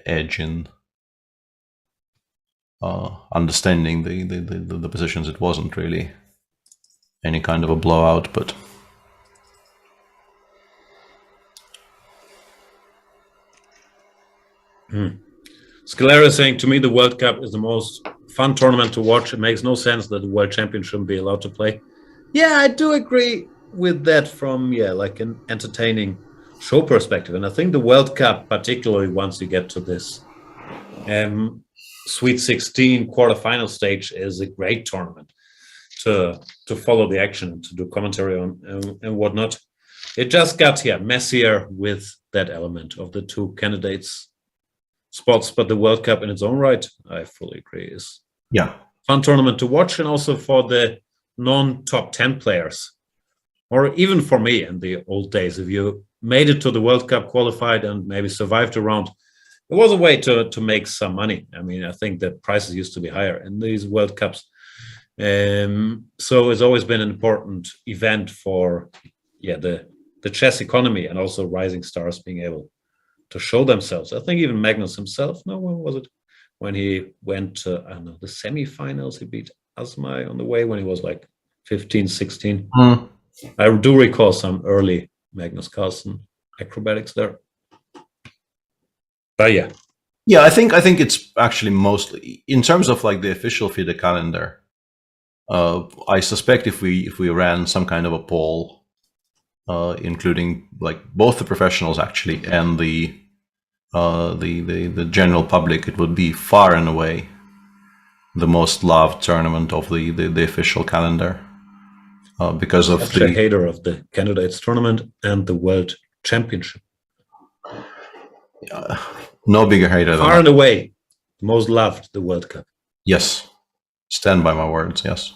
edge in understanding the positions. It wasn't really any kind of a blowout, but Scalera is saying, to me, the World Cup is the most fun tournament to watch. It makes no sense that the World Champion shouldn't be allowed to play. Yeah, I do agree with that from, like an entertaining show perspective. And I think the World Cup, particularly once you get to this Sweet 16 quarterfinal stage, is a great tournament to follow the action, to do commentary on and whatnot. It just got messier with that element of the two candidates spots, but the World Cup in its own right, I fully agree, is fun tournament to watch, and also for the non-top 10 players, or even for me in the old days, if you made it to the World Cup, qualified, and maybe survived a round, it was a way to make some money. I mean, I think the prices used to be higher in these World Cups. So it's always been an important event for the chess economy, and also rising stars being able to show themselves. I think even Magnus himself, when was it? When he went to, I don't know, the semifinals, he beat Asmai on the way when he was like 15, 16. Hmm. I do recall some early Magnus Carlsen acrobatics there. But yeah. Yeah, I think it's actually mostly in terms of like the official FIDE calendar. I suspect if we ran some kind of a poll, including like both the professionals actually and the general public, it would be far and away the most loved tournament of the official calendar, because of Such a hater of the candidates tournament and the World Championship. No bigger hater than Far and away, the most loved the World Cup. Yes, stand by my words. Yes.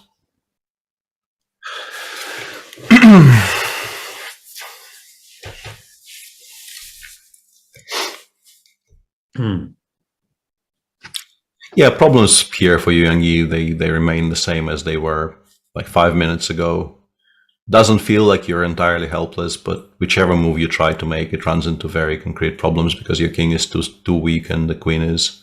Yeah, problems here for you, Young-Yi, they remain the same as they were like 5 minutes ago. Doesn't feel like you're entirely helpless, but whichever move you try to make, it runs into very concrete problems because your king is too weak and the queen is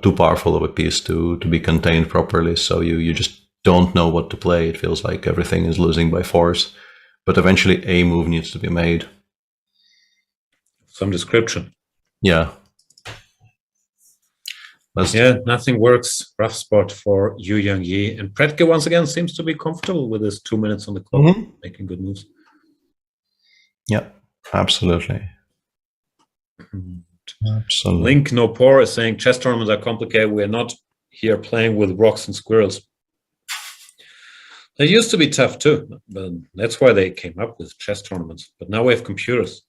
too powerful of a piece to be contained properly. So you just don't know what to play. It feels like everything is losing by force, but eventually a move needs to be made. Some description. Yeah. Yeah, nothing works. Rough spot for Yu Yang-Yi. And Pretke once again seems to be comfortable with his 2 minutes on the clock, making good moves. Yeah, absolutely. Absolutely. Link No Poor is saying chess tournaments are complicated. We're not here playing with rocks and squirrels. They used to be tough too, but that's why they came up with chess tournaments. But now we have computers.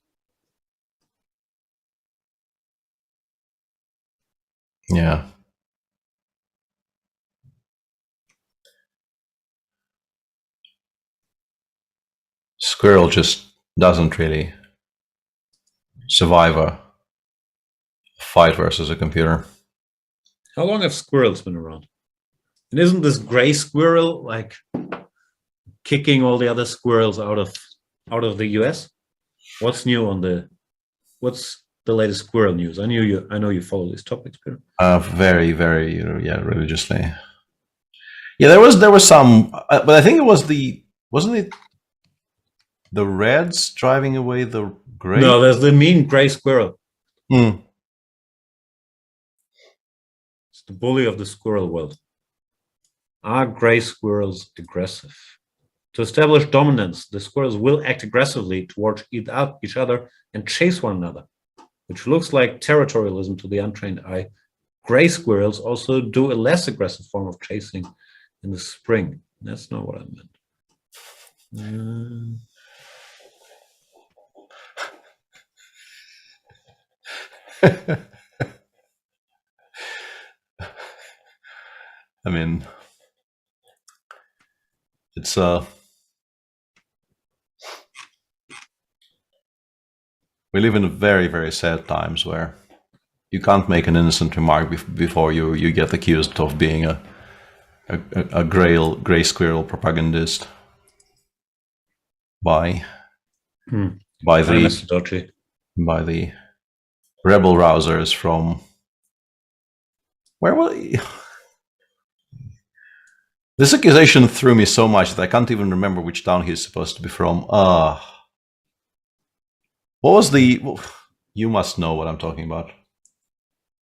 Yeah. Squirrel just doesn't really survive a fight versus a computer. How long have squirrels been around? And isn't this gray squirrel like kicking all the other squirrels out of the US? What's new on what's the latest squirrel news? I know you follow these topics, Peter. Very, very, religiously. Yeah, there was some, but I think it was wasn't it the reds driving away the gray? No, there's the mean gray squirrel. Mm. It's the bully of the squirrel world. Are gray squirrels aggressive? To establish dominance, the squirrels will act aggressively towards each other and chase one another, which looks like territorialism to the untrained eye. Gray squirrels also do a less aggressive form of chasing in the spring. That's not what I meant. I mean, it's we live in very, very sad times where you can't make an innocent remark before you get accused of being a gray squirrel propagandist by the rebel rousers from where was he? This accusation threw me so much that I can't even remember which town he's supposed to be from. What was you must know what I'm talking about.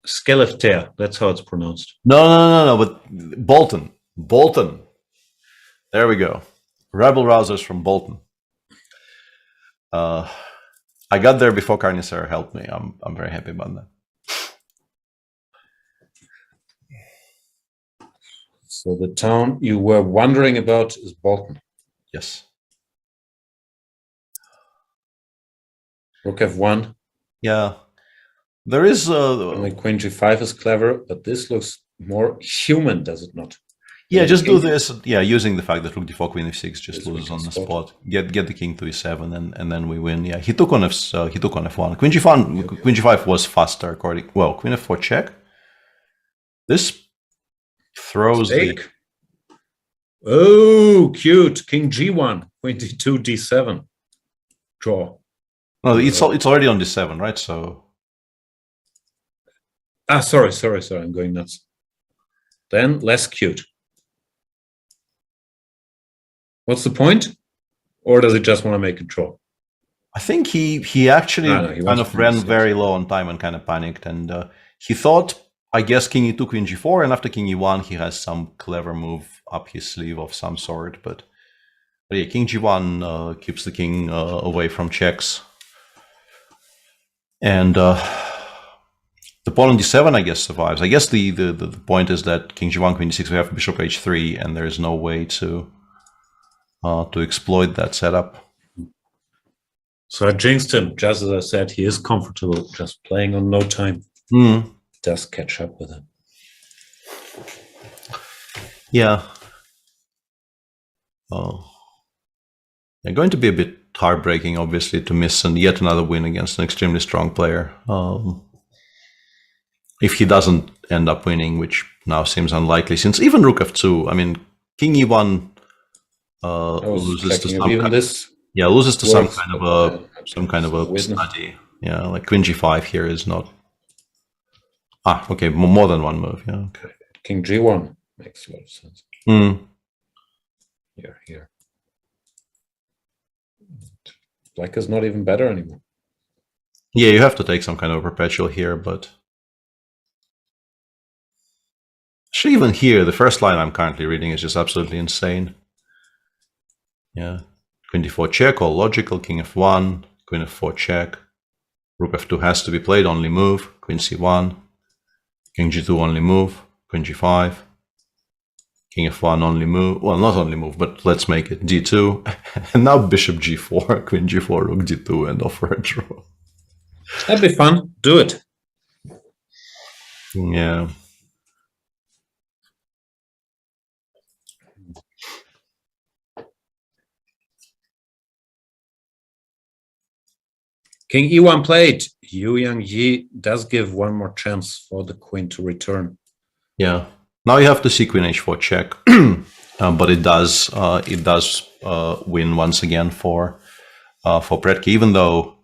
Skellefteå, that's how it's pronounced. No, but Bolton. There we go. Rebel rousers from Bolton. I got there before Carnicer helped me. I'm very happy about that. So the town you were wondering about is Bolton. Yes. Rook F1. Yeah. There is only Queen G5 is clever, but this looks more human, does it not? Yeah, just do this. Yeah, using the fact that Rook D4, Queen F6 just loses on the spot. Get the king to E7, and then we win. Yeah, he took on F1. Queen G5 was faster according. Well, Queen F4 check. This throws Stake. Oh, cute. King G1, Queen D2, D7. Draw. No, it's already on D7, right? So. Sorry. I'm going nuts. Then less cute. What's the point? Or does he just want to make a draw? I think he actually No, he kind wants of to ran finish it. very low on time and kind of panicked. And he thought, I guess, king e2, queen g4, and after king e1, he has some clever move up his sleeve of some sort. But yeah, king g1 keeps the king away from checks. And the pawn on d7, I guess, survives. I guess the point is that king g1, queen d6, we have bishop h3, and there is no way to exploit that setup. So I jinxed him. Just as I said, he is comfortable just playing on no time. Does catch up with him. Yeah. Oh. They're going to be a bit heartbreaking, obviously, to miss yet another win against an extremely strong player. If he doesn't end up winning, which now seems unlikely, since even rook f2, I mean, king e1 loses to some kind, loses to some kind of a study. Yeah, like queen g5 here is not. Okay, more than one move. Yeah, okay. King g1 makes a lot of sense. Here. Black is not even better anymore. Yeah, you have to take some kind of perpetual here, but actually, even here, the first line I'm currently reading is just absolutely insane. Yeah, queen d4 check, all logical, king f1, queen f4 check, rook f2 has to be played, only move, queen c1, king g2 only move, queen g5, king f1 only move, well, not only move, but let's make it d2, and now bishop g4, queen g4, rook d2, and off for a draw. That'd be fun. Do it. Yeah. King e1 played. Yu Yang Yi does give one more chance for the queen to return. Yeah. Now you have to see queen h4 check, but it does win once again for Preci, even though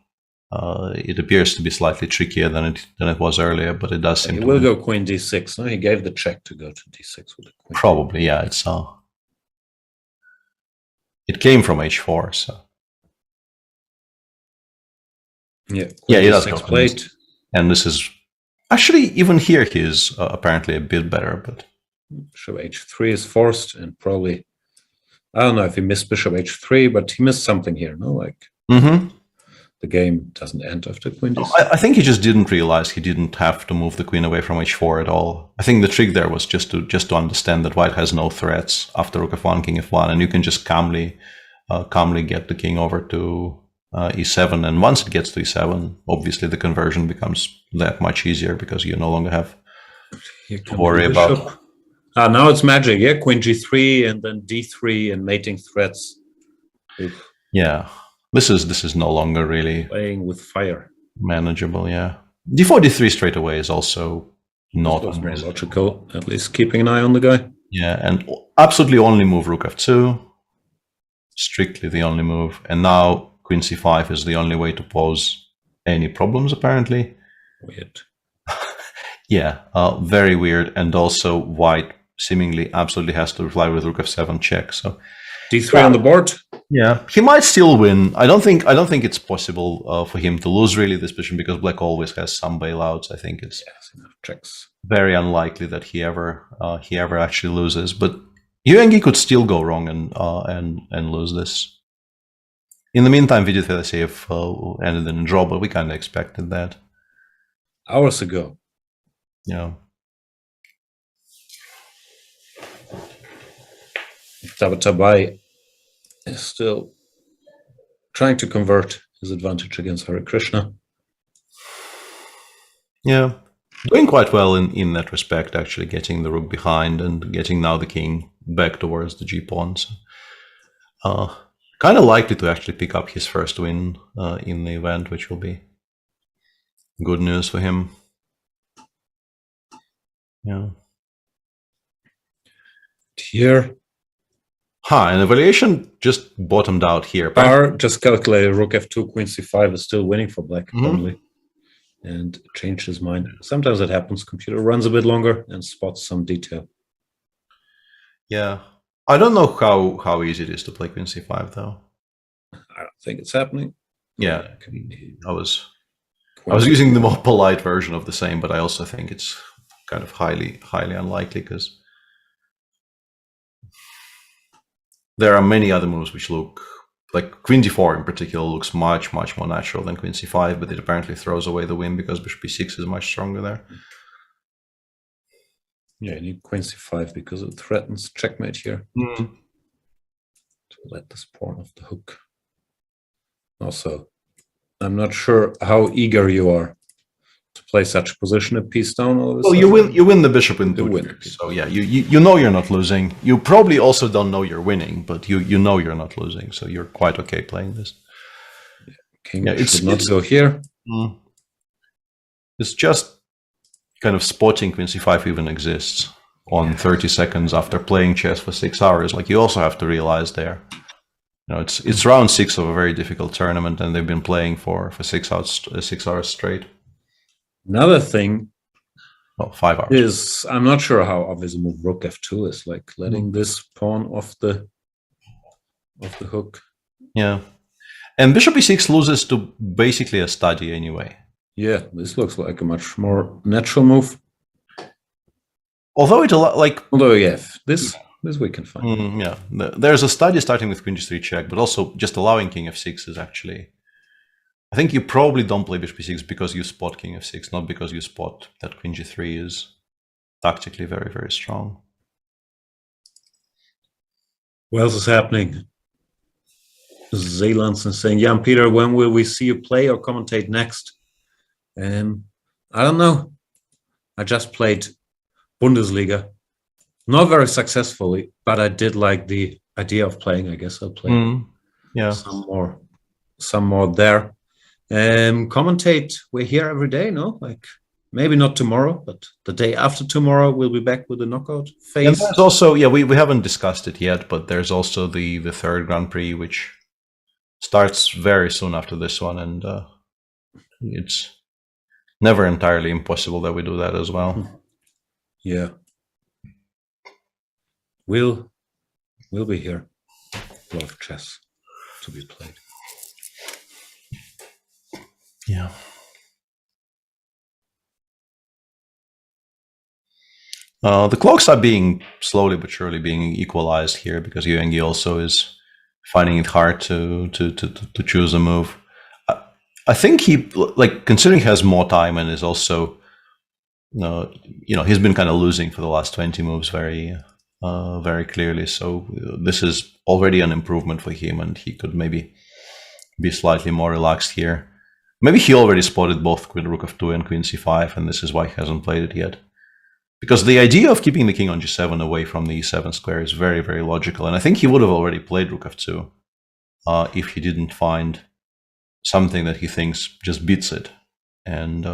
it appears to be slightly trickier than it was earlier. But it does seem he to will win. go queen d6. No, he gave the check to go to d6 with the queen. Probably, yeah. It's it came from h4, so yeah. Yeah, he does d6 go played. And this is actually, even here he is apparently a bit better, but Bishop h3 is forced, and probably, I don't know if he missed bishop h3, but he missed something here. No, like the game doesn't end after queen d6. I think he just didn't realize he didn't have to move the queen away from h4 at all. I think the trick there was just to understand that white has no threats after rook f1, king f1, and you can just calmly get the king over to e7. And once it gets to e7, obviously the conversion becomes that much easier because you no longer have to worry about. Now it's magic. Yeah, queen g3 and then d3 and mating threats. Oof. Yeah, this is no longer really Playing with fire. Manageable. Yeah, d4 d3 straight away is also not more logical. At least keeping an eye on the guy. Yeah, and absolutely only move rook f2. Strictly the only move. And now queen c5 is the only way to pose any problems, apparently. Weird. Yeah, very weird. And also white seemingly absolutely has to reply with rook f7 check. So d3 on the board. Yeah, he might still win. I don't think it's possible for him to lose really this position because black always has some bailouts. I think it's enough checks. Very unlikely that he ever actually loses. But Yu Yang could still go wrong and lose this. In the meantime, Vidit Fedoseev ended in a draw, but we kind of expected that. Hours ago. Yeah. Tabatabai is still trying to convert his advantage against Hare Krishna. Yeah, doing quite well in that respect, actually getting the rook behind and getting now the king back towards the g-pawns. Kind of likely to actually pick up his first win in the event, which will be good news for him. Yeah. Here. And evaluation just bottomed out here. Bar just calculated rook f2, queen c5 is still winning for black, probably. And changed his mind. Sometimes it happens. Computer runs a bit longer and spots some detail. Yeah. I don't know how easy it is to play queen c5 though. I don't think it's happening. Yeah, I was using the more polite version of the same, but I also think it's kind of highly unlikely because there are many other moves which look like queen d4 in particular looks much more natural than queen c5, but it apparently throws away the win because bishop b6 is much stronger there. Yeah, you need queen c5 because it threatens checkmate here. To let this pawn off the hook. Also, I'm not sure how eager you are to play such a position a piece down. All of a well, sudden. you win the bishop in You two win. tricks. So yeah, you know you're not losing. You probably also don't know you're winning, but you know you're not losing, so you're quite okay playing this. King should not go here. It's just kind of spotting queen c5 even exists on 30 seconds after playing chess for 6 hours. Like you also have to realize there, you know, it's round 6 of a very difficult tournament, and they've been playing for 6 hours straight. Another thing, well, 5 hours, is I'm not sure how obvious a move rook f2 is, like letting this pawn off the hook. Yeah, and bishop e6 loses to basically a study anyway. Yeah, this looks like a much more natural move. Although although this we can find. Yeah, there's a study starting with queen g3 check, but also just allowing king f6 is actually. I think you probably don't play bishop e6 because you spot king f6, not because you spot that queen g3 is tactically very strong. What else is happening? Zeelandson saying, Jan Peter, when will we see you play or commentate next? I don't know. I just played Bundesliga. Not very successfully, but I did like the idea of playing. I guess I'll play some more there. Commentate, we're here every day, no? Like maybe not tomorrow, but the day after tomorrow we'll be back with the knockout phase. And there's also, we haven't discussed it yet, but there's also the third Grand Prix, which starts very soon after this one, and it's never entirely impossible that we do that as well. Yeah. We'll be here. A lot of chess to be played. Yeah. The clocks are being slowly but surely being equalized here because Yuengi also is finding it hard to choose a move. I think he, considering he has more time and is also, he's been kind of losing for the last 20 moves very clearly. So this is already an improvement for him, and he could maybe be slightly more relaxed here. Maybe he already spotted both queen rook f2 and queen c5, and this is why he hasn't played it yet. Because the idea of keeping the king on g7 away from the e7 square is very logical, and I think he would have already played rook f2 if he didn't find something that he thinks just beats it. And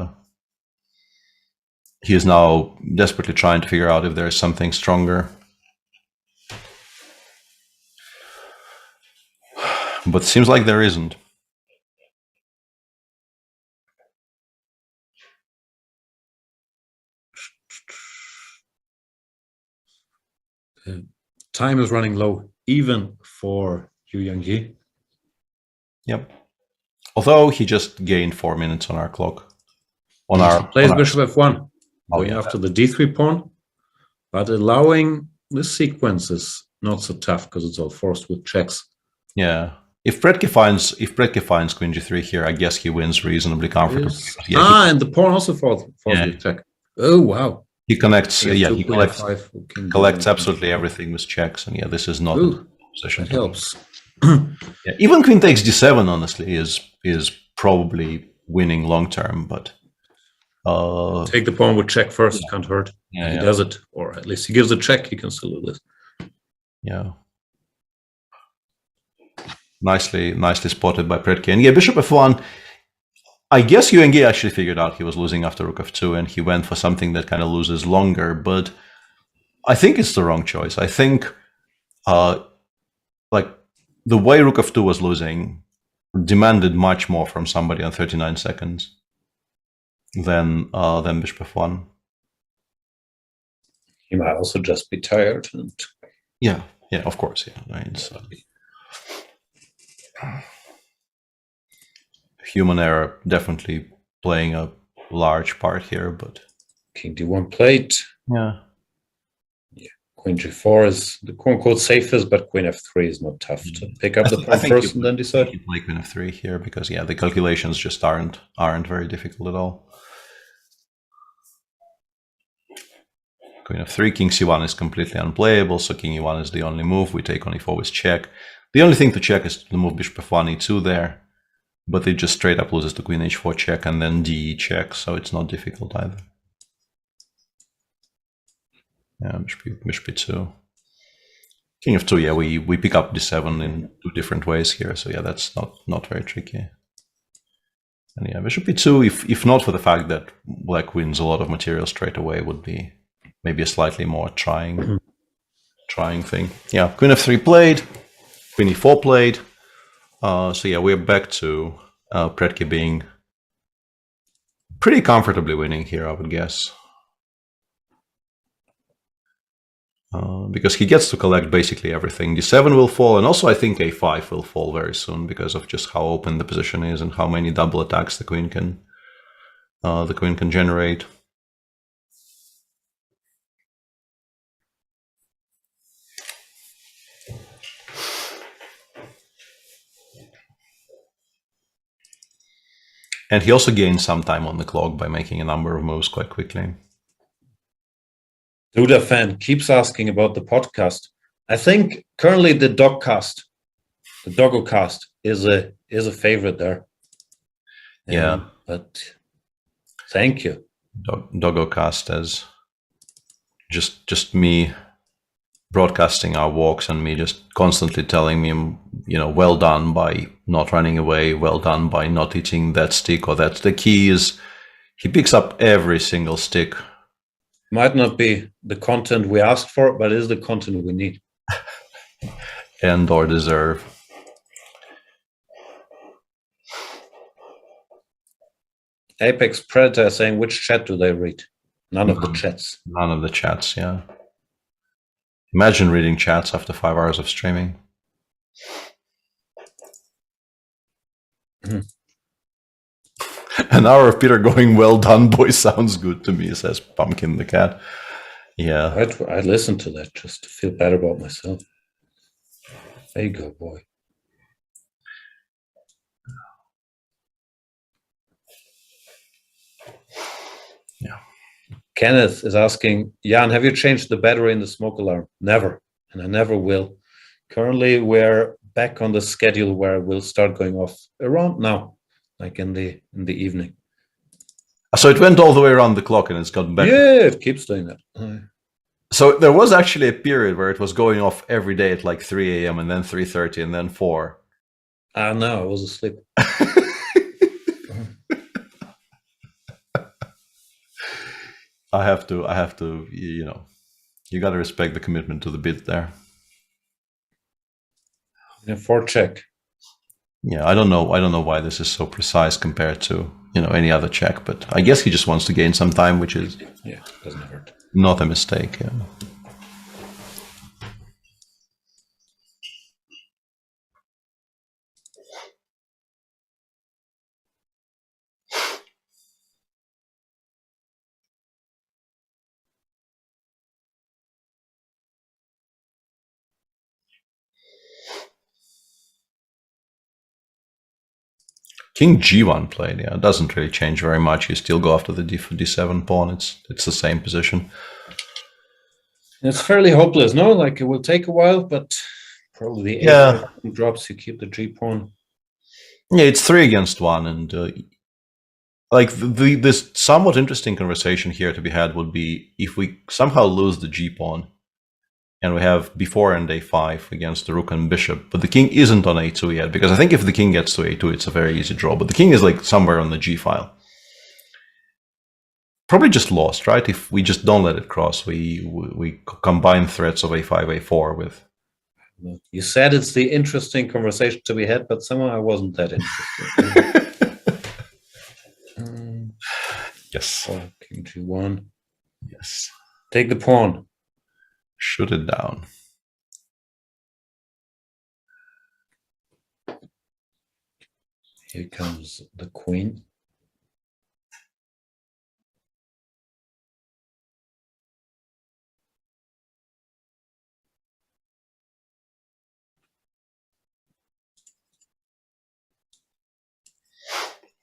he is now desperately trying to figure out if there is something stronger. But it seems like there isn't. Time is running low, even for Yu Yangyi. Yep. Although he just gained 4 minutes on our clock. Plays bishop f1, going after the d3 pawn, but allowing this sequence is not so tough because it's all forced with checks. Yeah. If Predke finds queen g3 here, I guess he wins reasonably comfortably. Yes. And the pawn also falls with check. Oh wow. He connects. He collects absolutely everything with checks, and this is not a position. That helps. Even queen takes d7, honestly, is probably winning long term, but take the pawn with check first, can't hurt. He does it, or at least he gives a check, he can still do this. Yeah. Nicely spotted by Predke. And bishop f1, I guess Yuengi actually figured out he was losing after rook f2, and he went for something that kind of loses longer, but I think it's the wrong choice. I think the way rook f2 was losing demanded much more from somebody on 39 seconds than bishop f1. He might also just be tired. Yeah, of course. Yeah, right. So, human error definitely playing a large part here, but King D1 played. yeah. Queen G4 is the quote-unquote safest, but Queen F3 is not tough to pick up the pawn first and then decide. You play Queen F3 here because the calculations just aren't very difficult at all. Queen F3, King C1 is completely unplayable, so King E1 is the only move. We take on E4 with check. The only thing to check is the move Bishop F1 E2 there, but it just straight up loses to Queen H4 check and then DE check, so it's not difficult either. Yeah, Bishop E2. King F2, yeah, we pick up D7 in two different ways here, so yeah, that's not very tricky. And yeah, Bishop E2, if not for the fact that Black wins a lot of material straight away, would be maybe a slightly more trying thing. Yeah, Queen F3 played, Queen E4 played. So yeah, we're back to Predke being pretty comfortably winning here, I would guess. Because he gets to collect basically everything. D7 will fall, and also I think A5 will fall very soon because of just how open the position is and how many double attacks the queen can generate. And he also gains some time on the clock by making a number of moves quite quickly. Duda fan keeps asking about the podcast. I think currently the Dogcast, the Doggocast is a favorite there. Yeah. But thank you. Doggocast as just me broadcasting our walks and me just constantly telling me, well done by not running away, well done by not eating that stick or that. The key is he picks up every single stick. Might not be the content we asked for, but it is the content we need. And or deserve. Apex Predator saying, which chat do they read? None of the chats. None of the chats, yeah. Imagine reading chats after 5 hours of streaming. An hour of Peter going, well done, boy, sounds good to me, says Pumpkin the cat. Yeah. I'd listen to that just to feel better about myself. There you go, boy. Yeah. Kenneth is asking, Jan, have you changed the battery in the smoke alarm? Never, and I never will. Currently, we're back on the schedule where we'll start going off around now, like in the evening. So it went all the way around the clock and it's gotten back. Yeah, it keeps doing that. So there was actually a period where it was going off every day at like 3 a.m. and then 3:30 and then 4. No, I was asleep. I have to, you got to respect the commitment to the bit there. Yeah, 4 check. Yeah, I don't know why this is so precise compared to, any other check, but I guess he just wants to gain some time, which is doesn't hurt. Not a mistake. Yeah. King G1 played, yeah, it doesn't really change very much. You still go after the D7 pawn. It's the same position. It's fairly hopeless, no? Like it will take a while, but probably the A drops. You keep the G pawn. Yeah, it's 3 against 1, and this somewhat interesting conversation here to be had would be if we somehow lose the G pawn, and we have b4 and a5 against the rook and bishop, but the king isn't on a2 yet, because I think if the king gets to a2, it's a very easy draw, but the king is like somewhere on the g file. Probably just lost, right? If we just don't let it cross, we combine threats of a5, a4 with... You said it's the interesting conversation to be had, but somehow I wasn't that interested. Yes. Oh, king g1. Yes. Take the pawn. Shoot it down. Here comes the queen.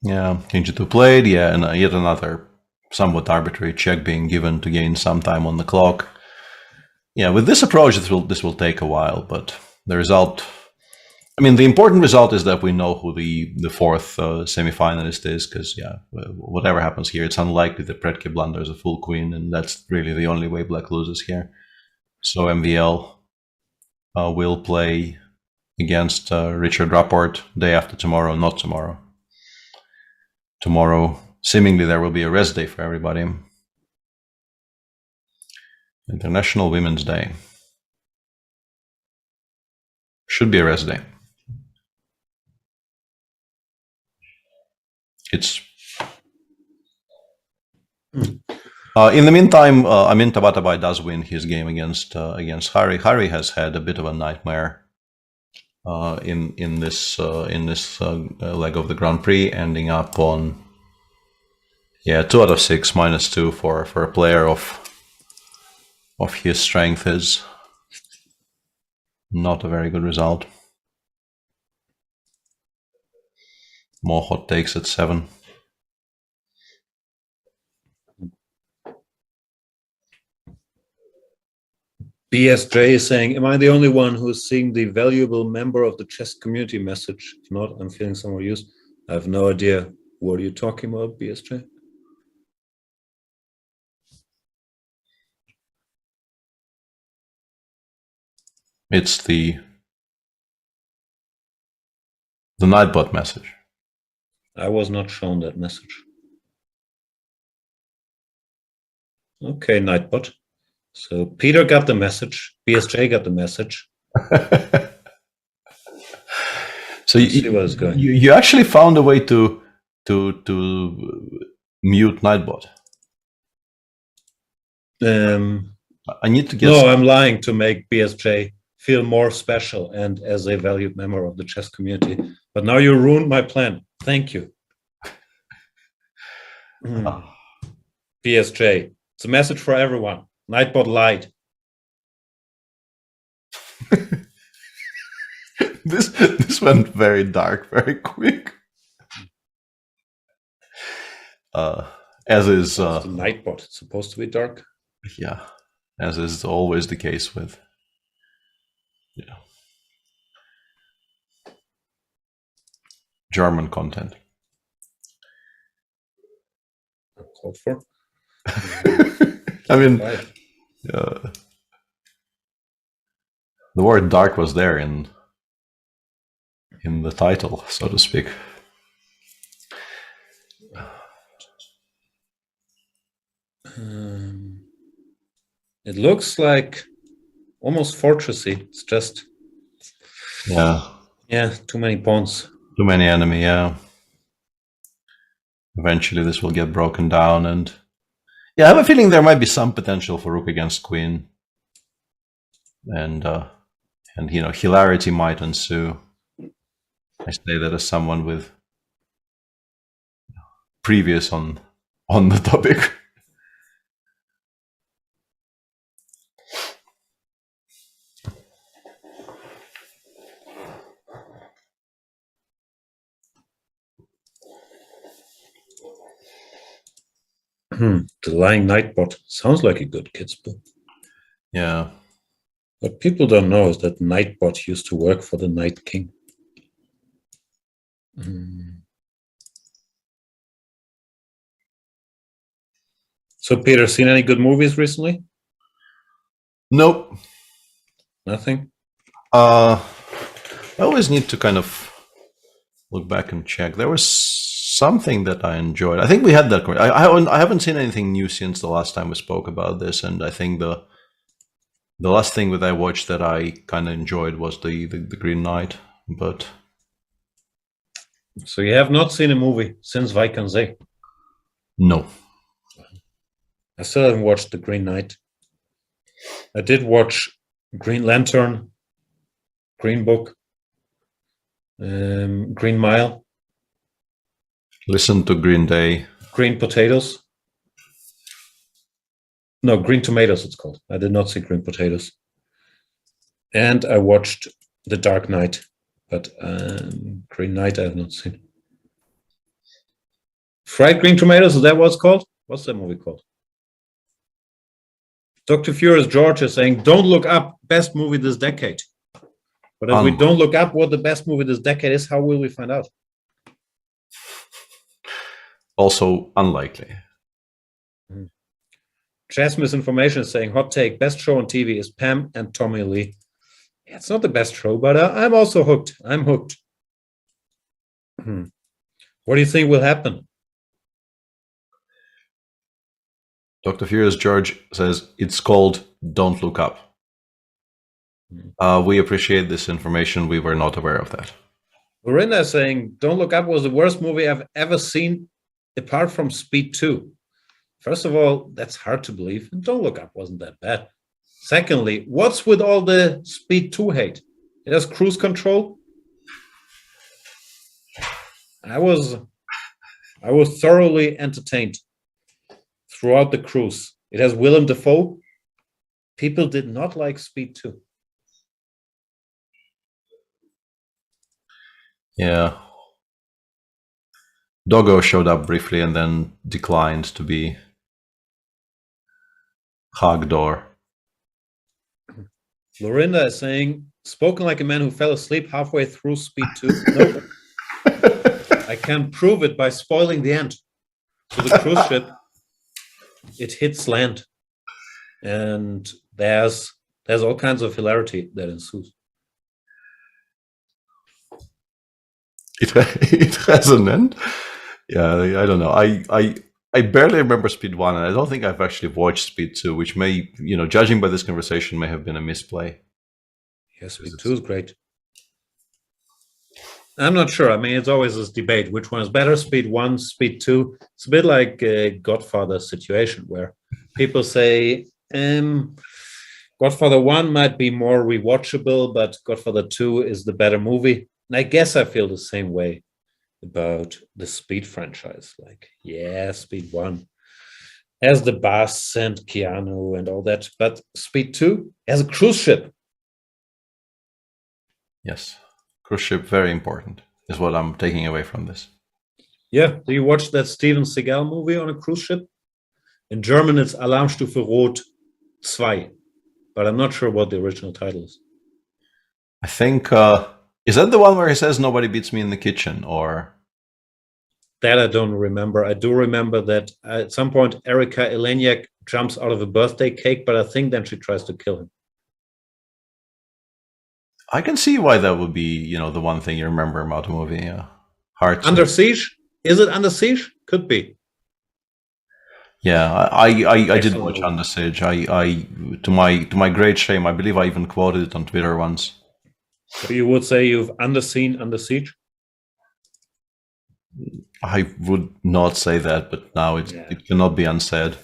Yeah, king g2 played, yeah, and yet another somewhat arbitrary check being given to gain some time on the clock. Yeah, with this approach, this will take a while, but the result, I mean, the important result is that we know who the fourth semifinalist is, because, yeah, whatever happens here, it's unlikely that Predke blunders a full queen, and that's really the only way black loses here. So MVL will play against Richard Rapport day after tomorrow, not tomorrow. Tomorrow, seemingly there will be a rest day for everybody. International Women's Day. Should be a rest day. It's... in the meantime, Amin Tabatabai does win his game against Harry. Harry has had a bit of a nightmare in this leg of the Grand Prix, ending up on 2 out of 6 -2 for a player of his strength is not a very good result. More hot takes at 7. BSJ is saying, am I the only one who's seeing the valuable member of the chess community message? If not, I'm feeling somewhere used. I have no idea. What are you talking about, BSJ? It's the Nightbot message. I was not shown that message. Okay, Nightbot. So Peter got the message. BSJ got the message. So you actually found a way to mute Nightbot. I need to get. No, I'm lying to make BSJ feel more special and as a valued member of the chess community. But now you ruined my plan. Thank you. BSJ, it's a message for everyone. Nightbot lied. This went very dark, very quick. As is the Nightbot. It's supposed to be dark. Yeah, as is always the case with German content. Called for. I mean, the word dark was there in the title, so to speak. It looks like almost fortressy. It's just too many pawns. Too many enemy, yeah. Eventually this will get broken down, and I have a feeling there might be some potential for rook against queen. And hilarity might ensue. I say that as someone with previous on the topic. The Lying Nightbot sounds like a good kid's book. Yeah. What people don't know is that Nightbot used to work for the Night King. So, Peter, seen any good movies recently? Nope. Nothing? I always need to kind of look back and check. There was something that I enjoyed. I think we had that. I haven't seen anything new since the last time we spoke about this, and I think the last thing that I watched that I kind of enjoyed was the Green Knight. But so you have not seen a movie since Vaikanze? No. I still haven't watched The Green Knight. I did watch Green Lantern, Green Book, Green Mile. Listen to Green Day. Green Potatoes. No, Green Tomatoes it's called. I did not see Green Potatoes. And I watched The Dark Knight, but Green Knight I have not seen. Fried Green Tomatoes, is that what it's called? What's that movie called? Dr. Furious George is saying, don't look up best movie this decade. But if we don't look up what the best movie this decade is, how will we find out? Also unlikely. Chess Misinformation is saying, hot take, best show on TV is Pam and Tommy Lee. Yeah, it's not the best show, but I'm also hooked. I'm hooked. What do you think will happen? Dr. Furious George says, it's called Don't Look Up. We appreciate this information. We were not aware of that. Lorinda is saying, Don't Look Up was the worst movie I've ever seen, apart from Speed 2. First of all, that's hard to believe. And Don't Look Up wasn't that bad. Secondly, what's with all the Speed 2 hate? It has cruise control. I was thoroughly entertained throughout the cruise. It has Willem Dafoe. People did not like Speed 2. Yeah. Doggo showed up briefly and then declined to be hugged or. Lorinda is saying, spoken like a man who fell asleep halfway through Speed 2. No. I can prove it by spoiling the end. So the cruise ship, it hits land. And there's all kinds of hilarity that ensues. It has an end? Yeah, I don't know. I barely remember Speed 1, and I don't think I've actually watched Speed 2, which may, judging by this conversation, may have been a misplay. Yes, Speed 2 is great. I'm not sure. I mean, it's always this debate. Which one is better, Speed 1, Speed 2? It's a bit like a Godfather situation where people say Godfather 1 might be more rewatchable, but Godfather 2 is the better movie. And I guess I feel the same way about the Speed franchise. Like, yeah, Speed 1 has the Bass and Keanu and all that, but Speed 2 has a cruise ship. Yes, cruise ship, very important, is what I'm taking away from this. Yeah, do you watch that Steven Seagal movie on a cruise ship? In German, it's Alarmstufe Rot 2, but I'm not sure what the original title is. I think, is that the one where he says nobody beats me in the kitchen, or? That I don't remember. I do remember that at some point Erika Eleniak jumps out of a birthday cake, but I think then she tries to kill him. I can see why that would be, the one thing you remember about the movie. Yeah. Hard. Under Siege? Is it Under Siege? Could be. Yeah, I did watch Under Siege. I to my great shame, I believe I even quoted it on Twitter once. So you would say you've underseen Under Siege? I would not say that, but now it cannot be unsaid.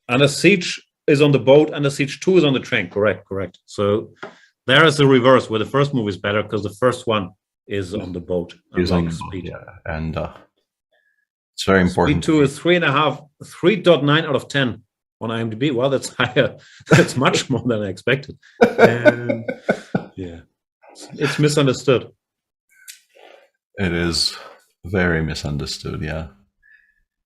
Under Siege is on the boat, Under Siege 2 is on the train. Correct. So there is the reverse, where the first movie is better because the first one is on the boat. Is on the boat, yeah. And it's very important. Speed 2 is 3.9 out of 10 on IMDb. Well, that's higher. That's much more than I expected. And yeah, it's misunderstood. It is very misunderstood, yeah.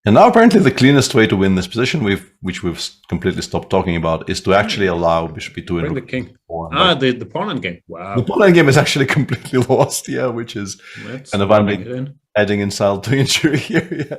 And now apparently the cleanest way to win this position, which we've completely stopped talking about, is to actually allow Bishop E2 Bring the king. The pawn and game. Wow. The pawn and game is actually completely lost, yeah, which is kind of adding insult to injury here, yeah.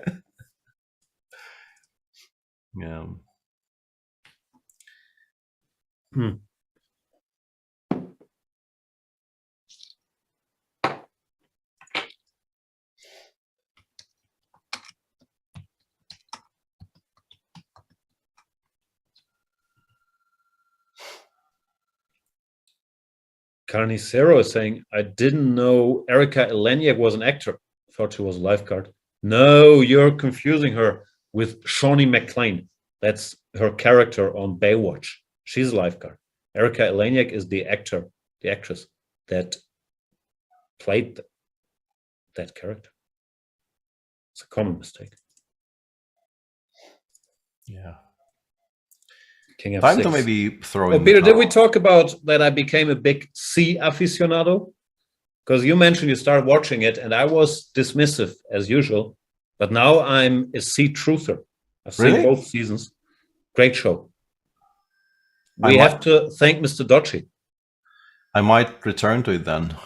Carnicero is saying, I didn't know Erika Eleniak was an actor. Thought she was a lifeguard. No, you're confusing her with Shawnee MacLaine. That's her character on Baywatch. She's a lifeguard. Erika Eleniak is the actress that played that character. It's a common mistake. Yeah. King Time f6. to maybe throw Oh, in. Peter, did we talk about that I became a big C aficionado? Because you mentioned you started watching it, and I was dismissive as usual. But now I'm a C truther. I've seen Really? both seasons. Great show. I We might- have to thank Mr. Docci. I might return to it then,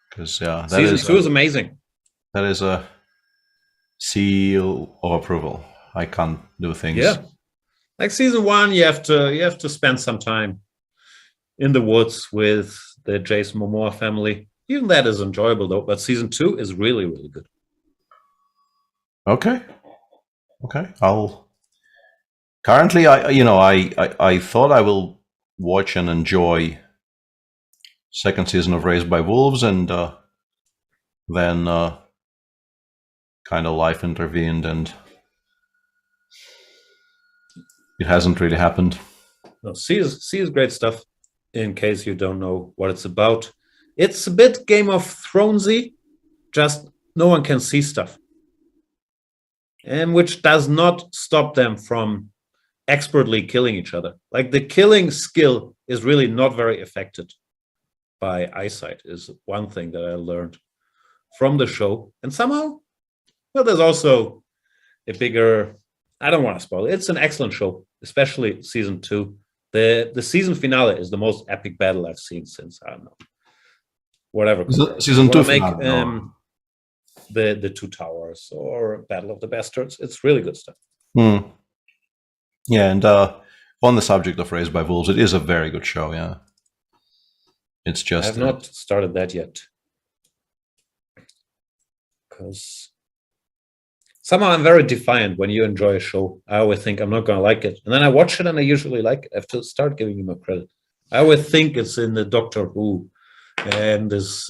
because yeah, Season 2 is amazing. that is a seal of approval. I can't do things. Yeah. Like season 1, you have to spend some time in the woods with the Jason Momoa family. Even that is enjoyable though. But season 2 is really, really good. Okay. I'll currently I thought I will watch and enjoy second season of Raised by Wolves, and then kind of life intervened and it hasn't really happened. No, C is great stuff. In case you don't know what it's about, it's a bit Game of Thronesy, just no one can see stuff, and which does not stop them from expertly killing each other. Like the killing skill is really not very affected by eyesight, is one thing that I learned from the show. And somehow, well, there's also a bigger, I don't want to spoil it. It's an excellent show, especially season 2. The season finale is the most epic battle I've seen since, I don't know, whatever. Season 2 make finale, the Two Towers or Battle of the Bastards. It's really good stuff. Yeah, and on the subject of Raised by Wolves, it is a very good show. Yeah, it's I just have not started that yet because somehow I'm very defiant when you enjoy a show. I always think I'm not going to like it, and then I watch it and I usually like it. I have to start giving you more credit. I always think it's in the Doctor Who and this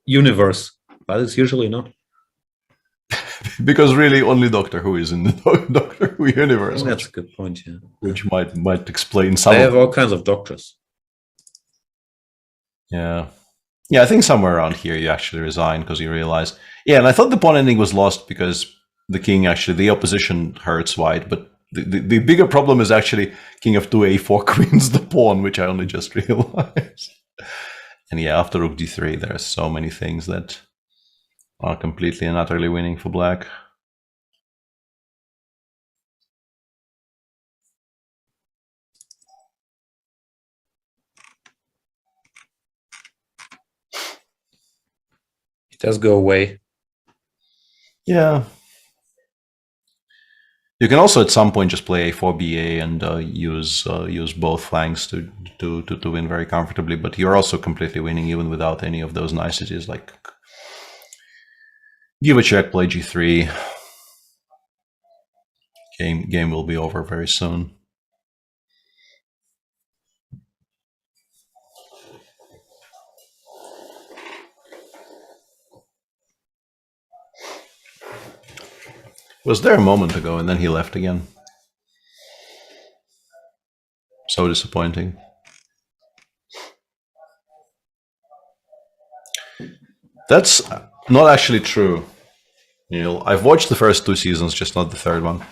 universe, but it's usually not. because really only Doctor Who is in the Doctor Who universe, That's a good point. Yeah, which might explain some. They have all kinds of doctors. Yeah, I think somewhere around here you actually resign because you realize. Yeah, and I thought the pawn ending was lost because the king actually, the opposition hurts white, but the bigger problem is actually king of 2 a4 queens the pawn, which I only just realized. And yeah, after rook d3, there are so many things that are completely and utterly winning for black. It does go away. Yeah. You can also at some point just play a4 ba and use both flanks to win very comfortably, but you're also completely winning even without any of those niceties like give a check, play g3. Game will be over very soon. Was there a moment ago and then he left again? So disappointing. That's not actually true, Neil. I've watched the first 2 seasons, just not the third one.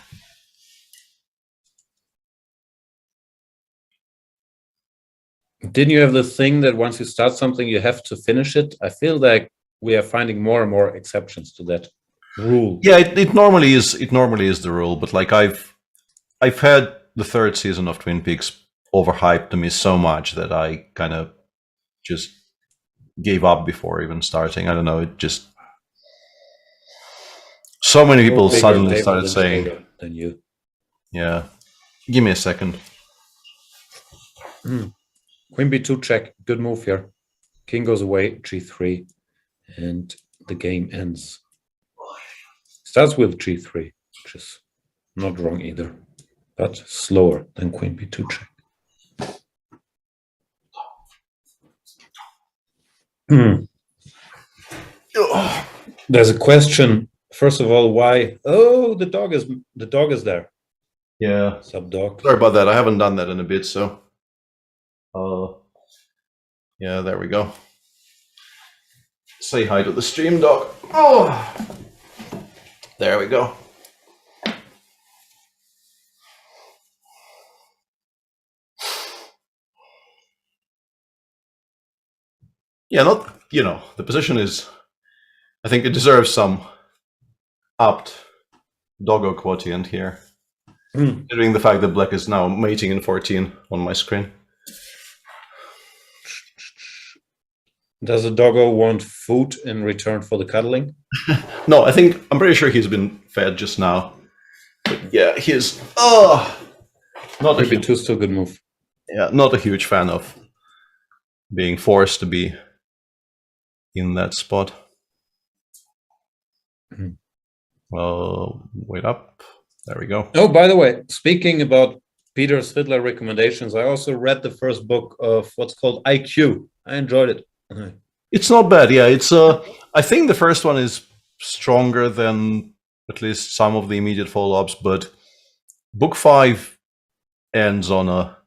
Didn't you have the thing that once you start something, you have to finish it? I feel like we are finding more and more exceptions to that rule. Yeah, it normally is. It normally is the rule, but like I've had the third season of Twin Peaks overhyped to me so much that I kind of just gave up before even starting. I don't know. It just so many people suddenly started saying, "Than you." Yeah, give me a second. Queen b2 check. Good move here. King goes away. g3, and the game ends. Starts with g3, which is not wrong either, but slower than Queen b2 check. There's a question. First of all, why? Oh, the dog is there. Yeah. Sub dog. Sorry about that. I haven't done that in a bit, so. Yeah, there we go. Say hi to the stream dog. Oh. There we go. Yeah, not, the position is, I think it deserves some upped doggo quotient here, considering the fact that black is now mating in 14 on my screen. Does the doggo want food in return for the cuddling? No, I'm pretty sure he's been fed just now. But yeah, he's not Maybe two still good move. Yeah, not a huge fan of being forced to be in that spot. Well, wait up. There we go. Oh, by the way, speaking about Peter Svidler recommendations, I also read the first book of what's called IQ. I enjoyed it. It's not bad. Yeah, it's I think the first one is stronger than at least some of the immediate follow-ups, but book 5 ends on a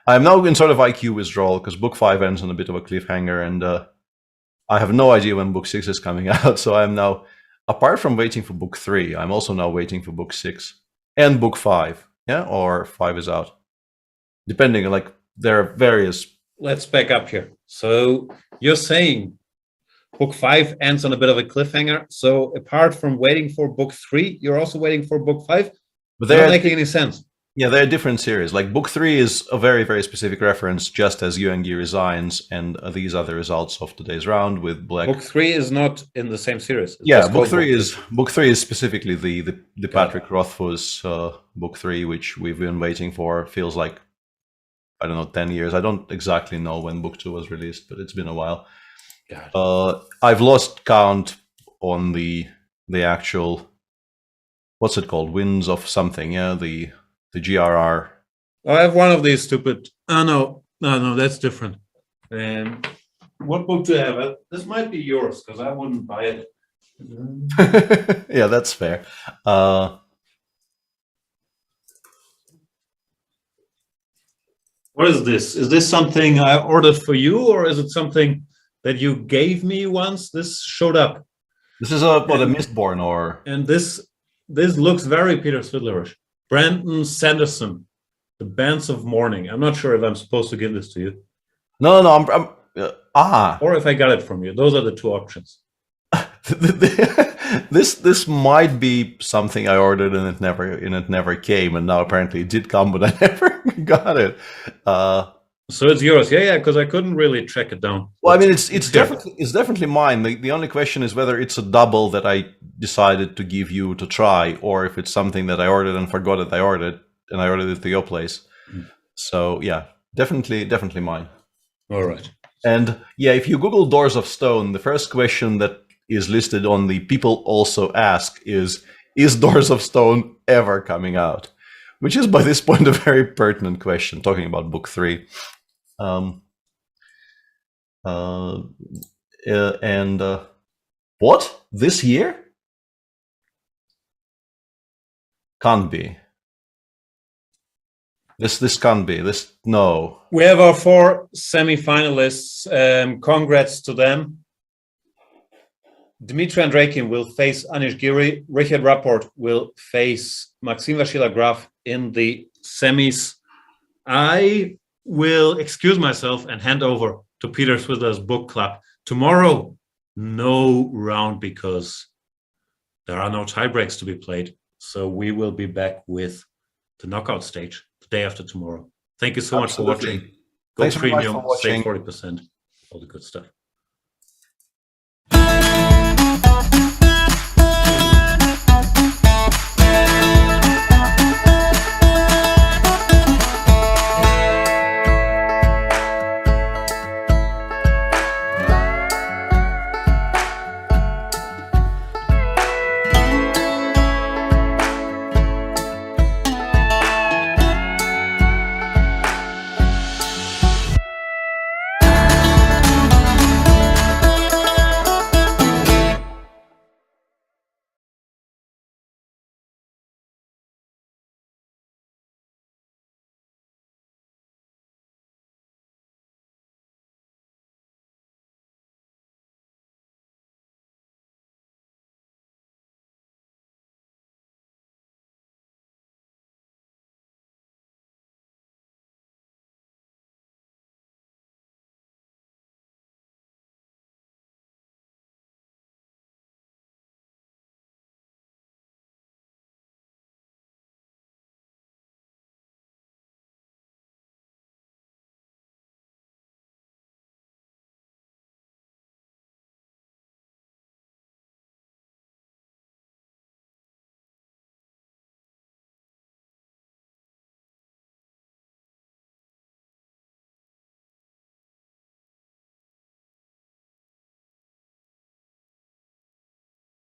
I'm now in sort of IQ withdrawal because book 5 ends on a bit of a cliffhanger, and I have no idea when book 6 is coming out. So I'm now, apart from waiting for book 3, I'm also now waiting for book 6 and book 5. Yeah, or 5 is out, depending. Like there are various. Let's back up here. So you're saying book 5 ends on a bit of a cliffhanger. So apart from waiting for book 3, you're also waiting for book 5? But they're not making any sense. Yeah, they're different series. Like book 3 is a very, very specific reference, just as Yuangi resigns, and these are the results of today's round with black. Book 3 is not in the same series. Yeah, book 3 is specifically the Patrick Rothfuss book 3, which we've been waiting for. Feels like, I don't know, 10 years. I don't exactly know when book 2 was released, but it's been a while. I've lost count on the actual, what's it called? Winds of something, yeah, the GRR. I have one of these stupid. Oh no, that's different. What book do you have? This might be yours because I wouldn't buy it. Yeah, that's fair. What is this? Is this something I ordered for you, or is it something that you gave me once? This showed up. This is a Mistborn, or and this looks very Peter Svidlerish. Brandon Sanderson, The Bands of Mourning. I'm not sure if I'm supposed to give this to you. No, Or if I got it from you. Those are the two options. This might be something I ordered and it never came, and now apparently it did come, but I never got it. So it's yours, yeah, because I couldn't really track it down. Well, I mean, it's definitely mine. The only question is whether it's a double that I decided to give you to try, or if it's something that I ordered and forgot that I ordered, and I ordered it to your place. So yeah, definitely mine. All right. And yeah, if you Google Doors of Stone, the first question that is listed on the People Also Ask is Doors of Stone ever coming out? Which is by this point a very pertinent question, talking about book 3. What? This year? Can't be. This can't be. No. We have our 4 semi-finalists. Congrats to them. Dmitry Andreikin will face Anish Giri. Richard Rapport will face Maxim Vashila-Graf in the semis. I will excuse myself and hand over to Peter Svidler's book club. Tomorrow, no round because there are no tiebreaks to be played. So we will be back with the knockout stage the day after tomorrow. Thank you so much for watching. Go Premium, save 40%, all the good stuff.